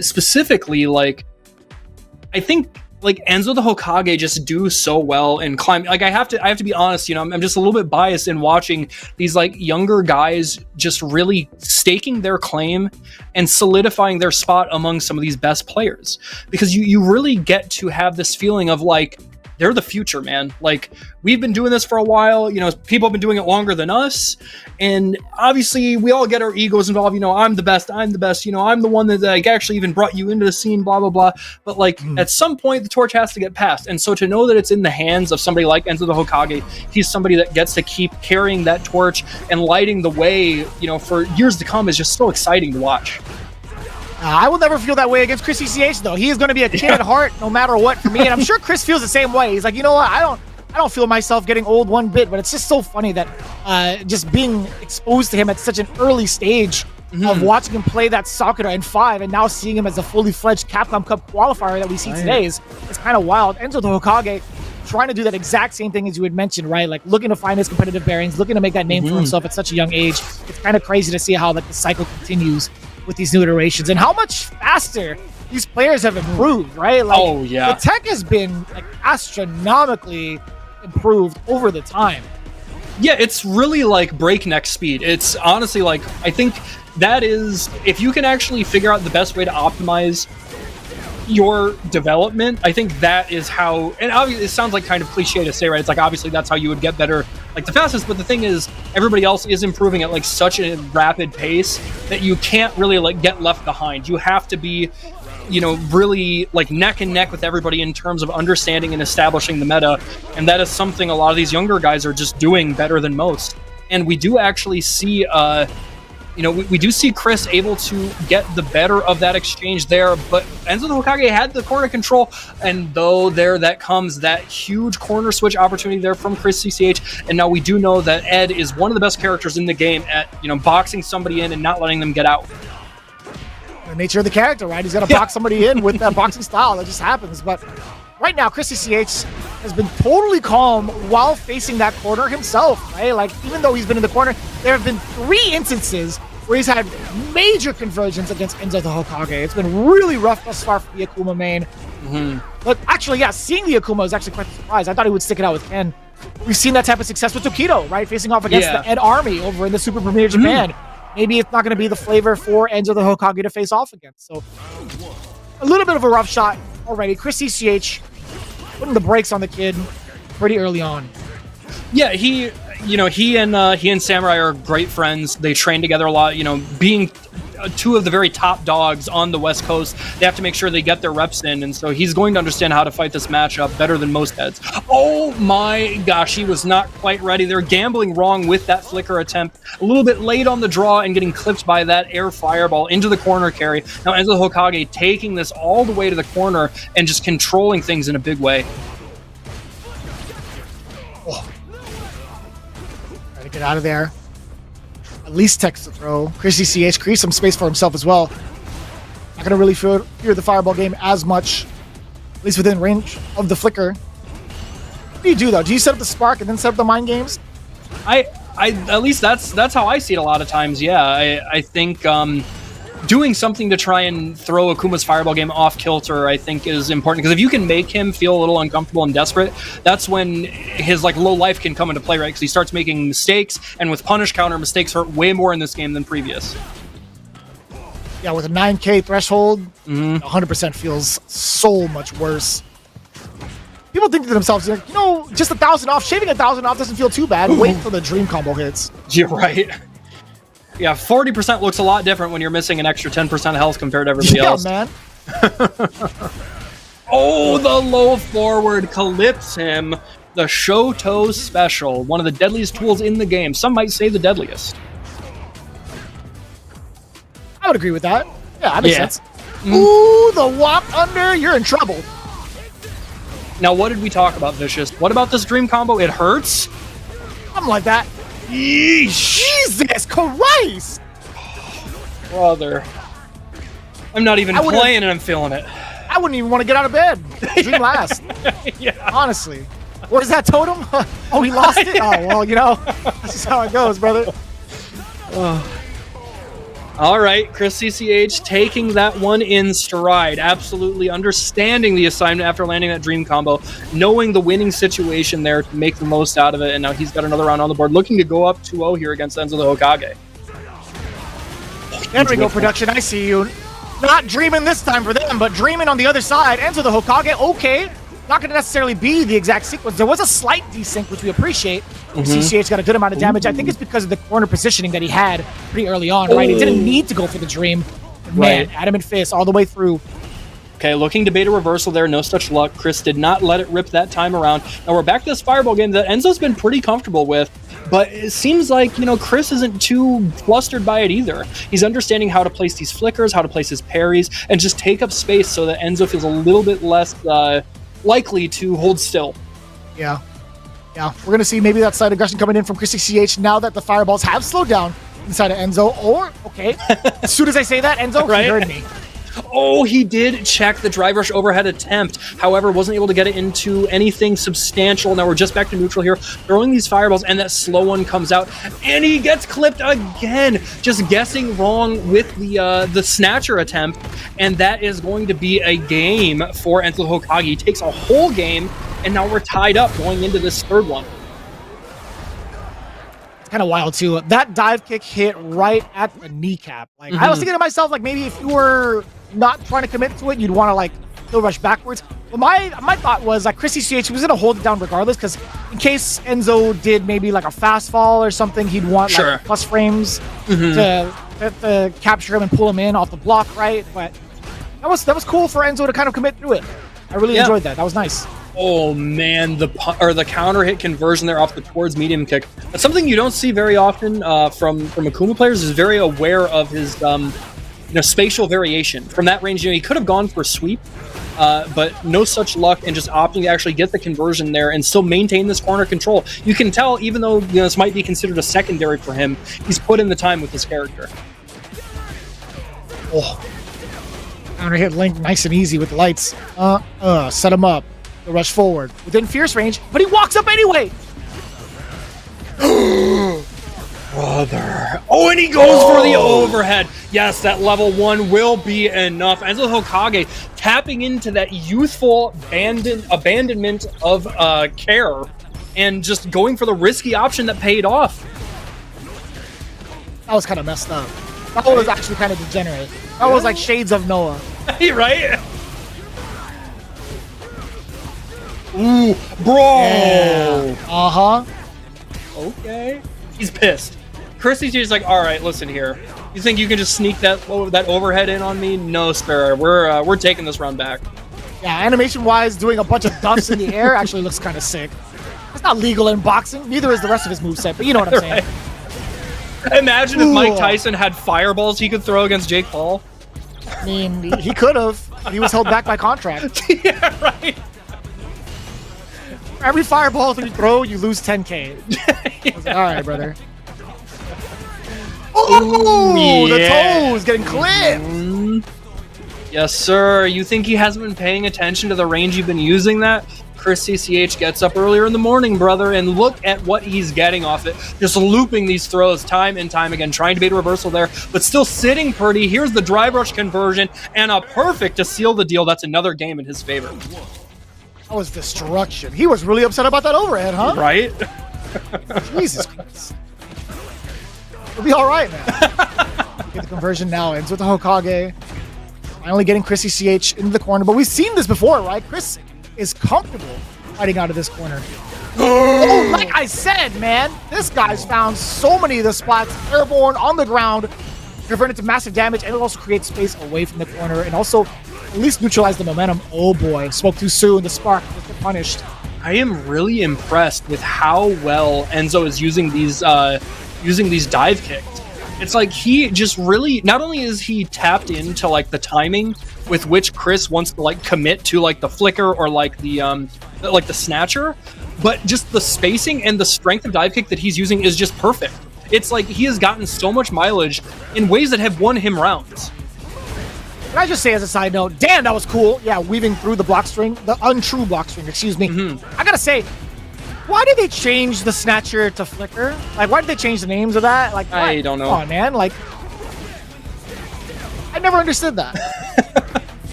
specifically, I think Enzo the Hokage just do so well and climb. I have to be honest, I'm just a little bit biased in watching these younger guys just really staking their claim and solidifying their spot among some of these best players, because you really get to have this feeling of they're the future, man. We've been doing this for a while, people have been doing it longer than us. And obviously we all get our egos involved. I'm the best. I'm the one that actually even brought you into the scene, blah, blah, blah. But at some point the torch has to get passed. And so to know that it's in the hands of somebody like Enzo the Hokage, he's somebody that gets to keep carrying that torch and lighting the way, for years to come, is just so exciting to watch. I will never feel that way against Chris CCH, though. He is going to be a kid at heart, no matter what, for me. And I'm sure Chris feels the same way. He's like, you know what? I don't feel myself getting old one bit, but it's just so funny that just being exposed to him at such an early stage of watching him play that Sakura in 5 and now seeing him as a fully fledged Capcom Cup qualifier that we see today is kind of wild. Enzo the Hokage trying to do that exact same thing as you had mentioned, right? Looking to find his competitive bearings, looking to make that name for himself at such a young age. It's kind of crazy to see how the cycle continues with these new iterations and how much faster these players have improved, right? The tech has been astronomically improved over the time. Yeah, it's really breakneck speed. It's honestly I think that is, if you can actually figure out the best way to optimize your development, I think that is how, and obviously it sounds kind of cliche to say, right? It's obviously that's how you would get better the fastest, but the thing is everybody else is improving at such a rapid pace that you can't really get left behind. You have to be really neck and neck with everybody in terms of understanding and establishing the meta, and that is something a lot of these younger guys are just doing better than most. And we do actually see You know, we do see Chris able to get the better of that exchange there, but Enzo the Hokage had the corner control, and though that comes that huge corner switch opportunity there from Chris CCH, and now we do know that Ed is one of the best characters in the game at, you know, boxing somebody in and not letting them get out. The nature of the character, right? He's got to box somebody in with that boxing style. That just happens. But right now, Chris CCH has been totally calm while facing that corner himself, right? Like, even though he's been in the corner, there have been 3 instances where he's had major conversions against Enzo the Hokage. It's been really rough thus far for the Akuma main. But actually, yeah, seeing the Akuma is actually quite a surprise. I thought he would stick it out with Ken. We've seen that type of success with Tokido, right? Facing off against the Ed Army over in the Super Premier Japan. Maybe it's not going to be the flavor for Enzo the Hokage to face off against. So, a little bit of a rough shot already. Chris CCH putting the brakes on the kid pretty early on. Yeah, he and Samurai are great friends. They train together a lot. You know, being 2 of the very top dogs on the West Coast, they have to make sure they get their reps in, and so he's going to understand how to fight this matchup better than most heads. Oh my gosh, he was not quite ready. They're gambling wrong with that flicker attempt. A little bit late on the draw and getting clipped by that air fireball into the corner carry. Now Enzo Hokage taking this all the way to the corner and just controlling things in a big way. Try to get out of there. At least text the throw. Chris CCH creates some space for himself as well. Not gonna really fear the fireball game as much, at least within range of the flicker. What do you do though? Do you set up the spark and then set up the mind games? I at least that's how I see it a lot of times. Yeah, I think doing something to try and throw Akuma's fireball game off kilter, I think, is important, because if you can make him feel a little uncomfortable and desperate, that's when his like low life can come into play, right? Because he starts making mistakes, and with punish counter, mistakes hurt way more in this game than previous. Yeah, with a 9K threshold, 100% feels so much worse. People think to themselves, like, you know, just 1,000 off, shaving 1,000 off doesn't feel too bad. Wait till the dream combo hits. You're right. Yeah, 40% looks a lot different when you're missing an extra 10% health compared to everybody else. Yeah, man. Oh, the low forward clips him. The Shoto special, one of the deadliest tools in the game. Some might say the deadliest. I would agree with that. Yeah, that makes sense. Ooh, the whop under. You're in trouble. Now, what did we talk about, Vicious? What about this dream combo? It hurts? Something like that. Yeesh. Jesus Christ! Brother. I'm not even playing and I'm feeling it. I wouldn't even want to get out of bed. Dream last. Yeah. Honestly. Where's that totem? Oh, he lost it? Oh, well, you know, that's just how it goes, brother. All right, Chris CCH taking that one in stride, absolutely understanding the assignment after landing that dream combo, knowing the winning situation there to make the most out of it, and now he's got another round on the board, looking to go up 2-0 here against Enzo the Hokage. There we go, production, I see you. Not dreaming this time for them, but dreaming on the other side. Enzo the Hokage, okay. Not going to necessarily be the exact sequence. There was a slight desync, which we appreciate. CCH got a good amount of damage. I think it's because of the corner positioning that he had pretty early on, right? He didn't need to go for the dream. Man, adamant fist all the way through. Okay, looking to bait a reversal there. No such luck. Chris did not let it rip that time around. Now we're back to this fireball game that Enzo's been pretty comfortable with, but it seems like, you know, Chris isn't too flustered by it either. He's understanding how to place these flickers, how to place his parries, and just take up space so that Enzo feels a little bit less likely to hold still. Yeah. Yeah, we're going to see maybe that side aggression coming in from Chris CCH now that the fireballs have slowed down inside of Enzo. Or, okay, as soon as I say that, Enzo, he heard me. Oh, he did check the drive rush overhead attempt. However, wasn't able to get it into anything substantial. Now we're just back to neutral here, throwing these fireballs, and that slow one comes out, and he gets clipped again. Just guessing wrong with the snatcher attempt, and that is going to be a game for Enzo Hokage. He takes a whole game, and now we're tied up going into this third one. Kind of wild too. That dive kick hit right at the kneecap. Like I was thinking to myself, like maybe if you were not trying to commit to it, you'd want to like kill rush backwards. But my thought was like Chris CCH was gonna hold it down regardless, because in case Enzo did maybe like a fast fall or something, he'd want like plus frames to capture him and pull him in off the block, right? But that was cool for Enzo to kind of commit through it. I really enjoyed that. That was nice. Oh man, the counter hit conversion there off the towards medium kick. That's something you don't see very often from Akuma players. Is very aware of his spatial variation from that range. He could have gone for a sweep, but no such luck, and just opting to actually get the conversion there and still maintain this corner control. You can tell, even though this might be considered a secondary for him, he's put in the time with his character. Oh, counter hit Link nice and easy with the lights. Set him up. The rush forward within fierce range, but he walks up anyway. Brother. Oh, and he goes for the overhead. Yes, that level 1 will be enough. Enzo Hokage tapping into that youthful abandonment of care and just going for the risky option that paid off. That was kind of messed up. That was actually kind of degenerate. That was like shades of Noah. Right? Ooh, bro. Yeah. Uh-huh. Okay. He's pissed. Chrissy's just like, all right, listen here. You think you can just sneak that overhead in on me? No, sir. We're taking this round back. Yeah, animation-wise, doing a bunch of ducks in the air actually looks kind of sick. It's not legal in boxing. Neither is the rest of his moveset, but you know what I'm saying. Imagine if Mike Tyson had fireballs he could throw against Jake Paul. I mean, he could have. He was held back by contract. Yeah, right. For every fireball that you throw, you lose 10K. I was like, all right, brother. Oh, yeah. The toes getting clipped. Yes, sir. You think he hasn't been paying attention to the range you've been using that? Chris CCH gets up earlier in the morning, brother, and look at what he's getting off it. Just looping these throws time and time again, trying to bait a reversal there, but still sitting pretty. Here's the drive rush conversion, and a perfect to seal the deal. That's another game in his favor. That was destruction. He was really upset about that overhead, huh? Right? Jesus Christ. We'll be all right now. Get the conversion now. Ends with the Hokage. Finally getting Chris CCH into the corner. But we've seen this before, right? Chris is comfortable fighting out of this corner. Oh, like I said, man, this guy's found so many of the spots airborne on the ground, converted to massive damage, and it also creates space away from the corner, and also at least neutralize the momentum. Oh boy, spoke too soon. The spark was punished. I am really impressed with how well Enzo is using these dive kicks. It's like he just really, not only is he tapped into like the timing with which Chris wants to like commit to like the flicker or like the snatcher, but just the spacing and the strength of dive kick that he's using is just perfect. It's like he has gotten so much mileage in ways that have won him rounds. Can I just say as a side note, damn, that was cool. Yeah, weaving through the block string, the untrue block string, excuse me. I gotta say, why did they change the snatcher to flicker? Like, why did they change the names of that? Like, I don't know. Come on, man. Like, I never understood that.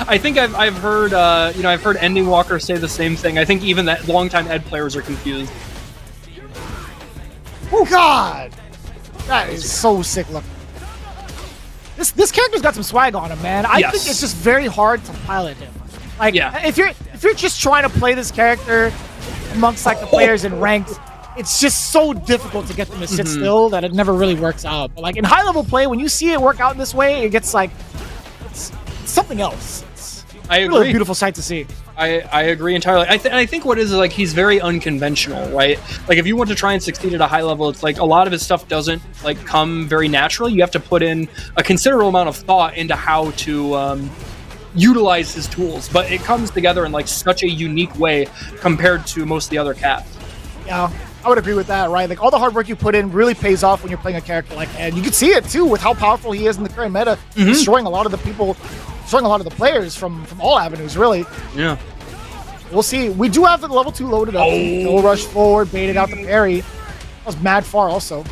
I think I've heard I've heard Ending Walker say the same thing. I think even that longtime Ed players are confused. Oh God, that is so sick looking. This character's got some swag on him, man. I think it's just very hard to pilot him. Like, if you're just trying to play this character amongst like the players in ranked, it's just so difficult to get them to sit still that it never really works out. But like in high level play, when you see it work out in this way, it gets like it's something else. I agree. Really a beautiful sight to see. I agree entirely. I think what is like he's very unconventional, right? Like if you want to try and succeed at a high level, it's like a lot of his stuff doesn't like come very naturally. You have to put in a considerable amount of thought into how to utilize his tools, but it comes together in like such a unique way compared to most of the other cats. Yeah, I would agree with that, right? Like all the hard work you put in really pays off when you're playing a character like Ed. You can see it too with how powerful he is in the current meta, destroying a lot of the people, destroying a lot of the players from all avenues, really. Yeah. We'll see. We do have the level 2 loaded up. No rush forward, baited out the parry. That was mad far also.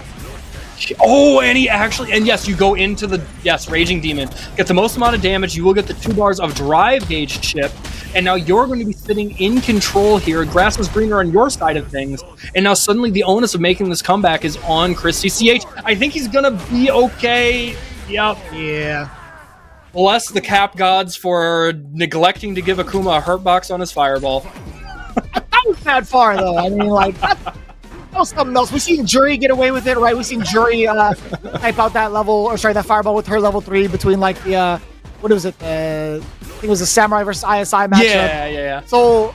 Oh, and he actually, and yes, you go into the, Raging Demon. Get the most amount of damage, you will get the 2 bars of drive gauge chip, and now you're going to be sitting in control here. Grass is greener on your side of things, and now suddenly the onus of making this comeback is on Chris CCH. I think he's going to be okay. Yep. Yeah. Bless the cap gods for neglecting to give Akuma a hurt box on his fireball. That was mad far, though. I mean, like, that was something else. We've seen Jury get away with it, right? We've seen Jury type out that level, or sorry, that fireball with her level 3 between, like, the, what was it? I think it was a Samurai versus ISI matchup. Yeah. So,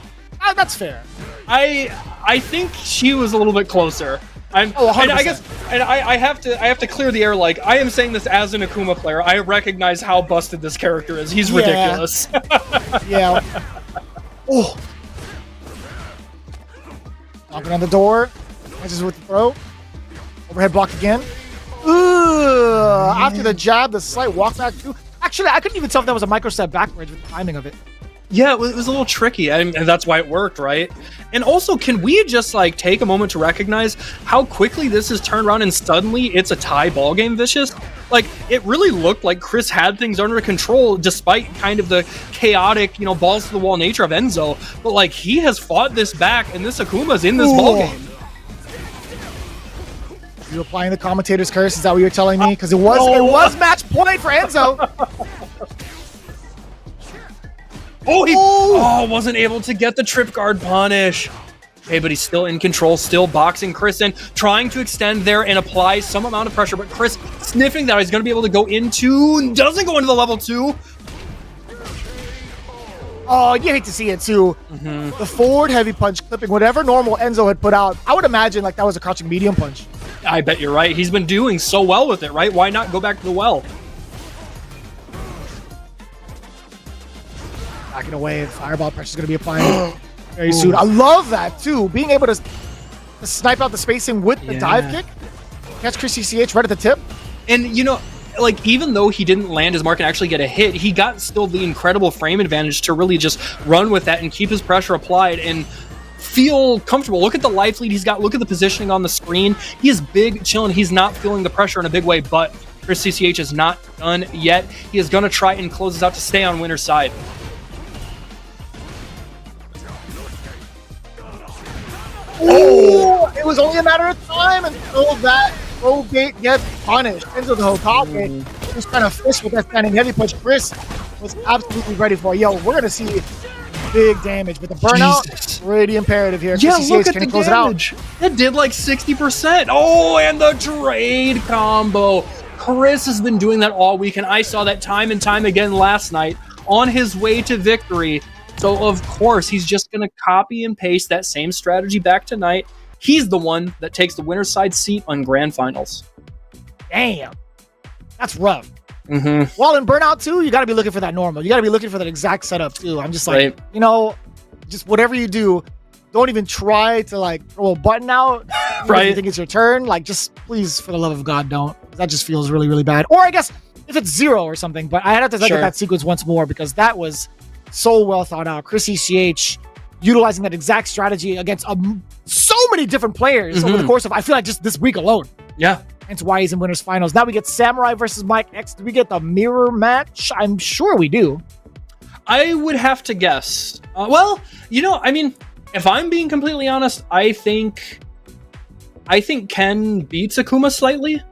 That's fair. I think she was a little bit closer. And I guess, and I have to clear the air. Like, I am saying this as an Akuma player. I recognize how busted this character is. He's ridiculous. Yeah. Oh. Knocking on the door. Catches with the throw. Overhead block again. Ooh. After the jab, the slight walk back too. Actually, I couldn't even tell if that was a micro step backwards with the timing of it. Yeah, it was a little tricky, and that's why it worked, right? And also, can we just like take a moment to recognize how quickly this is turned around and suddenly it's a tie ball game, Vicious? Like, it really looked like Chris had things under control despite kind of the chaotic, balls to the wall nature of Enzo. But like, he has fought this back, and this Akuma's in this ball game. You applying the commentator's curse? Is that what you're telling me? Because it was match point for Enzo. Wasn't able to get the trip guard punish. Okay, but he's still in control, still boxing Chris in, trying to extend there and apply some amount of pressure, but Chris sniffing that he's going to be able to go into, doesn't go into the level 2. Oh, you hate to see it too. The forward heavy punch clipping whatever normal Enzo had put out. I would imagine like that was a crouching medium punch. I bet you're right. He's been doing so well with it, right? Why not go back to the well? Backing away, fireball pressure is going to be applied very soon. I love that too. Being able to snipe out the spacing with the dive kick, catch Chris CCH right at the tip. And like, even though he didn't land his mark and actually get a hit, he got still the incredible frame advantage to really just run with that and keep his pressure applied and feel comfortable. Look at the life lead he's got. Look at the positioning on the screen. He is big, chilling. He's not feeling the pressure in a big way, but Chris CCH is not done yet. He is going to try and close this out to stay on winner's side. Oh, it was only a matter of time until that throw gate gets punished. Enzo the Hokage just trying to fish with that standing heavy punch. Chris was absolutely ready for it. Yo, we're going to see big damage, but the burnout, pretty imperative here. Yeah, CCH, look at can the he close damage. It did like 60%. Oh, and the trade combo. Chris has been doing that all week, and I saw that time and time again last night on his way to victory. So, of course, he's just going to copy and paste that same strategy back tonight. He's the one that takes the winner's side seat on Grand Finals. Damn. That's rough. Mm-hmm. While in Burnout 2, you got to be looking for that normal. You got to be looking for that exact setup, too. I'm just like, just whatever you do, don't even try to, like, throw a button out. Right. If you think it's your turn. Like, just please, for the love of God, don't. That just feels really, really bad. Or I guess if it's 0 or something. But I had to look at that sequence once more because that was so well thought out. Chris ECH utilizing that exact strategy against so many different players over the course of, I feel like, just this week alone. Yeah. Hence why he's in winners finals. Now we get Samurai versus Mike X. Do we get the mirror match? I'm sure we do. I would have to guess. Well, I mean, if I'm being completely honest, I think Ken beats Akuma slightly.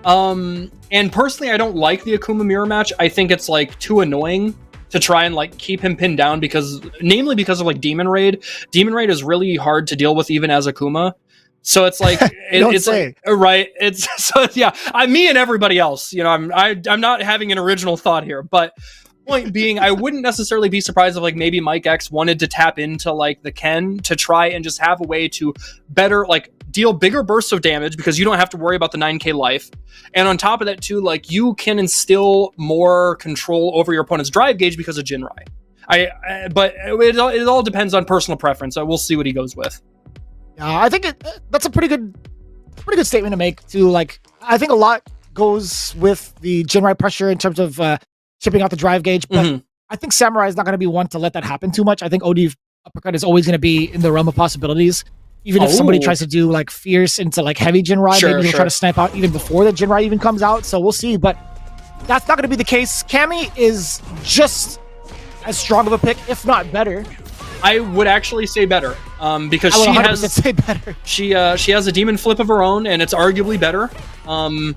And personally, I don't like the Akuma mirror match. I think it's like too annoying to try and like keep him pinned down namely because of like Demon Raid. Demon Raid is really hard to deal with even as Akuma. So it's like it's like, right. It's so yeah. Me and everybody else. I'm not having an original thought here, but point being, I wouldn't necessarily be surprised if like maybe Mike X wanted to tap into like the Ken to try and just have a way to better like deal bigger bursts of damage because you don't have to worry about the 9k life. And on top of that too, like you can instill more control over your opponent's drive gauge because of Jinrai. But it all depends on personal preference. So we'll see what he goes with. Yeah, I think that's a pretty good statement to make too. Like, I think a lot goes with the Jinrai pressure in terms of chipping out the drive gauge, but I think Samurai is not going to be one to let that happen too much. I think OD uppercut is always going to be in the realm of possibilities. Even if somebody tries to do like fierce into like heavy Jinrai, maybe he'll try to snipe out even before the Jinrai even comes out. So we'll see, but that's not going to be the case. Cammy is just as strong of a pick, if not better. I would actually say better, because she has a demon flip of her own, and it's arguably better. On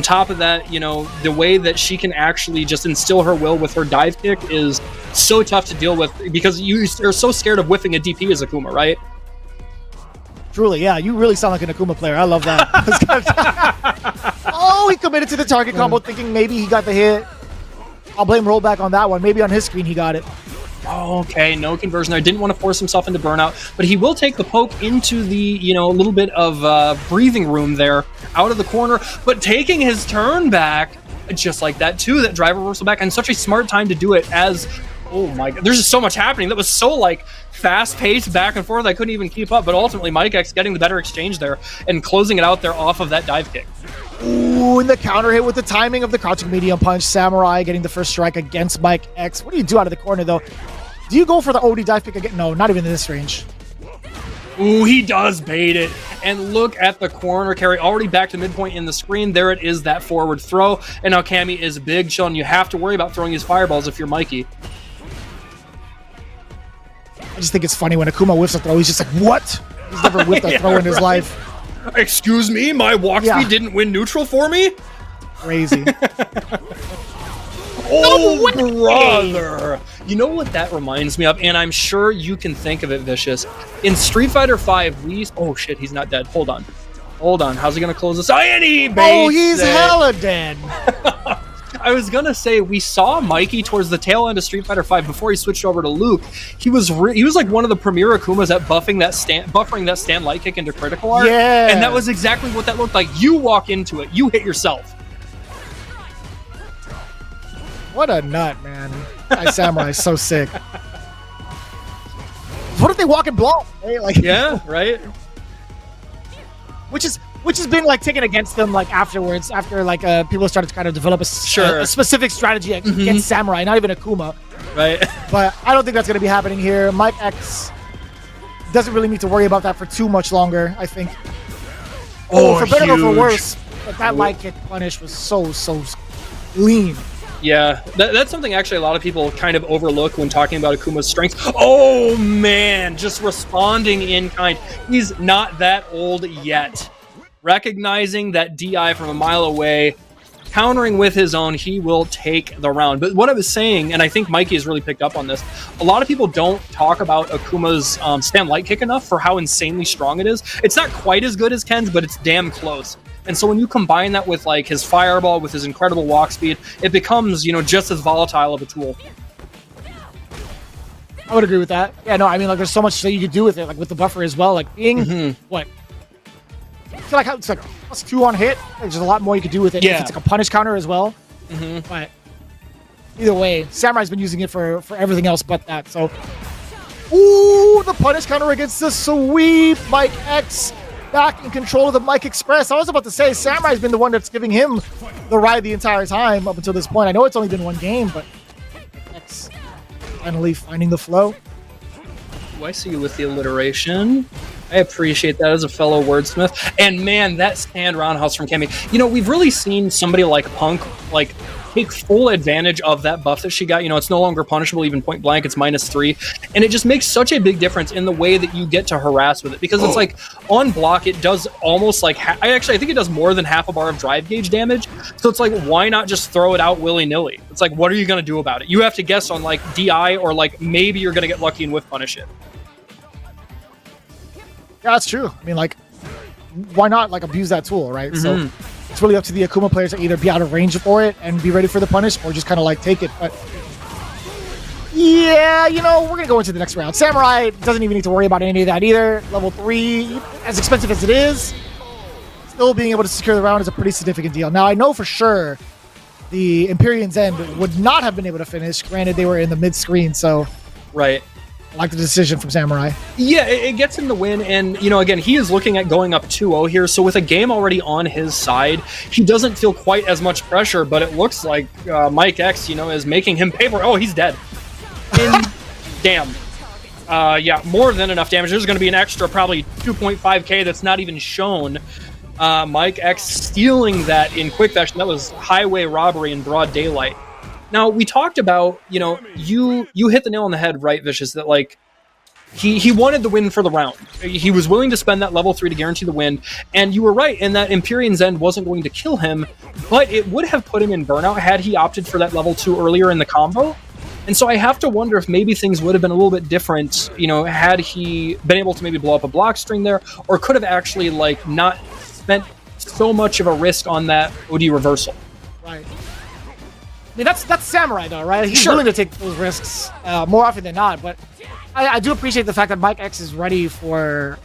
top of that, the way that she can actually just instill her will with her dive kick is so tough to deal with because you are so scared of whiffing a DP as Akuma, right? Truly, yeah. You really sound like an Akuma player. I love that. He committed to the target combo thinking maybe he got the hit. I'll blame rollback on that one. Maybe on his screen he got it. Oh, okay, no conversion there. Didn't want to force himself into burnout, but he will take the poke into the, you know, a little bit of breathing room there out of the corner, but taking his turn back just like that too. That drive reversal back, and such a smart time to do it as, oh my god, there's just so much happening. That was so like fast-paced back and forth, I couldn't even keep up, but ultimately Mike X getting the better exchange there and closing it out there off of that dive kick. Ooh, and the counter hit with the timing of the crouching medium punch. Samurai getting the first strike against Mike X. What do you do out of the corner, though? Do you go for the OD dive kick again? No, not even in this range. Ooh, he does bait it. And look at the corner carry, already back to midpoint in the screen. There it is, that forward throw. And now Cammy is big, showing you have to worry about throwing his fireballs if you're Mikey. I just think it's funny when Akuma whiffs a throw, he's just like, what? He's never whipped a throw in his life. Excuse me, my walk speed didn't win neutral for me? Crazy. Oh, brother! You know what that reminds me of? And I'm sure you can think of it, Vicious. In Street Fighter 5, we... Oh, shit, he's not dead. Hold on. Hold on. How's he going to close this? And he baits Oh, he's hella dead. I was going to say, we saw Mikey towards the tail end of Street Fighter 5 before he switched over to Luke. He was like one of the premier Akumas at buffering that stand light kick into critical art. Yeah. And that was exactly what that looked like. You walk into it. You hit yourself. What a nut, man. That Samurai is so sick. What if they walk in block? Right? Like, yeah, right? Which is being like taken against them like afterwards, after like people started to kind of develop a specific strategy against Samurai, not even Akuma. Right. But I don't think that's going to be happening here. Mike X doesn't really need to worry about that for too much longer, I think. For better or for worse, but that light kick punish was so lean. Yeah, that's something actually a lot of people kind of overlook when talking about Akuma's strengths. Oh man, just responding in kind. He's not that old yet. Recognizing that DI from a mile away, countering with his own, he will take the round. But what I was saying, and I think Mikey has really picked up on this, a lot of people don't talk about Akuma's stand light kick enough for how insanely strong it is. It's not quite as good as Ken's, but it's damn close. And so when you combine that with like his fireball, with his incredible walk speed, it becomes, you know, just as volatile of a tool. I would agree with that. Yeah, no, I mean, like, there's so much that you could do with it, like with the buffer as well. Like being what? I feel like it's like +2 on hit. There's a lot more you could do with it. Yeah. It's like a punish counter as well. But either way, Samurai's been using it for everything else but that. So, ooh, the punish counter against the sweep. Mike X back in control of the Mike Express. I was about to say, Samurai's been the one that's giving him the ride the entire time up until this point. I know it's only been one game, but X finally finding the flow. Oh, I see you with the alliteration. I appreciate that as a fellow wordsmith. And man, that stand roundhouse from Cammy. You know, we've really seen somebody like Punk, like, take full advantage of that buff that she got. You know, it's no longer punishable, even point blank, it's -3. And it just makes such a big difference in the way that you get to harass with it. Because it's like, on block, it does almost like, I think it does more than half a bar of drive gauge damage. So it's like, why not just throw it out willy-nilly? It's like, what are you going to do about it? You have to guess on like DI, or like maybe you're going to get lucky and whiff punish it. Yeah, that's true. I mean, like, why not like abuse that tool, right? So it's really up to the Akuma players to either be out of range for it and be ready for the punish, or just kind of like take it. But yeah, you know, we're gonna go into the next round. Samurai doesn't even need to worry about any of that either. Level 3, as expensive as it is, still being able to secure the round is a pretty significant deal. Now, I know for sure the Empyrean's End would not have been able to finish. Granted, they were in the mid screen, so right. I like the decision from Samurai. Yeah, it gets him the win, and, you know, again, he is looking at going up 2-0 here, so with a game already on his side, he doesn't feel quite as much pressure, but it looks like Mike X, you know, is making him pay for it. Oh, he's dead. Damn. Yeah, more than enough damage. There's going to be an extra probably 2.5k that's not even shown. Mike X stealing that in quick fashion. That was highway robbery in broad daylight. Now, we talked about, you know, you hit the nail on the head, right, Vicious, that, like, he wanted the win for the round. He was willing to spend that level 3 to guarantee the win, and you were right in that Empyrean's End wasn't going to kill him, but it would have put him in burnout had he opted for that level 2 earlier in the combo. And so I have to wonder if maybe things would have been a little bit different, you know, had he been able to maybe blow up a block string there, or could have actually, like, not spent so much of a risk on that OD reversal. Right. mean, that's Samurai though, right? He's Sure. willing to take those risks more often than not. But I do appreciate the fact that Mike X is ready for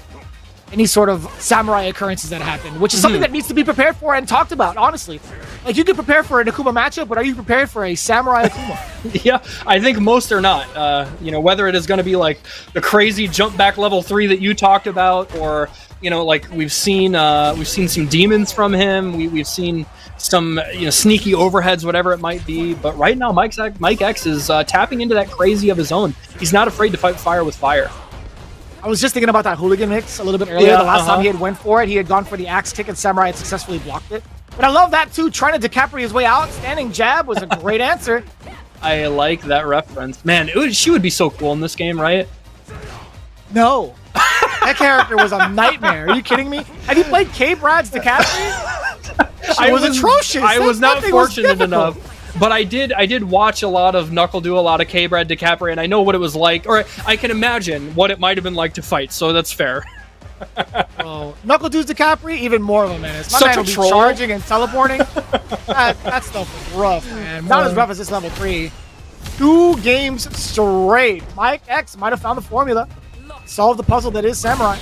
any sort of Samurai occurrences that happen, which is something that needs to be prepared for and talked about, honestly. Like, you could prepare for an Akuma matchup, but are you prepared for a Samurai Akuma? Yeah, I think most are not. You know, whether it is going to be like the crazy jump back level 3 that you talked about, or you know, like we've seen some demons from him. We've seen some sneaky overheads, whatever it might be. But right now, Mike X is tapping into that crazy of his own. He's not afraid to fight fire with fire. I was just thinking about that hooligan mix a little bit earlier. The last time he had went for it, he had gone for the axe kick and Samurai had successfully blocked it. But I love that too. Trying to DiCaprio his way out, standing jab was a great answer. I like that reference. Man, she would be so cool in this game, right? No. That character was a nightmare. Are you kidding me? Have you played K-Brad's DiCaprio? She was atrocious. I was not That thing was fortunate difficult. enough. But I did watch a lot of Knuckle do a lot of K-Brad DiCaprio, and I know what it was like, or I can imagine what it might have been like to fight, so that's fair. Oh, Knuckle Dude's DiCaprio, even more of a menace. My Such man a will be troll. charging and teleporting. that stuff was rough, man. Not as rough as this level 3. 2 games straight. Mike X might have found the formula. Solved the puzzle that is Samurai.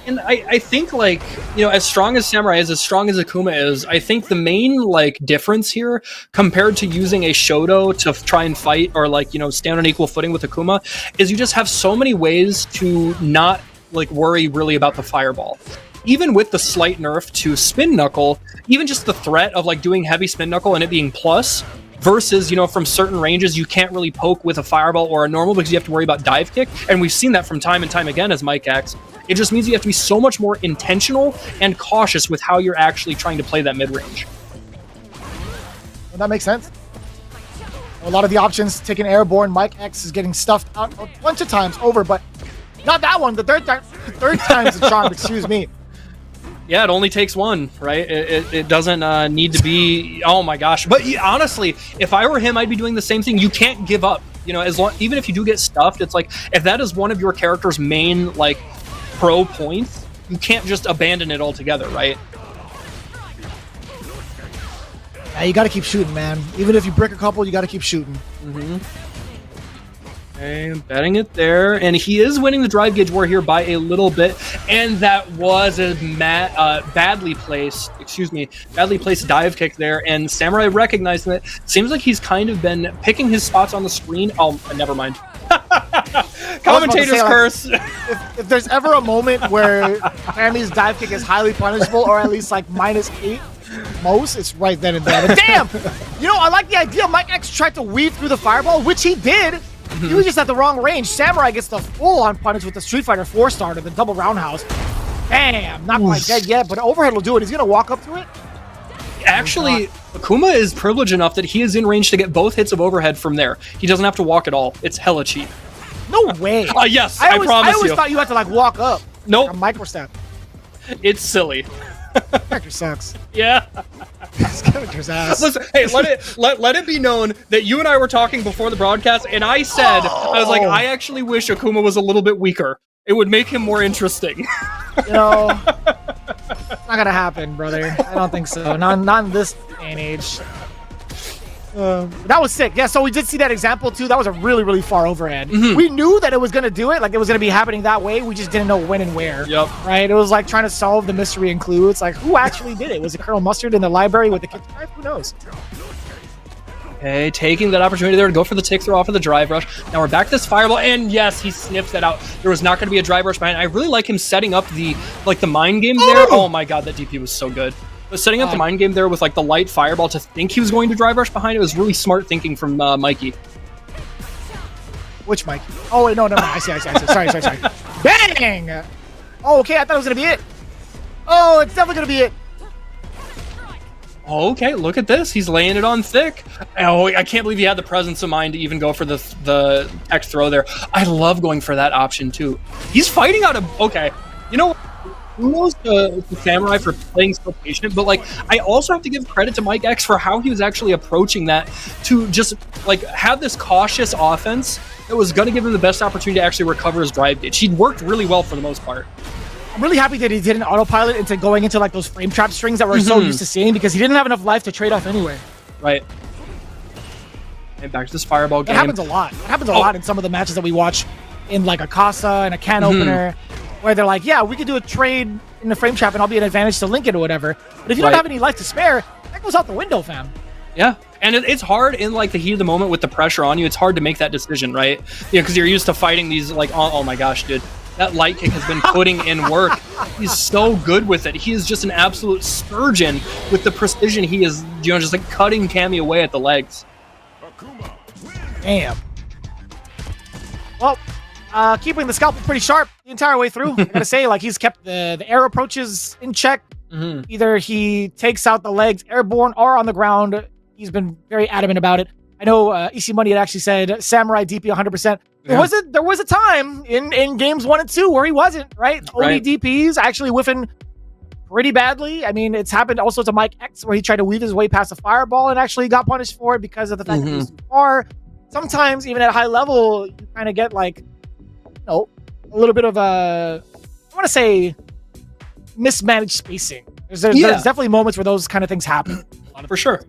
And I think, like, as strong as Samurai is, as strong as Akuma is, I think the main, like, difference here, compared to using a Shoto to try and fight, or, like, stand on equal footing with Akuma, is you just have so many ways to not, like, worry really about the fireball. Even with the slight nerf to Spin Knuckle, even just the threat of, like, doing heavy Spin Knuckle and it being plus, versus, from certain ranges, you can't really poke with a fireball or a normal because you have to worry about dive kick. And we've seen that from time and time again as Mike X. It just means you have to be so much more intentional and cautious with how you're actually trying to play that mid-range. Well, that makes sense. A lot of the options taken airborne. Mike X is getting stuffed out a bunch of times over, but not that one. The third time's the charm, excuse me. Yeah, it only takes one, right? It doesn't need to be, oh my gosh. But honestly, if I were him, I'd be doing the same thing. You can't give up. Even if you do get stuffed, it's like, if that is one of your character's main, like, pro points, you can't just abandon it altogether, right? Yeah, you gotta keep shooting, man. Even if you brick a couple, you gotta keep shooting. Okay, betting it there, and he is winning the drive gauge war here by a little bit, and that was a badly placed dive kick there, and Samurai recognizing it. Seems like he's kind of been picking his spots on the screen. Oh, never mind. Commentator's curse. If there's ever a moment where Tammy's dive kick is highly punishable, or at least like -8 most, it's right then and there. But damn! I like the idea. Mike X tried to weave through the fireball, which he did. He was just at the wrong range. Samurai gets the full-on punish with the Street Fighter 4 starter, the double roundhouse. Bam! Not quite dead yet, but overhead will do it. He's gonna walk up to it. Actually, Akuma is privileged enough that he is in range to get both hits of overhead from there. He doesn't have to walk at all. It's hella cheap. No way. Yes, I promise I always you. thought you had to like walk up. Nope. A micro step. It's silly. Character sucks. Yeah. This character's ass. Listen, hey, let it be known that you and I were talking before the broadcast, and I said, I was like, I actually wish Akuma was a little bit weaker. It would make him more interesting. It's not gonna happen, brother. I don't think so. Not in this day and age. That was sick. Yeah, so we did see that example too. That was a really, really far overhead. We knew that it was gonna do it, like it was gonna be happening that way. We just didn't know when and where. Yep. Right? It was like trying to solve the mystery and clue. It's like, who actually did it? Was it Colonel Mustard in the library with the kitchen knife? Who knows? Okay, taking that opportunity there to go for the tick throw off of the drive rush. Now we're back to this fireball, and yes, he sniffed that out. There was not going to be a drive rush behind. I really like him setting up the mind game there. Oh my god, that DP was so good. But setting up the mind game there with like the light fireball to think he was going to drive rush behind it was really smart thinking from Mikey. Which Mikey? Oh wait, no, I see. Sorry. Bang! Oh, okay, I thought it was going to be it. Oh, it's definitely going to be it. Okay, look at this. He's laying it on thick. Oh, I can't believe he had the presence of mind to even go for the tech throw there. I love going for that option too. He's fighting out of... Okay, kudos to Samurai for playing so patient, but like I also have to give credit to Mike X for how he was actually approaching that to just like have this cautious offense that was going to give him the best opportunity to actually recover his drive gauge. He'd worked really well for the most part. I'm really happy that he didn't autopilot into going into like those frame trap strings that we're so used to seeing, because he didn't have enough life to trade off anyway. Right. And back to this fireball It game. happens a lot. It happens a lot in some of the matches that we watch in like a Casa and a can opener, where they're like, yeah, we could do a trade in the frame trap and I'll be an advantage to link it or whatever. But if you don't have any life to spare, that goes out the window, fam. Yeah, and it's hard in like the heat of the moment with the pressure on you. It's hard to make that decision, right? You know, because you're used to fighting these like, oh my gosh, dude. That light kick has been putting in work. He's so good with it. He is just an absolute surgeon with the precision. He is, you know, just like cutting Cammy away at the legs. Damn. Well, keeping the scalpel pretty sharp the entire way through. I gotta say, like, he's kept the air approaches in check. Either he takes out the legs airborne or on the ground. He's been very adamant about it. I know EC Money had actually said Samurai DP 100%. There was a time in games 1 and 2 where he wasn't, right? Only DPs actually whiffing pretty badly. I mean, it's happened also to Mike X where he tried to weave his way past a fireball and actually got punished for it because of the fact that he was too far. Sometimes even at high level, you kind of get like, you know, a little bit of a, I want to say, mismanaged spacing. There's definitely moments where those kind of things happen. For sure.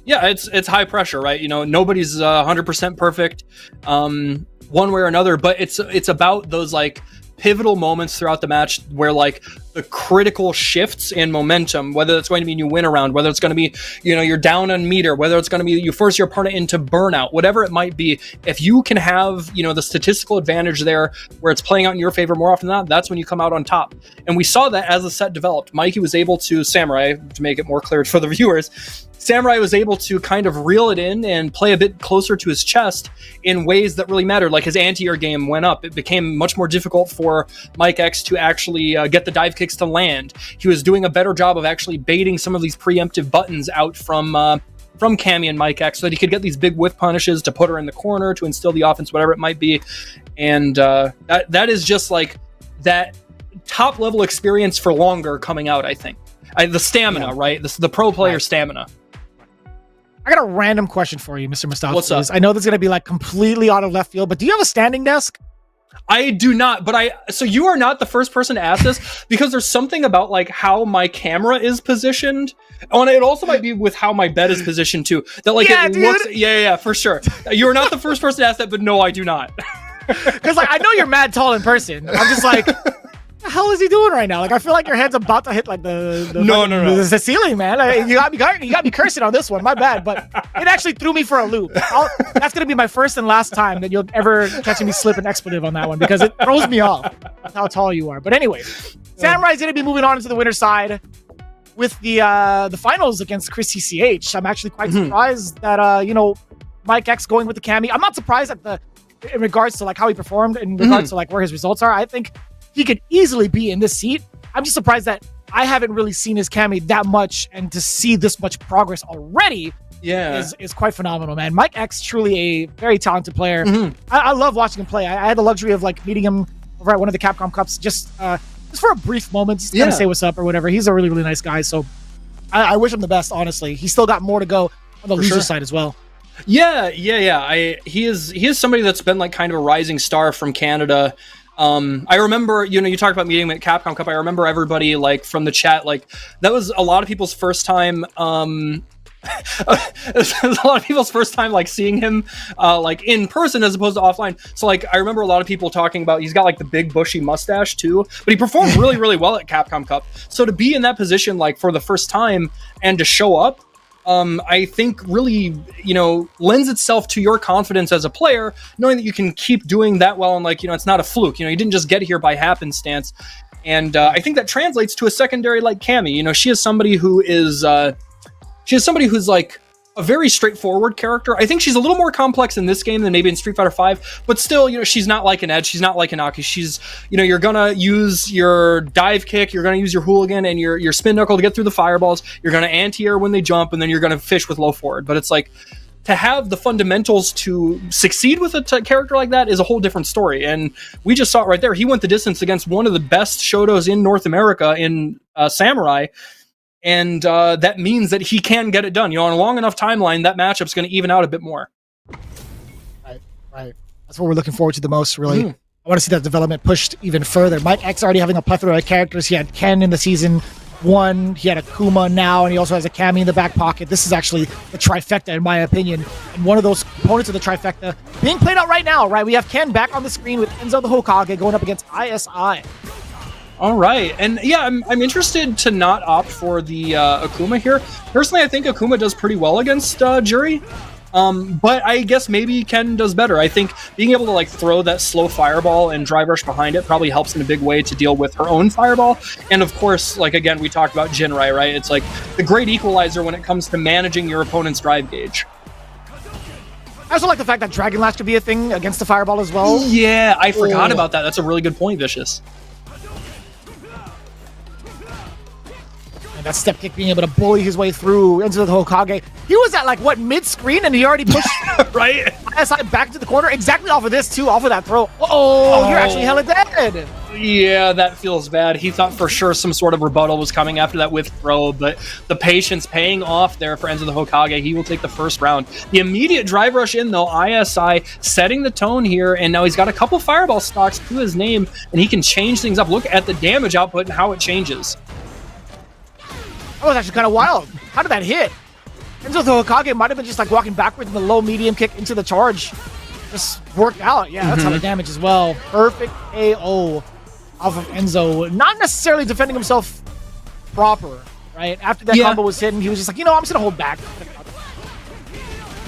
Yeah, it's high pressure, right? You know, nobody's 100% perfect one way or another, but it's about those like pivotal moments throughout the match where like the critical shifts in momentum, whether it's going to be you win a round, whether it's going to be, you know, you're down on meter, whether it's going to be you force your opponent into burnout, whatever it might be. If you can have, you know, the statistical advantage there where it's playing out in your favor more often than not, that's when you come out on top. And we saw that as the set developed. Mikey was able to, Samurai, to make it more clear for the viewers, Samurai was able to kind of reel it in and play a bit closer to his chest in ways that really mattered. Like his anti-air game went up. It became much more difficult for Mike X to actually get the dive kicks to land. He was doing a better job of actually baiting some of these preemptive buttons out from Cammy and Mike X so that he could get these big whiff punishes to put her in the corner, to instill the offense, whatever it might be. And that is just like that top level experience for longer coming out, I think. The stamina, right? The pro player stamina. I got a random question for you, Mr. Mustafa. What's up? I know this is going to be like completely out of left field, but do you have a standing desk? I do not, but so you are not the first person to ask this because there's something about like how my camera is positioned. Oh, and it also might be with how my bed is positioned too. That like it looks, yeah, for sure. You're not the first person to ask that, but no, I do not. Because like I know you're mad tall in person. I'm just like, what the hell is he doing right now? Like I feel like your head's about to hit like the ceiling, man. You got me cursing on this one. My bad, but it actually threw me for a loop. That's gonna be my first and last time that you'll ever catch me slip an expletive on that one because it throws me off how tall you are. But anyway, Samurai's gonna be moving on into the winner's side with the finals against Chris CCH. I'm actually quite surprised that you know, Mike X going with the Cammy. I'm not surprised at in regards to like how he performed, in regards to like where his results are. I think he could easily be in this seat. I'm just surprised that I haven't really seen his Cammy that much, and to see this much progress already is quite phenomenal, man. Mike X, truly a very talented player. I love watching him play. I had the luxury of like meeting him over at one of the Capcom Cups just for a brief moment, just kind of say what's up or whatever. He's a really, really nice guy, so I wish him the best, honestly. He's still got more to go on the loser side as well. Yeah. He is somebody that's been like kind of a rising star from Canada. I remember, you know, you talked about meeting him at Capcom Cup. I remember everybody like from the chat, like that was a lot of people's first time. It was a lot of people's first time like seeing him like in person as opposed to offline. So like I remember a lot of people talking about he's got like the big bushy mustache too, but he performed really, really well at Capcom Cup. So to be in that position like for the first time and to show up, I think really, you know, lends itself to your confidence as a player, knowing that you can keep doing that well and like, you know, it's not a fluke. You know, you didn't just get here by happenstance. And I think that translates to a secondary like Cammy. You know, she is somebody who's like a very straightforward character. I think she's a little more complex in this game than maybe in Street Fighter V, but still, you know, she's not like an Edge. She's not like an Aki. She's, you know, you're gonna use your dive kick, you're gonna use your hooligan and your spin knuckle to get through the fireballs. You're gonna anti-air when they jump, and then you're gonna fish with low forward. But it's like, to have the fundamentals to succeed with a character like that is a whole different story. And we just saw it right there. He went the distance against one of the best Shotos in North America in Samurai. And that means that he can get it done. You know, on a long enough timeline, that matchup's going to even out a bit more. Right. That's what we're looking forward to the most, really. I want to see that development pushed even further. Mike X already having a plethora of characters. He had Ken in the season One, he had a Kuma now, and he also has a Kami in the back pocket. This is actually the trifecta, in my opinion. And one of those components of the trifecta being played out right now, right? We have Ken back on the screen with Enzo the Hokage going up against ISI. All right, and yeah, I'm interested to not opt for the Akuma here. Personally, I think Akuma does pretty well against Jury. But I guess maybe Ken does better. I think being able to like throw that slow fireball and drive rush behind it probably helps in a big way to deal with her own fireball. And of course, like again, we talked about Jinrai, right? It's like the great equalizer when it comes to managing your opponent's drive gauge. I also like the fact that Dragon Lash could be a thing against the fireball as well. Yeah, I forgot about that. That's a really good point, Vicious. That step kick being able to bully his way through into the Hokage. He was at like what, mid-screen, and he already pushed right ISI back to the corner exactly off of this too, off of that throw. Oh, you're actually hella dead. Yeah, that feels bad. He thought for sure some sort of rebuttal was coming after that whiff throw, but the patience paying off there for Enzo the Hokage. He will take the first round. The immediate drive rush in though, ISI setting the tone here, and now he's got a couple fireball stocks to his name, and he can change things up. Look at the damage output and how it changes. Oh, that's actually kind of wild. How did that hit? Enzo the Hokage might have been just like walking backwards in the low medium kick into the charge. Just worked out. Yeah, that's how the damage as well. Perfect KO off of Enzo. Not necessarily defending himself proper, right? After that combo was hidden, he was just like, you know, I'm just going to hold back.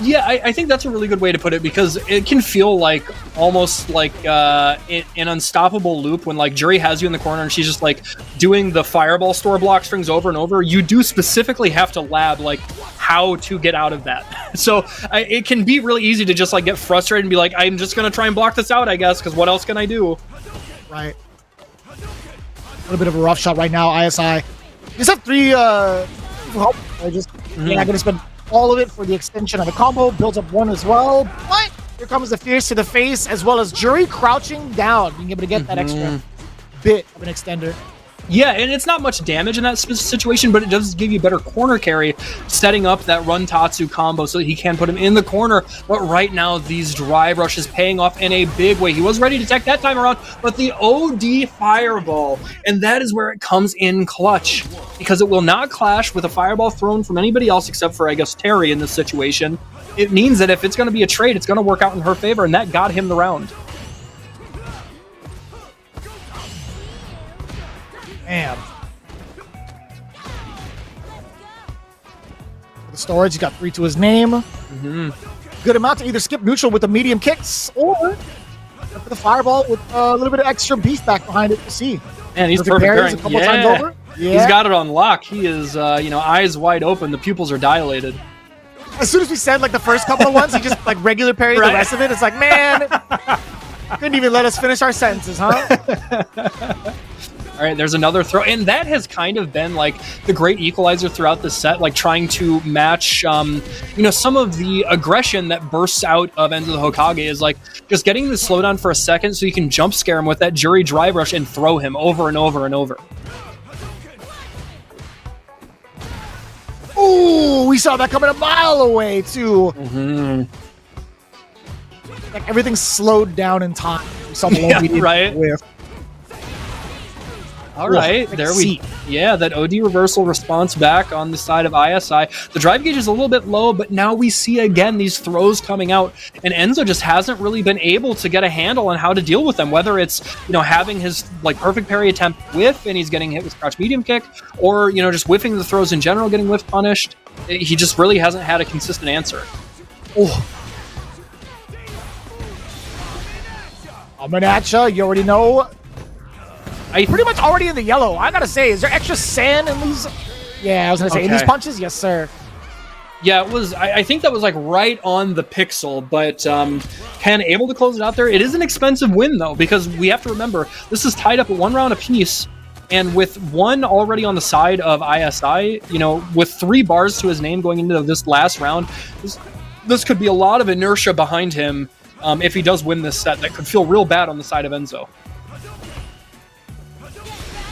Yeah, I think that's a really good way to put it, because it can feel like almost like an unstoppable loop when like Jury has you in the corner and she's just like doing the fireball store block strings over and over. You do specifically have to lab like how to get out of that. So it can be really easy to just like get frustrated and be like, I'm just going to try and block this out, I guess, because what else can I do? Right. A little bit of a rough shot right now, ISI. Just have three help. Yeah, I'm going to spend all of it for the extension of the combo. Builds up one as well, but here comes the fierce to the face, as well as Jury crouching down, being able to get that extra bit of an extender. Yeah, and it's not much damage in that situation, but it does give you better corner carry, setting up that Run Tatsu combo so that he can put him in the corner. But right now, these drive rushes paying off in a big way. He was ready to tech that time around, but the OD fireball, and that is where it comes in clutch, because it will not clash with a fireball thrown from anybody else except for, I guess, Terry in this situation. It means that if it's going to be a trade, it's going to work out in her favor, and that got him the round. Damn. The storage, he's got 3 to his name. Good amount to either skip neutral with the medium kicks or for the fireball with a little bit of extra beast back behind it to see. And he's perfect parries a couple times over. Yeah. He's got it on lock. He is, eyes wide open. The pupils are dilated. As soon as we said like the first couple of ones, he just like regular parried the rest of it. It's like, man, couldn't even let us finish our sentences, huh? All right, there's another throw, and that has kind of been like the great equalizer throughout the set, like trying to match, some of the aggression that bursts out of Enzo the Hokage is like just getting the slowdown for a second so you can jump scare him with that Jury drive rush and throw him over and over and over. Ooh, we saw that coming a mile away too. Like everything's slowed down in time. We saw the low medium whiff. All right, that OD reversal response back on the side of ISI. The drive gauge is a little bit low, but now we see again these throws coming out, and Enzo just hasn't really been able to get a handle on how to deal with them, whether it's, having his like perfect parry attempt whiff and he's getting hit with crouch medium kick, or, just whiffing the throws in general, getting whiff punished. He just really hasn't had a consistent answer. Coming at ya, you already know. Pretty much already in the yellow. I gotta say, is there extra sand in these? Yeah, I was gonna say, in these punches? Yes, sir. Yeah, it was. I think that was like right on the pixel, but Ken able to close it out there. It is an expensive win, though, because we have to remember, this is tied up at 1 round apiece, and with one already on the side of ISI, with 3 bars to his name going into this last round, this could be a lot of inertia behind him if he does win this set. That could feel real bad on the side of Enzo.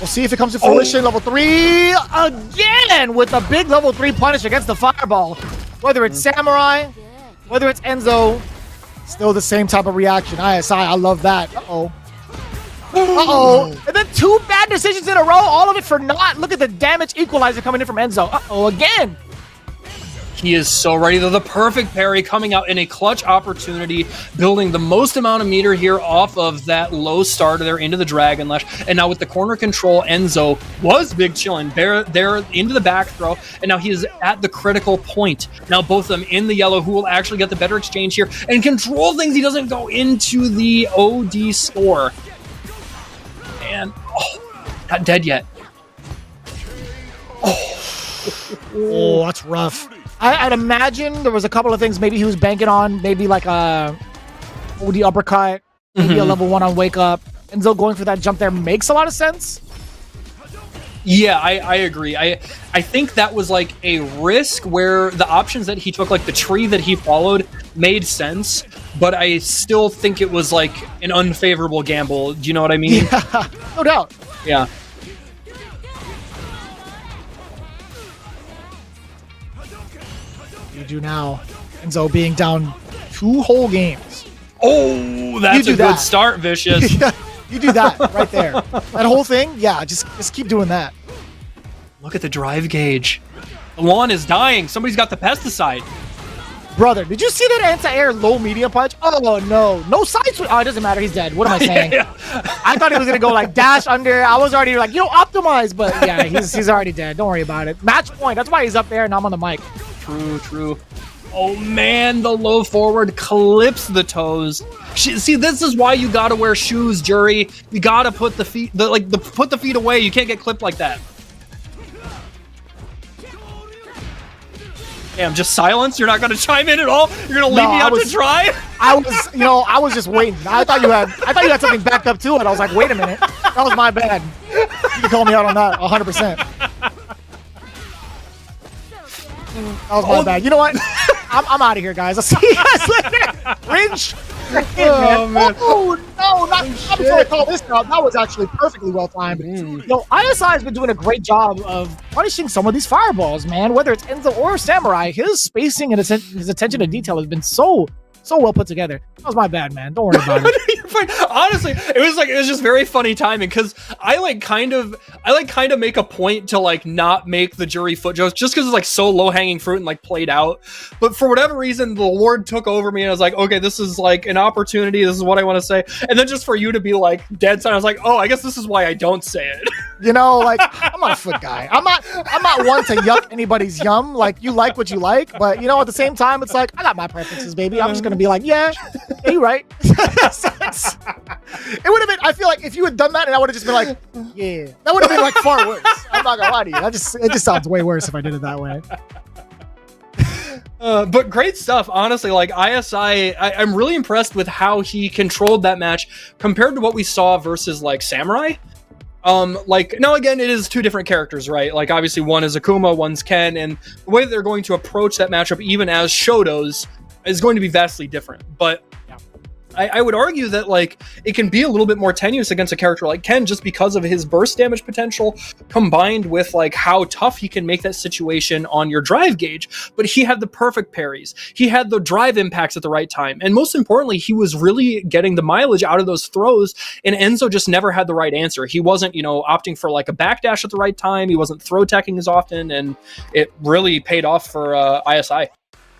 We'll see if it comes to fruition. Level 3 again with a big level 3 punish against the fireball. Whether it's Samurai, whether it's Enzo, still the same type of reaction. ISI, I love that. Uh-oh. And then 2 bad decisions in a row, all of it for naught. Look at the damage equalizer coming in from Enzo. Uh-oh, again. He is so ready. They're the perfect parry coming out in a clutch opportunity, building the most amount of meter here off of that low starter there into the Dragon Lash. And now with the corner control, Enzo was big chilling there into the back throw. And now he is at the critical point. Now both of them in the yellow, who will actually get the better exchange here and control things. He doesn't go into the OD score. And not dead yet. Oh, that's rough. I'd imagine there was a couple of things maybe he was banking on, maybe like a OD uppercut, maybe a level 1 on wake up. Enzo going for that jump there makes a lot of sense. Yeah, I agree. I think that was like a risk where the options that he took, like the tree that he followed, made sense, but I still think it was like an unfavorable gamble. Do you know what I mean? Yeah, no doubt. Yeah. You do now. Enzo being down 2 whole games. Oh, that's a good start, Vicious. Yeah, you do that right there. That whole thing, yeah, just keep doing that. Look at the drive gauge. The lawn is dying. Somebody's got the pesticide. Brother, did you see that anti-air low medium punch? Oh, no. No side switch. Oh, it doesn't matter. He's dead. What am I saying? I thought he was going to go like dash under. I was already like, optimize. But yeah, he's already dead. Don't worry about it. Match point. That's why he's up there and I'm on the mic. True. Oh man, the low forward clips the toes. See, this is why you gotta wear shoes, Jury. You gotta put the feet, put the feet away. You can't get clipped like that. Damn, just silence. You're not gonna chime in at all. You're gonna leave me out to dry. I was just waiting. I thought you had something backed up to it. I was like, wait a minute, that was my bad. You can call me out on that 100%. That was my bad. You know what? I'm out of here, guys. I'll see you guys later. Ringe. Oh, man. Oh, no. I'm sorry to call this out. That was actually perfectly well timed. ISI has been doing a great job of punishing some of these fireballs, man. Whether it's Enzo or Samurai, his spacing and his attention to detail has been so well put together. That was my bad, man. Don't worry about it. You're fine. Honestly, it was just very funny timing because I kind of make a point to like not make the Jury foot jokes just because it's like so low hanging fruit and like played out. But for whatever reason, the Lord took over me and I was like, okay, this is like an opportunity. This is what I want to say. And then just for you to be like dead silent, I was like, oh, I guess this is why I don't say it. Like I'm not a foot guy. I'm not one to yuck anybody's yum. Like you like what you like, but at the same time, it's like I got my preferences, baby. I'm just gonna be like, yeah, you're right. It would have been. I feel like if you had done that, and I would have just been like, yeah, that would have been like far worse. I'm not gonna lie to you. It just sounds way worse if I did it that way. But great stuff, honestly. Like ISI, I'm really impressed with how he controlled that match compared to what we saw versus like Samurai. Now again, it is 2 different characters, right? Like obviously one is Akuma, one's Ken, and the way that they're going to approach that matchup, even as Shoto's, is going to be vastly different. But I would argue that like it can be a little bit more tenuous against a character like Ken just because of his burst damage potential combined with like how tough he can make that situation on your drive gauge. But he had the perfect parries. He had the drive impacts at the right time. And most importantly, he was really getting the mileage out of those throws, and Enzo just never had the right answer. He wasn't, opting for like a backdash at the right time. He wasn't throw teching as often, and it really paid off for ISI.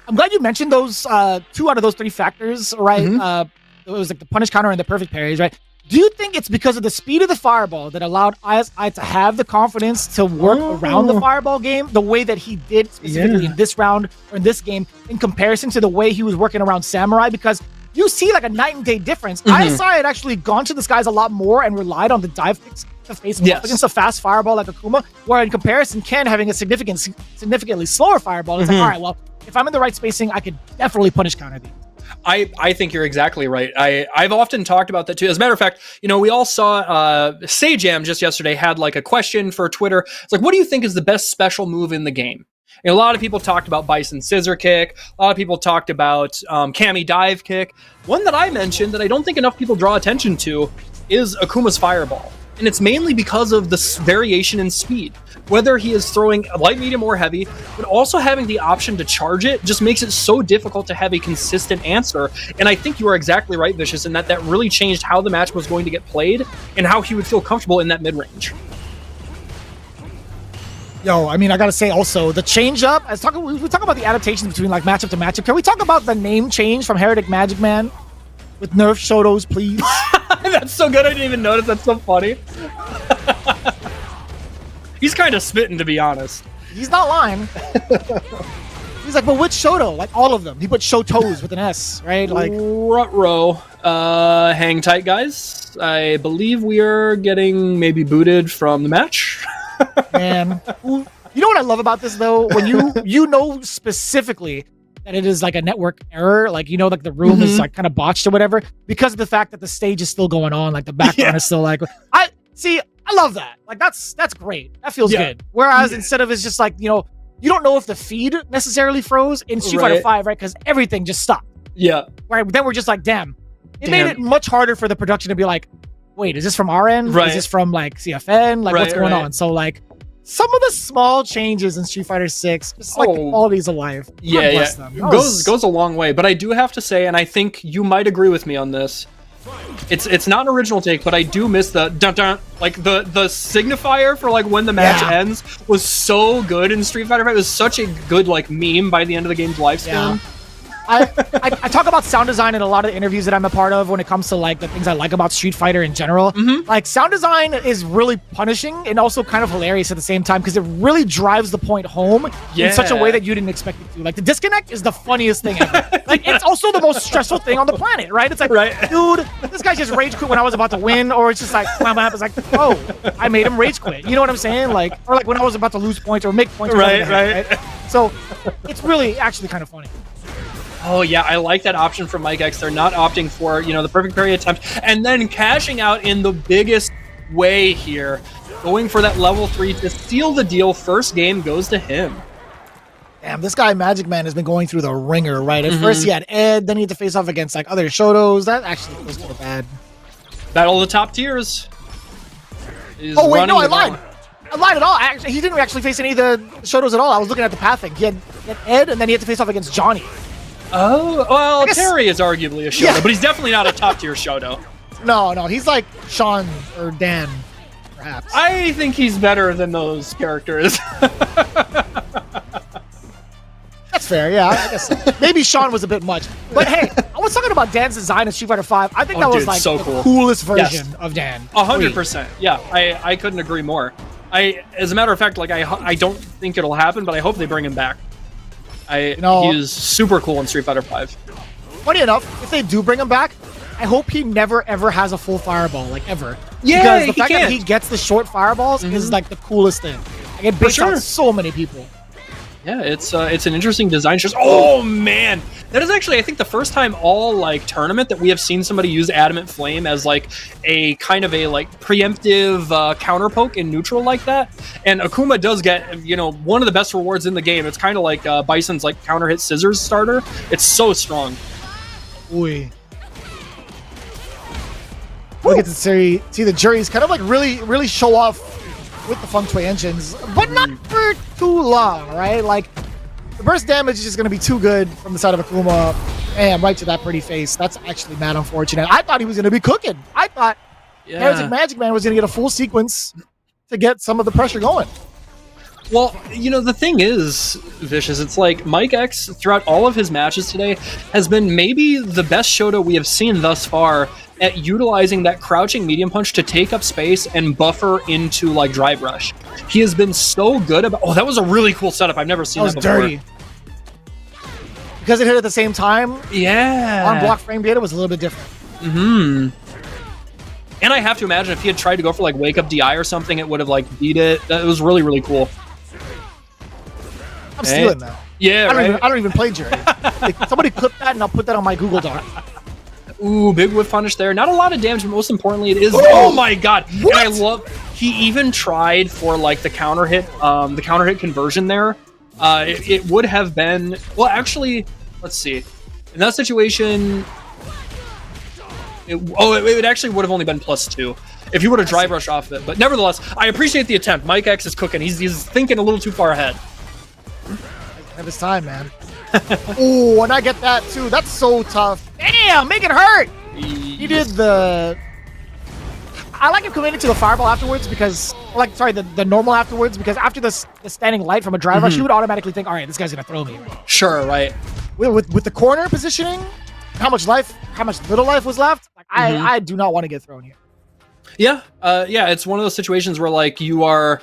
I'm glad you mentioned those 2 out of those 3 factors, right? It was like the punish counter and the perfect parries, right? Do you think it's because of the speed of the fireball that allowed ISI to have the confidence to work around the fireball game the way that he did specifically in this round or in this game in comparison to the way he was working around Samurai? Because you see like a night and day difference. ISI had actually gone to this guys a lot more and relied on the dive kicks to face him up against a fast fireball like Akuma, where in comparison, Ken having a significantly slower fireball, it's like, all right, well, if I'm in the right spacing, I could definitely punish counter these. I think you're exactly right. I've often talked about that too. As a matter of fact, we all saw Sajam just yesterday had like a question for Twitter. It's like, what do you think is the best special move in the game? A lot of people talked about Bison Scissor Kick. A lot of people talked about Kami Dive Kick. One that I mentioned that I don't think enough people draw attention to is Akuma's Fireball. and it's mainly because of the variation in speed. Whether he is throwing light, medium, or heavy, but also having the option to charge it just makes it so difficult to have a consistent answer. And I think you are exactly right, Vicious, in that really changed how the match was going to get played and how he would feel comfortable in that mid-range. Yo, I mean, I gotta say also, the change up, we talk about the adaptations between like matchup to matchup. Can we talk about the name change from Heretic Magic Man with Nerf Shotos, please? That's so good, I didn't even notice. That's so funny. He's kind of spitting, to be honest. He's not lying. He's like, but which Shoto? Like all of them. He put Shotos with an S, right? Like, Rut-row. Hang tight, guys. I believe we are getting maybe booted from the match. Man, you know what I love about this though? When you know specifically that it is like a network error, like you know, like the room is like kind of botched or whatever, because of the fact that the stage is still going on, like the background is still like. I love that. Like that's great. That feels good. Whereas instead of it's just like, you know, you don't know if the feed necessarily froze in Street Fighter 5, right? Because everything just stopped. Yeah. Right. Then we're just like, damn. It made it much harder for the production to be like, wait, is this from our end? Right. Is this from like CFN? Like what's going on? So like some of the small changes in Street Fighter 6, just like the quality's alive. Yeah. Goes a long way. But I do have to say, and I think you might agree with me on this, it's not an original take, but I do miss the dun dun, like the signifier for like when the match ends was so good in Street Fighter 5. It was such a good like meme by the end of the game's lifespan. I talk about sound design in a lot of the interviews that I'm a part of when it comes to like the things I like about Street Fighter in general. Like sound design is really punishing and also kind of hilarious at the same time because it really drives the point home in such a way that you didn't expect it to. Like the disconnect is the funniest thing ever. Like it's also the most stressful thing on the planet, right? It's like, dude, this guy just rage quit when I was about to win, or it's just like, it's like, oh, I made him rage quit. You know what I'm saying? Like, or like when I was about to lose points or make points. Right. So it's really actually kind of funny. Oh yeah, I like that option from Mike X. They're not opting for, you know, the perfect parry attempt and then cashing out in the biggest way here, going for that level 3 to seal the deal. First game goes to him. Damn, this guy Magic Man has been going through the ringer, right? At first he had Ed, then he had to face off against like other Shotos. That actually was kind of bad. Battle of the top tiers. Oh wait, no, I lied. I lied at all. Actually, he didn't actually face any of the Shotos at all. I was looking at the pathing. He had Ed, and then he had to face off against Johnny. Oh, well, Terry is arguably a Shoto, but he's definitely not a top-tier Shoto. No, he's like Sean or Dan, perhaps. I think he's better than those characters. That's fair, yeah. I guess so. Maybe Sean was a bit much. But hey, I was talking about Dan's design in Street Fighter 5. I think that was like so the cool. coolest version of Dan. 100%. Yeah, I couldn't agree more. As a matter of fact, like I don't think it'll happen, but I hope they bring him back. He is super cool in Street Fighter 5. Funny enough, if they do bring him back, I hope he never ever has a full fireball, like ever. Yeah, because the fact that he gets the short fireballs is like the coolest thing. Like, it baits out so many people. Yeah, it's an interesting design choice. Oh man, that is actually I think the first time all like tournament that we have seen somebody use Adamant Flame as like a kind of a like preemptive counter poke in neutral like that. And Akuma does get, you know, one of the best rewards in the game. It's kind of like Bison's like counter hit scissors starter. It's so strong. Ooh. Look at the see the juries kind of like really show off with the Feng Shui engines, but not for too long, right? Like, the burst damage is just going to be too good from the side of Akuma. And right to that pretty face. That's actually mad unfortunate. I thought he was going to be cooking. I thought Heretic Magic Man was going to get a full sequence to get some of the pressure going. Well, you know, the thing is, Vicious, it's like Mike X, throughout all of his matches today, has been maybe the best Shoto we have seen thus far at utilizing that crouching medium punch to take up space and buffer into, like, drive rush. He has been so good about... Oh, that was a really cool setup. I've never seen that before. Dirty. Because it hit at the same time, on block frame data was a little bit different. And I have to imagine if he had tried to go for, like, Wake Up DI or something, it would have, like, beat it. That was really, really cool. I'm stealing that. Yeah, I don't even play Jury. Like, somebody clip that and I'll put that on my Google Doc. Ooh, big whiff punish there. Not a lot of damage, but most importantly, it is... Oh my god! What? And I love... He even tried for, like, the counter hit conversion there. It would have been... Well, actually, let's see. In that situation... It actually would have only been +2. if he would have dry brush off it. But nevertheless, I appreciate the attempt. Mike X is cooking. He's thinking a little too far ahead. Have his time, man. Oh, and I get that too. That's so tough. Damn, make it hurt. He did the. I like him committing to the fireball afterwards because, like, sorry, the normal afterwards because after the standing light from a dry rush, you would automatically think, all right, this guy's gonna throw me. Sure, right. With the corner positioning, how much little life was left. Like, I do not want to get thrown here. Yeah, yeah. It's one of those situations where like you're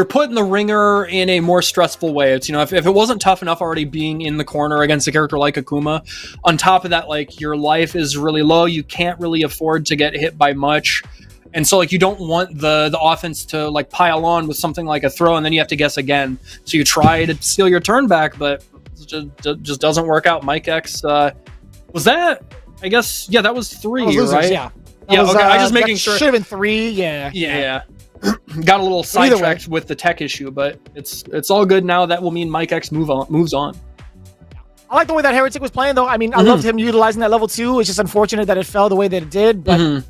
putting the ringer in a more stressful way. It's, you know, if it wasn't tough enough already being in the corner against a character like Akuma, on top of that, like your life is really low. You can't really afford to get hit by much. And so like you don't want the offense to like pile on with something like a throw and then you have to guess again. So you try to steal your turn back, but it just doesn't work out. Mike X, was that, I guess, yeah, that was 3, Losers, right? Yeah. Yeah, was, okay, I just making sure. Should have been 3, yeah. Yeah. Got a little sidetracked with the tech issue, but it's all good now. That will mean Mike X moves on. I like the way that Heretic was playing, though. I mean, I loved him utilizing that level 2. It's just unfortunate that it fell the way that it did, but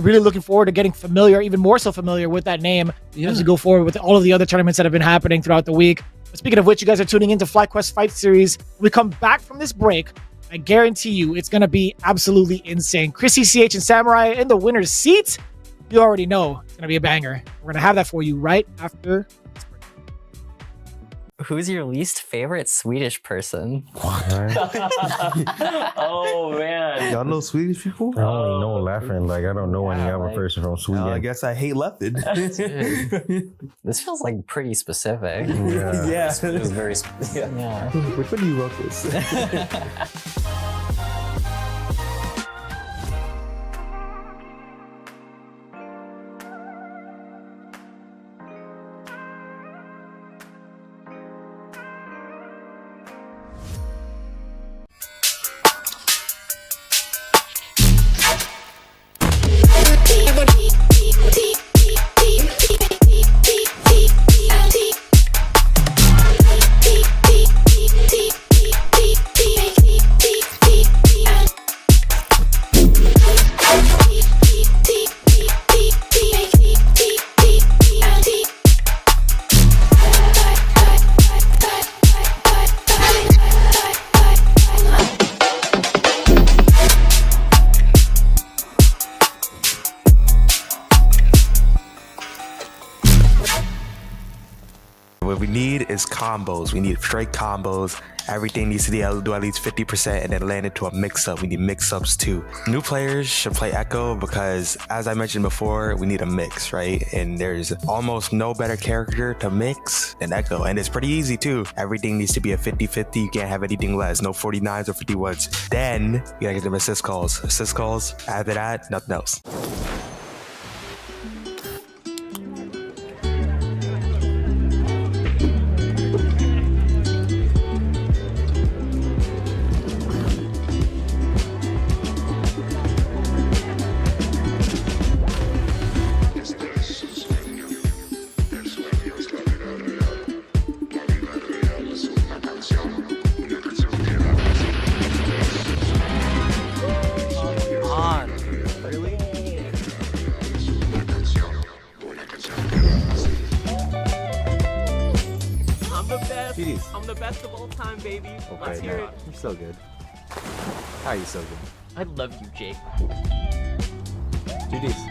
really looking forward to getting familiar, even more so familiar with that name as we go forward with all of the other tournaments that have been happening throughout the week. But speaking of which, you guys are tuning into FlyQuest Fight Series. When we come back from this break, I guarantee you it's going to be absolutely insane. Chrissy CH and Samurai in the winner's seat. You already know it's going to be a banger. We're going to have that for you right after. Who's your least favorite Swedish person? Oh man. Y'all know Swedish people? I only know laughing. Like, I don't know any other person from Sweden. I guess I hate Lefted. This feels like pretty specific. Yeah. It was very specific. Yeah. Which one do you wrote this? What we need is combos. We need straight combos. Everything needs to do at least 50% and then land into a mix-up. We need mix-ups too. New players should play Echo because, as I mentioned before, we need a mix, right? And there's almost no better character to mix than Echo. And it's pretty easy too. Everything needs to be a 50-50. You can't have anything less. No 49s or 51s. Then you gotta get them assist calls. Assist calls. After that, nothing else. I'm the best of all time, baby. Let's hear it. You're so good. How are you so good? I love you, Jake. GDs.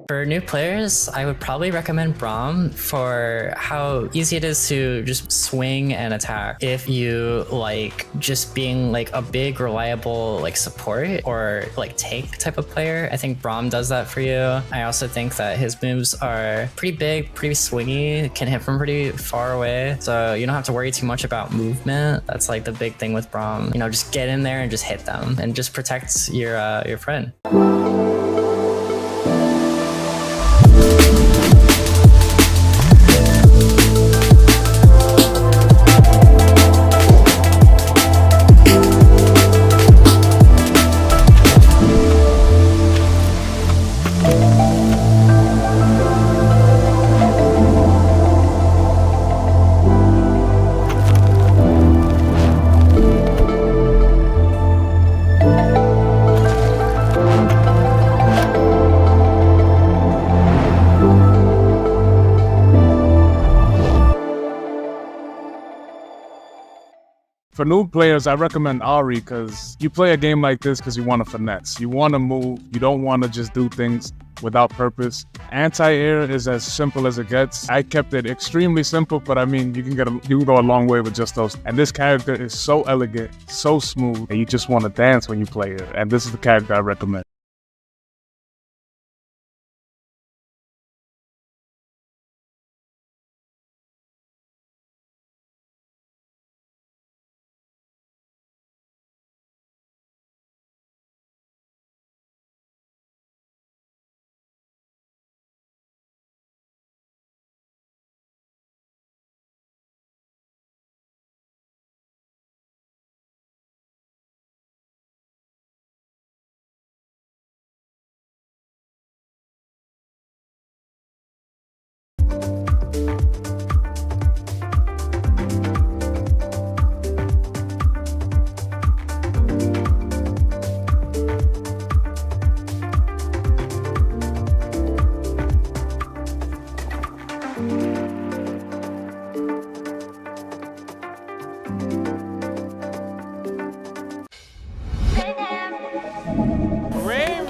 For new players, I would probably recommend Braum for how easy it is to just swing and attack. If you like just being like a big, reliable like support or like tank type of player, I think Braum does that for you. I also think that his moves are pretty big, pretty swingy, can hit from pretty far away. So you don't have to worry too much about movement. That's like the big thing with Braum. You know, just get in there and just hit them and just protect your friend. For new players, I recommend Ari because you play a game like this because you want to finesse. You want to move. You don't want to just do things without purpose. Anti-air is as simple as it gets. I kept it extremely simple, but I mean, you can go a long way with just those. And this character is so elegant, so smooth, and you just want to dance when you play it. And this is the character I recommend.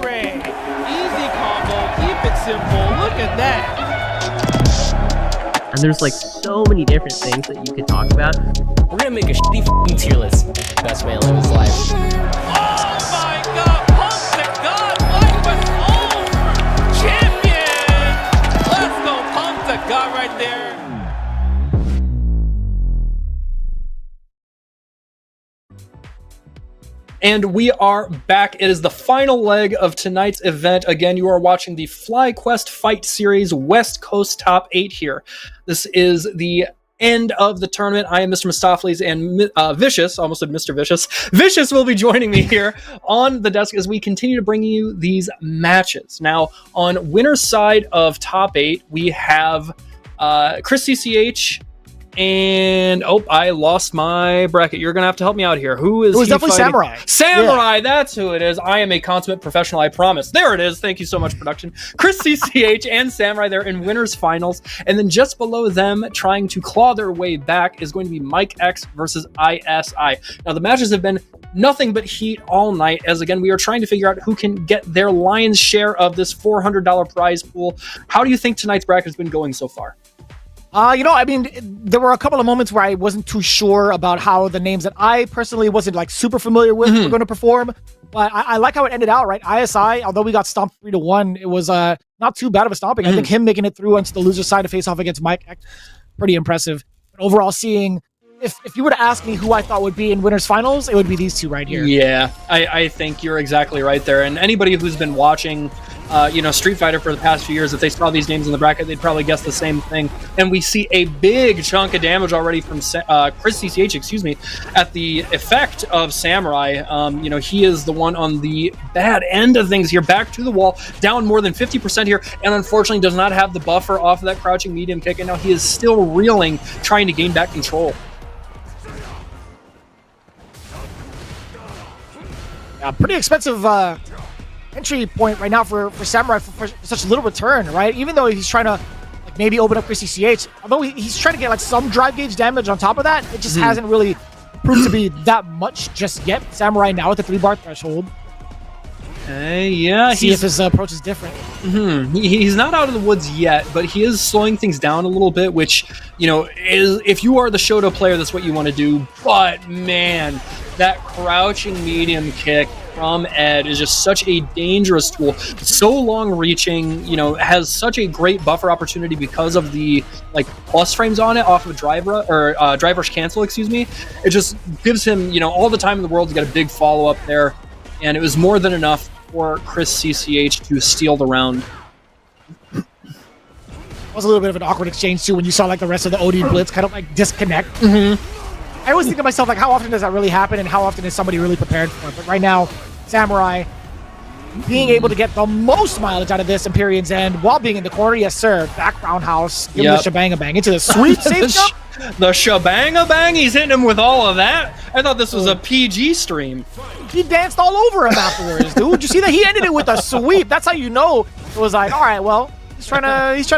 Ray. Easy combo. Keep it simple. Look at that. And there's like so many different things that you could talk about. We're gonna make a shitty f***ing tier list. Best way to live his life. Oh my god. Pump to God. FlyQuest over. Champion. Let's go. Pump to God right there. And we are back. It is the final leg of tonight's event. Again, you are watching the FlyQuest Fight Series West Coast Top 8 here. This is the end of the tournament. I am Mr. Mistopheles, and Vicious, almost said Mr. Vicious. Vicious will be joining me here on the desk as we continue to bring you these matches. Now, on winner's side of Top 8, we have Chris CCH, and I lost my bracket. You're gonna have to help me out here. Who is? It was definitely fighting? Samurai. Yeah. That's who it is. I am a consummate professional, I promise. There it is. Thank you so much, production. Chris CCH and Samurai, they're in winners finals, and then just below them, trying to claw their way back, is going to be Mike X versus ISI. Now the matches have been nothing but heat all night, as again we are trying to figure out who can get their lion's share of this $400 prize pool. How do you think tonight's bracket has been going so far? I mean, there were a couple of moments where I wasn't too sure about how the names that I personally wasn't like super familiar with were going to perform. But I like how it ended out, right? ISI, although we got stomped 3-1, it was not too bad of a stomping. I think him making it through onto the loser side to face off against Mike X, pretty impressive. But overall, seeing if you were to ask me who I thought would be in winners finals, it would be these two right here. Yeah, I think you're exactly right there. And anybody who's been watching Street Fighter for the past few years, if they saw these names in the bracket, they'd probably guess the same thing. And we see a big chunk of damage already from Chris CCH, at the effect of Samurai. He is the one on the bad end of things here. Back to the wall, down more than 50% here, and unfortunately does not have the buffer off of that crouching medium kick, and now he is still reeling, trying to gain back control. Pretty expensive entry point right now for Samurai for such little return, right? Even though he's trying to maybe open up Chris CCH, although he's trying to get some drive gauge damage on top of that, it just hasn't really proved to be that much just yet. Samurai now at the 3-bar threshold. Yeah, see if his approach is different. He's not out of the woods yet, but he is slowing things down a little bit, which, is, if you are the Shoto player, that's what you want to do. But man, that crouching medium kick from Ed is just such a dangerous tool. So long reaching, has such a great buffer opportunity because of the plus frames on it off of driver's cancel, It just gives him, all the time in the world to get a big follow up there. And it was more than enough for Chris CCH to steal the round. It was a little bit of an awkward exchange too when you saw the rest of the OD Blitz kind of disconnect. I always think to myself, how often does that really happen and how often is somebody really prepared for it? But right now, Samurai being able to get the most mileage out of this Empyrean's End while being in the corner. Yes, sir. Back roundhouse. Give him the shebang-a-bang into the sweep safe jump. The shebang-a-bang. He's hitting him with all of that. I thought this was a PG stream. He danced all over him afterwards, dude. You see that? He ended it with a sweep. That's how you know it was all right, well, he's trying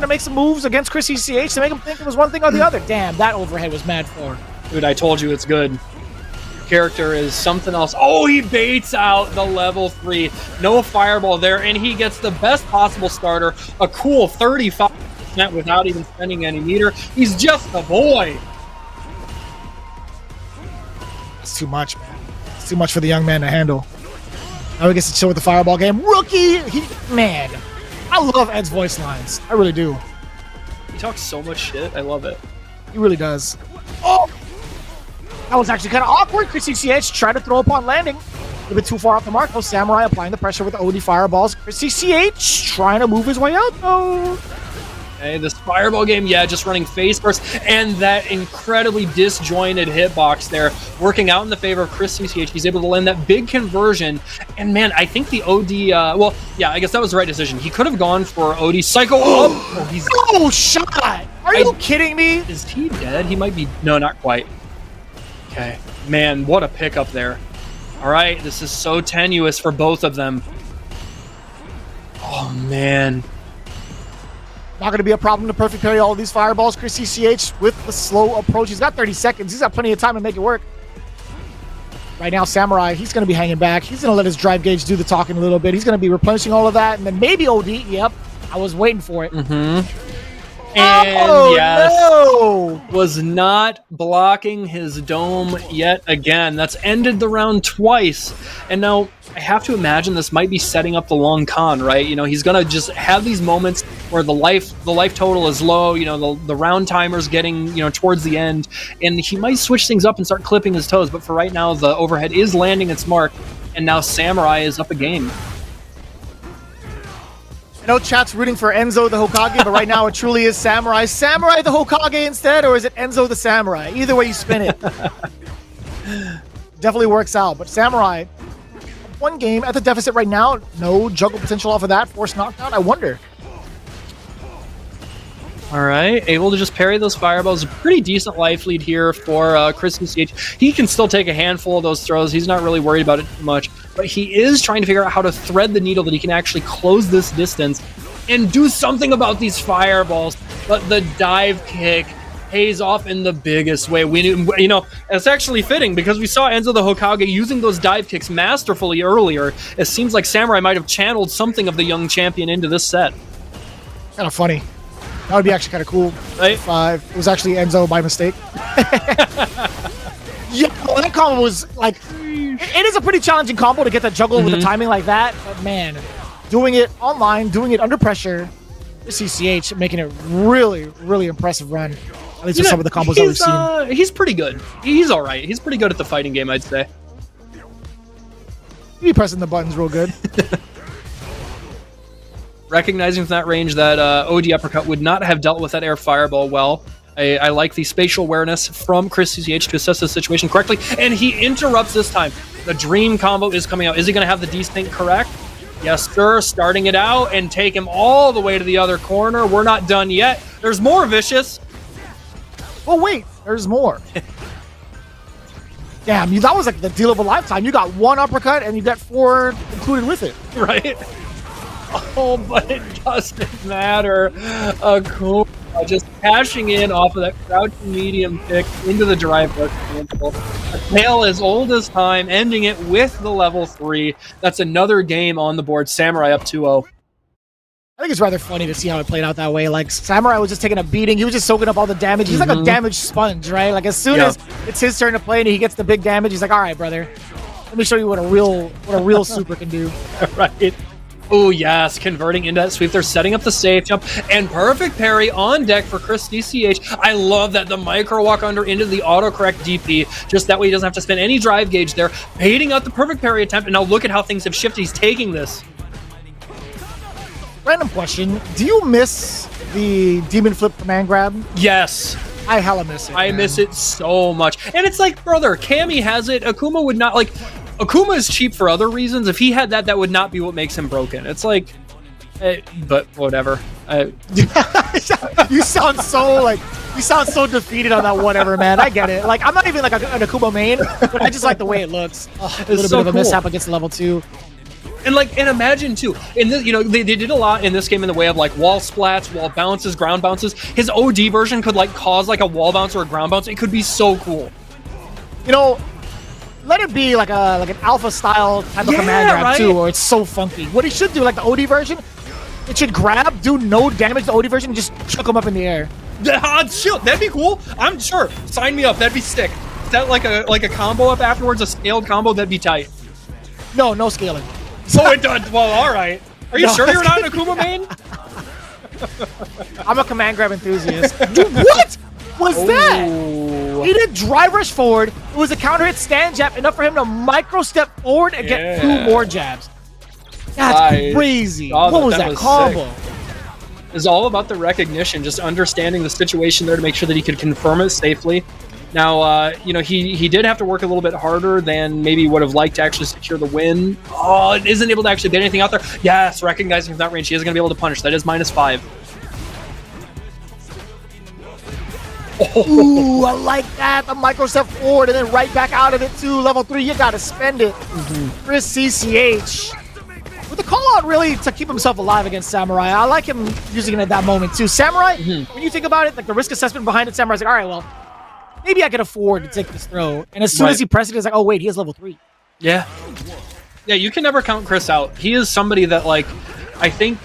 to make some moves against Chris CCH to make him think it was one thing or the other. Damn, that overhead was mad for. Dude, I told you it's good. character is something else. Oh, he baits out the level 3. No fireball there, and he gets the best possible starter, a cool 35% without even spending any meter. He's just a boy. It's too much, man. It's too much for the young man to handle. Now he gets to chill with the fireball game. Rookie! Man, I love Ed's voice lines. I really do. He talks so much shit. I love it. He really does. Oh! That was actually kind of awkward. CCH tried to throw upon landing. A little bit too far off the mark. No Samurai applying the pressure with the OD fireballs. CCH trying to move his way out, though. Okay, this fireball game, yeah, just running face first, and that incredibly disjointed hitbox there, working out in the favor of Chris CCH. He's able to land that big conversion, and man, I think the OD, well, yeah, I guess that was the right decision. He could have gone for OD Psycho. Oh, he's no shot! Are you kidding me? Is he dead? He might be. No, not quite. Okay, man, what a pickup there. All right, this is so tenuous for both of them. Oh man. Not going to be a problem to perfect parry all of these fireballs. Chris CCH with the slow approach. He's got 30 seconds. He's got plenty of time to make it work. Right now, Samurai, he's going to be hanging back. He's going to let his drive gauge do the talking a little bit. He's going to be replenishing all of that. And then maybe OD. Yep. I was waiting for it. And yes, was not blocking his dome yet again. That's ended the round twice. And now I have to imagine this might be setting up the long con, right? You know, he's gonna just have these moments where the life total is low. You know, the round timer's getting, you know, towards the end, and he might switch things up and start clipping his toes. But for right now, the overhead is landing its mark, and now Samurai is up a game. I know chat's rooting for Enzo the Hokage, but right now it truly is Samurai. Samurai the Hokage instead, or is it Enzo the Samurai? Either way you spin it. Definitely works out. But Samurai, one game at the deficit right now. No juggle potential off of that. Forced knockdown, I wonder. All right, able to just parry those fireballs. A pretty decent life lead here for Chris CCH. He can still take a handful of those throws. He's not really worried about it too much, but he is trying to figure out how to thread the needle that he can actually close this distance and do something about these fireballs. But the dive kick pays off in the biggest way. You know, it's actually fitting because we saw Enzo the Hokage using those dive kicks masterfully earlier. It seems like Samurai might have channeled something of the young champion into this set. Kind of funny. That would be actually kind of cool. Right? If it was actually Enzo by mistake. Yeah, well, that combo was like, it is a pretty challenging combo to get that juggle with the timing like that. But man, doing it online, doing it under pressure, CCH making it really, really impressive run. At least with some of the combos that we've seen. He's pretty good. He's all right. He's pretty good at the fighting game, I'd say. He be pressing the buttons real good. Recognizing from that range that OD uppercut would not have dealt with that air fireball well. I like the spatial awareness from Chris CCH to assess the situation correctly, and he interrupts this time. The dream combo is coming out. Is he going to have the desync correct? Yes, sir. Starting it out and take him all the way to the other corner. We're not done yet. There's more, Vicious. Oh, wait. There's more. Damn, that was like the deal of a lifetime. You got one uppercut, and you got 4 included with it. Right? Oh, but it doesn't matter. Cool. Just cashing in off of that crouching medium pick into the drive hook. A tale as old as time, ending it with the level 3. That's another game on the board. Samurai up 2-0. I think it's rather funny to see how it played out that way. Like, Samurai was just taking a beating. He was just soaking up all the damage. He's like a damage sponge, right? Like, as soon as it's his turn to play and he gets the big damage, he's like, all right, brother, let me show you what a real super can do. Right. Oh, yes, converting into that sweep. They're setting up the safe jump and perfect parry on deck for Chris DCH. I love that the micro walk under into the autocorrect DP. Just that way he doesn't have to spend any drive gauge there. Baiting out the perfect parry attempt, and now look at how things have shifted. He's taking this. Random question. Do you miss the demon flip command grab? Yes. I hella miss it. I miss it so much. And it's like, brother, Cammy has it. Akuma would not, like... Akuma is cheap for other reasons. If he had that, that would not be what makes him broken. It's like, but whatever. You sound so defeated on that whatever, man. I get it. Like, I'm not even like an Akuma main, but I just like the way it looks. A little bit of a mishap against level 2. And like, and imagine too, in this, you know, they did a lot in this game in the way of like wall splats, wall bounces, ground bounces. His OD version could like cause like a wall bounce or a ground bounce. It could be so cool. You know, let it be like an alpha style type of command grab too, or it's so funky. What he should do, like the OD version, it should grab, do no damage to the OD version, and just chuck him up in the air. Shoot, that'd be cool. I'm sure. Sign me up. That'd be sick. Is that like a combo up afterwards, a scaled combo? That'd be tight. No scaling. Oh, it does. Well, all right. Are you sure you're not an Akuma main? I'm a command grab enthusiast. Dude, what was that? He did drive rush forward. It was a counter hit stand jab, enough for him to micro step forward and get 2 more jabs. That's crazy. What was that combo? It's all about the recognition, just understanding the situation there to make sure that he could confirm it safely. Now, he did have to work a little bit harder than maybe would have liked to actually secure the win. Oh, it isn't able to actually get anything out there. Yes, recognizing from that range, he isn't going to be able to punish. That is -5. Ooh, I like that. The micro step forward and then right back out of it too. Level 3, you got to spend it. Chris CCH. With the call out really to keep himself alive against Samurai. I like him using it at that moment too. Samurai, when you think about it, like the risk assessment behind it, Samurai's like, all right, well, maybe I can afford to take this throw. And as soon as he presses it, it's like, oh wait, he has level 3. Yeah. Yeah, you can never count Chris out. He is somebody that, like, I think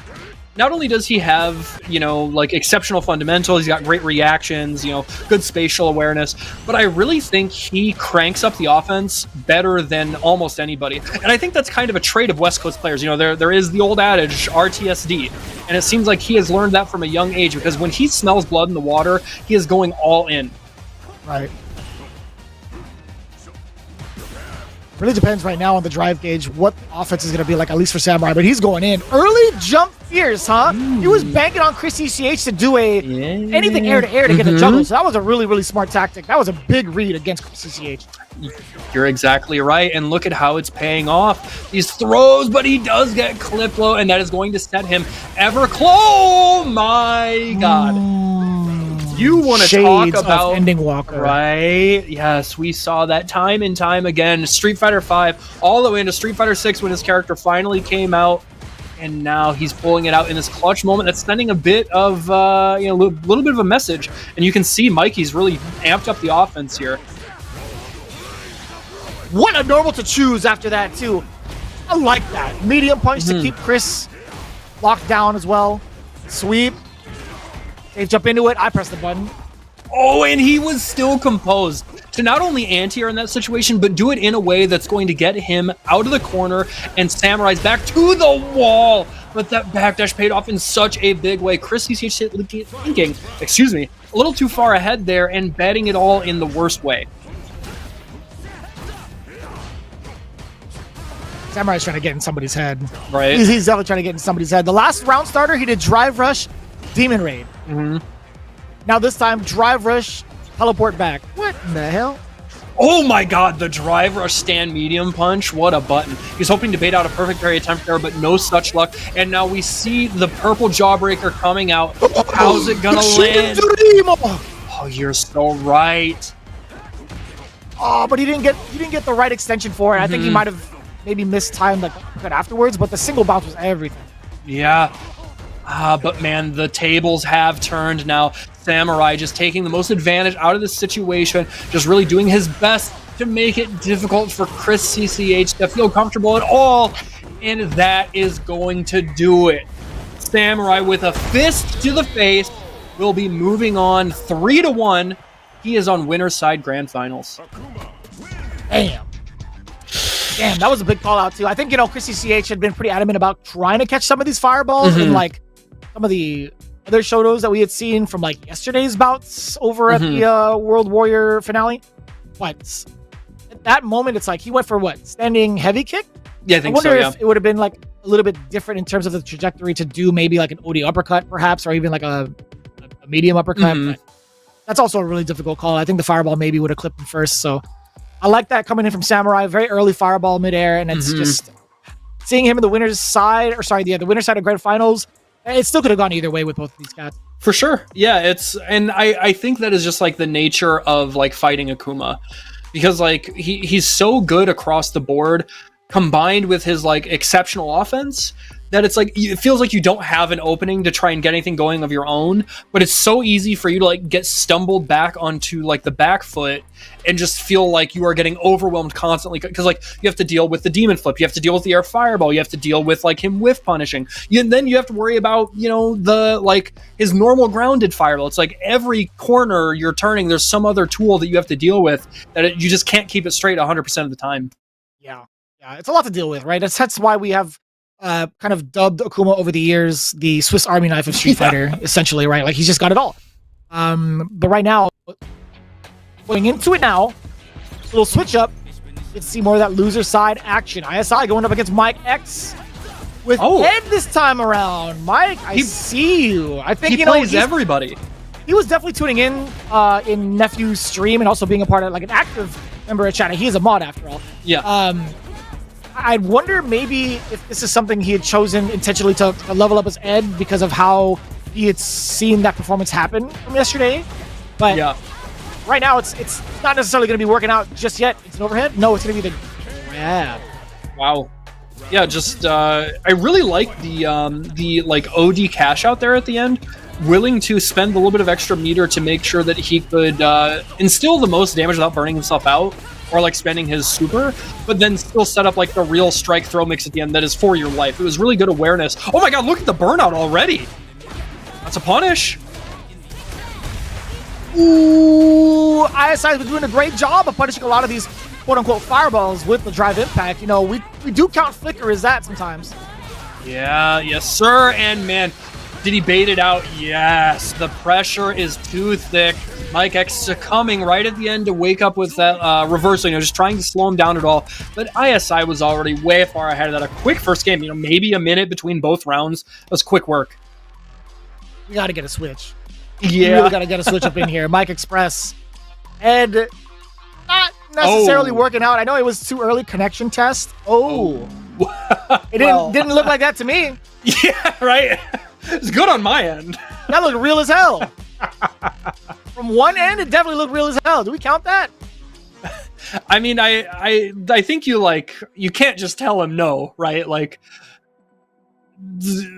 not only does he have, like exceptional fundamentals, he's got great reactions, good spatial awareness, but I really think he cranks up the offense better than almost anybody. And I think that's kind of a trait of West Coast players. There is the old adage, RTSD, and it seems like he has learned that from a young age, because when he smells blood in the water, he is going all in. Right. Really depends right now on the drive gauge what offense is going to be like, at least for Samurai, but he's going in. Early jump fierce, huh? He was banking on Chris CCH to do anything air-to-air to get the juggle, so that was a really, really smart tactic. That was a big read against Chris CCH. You're exactly right, and look at how it's paying off. These throws, but he does get clip low, and that is going to set him ever close. Oh my God. You want to talk about Ending Walker, right? Yes, we saw that time and time again. Street Fighter 5 all the way into Street Fighter 6 when his character finally came out, and now he's pulling it out in this clutch moment that's sending a bit of little bit of a message. And you can see Mikey's really amped up the offense here. What a normal to choose after that too. I like that medium punch to keep Chris locked down as well. Sweep. They jump into it. I press the button. Oh, and he was still composed to not only anti-air in that situation, but do it in a way that's going to get him out of the corner and Samurai's back to the wall. But that backdash paid off in such a big way. Chris CCH thinking, a little too far ahead there and betting it all in the worst way. Samurai's trying to get in somebody's head. Right. He's definitely trying to get in somebody's head. The last round starter, he did Drive Rush, Demon Raid. Now this time, Drive Rush, teleport back. What in the hell? Oh my God, the Drive Rush stand medium punch. What a button. He's hoping to bait out a perfect parry attempt there, but no such luck. And now we see the purple jawbreaker coming out. How's it gonna land? Oh, you're so right. Oh, but he didn't get the right extension for it. I think he might have maybe mistimed like afterwards, but the single bounce was everything. Yeah. But man, the tables have turned now. Samurai just taking the most advantage out of this situation, just really doing his best to make it difficult for Chris CCH to feel comfortable at all, and that is going to do it. Samurai with a fist to the face will be moving on 3-1. He is on winner's side grand finals. Damn, that was a big call out too. I think, Chris CCH had been pretty adamant about trying to catch some of these fireballs and like some of the other shotos that we had seen from like yesterday's bouts over at the World Warrior finale. But at that moment, it's like he went for what? Standing heavy kick? Yeah, I think so, yeah. If it would have been like a little bit different in terms of the trajectory to do maybe like an OD uppercut perhaps, or even like a medium uppercut. But that's also a really difficult call. I think the fireball maybe would have clipped him first. So I like that coming in from Samurai. Very early fireball midair, and it's just seeing him in the winner's side, the winner's side of grand finals. It still could have gone either way with both of these guys. For sure. Yeah, and I think that is just like the nature of like fighting Akuma, because like he's so good across the board, combined with his like exceptional offense, that it's like it feels like you don't have an opening to try and get anything going of your own, but it's so easy for you to like get stumbled back onto like the back foot and just feel like you are getting overwhelmed constantly, because like you have to deal with the demon flip, you have to deal with the air fireball, you have to deal with like him whiff punishing, and then you have to worry about, you know, the like his normal grounded fireball. It's like every corner you're turning, there's some other tool that you have to deal with that you just can't keep it straight 100% of the time. Yeah, it's a lot to deal with, right? That's why we have kind of dubbed Akuma over the years the Swiss Army knife of Street Fighter, essentially, right? Like he's just got it all. But right now, going into it now, little switch up. Let's see more of that loser side action. ISI going up against Mike X with Ed this time around. Mike, I see you. I think he plays everybody. He was definitely tuning in Nephew's stream and also being a part of like an active member of chat. He is a mod after all. Yeah. I'd wonder maybe if this is something he had chosen intentionally to level up as Ed because of how he had seen that performance happen from yesterday. But yeah, right now it's not necessarily going to be working out just yet. It's an overhead. No, it's going to be the grab. Wow. Yeah, just I really like the like OD cash out there at the end. Willing to spend a little bit of extra meter to make sure that he could instill the most damage without burning himself out, or like spending his super, but then still set up like the real strike throw mix at the end that is for your life. It was really good awareness. Oh my god, look at the burnout already. That's a punish. Ooh, ISI has been doing a great job of punishing a lot of these quote-unquote fireballs with the drive impact. You know, we do count flicker as that sometimes. Yeah, yes sir, and man, did he bait it out? Yes, the pressure is too thick. Mike X succumbing right at the end to wake up with that reversal, you know, just trying to slow him down at all. But ISI was already way far ahead of that. A quick first game, you know, maybe a minute between both rounds. That was quick work. We got to get a switch. Yeah. We really got to get a switch up in here. Mike Express. Ed, not necessarily working out. I know it was too early connection test. It didn't look like that to me. Yeah, right? It's good on my end. That looked real as hell. From one end, it definitely looked real as hell. Do we count that? I mean, I think you can't just tell him no, right? Like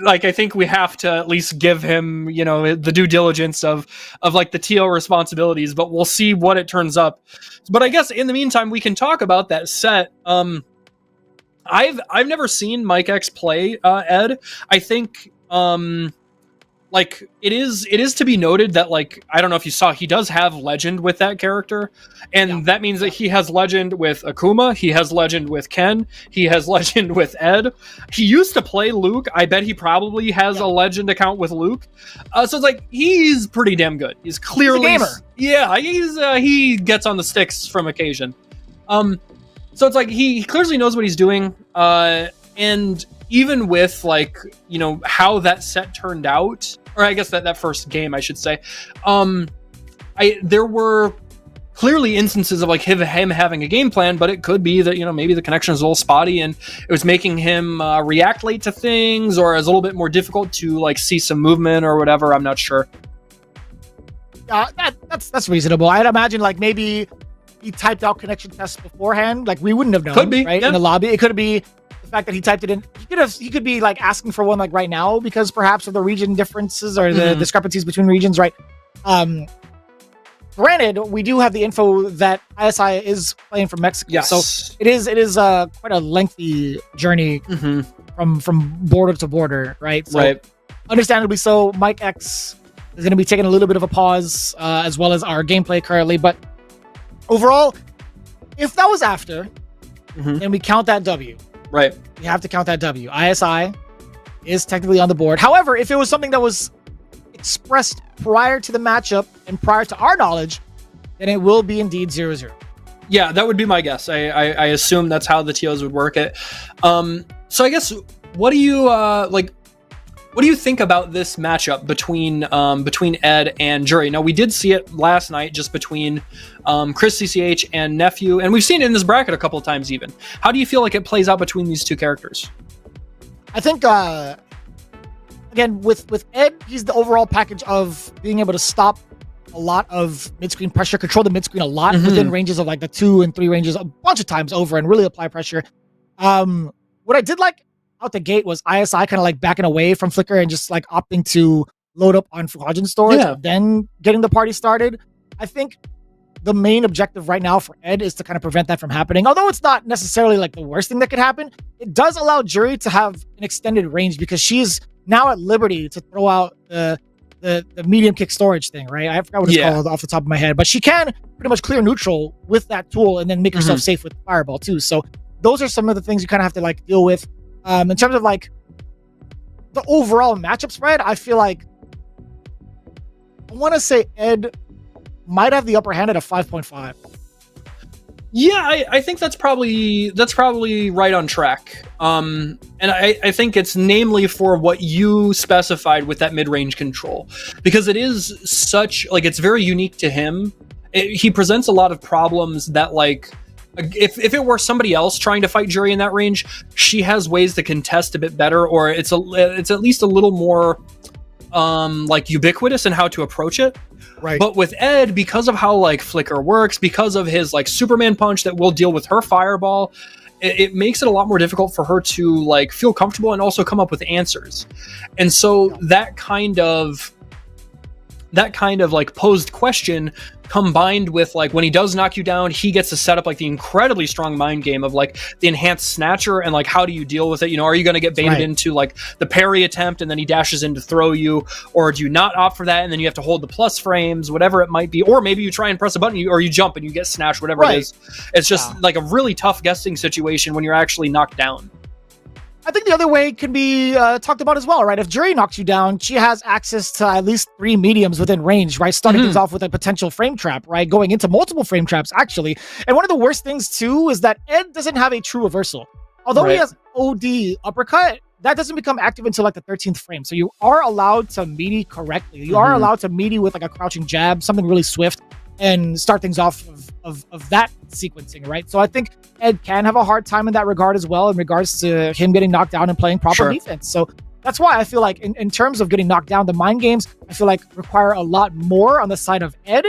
I think we have to at least give him, you know, the due diligence of like the TO responsibilities, but we'll see what it turns up. But I guess in the meantime, we can talk about that set. I've never seen Mike X play Ed. I think like it is to be noted that, like, I don't know if you saw, he does have legend with that character, and that means that he has legend with Akuma, he has legend with Ken, he has legend with Ed. He used to play Luke. I bet he probably has a legend account with Luke. So it's like he's pretty damn good. He's clearly a gamer. Yeah, he gets on the sticks from occasion. So it's like he clearly knows what he's doing, and even with, like, you know, how that set turned out, or I guess that first game, I should say, there were clearly instances of like him having a game plan, but it could be that, you know, maybe the connection is a little spotty and it was making him react late to things, or it's a little bit more difficult to like see some movement or whatever. I'm not sure. That's reasonable. I'd imagine like maybe he typed out connection tests beforehand. Like we wouldn't have known, could be, right? Yeah. In the lobby. It could be the fact that he typed it in. He could be like asking for one like right now because perhaps of the region differences or the discrepancies between regions, right? Granted, we do have the info that ISI is playing from Mexico, so it is quite a lengthy journey from border to border, right? So understandably so, Mike X is going to be taking a little bit of a pause, as well as our gameplay currently, but overall, if that was after, then we count that W. Right. We have to count that W. ISI is technically on the board. However, if it was something that was expressed prior to the matchup and prior to our knowledge, then it will be indeed 0-0. Yeah, that would be my guess. I assume that's how the TOs would work it. So I guess, what do you think about this matchup between Ed and Jury? Now, we did see it last night just between Chris CCH and Nephew, and we've seen it in this bracket a couple of times even. How do you feel like it plays out between these two characters? I think, again, with Ed, he's the overall package of being able to stop a lot of mid-screen pressure, control the mid-screen a lot within ranges of like the 2 and 3 ranges a bunch of times over and really apply pressure. What I did like out the gate was ISI kind of like backing away from Flicker and just like opting to load up on Flogen storage, then getting the party started. I think the main objective right now for Ed is to kind of prevent that from happening. Although it's not necessarily like the worst thing that could happen, it does allow Jury to have an extended range because she's now at liberty to throw out the medium kick storage thing, right? I forgot what it's called off the top of my head, but she can pretty much clear neutral with that tool and then make herself safe with Fireball too. So those are some of the things you kind of have to like deal with. In terms of like the overall matchup spread, I feel like I want to say Ed might have the upper hand at a 5.5. Yeah, I think that's probably right on track. And I think it's namely for what you specified with that mid-range control, because it is such like it's very unique to him. He presents a lot of problems that like if it were somebody else trying to fight Jury in that range, she has ways to contest a bit better, or it's at least a little more like ubiquitous in how to approach it. Right. But with Ed, because of how like Flicker works, because of his like Superman punch that will deal with her Fireball, it makes it a lot more difficult for her to like feel comfortable and also come up with answers. And so that kind of like posed question combined with like when he does knock you down, he gets to set up like the incredibly strong mind game of like the enhanced snatcher and like how do you deal with it? You know, are you going to get baited into like the parry attempt and then he dashes in to throw you, or do you not opt for that and then you have to hold the plus frames, whatever it might be, or maybe you try and press a button or you jump and you get snatched, whatever it is. It's just like a really tough guessing situation when you're actually knocked down. I think the other way can be talked about as well, right? If Jury knocks you down, she has access to at least 3 mediums within range, right? Starting things off with a potential frame trap, right? Going into multiple frame traps, actually. And one of the worst things, too, is that Ed doesn't have a true reversal. Although he has OD uppercut, that doesn't become active until like the 13th frame. So you are allowed to meaty correctly. You are allowed to meaty with like a crouching jab, something really swift, and start things off of that sequencing, right? So I think Ed can have a hard time in that regard as well, in regards to him getting knocked down and playing proper defense. So that's why I feel like in terms of getting knocked down, the mind games, I feel like require a lot more on the side of Ed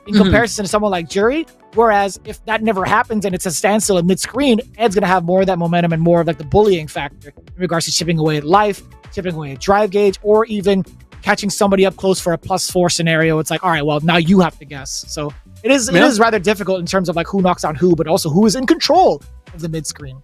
in comparison to someone like Jury. Whereas if that never happens and it's a standstill in mid-screen, Ed's going to have more of that momentum and more of like the bullying factor in regards to chipping away at life, chipping away at drive gauge, or even catching somebody up close for a +4 scenario. It's like, all right, well, now you have to guess. So it is rather difficult in terms of like who knocks down who, but also who is in control of the mid-screen.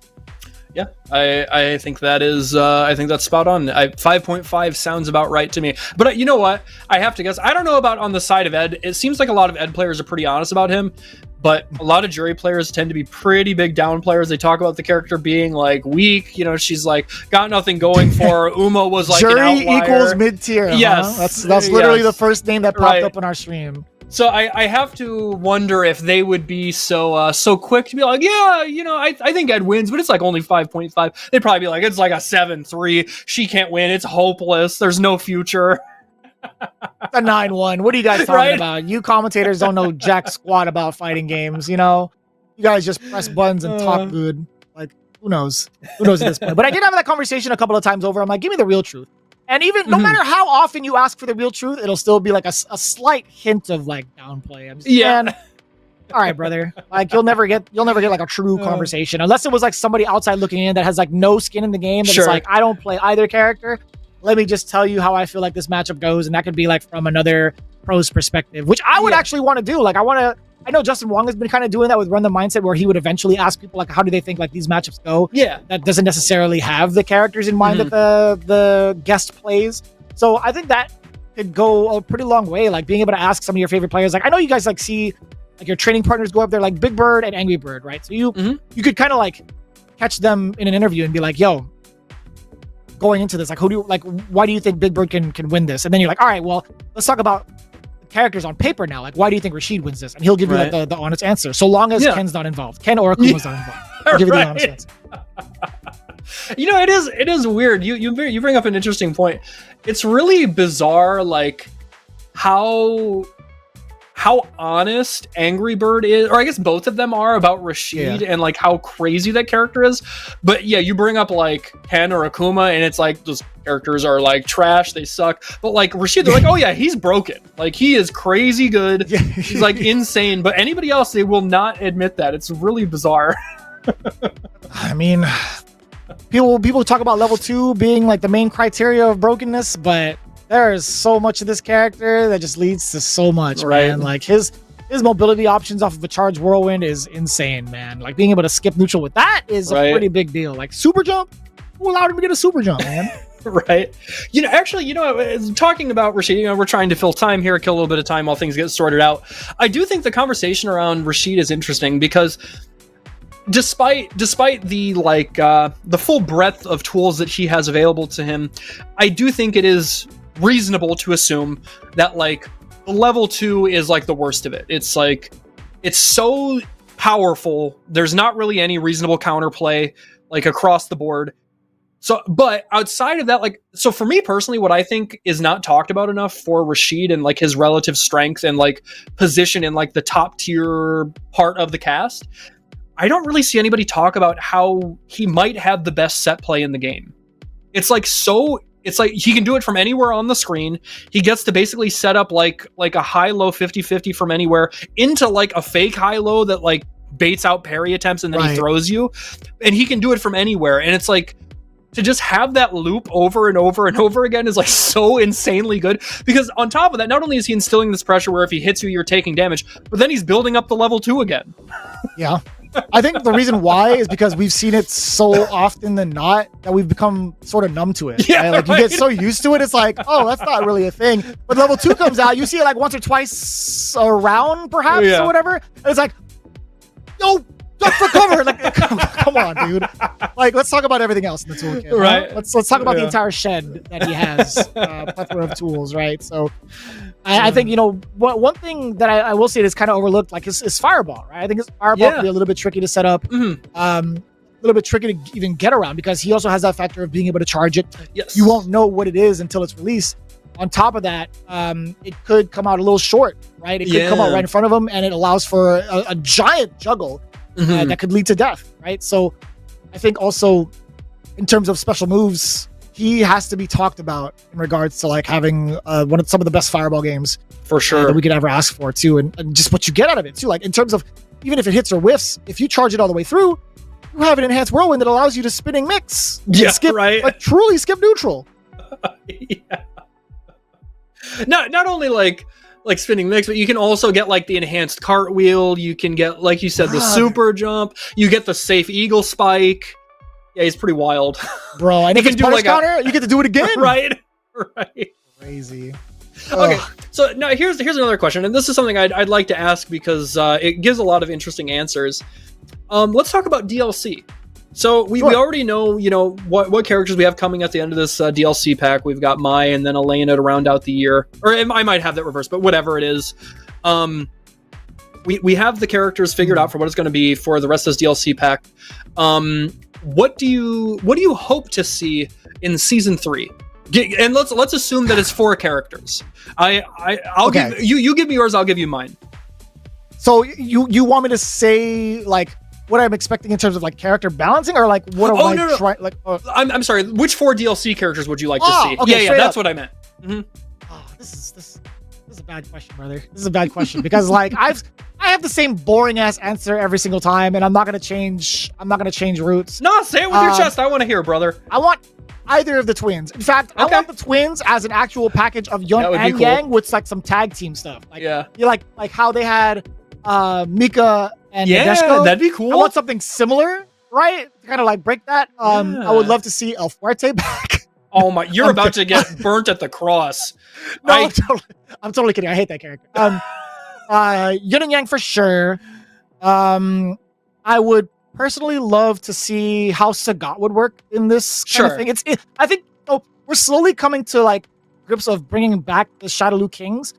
Yeah, I think that is, I think that's spot on. 5.5 sounds about right to me. But you know what? I have to guess. I don't know about on the side of Ed. It seems like a lot of Ed players are pretty honest about him, but a lot of Jury players tend to be pretty big down players. They talk about the character being like weak. You know, she's like got nothing going for her. Uma was like Jury an outlier. equals mid-tier. Yes. Huh? That's literally the first name that popped up on our stream. So I have to wonder if they would be so quick to be like, yeah, you know, I think Ed wins, but it's like only 5.5. They'd probably be like, it's like a 7-3. She can't win. It's hopeless. There's no future. A 9-1. What are you guys talking about? You commentators don't know jack squat about fighting games. You know, you guys just press buttons and talk good. Like, who knows? Who knows at this point? But I did have that conversation a couple of times over. I'm like, give me the real truth. And even no matter how often you ask for the real truth, it'll still be like a slight hint of like downplay. I'm just, man, all right, brother. Like you'll never get like a true conversation unless it was like somebody outside looking in that has like no skin in the game. That's like, I don't play either character. Let me just tell you how I feel like this matchup goes, and that could be like from another pro's perspective, which I would actually want to do. Like I know Justin Wong has been kind of doing that with Run the Mindset, where he would eventually ask people like, how do they think like these matchups go? Yeah. That doesn't necessarily have the characters in mind that the guest plays. So I think that could go a pretty long way. Like being able to ask some of your favorite players. Like I know you guys like see like your training partners go up there like Big Bird and Angry Bird, right? So you could kind of like catch them in an interview and be like, yo, going into this, like why do you think Big Bird can win this? And then you're like, all right, well, let's talk about characters on paper now. Like, why do you think Rashid wins this? And he'll give you like the honest answer. So long as Ken's not involved. Ken or Akuma's not involved. I'll give you the honest answer. You know, it is weird. You bring up an interesting point. It's really bizarre, like how honest Angry Bird is, or I guess both of them are about Rashid and like how crazy that character is. But yeah, you bring up like Ken or Akuma and it's like those characters are like trash, they suck. But like Rashid, they're like, oh yeah, he's broken. Like he is crazy good. He's like insane. But anybody else, they will not admit that. It's really bizarre. I mean, people talk about level 2 being like the main criteria of brokenness, but there is so much of this character that just leads to so much, man. Like his mobility options off of a charged whirlwind is insane, man. Like being able to skip neutral with that is a pretty big deal. Like super jump, who allowed him to get a super jump, man? Right. Actually, talking about Rashid, we're trying to fill time here, kill a little bit of time while things get sorted out. I do think the conversation around Rashid is interesting because despite the the full breadth of tools that he has available to him, I do think it is reasonable to assume that level 2 is the worst of it. It's it's so powerful. There's not really any reasonable counterplay across the board. So, but outside of that, so for me personally, what I think is not talked about enough for Rashid and his relative strength and position in the top tier part of the cast, I don't really see anybody talk about how he might have the best set play in the game. It's he can do it from anywhere on the screen. He gets to basically set up like a high-low 50-50 from anywhere into a fake high-low that baits out parry attempts and then he throws you. And he can do it from anywhere. And it's to just have that loop over and over and over again is so insanely good, because on top of that, not only is he instilling this pressure where if he hits you, you're taking damage, but then he's building up the level 2 again. Yeah. I think the reason why is because we've seen it so often than not that we've become sort of numb to it. Yeah, right? You get so used to it, it's oh, that's not really a thing. But level 2 comes out, you see it once or twice a round, perhaps, or whatever. And it's yo, duck for cover. Come on, dude. Let's talk about everything else in the toolkit. Right. Let's talk about the entire shed that he has, plethora of tools, right? So I think, one thing that I will say is kind of overlooked, is Fireball, right? I think his Fireball can be a little bit tricky to set up, a little bit tricky to even get around, because he also has that factor of being able to charge it. Yes. You won't know what it is until it's released. On top of that, it could come out a little short, right? It could come out right in front of him, and it allows for a giant juggle that could lead to death, right? So I think also in terms of special moves, he has to be talked about in regards to having some of the best Fireball games for sure that we could ever ask for too, and just what you get out of it too. In terms of even if it hits or whiffs, if you charge it all the way through, you have an enhanced whirlwind that allows you to spinning mix, skip, truly skip neutral. Yeah. Not only spinning mix, but you can also get the enhanced cartwheel. You can get, like you said, the super jump. You get the safe eagle spike. Yeah, he's pretty wild, bro. And you can do counter. You get to do it again, right? Crazy. Okay, so now here's another question, and this is something I'd like to ask because it gives a lot of interesting answers. Let's talk about DLC. So we already know, what characters we have coming at the end of this DLC pack. We've got Mai and then Elena to round out the year. Or I might have that reversed, but whatever it is. We have the characters figured out for what it's going to be for the rest of this DLC pack. What do you hope to see in Season 3? And let's assume that it's 4 characters. I'll give you give me yours, I'll give you mine. So you want me to say what I'm expecting in terms of character balancing, or what am I trying? I'm sorry. Which 4 DLC characters would you like to see? Okay, yeah, that's what I meant. Mm-hmm. Oh, this is a bad question, brother. This is a bad question because I have the same boring ass answer every single time, and I'm not gonna change routes. No, say it with your chest. I want to hear, brother. I want either of the twins. In fact, I want the twins as an actual package of Yun and Yang with some tag team stuff. You like how they had Mika and Nadeshiko. That'd be cool. I want something similar, right? To kind of break that. I would love to see El Fuerte back. Oh my! You're about to get burnt at the cross. No, I'm totally kidding. I hate that character. Yun and Yang for sure. I would personally love to see how Sagat would work in this kind of thing. I think we're slowly coming to grips of bringing back the Shadowloo Kings.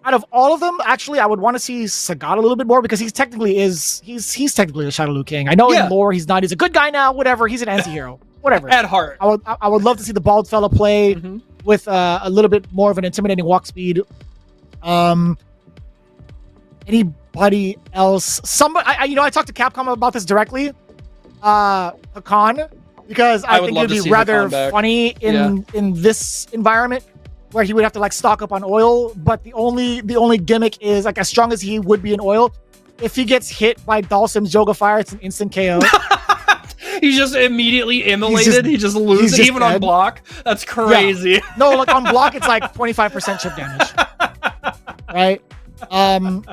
Out of all of them, actually, I would want to see Sagat a little bit more because he's technically the Shadowloo King. I know in lore he's not. He's a good guy now. Whatever. He's an anti-hero. Whatever. At heart. I would love to see the bald fella play with a little bit more of an intimidating walk speed. Anybody else? Somebody? I talked to Capcom about this directly. Hakan, because I think it'd be rather funny in this environment, where he would have to stock up on oil, but the only gimmick is as strong as he would be in oil, if he gets hit by Dalsim's Yoga Fire, it's an instant KO. He's just immediately immolated. He just loses just even on dead. block. That's crazy. Yeah. No, like on block, it's like 25% chip damage. Right? And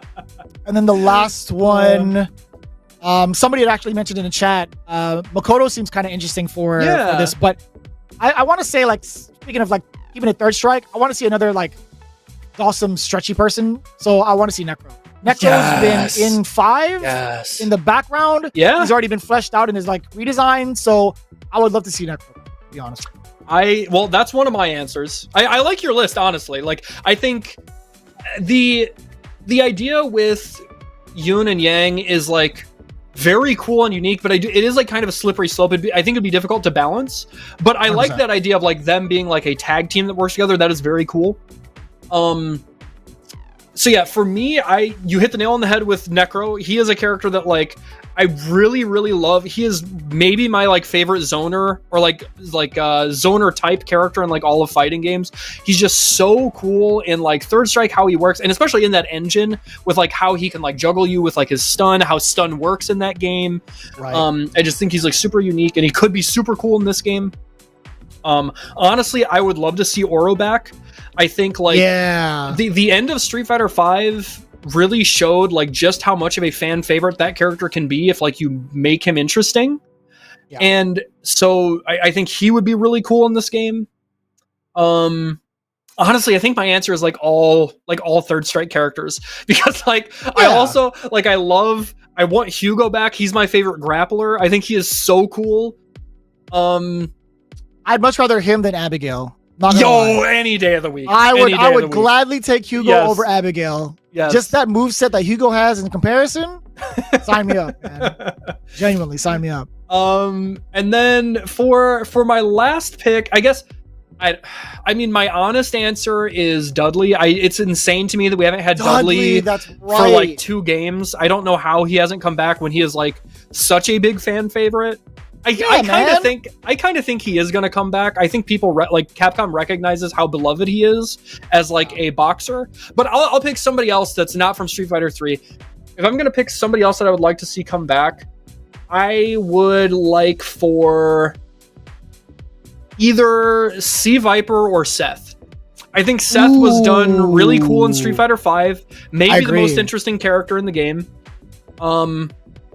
then the last one, somebody had actually mentioned in the chat, Makoto seems kind of interesting for this, but I want to say, like, speaking of like keeping a third strike, I want to see another like awesome stretchy person. So I want to see Necro. Necro's been in 5 in the background. Yeah. He's already been fleshed out in his like redesign. So I would love to see Necro, to be honest. Well, that's one of my answers. I like your list, honestly. Like, I think the idea with Yun and Yang is like very cool and unique, but it is like kind of a slippery slope. I think it'd be difficult to balance, but I 100%. Like that idea of like them being like a tag team that works together. That is very cool. So yeah, for me, you hit the nail on the head with Necro. He is a character that like I really, really love. He is maybe my like favorite zoner or like zoner type character in like all of fighting games. He's just so cool in like Third Strike, how he works, and especially in that engine with like how he can like juggle you with like his stun, how stun works in that game. Right. I just think he's like super unique, and he could be super cool in this game. Honestly, I would love to see Oro back. I think like the end of Street Fighter V really showed like just how much of a fan favorite that character can be if like you make him interesting. Yeah. And so I think he would be really cool in this game. Honestly, I think my answer is like all Third Strike characters, because like I also like I want Hugo back. He's my favorite grappler. I think he is so cool. I'd much rather him than Abigail. Any day of the week. I would gladly take Hugo over Abigail. Yes. Just that moveset that Hugo has in comparison. Sign me up, man. Genuinely, sign me up. And then for my last pick, I guess I mean my honest answer is Dudley. It's insane to me that we haven't had Dudley for like 2 games. I don't know how he hasn't come back when he is like such a big fan favorite. I kind of think he is going to come back. I think people like Capcom recognizes how beloved he is as like a boxer. But I'll pick somebody else that's not from Street Fighter 3. If I'm going to pick somebody else that I would like to see come back, I would like for either C Viper or Seth. I think Seth was done really cool in Street Fighter 5. Maybe the most interesting character in the game.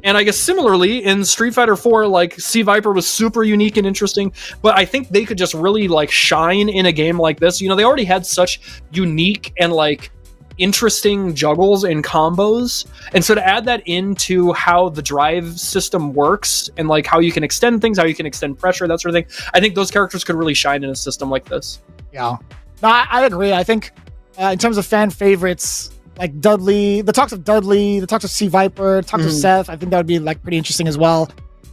And I guess similarly in Street Fighter 4, like C Viper was super unique and interesting, but I think they could just really like shine in a game like this. You know, they already had such unique and like interesting juggles and combos. And so to add that into how the drive system works and like how you can extend things, how you can extend pressure, that sort of thing, I think those characters could really shine in a system like this. Yeah, no, I agree. I think in terms of fan favorites, like Dudley, the talks of C Viper, talks of Seth, I think that would be like pretty interesting as well.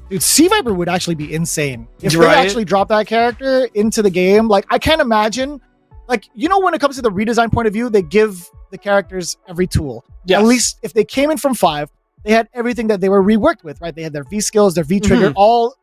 Dude, C Viper would actually be insane if they actually drop that character into the game. Like, I can't imagine, like, you know, when it comes to the redesign point of view, they give the characters every tool. Yes. At least if they came in from 5, they had everything that they were reworked with, right? They had their V skills, their V trigger, all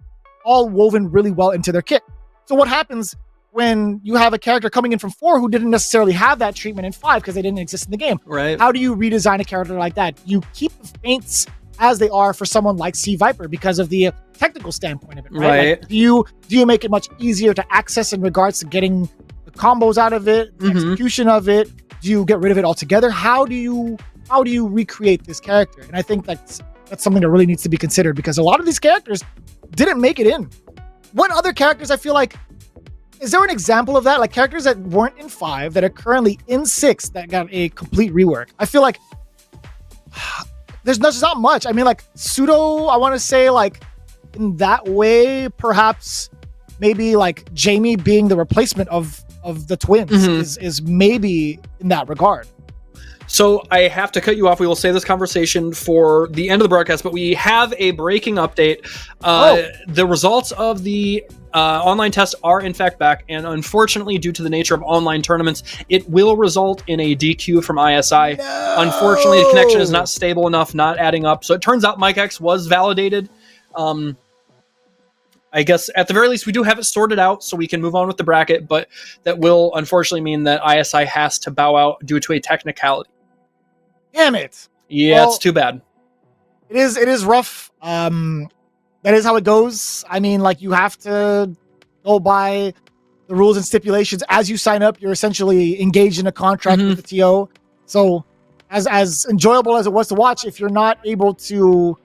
woven really well into their kit. So what happens when you have a character coming in from 4 who didn't necessarily have that treatment in 5 because they didn't exist in the game? Right. How do you redesign a character like that? You keep the feints as they are for someone like C Viper because of the technical standpoint of it, right? Like, do you make it much easier to access in regards to getting the combos out of it, the execution of it? Do you get rid of it altogether? How do you recreate this character? And I think that's something that really needs to be considered, because a lot of these characters didn't make it in. What other characters, I feel like, is there an example of that? Like characters that weren't in 5 that are currently in 6 that got a complete rework? I feel like there's not much. I mean, like Pseudo, I want to say like in that way, perhaps maybe like Jamie being the replacement of the twins is maybe in that regard. So I have to cut you off. We will save this conversation for the end of the broadcast, but we have a breaking update. The results of the online test are in fact back, and unfortunately, due to the nature of online tournaments, it will result in a DQ from ISI. No! Unfortunately, the connection is not stable enough, not adding up. So it turns out Mike X was validated. I guess at the very least, we do have it sorted out so we can move on with the bracket, but that will unfortunately mean that ISI has to bow out due to a technicality. Damn it. Yeah, well, it's too bad. It is rough. that is how it goes. I mean, like, you have to go by the rules and stipulations as you sign up. You're essentially engaged in a contract with the TO. So as enjoyable as it was to watch, if you're not able to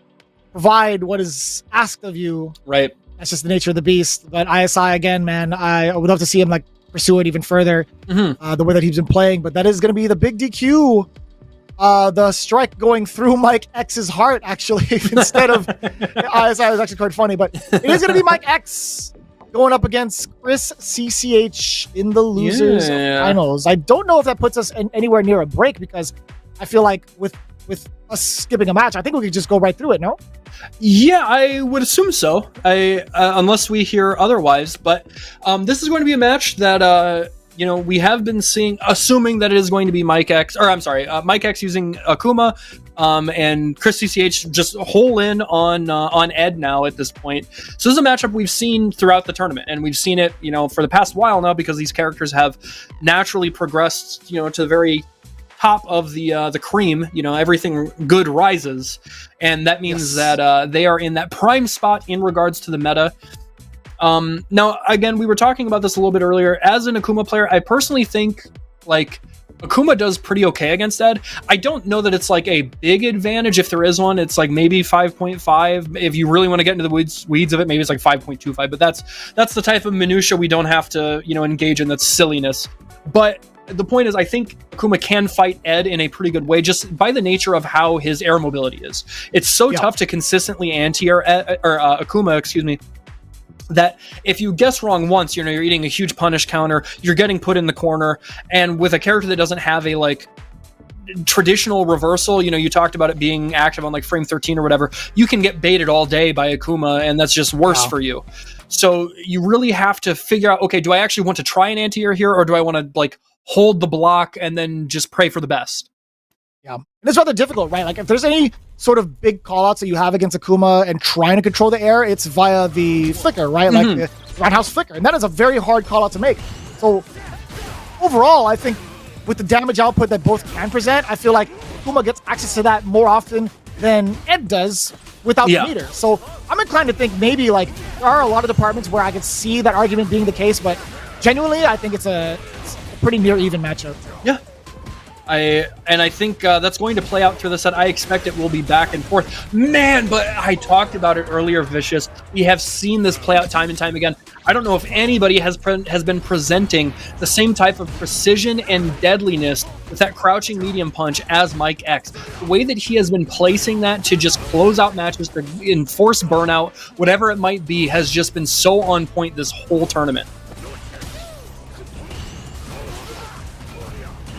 provide what is asked of you, right, that's just the nature of the beast. But ISI, again, man, I would love to see him like pursue it even further, the way that he's been playing. But that is going to be the big DQ. The strike going through Mike X's heart, actually, instead of ISI was actually quite funny. But it is going to be Mike X going up against Chris CCH in the losers finals. I don't know if that puts us anywhere near a break, because I feel like with us skipping a match, I think we could just go right through it, no? Yeah, I would assume so. Unless we hear otherwise. But this is going to be a match that we have been seeing, assuming that it is going to be Mike X using Akuma, and Chris CCH just hole in on Ed now at this point. So this is a matchup we've seen throughout the tournament, and we've seen it, for the past while now, because these characters have naturally progressed, to the very top of the cream. Everything good rises, and that means that they are in that prime spot in regards to the meta. Now, again, we were talking about this a little bit earlier. As an Akuma player, I personally think, like, Akuma does pretty okay against Ed. I don't know that it's, like, a big advantage. If there is one, it's, like, maybe 5.5. If you really want to get into the weeds of it, maybe it's, like, 5.25. But that's the type of minutia we don't have to, engage in. That's silliness. But the point is, I think Akuma can fight Ed in a pretty good way, just by the nature of how his air mobility is. It's so tough to consistently anti-air Akuma, that if you guess wrong once, you're eating a huge punish counter, you're getting put in the corner. And with a character that doesn't have a, like, traditional reversal, you talked about it being active on, like, frame 13 or whatever, you can get baited all day by Akuma, and that's just worse for you. So you really have to figure out, okay, do I actually want to try an anti-air here, or do I want to, like, hold the block and then just pray for the best? Yeah, and it's rather difficult, right? Like, if there's any sort of big callouts that you have against Akuma and trying to control the air, it's via the flicker, right? Like the roundhouse flicker, and that is a very hard callout to make. So overall, I think with the damage output that both can present, I feel like Akuma gets access to that more often than Ed does without the meter. So I'm inclined to think maybe, like, there are a lot of departments where I could see that argument being the case, but genuinely, I think it's a pretty near even matchup. Yeah. I think that's going to play out through the set. I expect it will be back and forth. Man, but I talked about it earlier, Vicious. We have seen this play out time and time again. I don't know if anybody has been presenting the same type of precision and deadliness with that crouching medium punch as Mike X. The way that he has been placing that to just close out matches, to enforce burnout, whatever it might be, has just been so on point this whole tournament.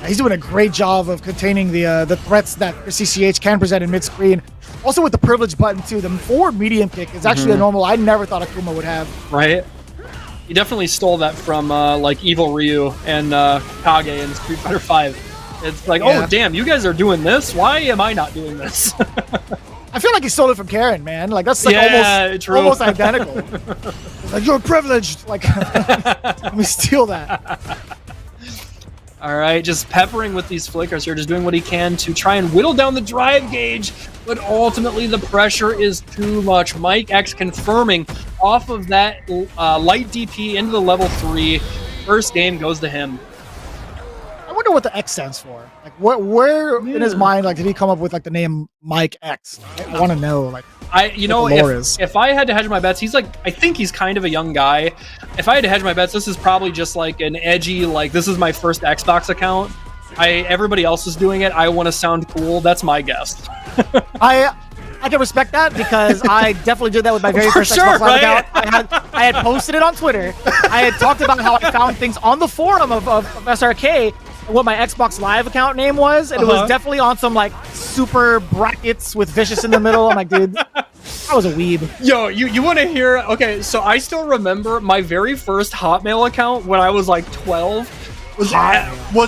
He's doing a great job of containing the threats that CCH can present in mid-screen. Also with the privilege button, too. The forward medium kick is actually a normal I never thought Akuma would have. Right. He definitely stole that from, like, Evil Ryu and Kage in Street Fighter 5. It's like, oh, damn, you guys are doing this? Why am I not doing this? I feel like he stole it from Karen, man. Like, that's like almost identical. Like, you're privileged. Like, let me steal that. All right, just peppering with these flickers here, just doing what he can to try and whittle down the drive gauge, but ultimately the pressure is too much. Mike X confirming off of that light DP into the level 3. First game goes to him. I wonder what the X stands for. Like, where in his mind, like, did he come up with, like, the name Mike X? I want to know, like, if I had to hedge my bets, I think he's kind of a young guy. If I had to hedge my bets, this is probably just like an edgy, like, this is my first Xbox account. Everybody else is doing it. I want to sound cool. That's my guess. I can respect that, because I definitely did that with my very first Xbox Live account. I had posted it on Twitter. I had talked about how I found things on the forum of SRK, what my Xbox Live account name was, and it was definitely on some, like, super brackets with Vicious in the middle. I'm like, dude, I was a weeb. Yo, you want to hear? Okay, so I still remember my very first Hotmail account when I was like 12 was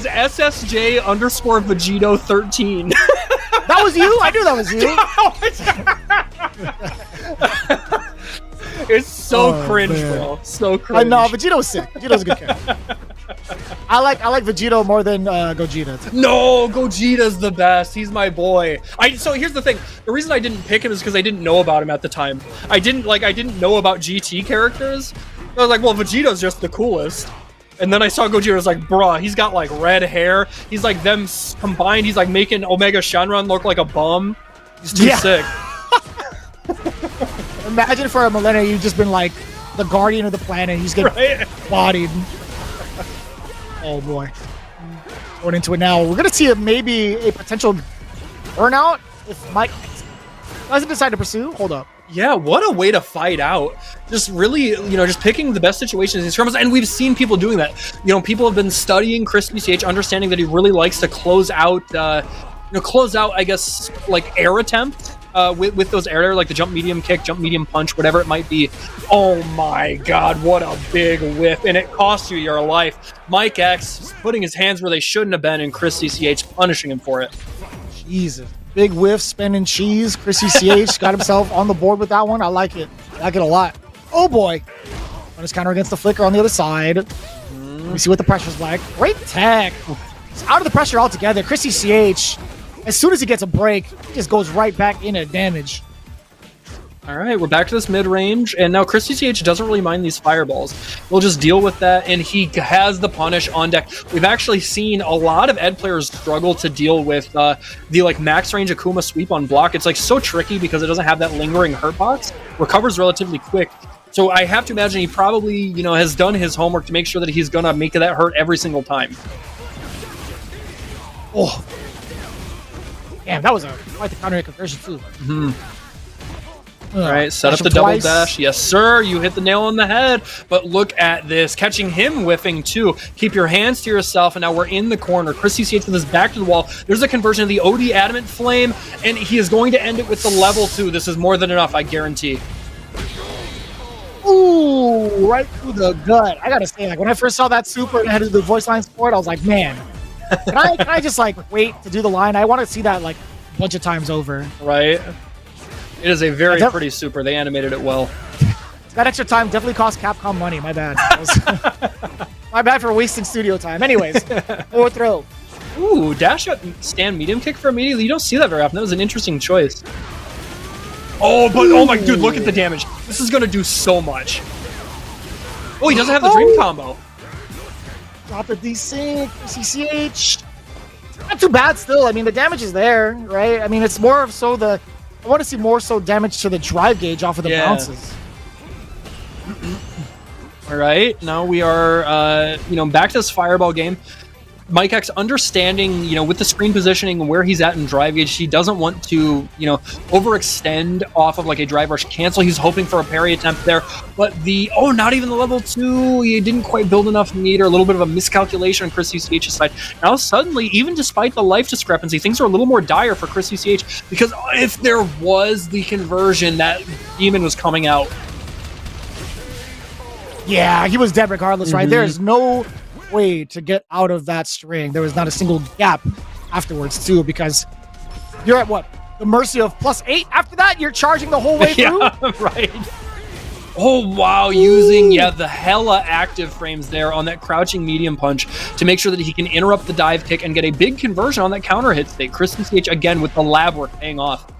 SSJ _ Vegito 13. That was you? I knew that was you. It's so cringe, bro. So cringe. I know, Vegito's sick. Vegito's a good character. I like Vegito more than Gogeta. No, Gogeta's the best. He's my boy. So here's the thing. The reason I didn't pick him is because I didn't know about him at the time. I didn't know about GT characters. I was like, well, Vegeta's just the coolest. And then I saw Gogeta, I was like, bruh, he's got like red hair. He's like them combined. He's like making Omega Shenron look like a bum. He's too sick. Imagine for a millennia you've just been like the guardian of the planet. He's getting bodied. Oh boy. Going into it now. We're gonna see maybe a potential burnout if Mike doesn't decide to pursue. Hold up. Yeah, what a way to fight out. Just really, just picking the best situations in scrums. And we've seen people doing that. People have been studying Chris BCH, understanding that he really likes to close out, I guess, like air attempts with those air, like the jump medium kick, jump medium punch, whatever it might be. Oh my God, what a big whiff. And it costs you your life. Mike X putting his hands where they shouldn't have been, and Chris CCH punishing him for it. Jesus. Big whiff, spinning cheese. Chris CCH got himself on the board with that one. I like it. I like it a lot. Oh boy. On his counter against the flicker on the other side. Let me see what the pressure's like. Great tech. He's out of the pressure altogether. Chris CCH, as soon as he gets a break, he just goes right back into damage. All right, we're back to this mid-range, and now Chris CCH doesn't really mind these fireballs. We'll just deal with that, and he has the punish on deck. We've actually seen a lot of Ed players struggle to deal with the max range Akuma sweep on block. It's like so tricky because it doesn't have that lingering hurt box. Recovers relatively quick. So I have to imagine he probably, has done his homework to make sure that he's gonna make that hurt every single time. Oh. Damn, that was quite the counter conversion too. All right, set up the double dash. Yes, sir. You hit the nail on the head. But look at this. Catching him whiffing, too. Keep your hands to yourself, and now we're in the corner. Chris CCH with his back to the wall. There's a conversion of the OD Adamant Flame, and he is going to end it with the level 2. This is more than enough, I guarantee. Ooh, right through the gut. I gotta say, like, when I first saw that super and I had to do the voice lines for it, I was like, man, can I just, like, wait to do the line? I want to see that, like, a bunch of times over. Right. It is a very pretty super. They animated it well. That extra time definitely cost Capcom money. My bad. My bad for wasting studio time. Anyways, forward throw. Ooh, dash up stand medium kick for immediately. You don't see that very often. That was an interesting choice. Oh, but oh my dude, look at the damage. This is gonna do so much. Oh, he doesn't have the dream combo. Drop the desync, CCH. Not too bad still. I mean, the damage is there, right? I mean, it's more of so the. I want to see more so damage to the drive gauge off of the bounces. All right, now we are, back to this fireball game. Mike X understanding, with the screen positioning and where he's at in drive gauge, he doesn't want to, overextend off of like a drive rush cancel. He's hoping for a parry attempt there, but not even the level 2. He didn't quite build enough meter. A little bit of a miscalculation on Chris CCH's side. Now suddenly, even despite the life discrepancy, things are a little more dire for Chris CCH because if there was the conversion, that demon was coming out. Yeah, he was dead regardless, right? There is no way to get out of that string. There was not a single gap afterwards too, because you're at what, the mercy of +8 after that. You're charging the whole way through. Right. Oh wow, using the hella active frames there on that crouching medium punch to make sure that he can interrupt the dive kick and get a big conversion on that counter hit state. Chris CCH again with the lab work paying off.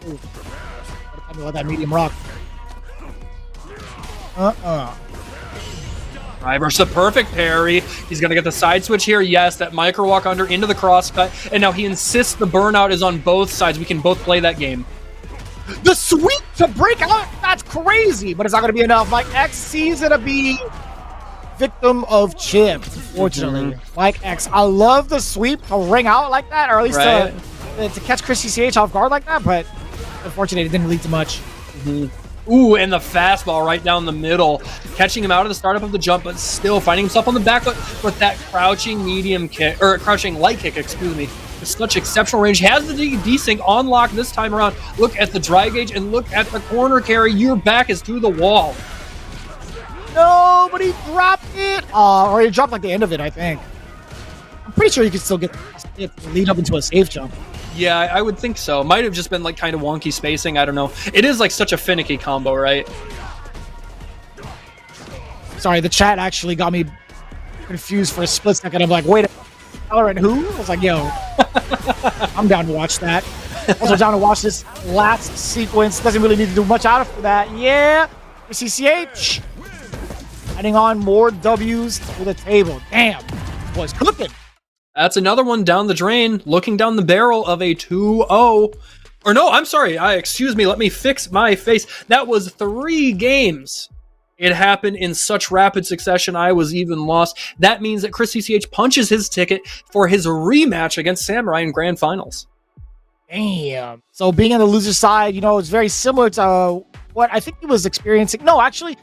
Ooh. Let that medium rock. Right versus the perfect parry. He's going to get the side switch here. Yes, that micro walk under into the crosscut. And now he insists the burnout is on both sides. We can both play that game. The sweep to break out, that's crazy, but it's not going to be enough. Mike X sees it to be victim of chip, unfortunately. Mike X, I love the sweep to ring out like that, or at least to catch Chris CCH off guard like that, but unfortunately it didn't lead to much. Ooh, and the fastball right down the middle, catching him out of the startup of the jump, but still finding himself on the back foot with that crouching medium kick, or crouching light kick, excuse me. With such exceptional range. He has the desync on lock this time around. Look at the dry gauge and look at the corner carry. Your back is to the wall. No, but he dropped it. Or he dropped like the end of it, I think. I'm pretty sure you could still get it to lead up into a safe jump. Yeah, I would think so. Might have just been like kind of wonky spacing. I don't know. It is like such a finicky combo, right? Sorry, the chat actually got me confused for a split second. I'm like, wait, VALORANT who? I was like, yo, I'm down to watch that. Also down to watch this last sequence. Doesn't really need to do much out of that. Yeah, for CCH. Adding on more W's to the table. Damn, boys cooking. That's another one down the drain, looking down the barrel of a 2-0. Or no, I'm sorry. Excuse me. Let me fix my face. That was 3 games. It happened in such rapid succession, I was even lost. That means that Chris CCH punches his ticket for his rematch against Samurai in Grand Finals. Damn. So being on the loser side, you know, it's very similar to what I think he was experiencing. No, actually,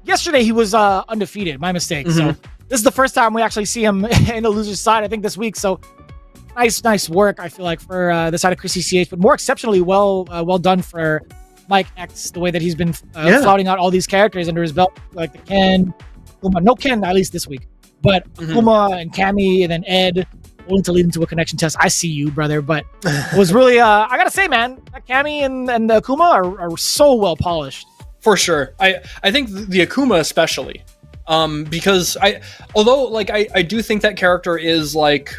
yesterday he was undefeated. My mistake. So this is the first time we actually see him in the loser side, I think, this week. So nice work, I feel like, for the side of Chris CCH, but more exceptionally well done for Mike X, the way that he's been flouting out all these characters under his belt, like the Ken, Kuma. No Ken, at least this week, but Kuma and Cammy, and then Ed, willing to lead into a connection test. I see you, brother, but it was really, I gotta say, man, Cammy and Akuma are so well polished. For sure. I think the Akuma especially, because although I do think that character is like,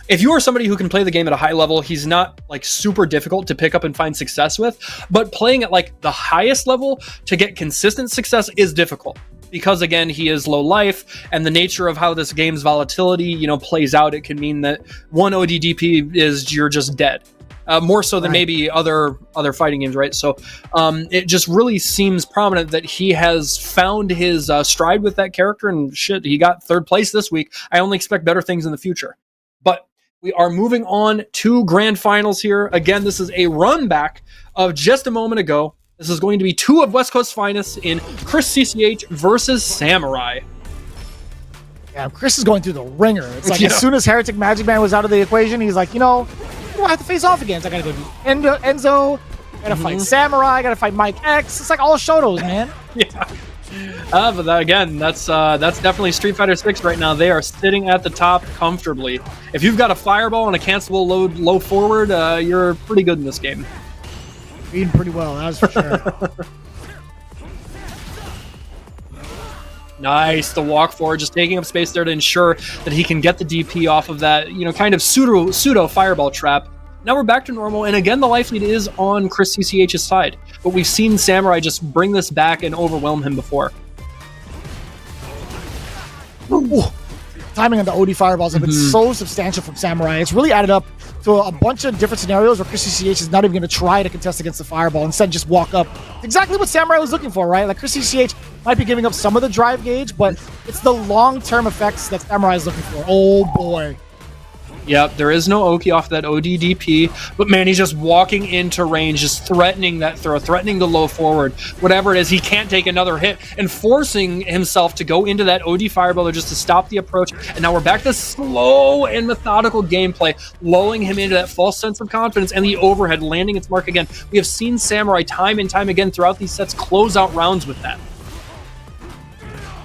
if you are somebody who can play the game at a high level, he's not like super difficult to pick up and find success with, but playing at like the highest level to get consistent success is difficult. Because again, he is low life, and the nature of how this game's volatility, you know, plays out, it can mean that one ODDP is you're just dead. More so than maybe other fighting games, right? So it just really seems prominent that he has found his stride with that character, and shit, he got 3rd place this week. I only expect better things in the future. But we are moving on to Grand Finals here. Again, this is a run back of just a moment ago. This is going to be 2 of West Coast finest in Chris CCH versus Samurai. Yeah, Chris is going through the ringer. It's like as soon as Heretic Magic Man was out of the equation, he's like, you know, I have to face off again. So I gotta go do Enzo, gotta fight Samurai, gotta fight Mike X. It's like all Shotos, man. But again, that's definitely Street Fighter 6 right now. They are sitting at the top comfortably. If you've got a fireball and a cancelable load low forward, you're pretty good in this game. Reading pretty well, that's for sure. Nice, the walk forward, just taking up space there to ensure that he can get the DP off of that, you know, kind of pseudo fireball trap. Now we're back to normal, and again, the life lead is on Chris CCH's side. But we've seen Samurai just bring this back and overwhelm him before. Ooh. Timing on the OD fireballs have been so substantial from Samurai. It's really added up to a bunch of different scenarios where Chris CCH is not even going to try to contest against the fireball. Instead, just walk up. It's exactly what Samurai was looking for, right? Like, Chris CCH might be giving up some of the drive gauge, but it's the long-term effects that Samurai is looking for. Oh, boy. Yep, there is no Oki off that ODDP, but man, he's just walking into range, just threatening that throw, threatening the low forward, whatever it is. He can't take another hit, and forcing himself to go into that OD fireballer just to stop the approach. And now we're back to slow and methodical gameplay, lulling him into that false sense of confidence, and the overhead landing its mark again. We have seen Samurai time and time again throughout these sets close out rounds with that.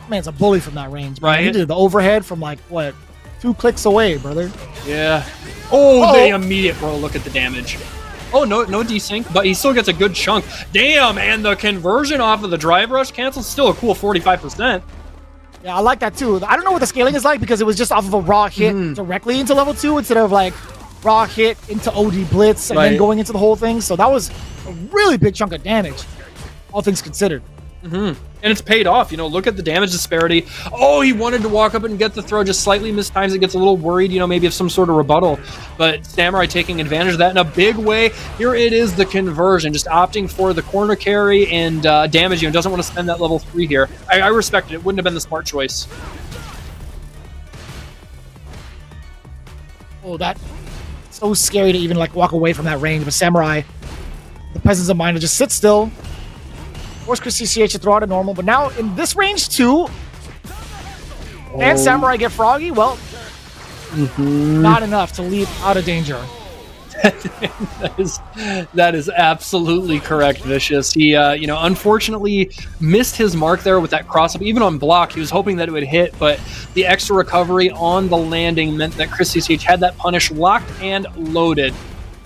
Man's a bully from that range, man. Right? He did the overhead from like, what, 2 clicks away, brother. Yeah. Oh, the immediate bro. Look at the damage. Oh, no desync, but he still gets a good chunk. Damn, and the conversion off of the drive rush cancel is still a cool 45%. Yeah, I like that too. I don't know what the scaling is like because it was just off of a raw hit directly into level 2 instead of like raw hit into OD blitz and then going into the whole thing. So that was a really big chunk of damage, all things considered. And it's paid off, you know, look at the damage disparity. Oh, he wanted to walk up and get the throw, just slightly mistimes it, gets a little worried, you know, maybe of some sort of rebuttal. But Samurai taking advantage of that in a big way. Here it is, the conversion, just opting for the corner carry and damage, you know, doesn't want to spend that level 3 here. I respect it. It wouldn't have been the smart choice. Oh, that's so scary to even like walk away from that range. But Samurai, the presence of mind to just sit still. Force Chris CCH to throw out a normal, but now in this range too, and Samurai get froggy? Well, not enough to leap out of danger. that is absolutely correct, Vicious. He, you know, unfortunately missed his mark there with that cross-up. Even on block, he was hoping that it would hit, but the extra recovery on the landing meant that Chris CCH had that punish locked and loaded.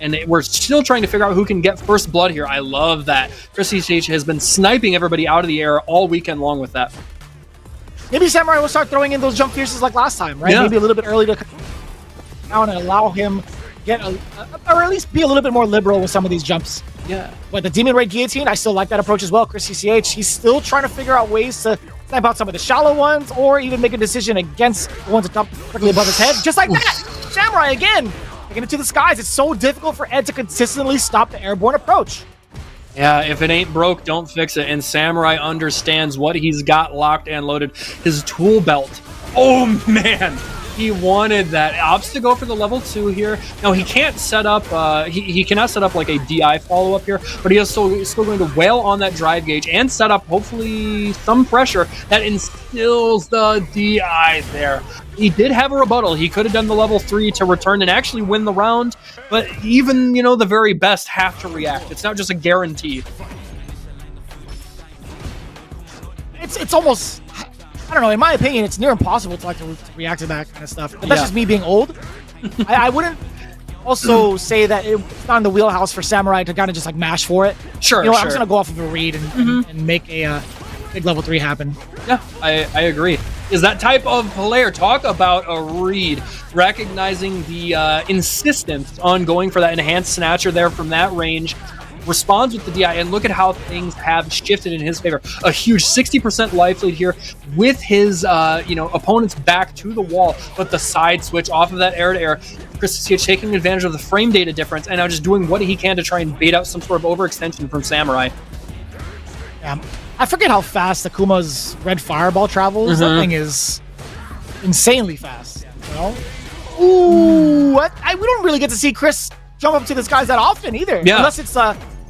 And we're still trying to figure out who can get first blood here. I love that. Chris CCH has been sniping everybody out of the air all weekend long with that. maybe Samurai will start throwing in those jump fierces like last time, right? Yeah. Maybe a little bit early to down and allow him get or at least be a little bit more liberal with some of these jumps. Yeah. But the Demon Raid Guillotine, I still like that approach as well. Chris CCH, he's still trying to figure out ways to snipe out some of the shallow ones or even make a decision against the ones that jump directly above his head. Just like that. Samurai again, taking it to the skies. It's so difficult for Ed to consistently stop the airborne approach. Yeah, if it ain't broke, don't fix it. And Samurai understands what he's got locked and loaded. His tool belt. Oh, man. He wanted that. Opts to go for the level 2 here. Now, he can't set up, he cannot set up like a DI follow-up here, but he is still going to wail on that drive gauge and set up, hopefully, some pressure that instills the DI there. He did have a rebuttal. He could have done the level 3 to return and actually win the round, but even, you know, the very best have to react. It's not just a guarantee. It's almost, I don't know, in my opinion, it's near impossible to react to that kind of stuff. But that's just me being old. I wouldn't also say that it's not in the wheelhouse for Samurai to kind of just like mash for it. Sure, you know, sure. I'm just going to go off of a read and make a big level 3 happen. Yeah, I agree. Is that type of player. Talk about a read. Recognizing the insistence on going for that enhanced snatcher there from that range. Responds with the DI, and look at how things have shifted in his favor. A huge 60% life lead here with his opponent's back to the wall, but the side switch off of that air-to-air. Chris CCH taking advantage of the frame data difference and now just doing what he can to try and bait out some sort of overextension from Samurai. Yeah, I forget how fast Akuma's red fireball travels. That thing is insanely fast. You know? Ooh, we don't really get to see Chris jump up to this guys that often either. Yeah. Unless it's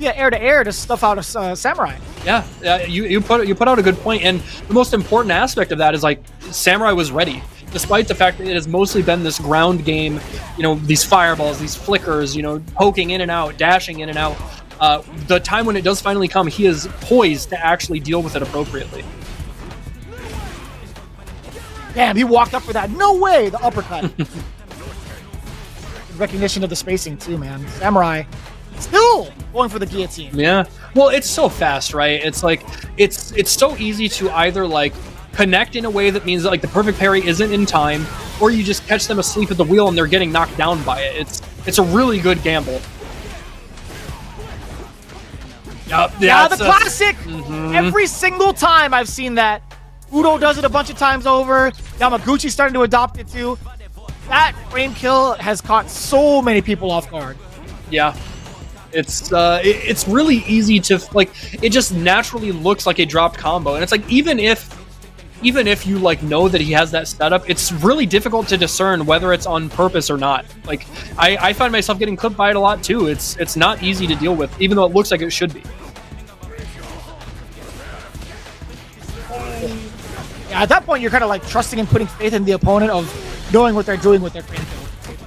air to air to stuff out of Samurai. Yeah, you put out a good point, and the most important aspect of that is like Samurai was ready, despite the fact that it has mostly been this ground game. You know, these fireballs, these flickers, you know, poking in and out, dashing in and out. The time when it does finally come, he is poised to actually deal with it appropriately. Damn, he walked up for that. No way, the uppercut. Recognition of the spacing too, man. Samurai still going for the guillotine. Yeah. Well, it's so fast, right? It's like it's so easy to either like connect in a way that means that like the perfect parry isn't in time, or you just catch them asleep at the wheel and they're getting knocked down by it. It's a really good gamble. Yep, yeah, the classic. Every single time I've seen that. Udo does it a bunch of times over. Yamaguchi's starting to adopt it too. That frame kill has caught so many people off guard. Yeah. It's really easy to like, it just naturally looks like a dropped combo. And it's like, even if you like know that he has that setup, it's really difficult to discern whether it's on purpose or not. Like I find myself getting clipped by it a lot too. It's not easy to deal with, even though it looks like it should be. Yeah, at that point you're kind of like trusting and putting faith in the opponent of knowing what they're doing with their frame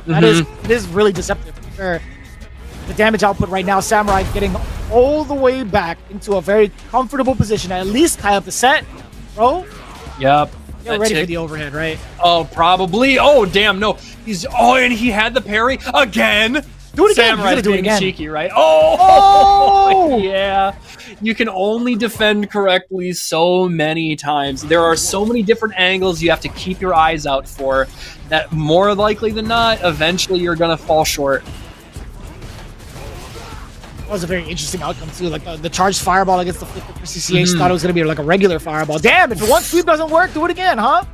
kill. It is really deceptive for sure. The damage output right now, Samurai getting all the way back into a very comfortable position, at least tie up the set, bro. Yep. You're ready for the overhead, right? Oh, probably. Oh, damn, no. And he had the parry again. Do it again. Samurai's Do it being again. cheeky, right? Oh! Yeah. You can only defend correctly so many times. There are so many different angles you have to keep your eyes out for that more likely than not, eventually you're going to fall short. That was a very interesting outcome too. Like the charged fireball against the flip for CCH thought it was going to be like a regular fireball. Damn, if one sweep doesn't work, do it again, huh?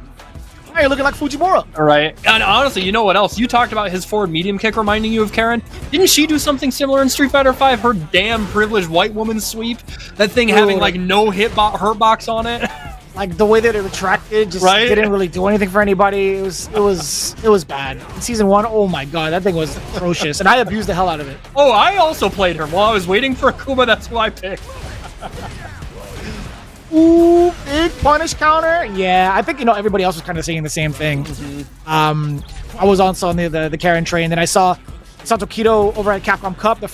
Now you're looking like Fujimura. All right. And honestly, you know what else? You talked about his forward medium kick reminding you of Karen. Didn't she do something similar in Street Fighter 5? Her damn privileged white woman sweep? That thing having like no hurt box on it? Like the way that it retracted just didn't really do anything for anybody. It was bad. In season 1, oh my god, that thing was atrocious. And I abused the hell out of it. Oh, I also played her while I was waiting for Akuma. That's who I picked. Ooh, big punish counter. Yeah, I think everybody else was kind of saying the same thing. I was also on the Karen train. Then I saw Tokido over at Capcom Cup the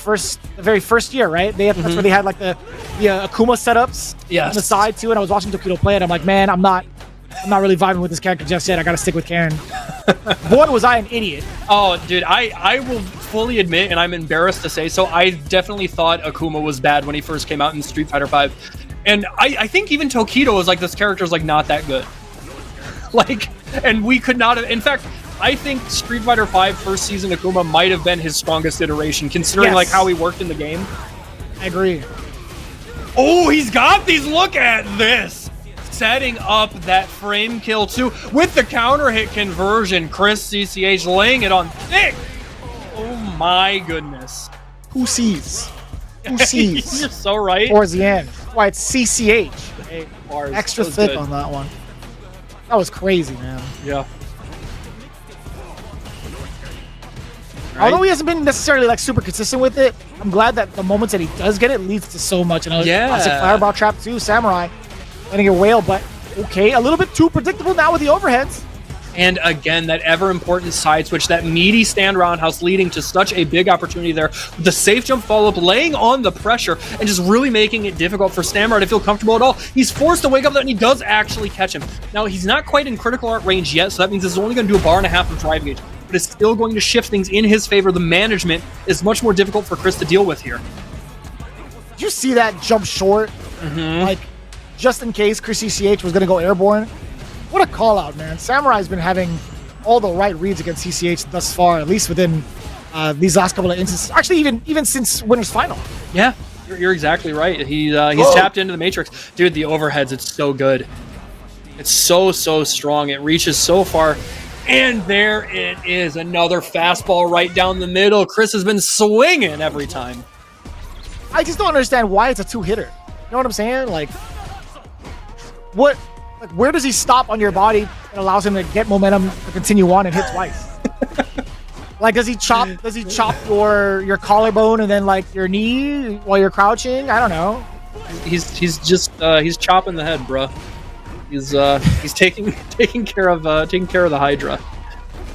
very first year, right? That's where they had like the Akuma setups on the side too. And I was watching Tokido play it. I'm like, man, I'm not really vibing with this character just yet. I gotta stick with Karen. Boy, was I an idiot. Oh, dude, I will fully admit, and I'm embarrassed to say so, I definitely thought Akuma was bad when he first came out in Street Fighter 5. And I think even Tokido was like, this character's like not that good. Like, and we could not have. In fact, I think Street Fighter V first season Akuma might have been his strongest iteration, considering like how he worked in the game. I agree. Oh, he's got these. Look at this. Setting up that frame kill too with the counter hit conversion. Chris CCH laying it on thick. Oh my goodness. Who sees? Who sees? You're so right. Towards the end. Why it's CCH. Hey, Bars. extra That was thick good. on that one. That was crazy, man. Yeah. Although he hasn't been necessarily like super consistent with it, I'm glad that the moments that he does get it leads to so much. And classic fireball trap too, Samurai letting it whale, but okay, a little bit too predictable now with the overheads. And again, that ever important side switch, that meaty stand roundhouse leading to such a big opportunity there. The safe jump follow up, laying on the pressure and just really making it difficult for Samurai to feel comfortable at all. He's forced to wake up, and he does actually catch him. Now, he's not quite in critical art range yet, so that means this is only going to do 1.5 bars of drive gauge, but it's still going to shift things in his favor. The management is much more difficult for Chris to deal with here. Did you see that jump short? Like, just in case Chris CCH was going to go airborne. What a call out, man. Samurai's been having all the right reads against CCH thus far, at least within these last couple of instances. Actually, even since Winners Final. Yeah, you're exactly right. He's tapped into the Matrix. Dude, the overheads, it's so good. It's so strong. It reaches so far. And there it is. Another fastball right down the middle. Chris has been swinging every time. I just don't understand why it's a two-hitter. You know what I'm saying? Like, what... Like, where does he stop on your body that allows him to get momentum to continue on and hit twice? Like, does he chop your collarbone and then like your knee while you're crouching? I don't know. He's just he's chopping the head, bruh. He's taking care of the Hydra.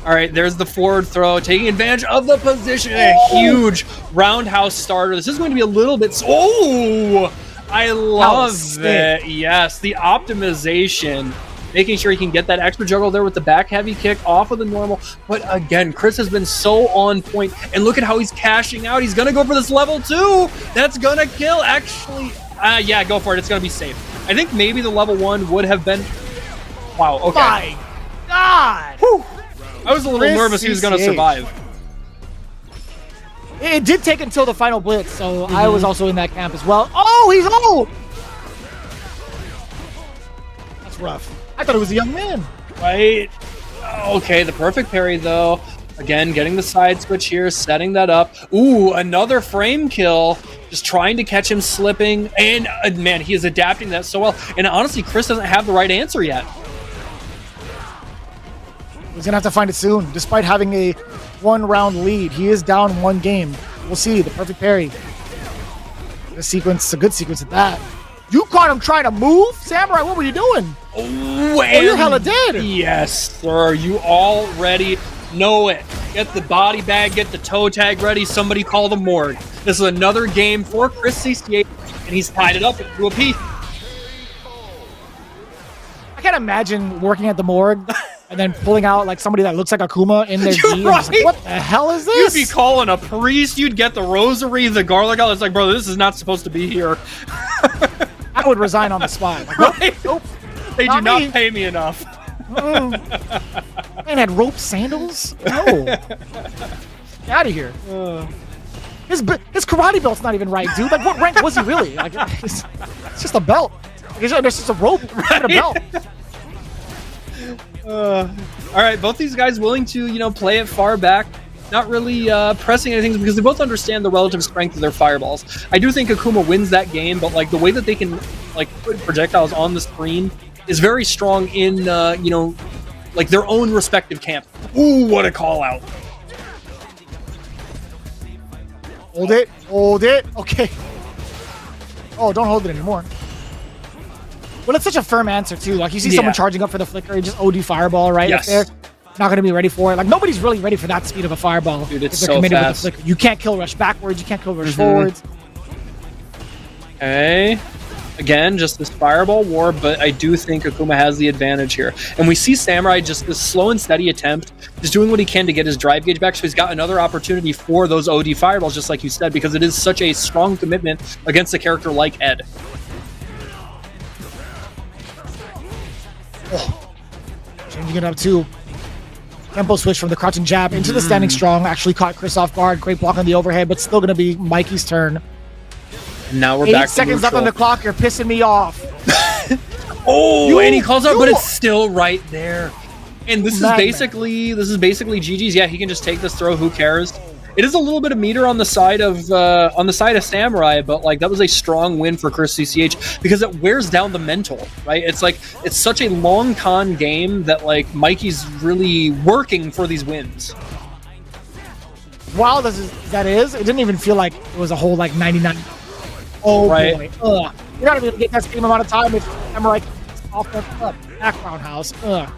All right, there's the forward throw, taking advantage of the position. A huge roundhouse starter. This is going to be a little bit. Oh! I love it. Yes, the optimization, making sure he can get that extra juggle there with the back heavy kick off of the normal. But again, Chris has been so on point, and look at how he's cashing out. He's gonna go for this level 2. That's gonna kill. Actually, yeah, go for it. It's gonna be safe. I think maybe the level 1 would have been. Wow. Okay. My God. Whew. I was a little nervous he was gonna survive. It did take until the final blitz, so I was also in that camp as well. Oh, he's old! That's rough. I thought it was a young man. Right. Okay, the perfect parry, though. Again, getting the side switch here, setting that up. Ooh, another frame kill. Just trying to catch him slipping. And, man, he is adapting that so well. And honestly, Chris doesn't have the right answer yet. He's going to have to find it soon, despite having a 1-round lead. He is down 1 game. We'll see. The perfect parry. The sequence, a good sequence at that. You caught him trying to move? Samurai, what were you doing? Oh, you're hella dead. Yes, sir. You already know it. Get the body bag, get the toe tag ready. Somebody call the morgue. This is another game for Chris CCH, and he's tied it up into a piece. I can't imagine working at the morgue and then pulling out like somebody that looks like Akuma in their You're jeans. right. Like, what the hell is this? You'd be calling a priest. You'd get the rosary, the garlic oil. It's like, brother, this is not supposed to be here. I would resign on the spot. Like, Right? Nope. They do not me. pay me enough. Man had rope sandals? No. Get out of here. His karate belt's not even right, dude. Like, what rank was he really? Like, it's just a belt. Like, there's just a rope and a belt. All right, both these guys willing to, play it far back, not really pressing anything because they both understand the relative strength of their fireballs. I do think Akuma wins that game, but like the way that they can put projectiles on the screen is very strong in like their own respective camp. Ooh, what a call out! Hold it. Hold it. Okay. Oh, don't hold it anymore. Well, it's such a firm answer, too. Like, you see someone charging up for the flicker, you just OD fireball right up there. Not going to be ready for it. Like, nobody's really ready for that speed of a fireball. Dude, it's if they're so committed fast. with the flicker. You can't kill rush backwards. You can't kill rush forwards. Okay. Again, just this fireball war, but I do think Akuma has the advantage here. And we see Samurai just this slow and steady attempt, just doing what he can to get his drive gauge back, so he's got another opportunity for those OD fireballs, just like you said, because it is such a strong commitment against a character like Ed. You get up too. Tempo switch from the crouching jab into the standing strong. Actually caught Chris off guard. Great block on the overhead, but still going to be Mikey's turn. And now we're 8 back. seconds left on the clock. You're pissing me off. And he calls out, but it's still right there. And this is basically GG's. Yeah, he can just take this throw. Who cares? It is a little bit of meter on the side of Samurai, but like that was a strong win for Chris CCH because it wears down the mental, right? It's like it's such a long con game that like Mikey's really working for these wins. Wow, that is. It didn't even feel like it was a whole like 99. Oh right. Boy. Ugh. You're not even gonna get that same amount of time if Samurai off the background house. Ugh.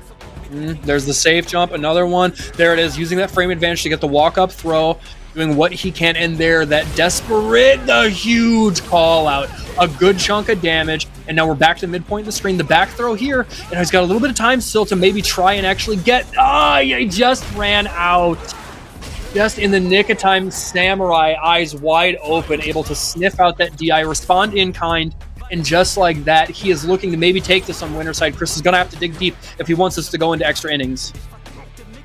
There's the safe jump, another one. There it is, using that frame advantage to get the walk-up throw, doing what he can in there. That the huge call out, a good chunk of damage, and now we're back to the midpoint of the screen. The back throw here, and he's got a little bit of time still to maybe try and actually get. He just ran out. Just in the nick of time, Samurai, eyes wide open, able to sniff out that DI, respond in kind. And just like that, he is looking to maybe take this on winner side. Chris is going to have to dig deep if he wants us to go into extra innings.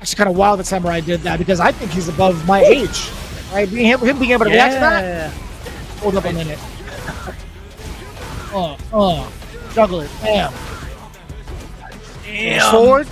Actually kind of wild that Samurai did that because I think he's above my age. Right? Him being able to react to that? Hold up a minute. Juggle it. Bam. Damn. Forward.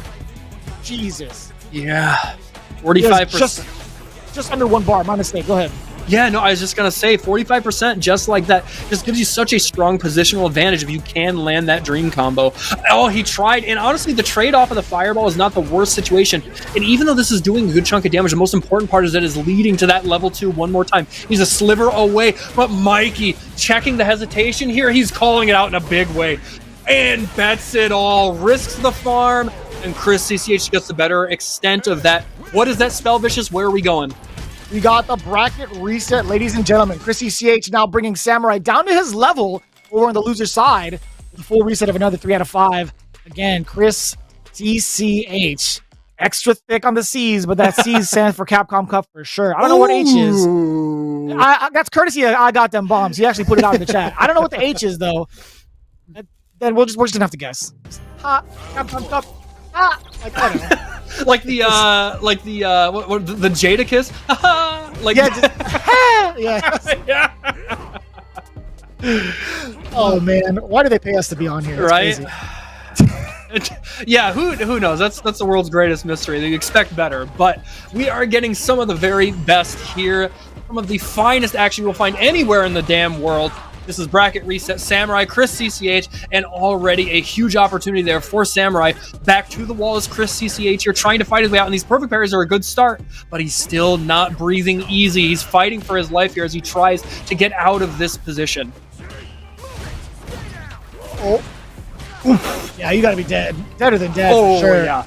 Jesus. Yeah. 45%. Just under 1 bar. My mistake. Go ahead. Yeah, no, I was just going to say 45% just like that just gives you such a strong positional advantage if you can land that dream combo. Oh, he tried. And honestly, the trade-off of the fireball is not the worst situation. And even though this is doing a good chunk of damage, the most important part is that it is leading to that level 2 one more time. He's a sliver away, but Mikey checking the hesitation here. He's calling it out in a big way and bets it all, risks the farm, and Chris CCH gets the better extent of that. What is that spell, Vicious? Where are we going? We got the bracket reset, ladies and gentlemen. Chris CCH now bringing Samurai down to his level over on the loser side. The full reset of another 3 out of 5. Again, Chris CCH. Extra thick on the C's, but that C stands for Capcom Cup for sure. I don't know what H is. That's courtesy of I Got Them Bombs. He actually put it out in the chat. I don't know what the H is, though. Then we're just going to have to guess. Capcom Cup. Like, I don't know. Like the Jadakiss? Like yeah. Oh man, why do they pay us to be on here? That's right? Yeah, who knows? That's the world's greatest mystery. They expect better, but we are getting some of the very best here, some of the finest action you'll find anywhere in the damn world. This is Bracket Reset, Samurai, Chris CCH, and already a huge opportunity there for Samurai. Back to the wall is Chris CCH. You're trying to fight his way out, and these perfect parries are a good start, but he's still not breathing easy. He's fighting for his life here as he tries to get out of this position. Oh. Yeah, you gotta be dead. Deader than dead, for sure. Yeah.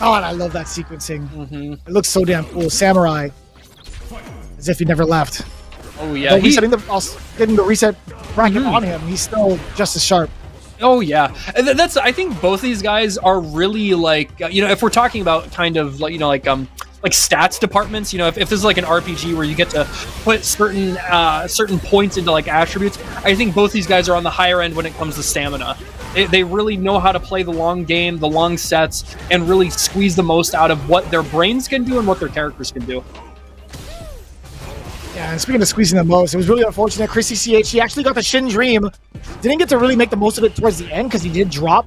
Oh, and I love that sequencing. It looks so damn cool. Samurai, as if he never left. Oh yeah, getting the reset bracket on him. He's still just as sharp. Oh yeah, and that's. I think both these guys are really like if we're talking about kind of like like stats departments. If this is like an RPG where you get to put certain points into like attributes, I think both these guys are on the higher end when it comes to stamina. They really know how to play the long game, the long sets, and really squeeze the most out of what their brains can do and what their characters can do. Yeah, and speaking of squeezing the most, it was really unfortunate. Chris CCH, he actually got the Shin Dream. Didn't get to really make the most of it towards the end because he did drop.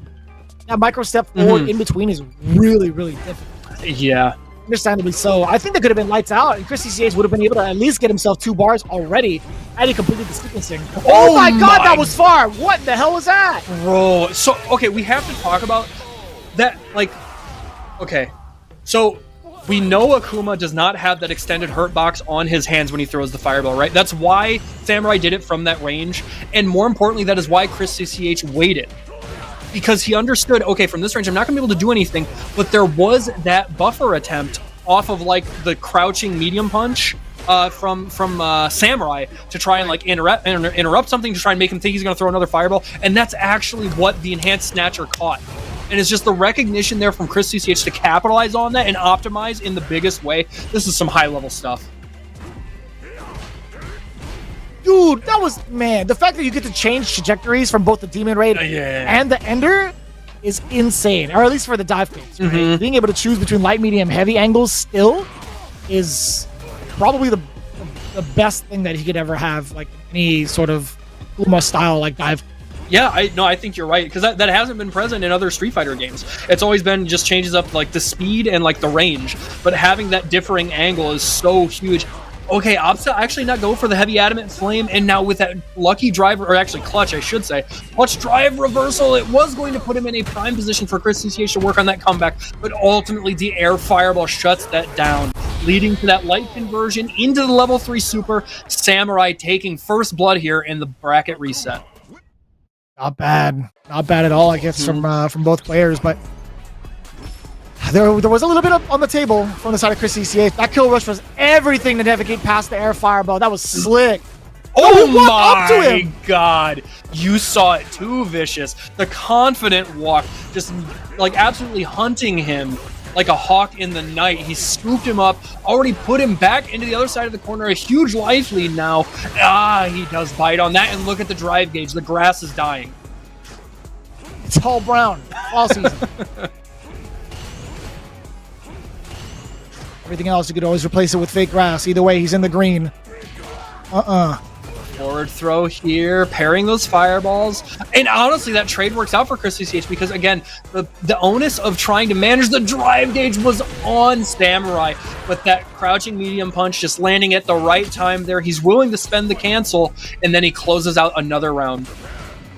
That micro step forward in between is really, really difficult. Yeah. Understandably so. I think that could have been lights out, and Chris CCH would have been able to at least get himself 2 bars already had he completed the sequencing. Oh my god, that was far! What the hell was that? Bro, so, okay, we have to talk about that, okay, so we know Akuma does not have that extended hurt box on his hands when he throws the fireball, right? That's why Samurai did it from that range, and more importantly, that is why Chris CCH waited. Because he understood, okay, from this range, I'm not going to be able to do anything, but there was that buffer attempt off of, the crouching medium punch from Samurai to try and, interrupt something to try and make him think he's going to throw another fireball, and that's actually what the enhanced snatcher caught. And it's just the recognition there from Chris CCH to capitalize on that and optimize in the biggest way. This is some high-level stuff. Dude, that was, man, the fact that you get to change trajectories from both the Demon Raid and the Ender, is insane, or at least for the dive phase, right? Being able to choose between light, medium, heavy angles still is probably the best thing that he could ever have, like any sort of Kuma style like dive. Yeah, I think you're right, because that hasn't been present in other Street Fighter games. It's always been just changes up like the speed and like the range, but having that differing angle is so huge. Okay, Opsa actually not go for the heavy adamant flame, and now with that lucky drive, or actually clutch, I should say, clutch drive reversal, it was going to put him in a prime position for Chris CCH to work on that comeback, but ultimately the air fireball shuts that down, leading to that light conversion into the level 3 super. Samurai taking first blood here in the bracket reset. Not bad at all, I guess, from both players, but there was a little bit up on the table from the side of Chris CCH. That kill rush was everything to navigate past the air fireball. That was slick. Oh my god, you saw it too, Vicious. The confident walk, just like absolutely hunting him like a hawk in the night. He scooped him up, already put him back into the other side of the corner. A huge life lead now. He does bite on that, and look at the drive gauge. The grass is dying. It's all brown all season. Everything else, you could always replace it with fake grass. Either way, he's in the green. Forward throw here, pairing those fireballs. And honestly, that trade works out for Chris CCH because, again, the onus of trying to manage the drive gauge was on Samurai. But that crouching medium punch just landing at the right time there. He's willing to spend the cancel, and then he closes out another round.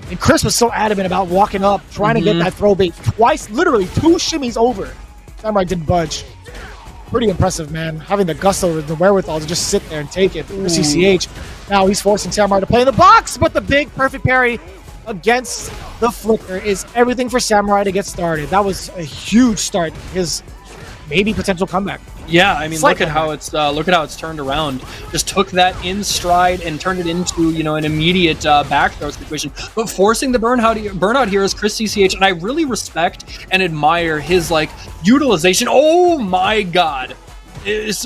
And Chris was so adamant about walking up, trying to get that throw bait twice, literally 2 shimmies over. Samurai didn't budge. Pretty impressive, man. Having the gusto, the wherewithal to just sit there and take it for CCH. Now he's forcing Samurai to play in the box, but the big perfect parry against the flicker is everything for Samurai to get started. That was a huge start. His maybe potential comeback. Yeah, I mean, look at how it's turned around. Just took that in stride and turned it into, an immediate back throw situation. But forcing the burnout here is Chris CCH, and I really respect and admire his utilization. Oh my god.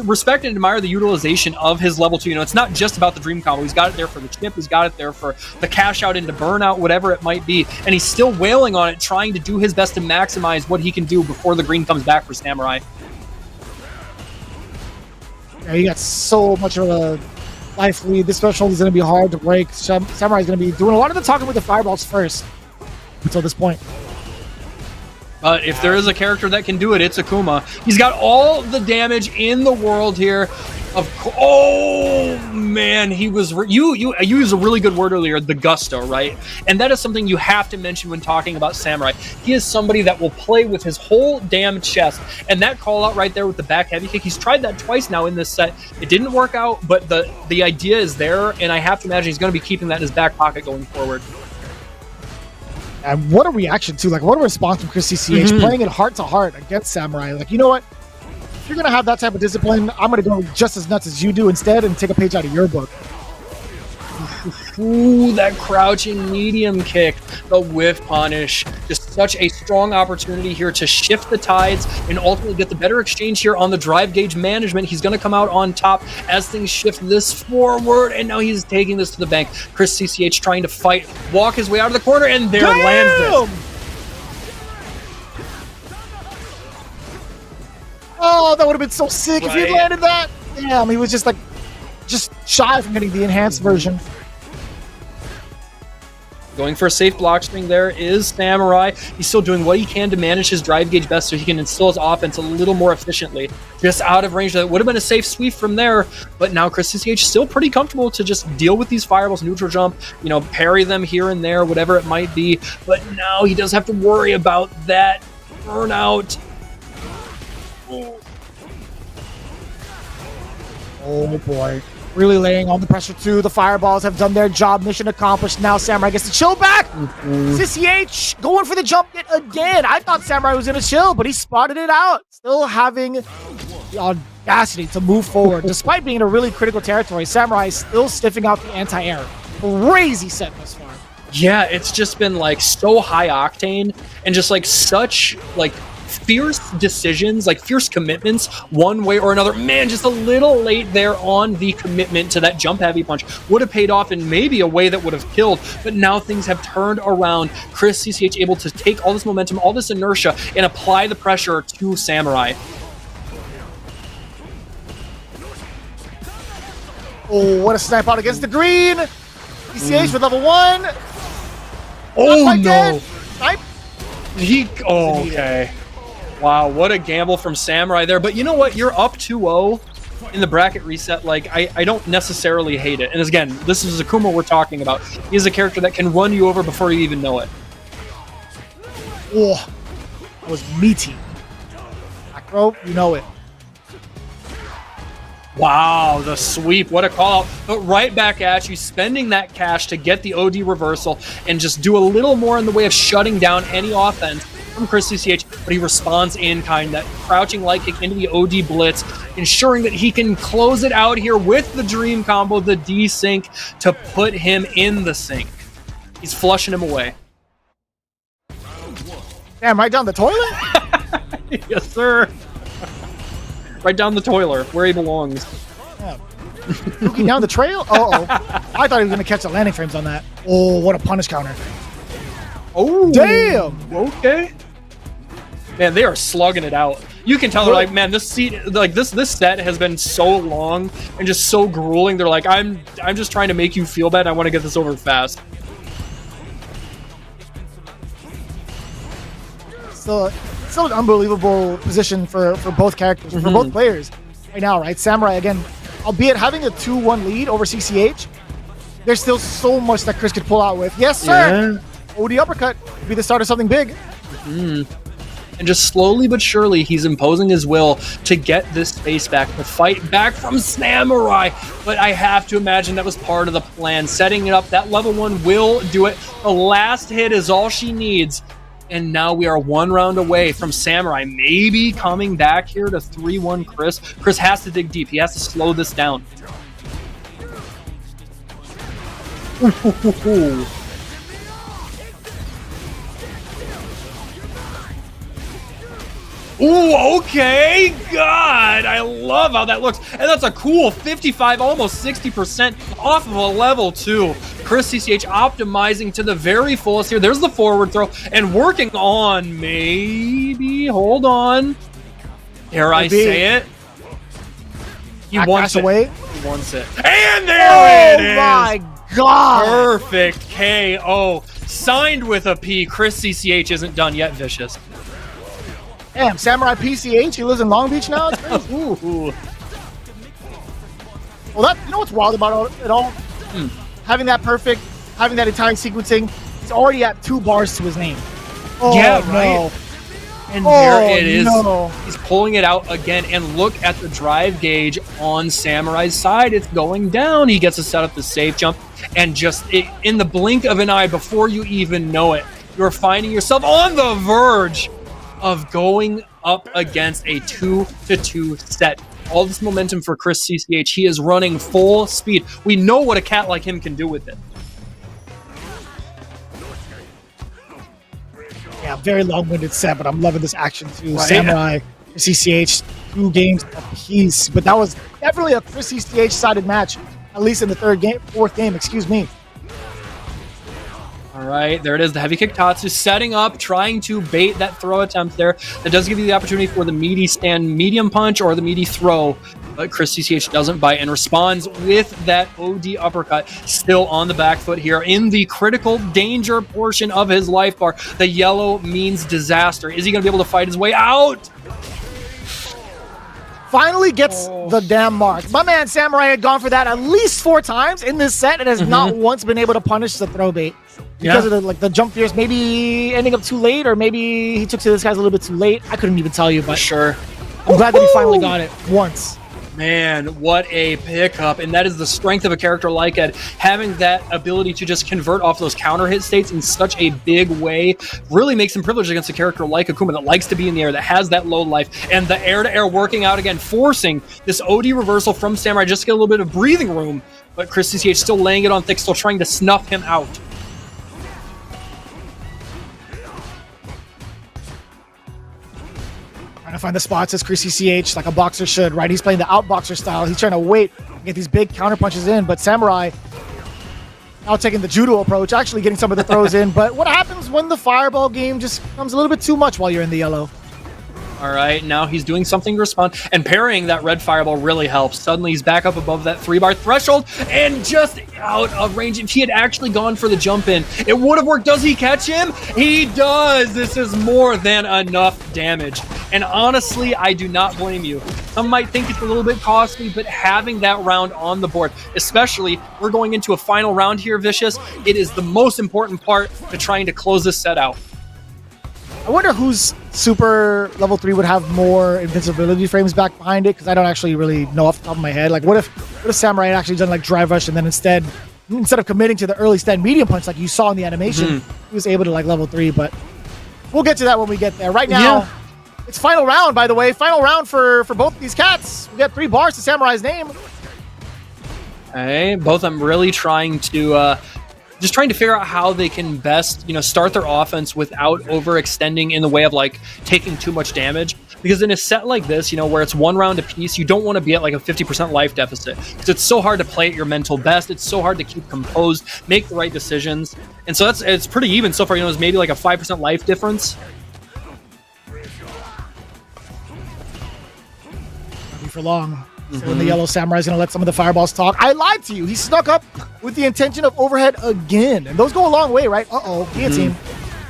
Respect and admire the utilization of his level 2. It's not just about the dream combo. He's got it there for the chip. He's got it there for the cash out into burnout, whatever it might be. And he's still wailing on it, trying to do his best to maximize what he can do before the green comes back for Samurai. Yeah, you got so much of a life lead. This threshold is going to be hard to break. Samurai is going to be doing a lot of the talking with the fireballs first until this point. But if there is a character that can do it, it's Akuma. He's got all the damage in the world here. Oh man, he was. You used a really good word earlier, the gusto, right? And that is something you have to mention when talking about Samurai. He is somebody that will play with his whole damn chest. And that call out right there with the back heavy kick, he's tried that twice now in this set. It didn't work out, but the idea is there, and I have to imagine he's going to be keeping that in his back pocket going forward. And what a reaction too! What a response from Chris CCH, playing it heart to heart against Samurai. You know what? If you're gonna have that type of discipline, I'm gonna go just as nuts as you do instead and take a page out of your book. Ooh, that crouching medium kick, the whiff punish. Just such a strong opportunity here to shift the tides and ultimately get the better exchange here on the drive gauge management. He's going to come out on top as things shift this forward, and now he's taking this to the bank. Chris CCH trying to fight, walk his way out of the corner, and there lands it. Oh, that would have been so sick if he had landed that. Damn, he was just shy from getting the enhanced version. Going for a safe block string there is Samurai. He's still doing what he can to manage his drive gauge best so he can instill his offense a little more efficiently. Just out of range. That would have been a safe sweep from there, but now Chris CCH still pretty comfortable to just deal with these fireballs, neutral jump, parry them here and there, whatever it might be. But now he does have to worry about that burnout. Oh boy. Really laying on the pressure too. The fireballs have done their job. Mission accomplished. Now Samurai gets to chill back. CCH going for the jump yet again. I thought Samurai was going to chill, but he spotted it out. Still having the audacity to move forward. Despite being in a really critical territory, Samurai is still stiffing out the anti-air. Crazy set thus far. Yeah, it's just been so high octane and just such fierce decisions, like fierce commitments, one way or another. Man, just a little late there on the commitment to that jump heavy punch. Would have paid off in maybe a way that would have killed, but now things have turned around. Chris CCH able to take all this momentum, all this inertia, and apply the pressure to Samurai. Oh, what a snipe out against the green. CCH with level 1. Oh no. Dead. Snipe. Oh, okay. Wow, what a gamble from Samurai there. But you know what? You're up 2-0 in the bracket reset. Like, I don't necessarily hate it. And again, this is Akuma we're talking about. He's a character that can run you over before you even know it. Oh, that was meaty. Back row, you know it. Wow, the sweep, what a call out. But right back at you, spending that cash to get the OD reversal and just do a little more in the way of shutting down any offense from Chris CCH, but he responds in kind, that crouching light kick into the OD blitz, ensuring that he can close it out here with the dream combo, the D-sync, to put him in the sync. He's flushing him away. Damn, right down the toilet? Yes, sir. Right down the toilet, where he belongs. Yeah. Looking down the trail? Uh-oh. I thought he was going to catch the landing frames on that. Oh, what a punish counter. Oh. Damn. Okay. Man, they are slugging it out. You can tell they're like, man, this set has been so long and just so grueling. They're like, I'm just trying to make you feel bad. I want to get this over fast. Still an unbelievable position for both characters, for both players right now, right? Samurai, again, albeit having a 2-1 lead over CCH, there's still so much that Chris could pull out with. Yes, sir! Yeah. OD uppercut could be the start of something big. And just slowly but surely, he's imposing his will to get this space back, to fight back from Samurai. But I have to imagine that was part of the plan. Setting it up, that level 1 will do it. The last hit is all she needs. And now we are 1 round away from Samurai maybe coming back here to 3-1 Chris. Chris has to dig deep. He has to slow this down. Ooh, okay. God, I love how that looks. And that's a cool 55, almost 60% off of a level 2. Chris CCH optimizing to the very fullest here. There's the forward throw and working on maybe, hold on. Dare I say it? He wants it. Away. He wants it. And there it is. Oh my God. Perfect KO. Signed with a P. Chris CCH isn't done yet, Vicious. Damn, Samurai PCH, he lives in Long Beach now? It's crazy. Ooh. Well, you know what's wild about it all? Having that perfect, having that entire sequencing, he's already at 2 bars to his name. Oh, yeah, right. No. And there it is. No. He's pulling it out again, and look at the drive gauge on Samurai's side. It's going down. He gets to set up the safe jump, and just in the blink of an eye, before you even know it, you're finding yourself on the verge of going up against a 2-2 set. All this momentum for Chris CCH. He is running full speed. We know what a cat like him can do with it. Yeah, very long-winded set, but I'm loving this action too. Right. Samurai, CCH, 2 games apiece. But that was definitely a Chris CCH-sided match, at least in the 4th game, excuse me. All right, there it is. The heavy kick Tatsu setting up, trying to bait that throw attempt there. That does give you the opportunity for the meaty stand medium punch or the meaty throw. But Chris CCH doesn't bite and responds with that OD uppercut. Still on the back foot here in the critical danger portion of his life bar. The yellow means disaster. Is he going to be able to fight his way out? Finally gets the damn mark. My man Samurai had gone for that at least 4 times in this set and has not once been able to punish the throw bait. Because of the jump fears, maybe ending up too late, or maybe he took to this guy's a little bit too late. I couldn't even tell you, but sure. I'm glad that he finally got it once. Man, what a pickup. And that is the strength of a character like Ed. Having that ability to just convert off those counter hit states in such a big way really makes him privileged against a character like Akuma that likes to be in the air, that has that low life. And the air-to-air working out again, forcing this OD reversal from Samurai just to get a little bit of breathing room. But Chris CCH still laying it on thick, still trying to snuff him out. to find the spots as Chris CCH, like a boxer should, right? He's playing the outboxer style. He's trying to wait and get these big counter punches in, but Samurai now taking the judo approach, actually getting some of the throws in. But what happens when the fireball game just becomes a little bit too much while you're in the yellow? All right, now he's doing something to respond, and parrying that red fireball really helps. Suddenly he's back up above that 3-bar threshold and just out of range. If he had actually gone for the jump in, it would have worked. Does he catch him? He does. This is more than enough damage. And honestly, I do not blame you. Some might think it's a little bit costly, but having that round on the board, especially we're going into a final round here, Vicious, it is the most important part to trying to close this set out. I wonder whose super level 3 would have more invincibility frames back behind it, because I don't actually really know off the top of my head. Like, what if Samurai had actually done like drive rush, and then instead of committing to the early stand medium punch like you saw in the animation, he was able to like level 3. But we'll get to that when we get there. Right now, it's final round, by the way. Final round for both of these cats. We got 3 bars to Samurai's name. Okay, both of them really trying to just trying to figure out how they can best, start their offense without overextending in the way of like taking too much damage. Because in a set like this, where it's 1 round apiece, you don't want to be at like a 50% life deficit, because it's so hard to play at your mental best. It's so hard to keep composed, make the right decisions. And so it's pretty even so far. It's maybe like a 5% life difference. For long. So in the yellow, Samurai's going to let some of the fireballs talk. I lied to you. He snuck up with the intention of overhead again. And those go a long way, right? Uh-oh. Guillotine.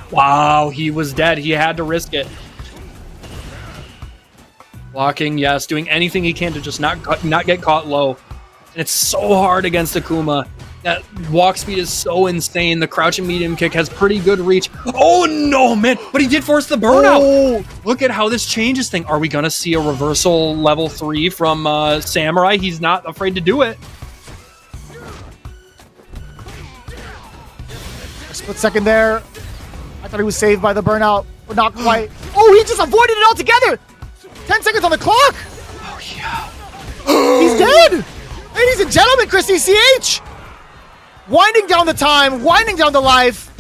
Wow, he was dead. He had to risk it. Blocking, yes. Doing anything he can to just not get caught low. And it's so hard against Akuma. That walk speed is so insane. The crouching medium kick has pretty good reach. Oh no, man! But he did force the burnout. Oh, look at how this changes things. Are we gonna see a reversal level 3 from Samurai? He's not afraid to do it. A split second there. I thought he was saved by the burnout, but not quite. Oh, he just avoided it altogether. 10 seconds on the clock. Oh yeah. He's dead. Ladies and gentlemen, Chris CCH. Winding down the time, winding down the life,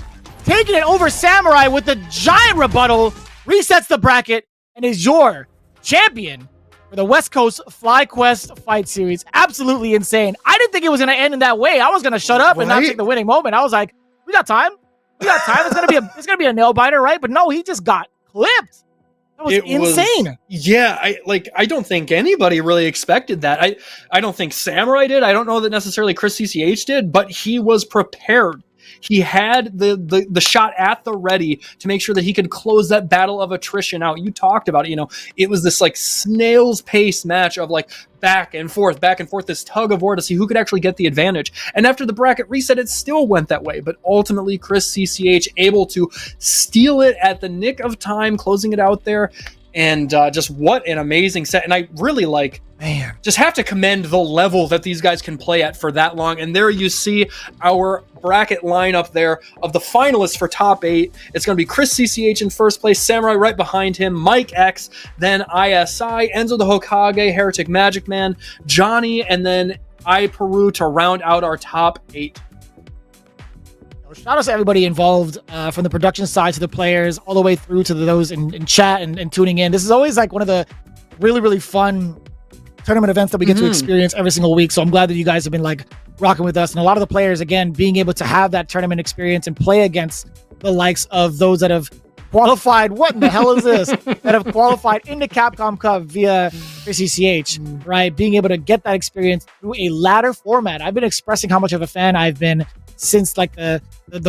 taking it over Samurai with the giant rebuttal, resets the bracket, and is your champion for the West Coast FlyQuest Fight Series. Absolutely insane. I didn't think it was going to end in that way. I was going to shut up and not take the winning moment. I was like, we got time. We got time. It's gonna be a nail biter, right? But no, he just got clipped. That was insane. I don't think anybody really expected that. I don't think Samurai did. I don't know that necessarily Chris CCH did, but he was prepared. He had the shot at the ready to make sure that he could close that battle of attrition out. You talked about it, it was this like snail's pace match of like back and forth, this tug of war to see who could actually get the advantage. And after the bracket reset, it still went that way. But ultimately, Chris CCH able to steal it at the nick of time, closing it out there. And just what an amazing set. And I really just have to commend the level that these guys can play at for that long. And there you see our bracket lineup there of the finalists for top 8. It's going to be Chris CCH in first place, Samurai right behind him, Mike X, then ISI, Enzo the Hokage, Heretic Magic Man, Johnny, and then I Peru to round out our top 8. Shout out to everybody involved, from the production side to the players, all the way through to those in chat and tuning in. This is always like one of the really, really fun tournament events that we get to experience every single week. So I'm glad that you guys have been like rocking with us. And a lot of the players, again, being able to have that tournament experience and play against the likes of those that have qualified. What in the hell is this? That have qualified into Capcom Cup via CCH, right? Being able to get that experience through a ladder format. I've been expressing how much of a fan I've been since like the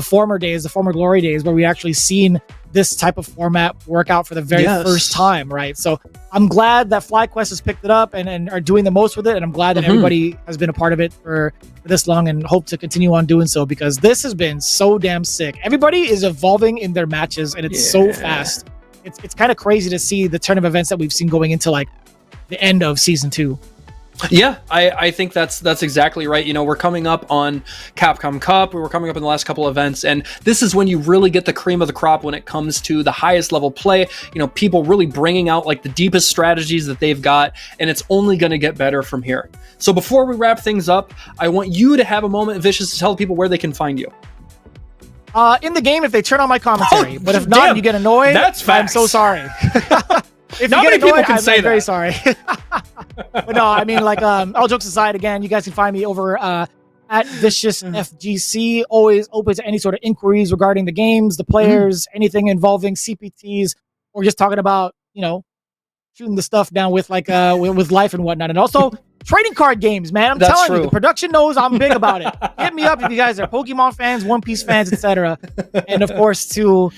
former days, the former glory days, where we actually seen this type of format work out for the very first time, right? So I'm glad that FlyQuest has picked it up and are doing the most with it, and I'm glad that everybody has been a part of it for this long, and hope to continue on doing so, because this has been so damn sick. Everybody is evolving in their matches, and it's so fast. It's kind of crazy to see the turn of events that we've seen going into like the end of season 2. Yeah, I think that's exactly right. We're coming up on Capcom Cup. We're coming up in the last couple of events, and this is when you really get the cream of the crop when it comes to the highest level play. People really bringing out like the deepest strategies that they've got, and it's only going to get better from here. So before we wrap things up, I want you to have a moment, Vicious, to tell people where they can find you. In the game, if they turn on my commentary, but if not, and you get annoyed, that's facts. I'm so sorry. If Not you many get people annoyed, can I'm say very that. sorry. But no, I mean, like, all jokes aside, again, you guys can find me over at Vicious FGC. Always open to any sort of inquiries regarding the games, the players, anything involving CPTs, or just talking about, you know, shooting the stuff down with like with life and whatnot, and also trading card games, man. I'm That's telling you, true. the production knows I'm big about it. Hit me up if you guys are Pokemon fans, One Piece fans, etc. And of course, to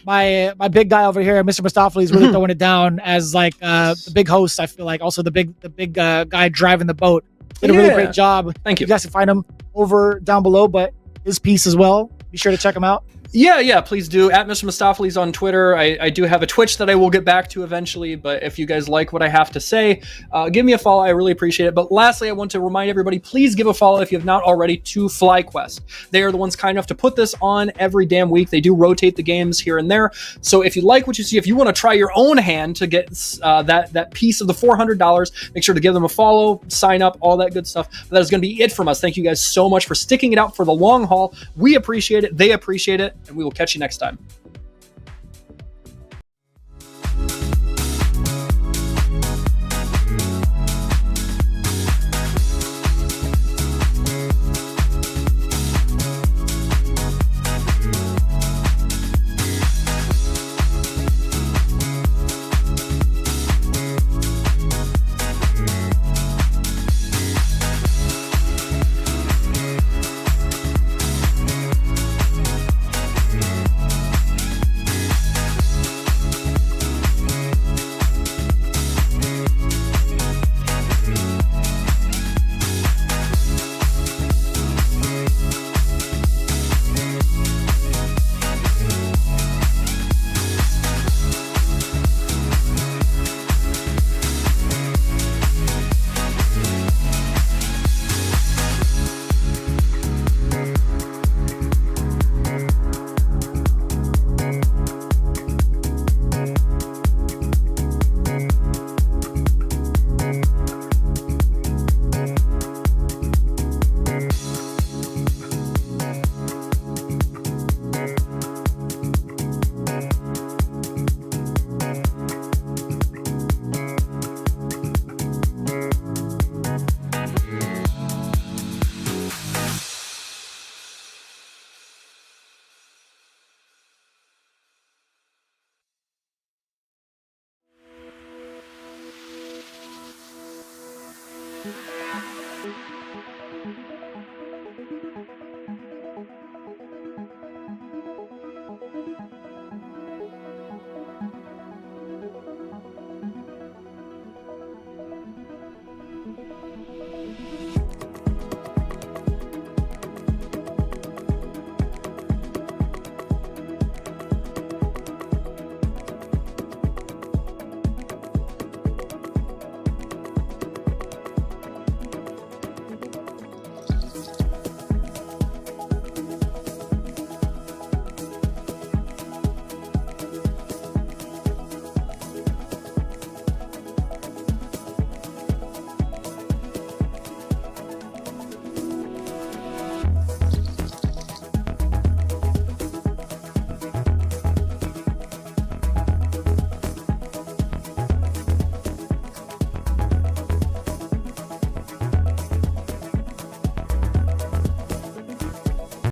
my big guy over here, Mr. Mustafa, is really throwing it down as like the big host. I feel like also the big guy driving the boat. Did a really great job. Thank you. You guys can find him over down below, but his piece as well. Be sure to check him out. Yeah, please do. At Mr. Mustafali's on Twitter. I do have a Twitch that I will get back to eventually, but if you guys like what I have to say, give me a follow. I really appreciate it. But lastly, I want to remind everybody, please give a follow if you have not already to FlyQuest. They are the ones kind enough to put this on every damn week. They do rotate the games here and there. So if you like what you see, if you want to try your own hand to get that piece of the $400, make sure to give them a follow, sign up, all that good stuff. But that is going to be it from us. Thank you guys so much for sticking it out for the long haul. We appreciate it. They appreciate it. And we will catch you next time.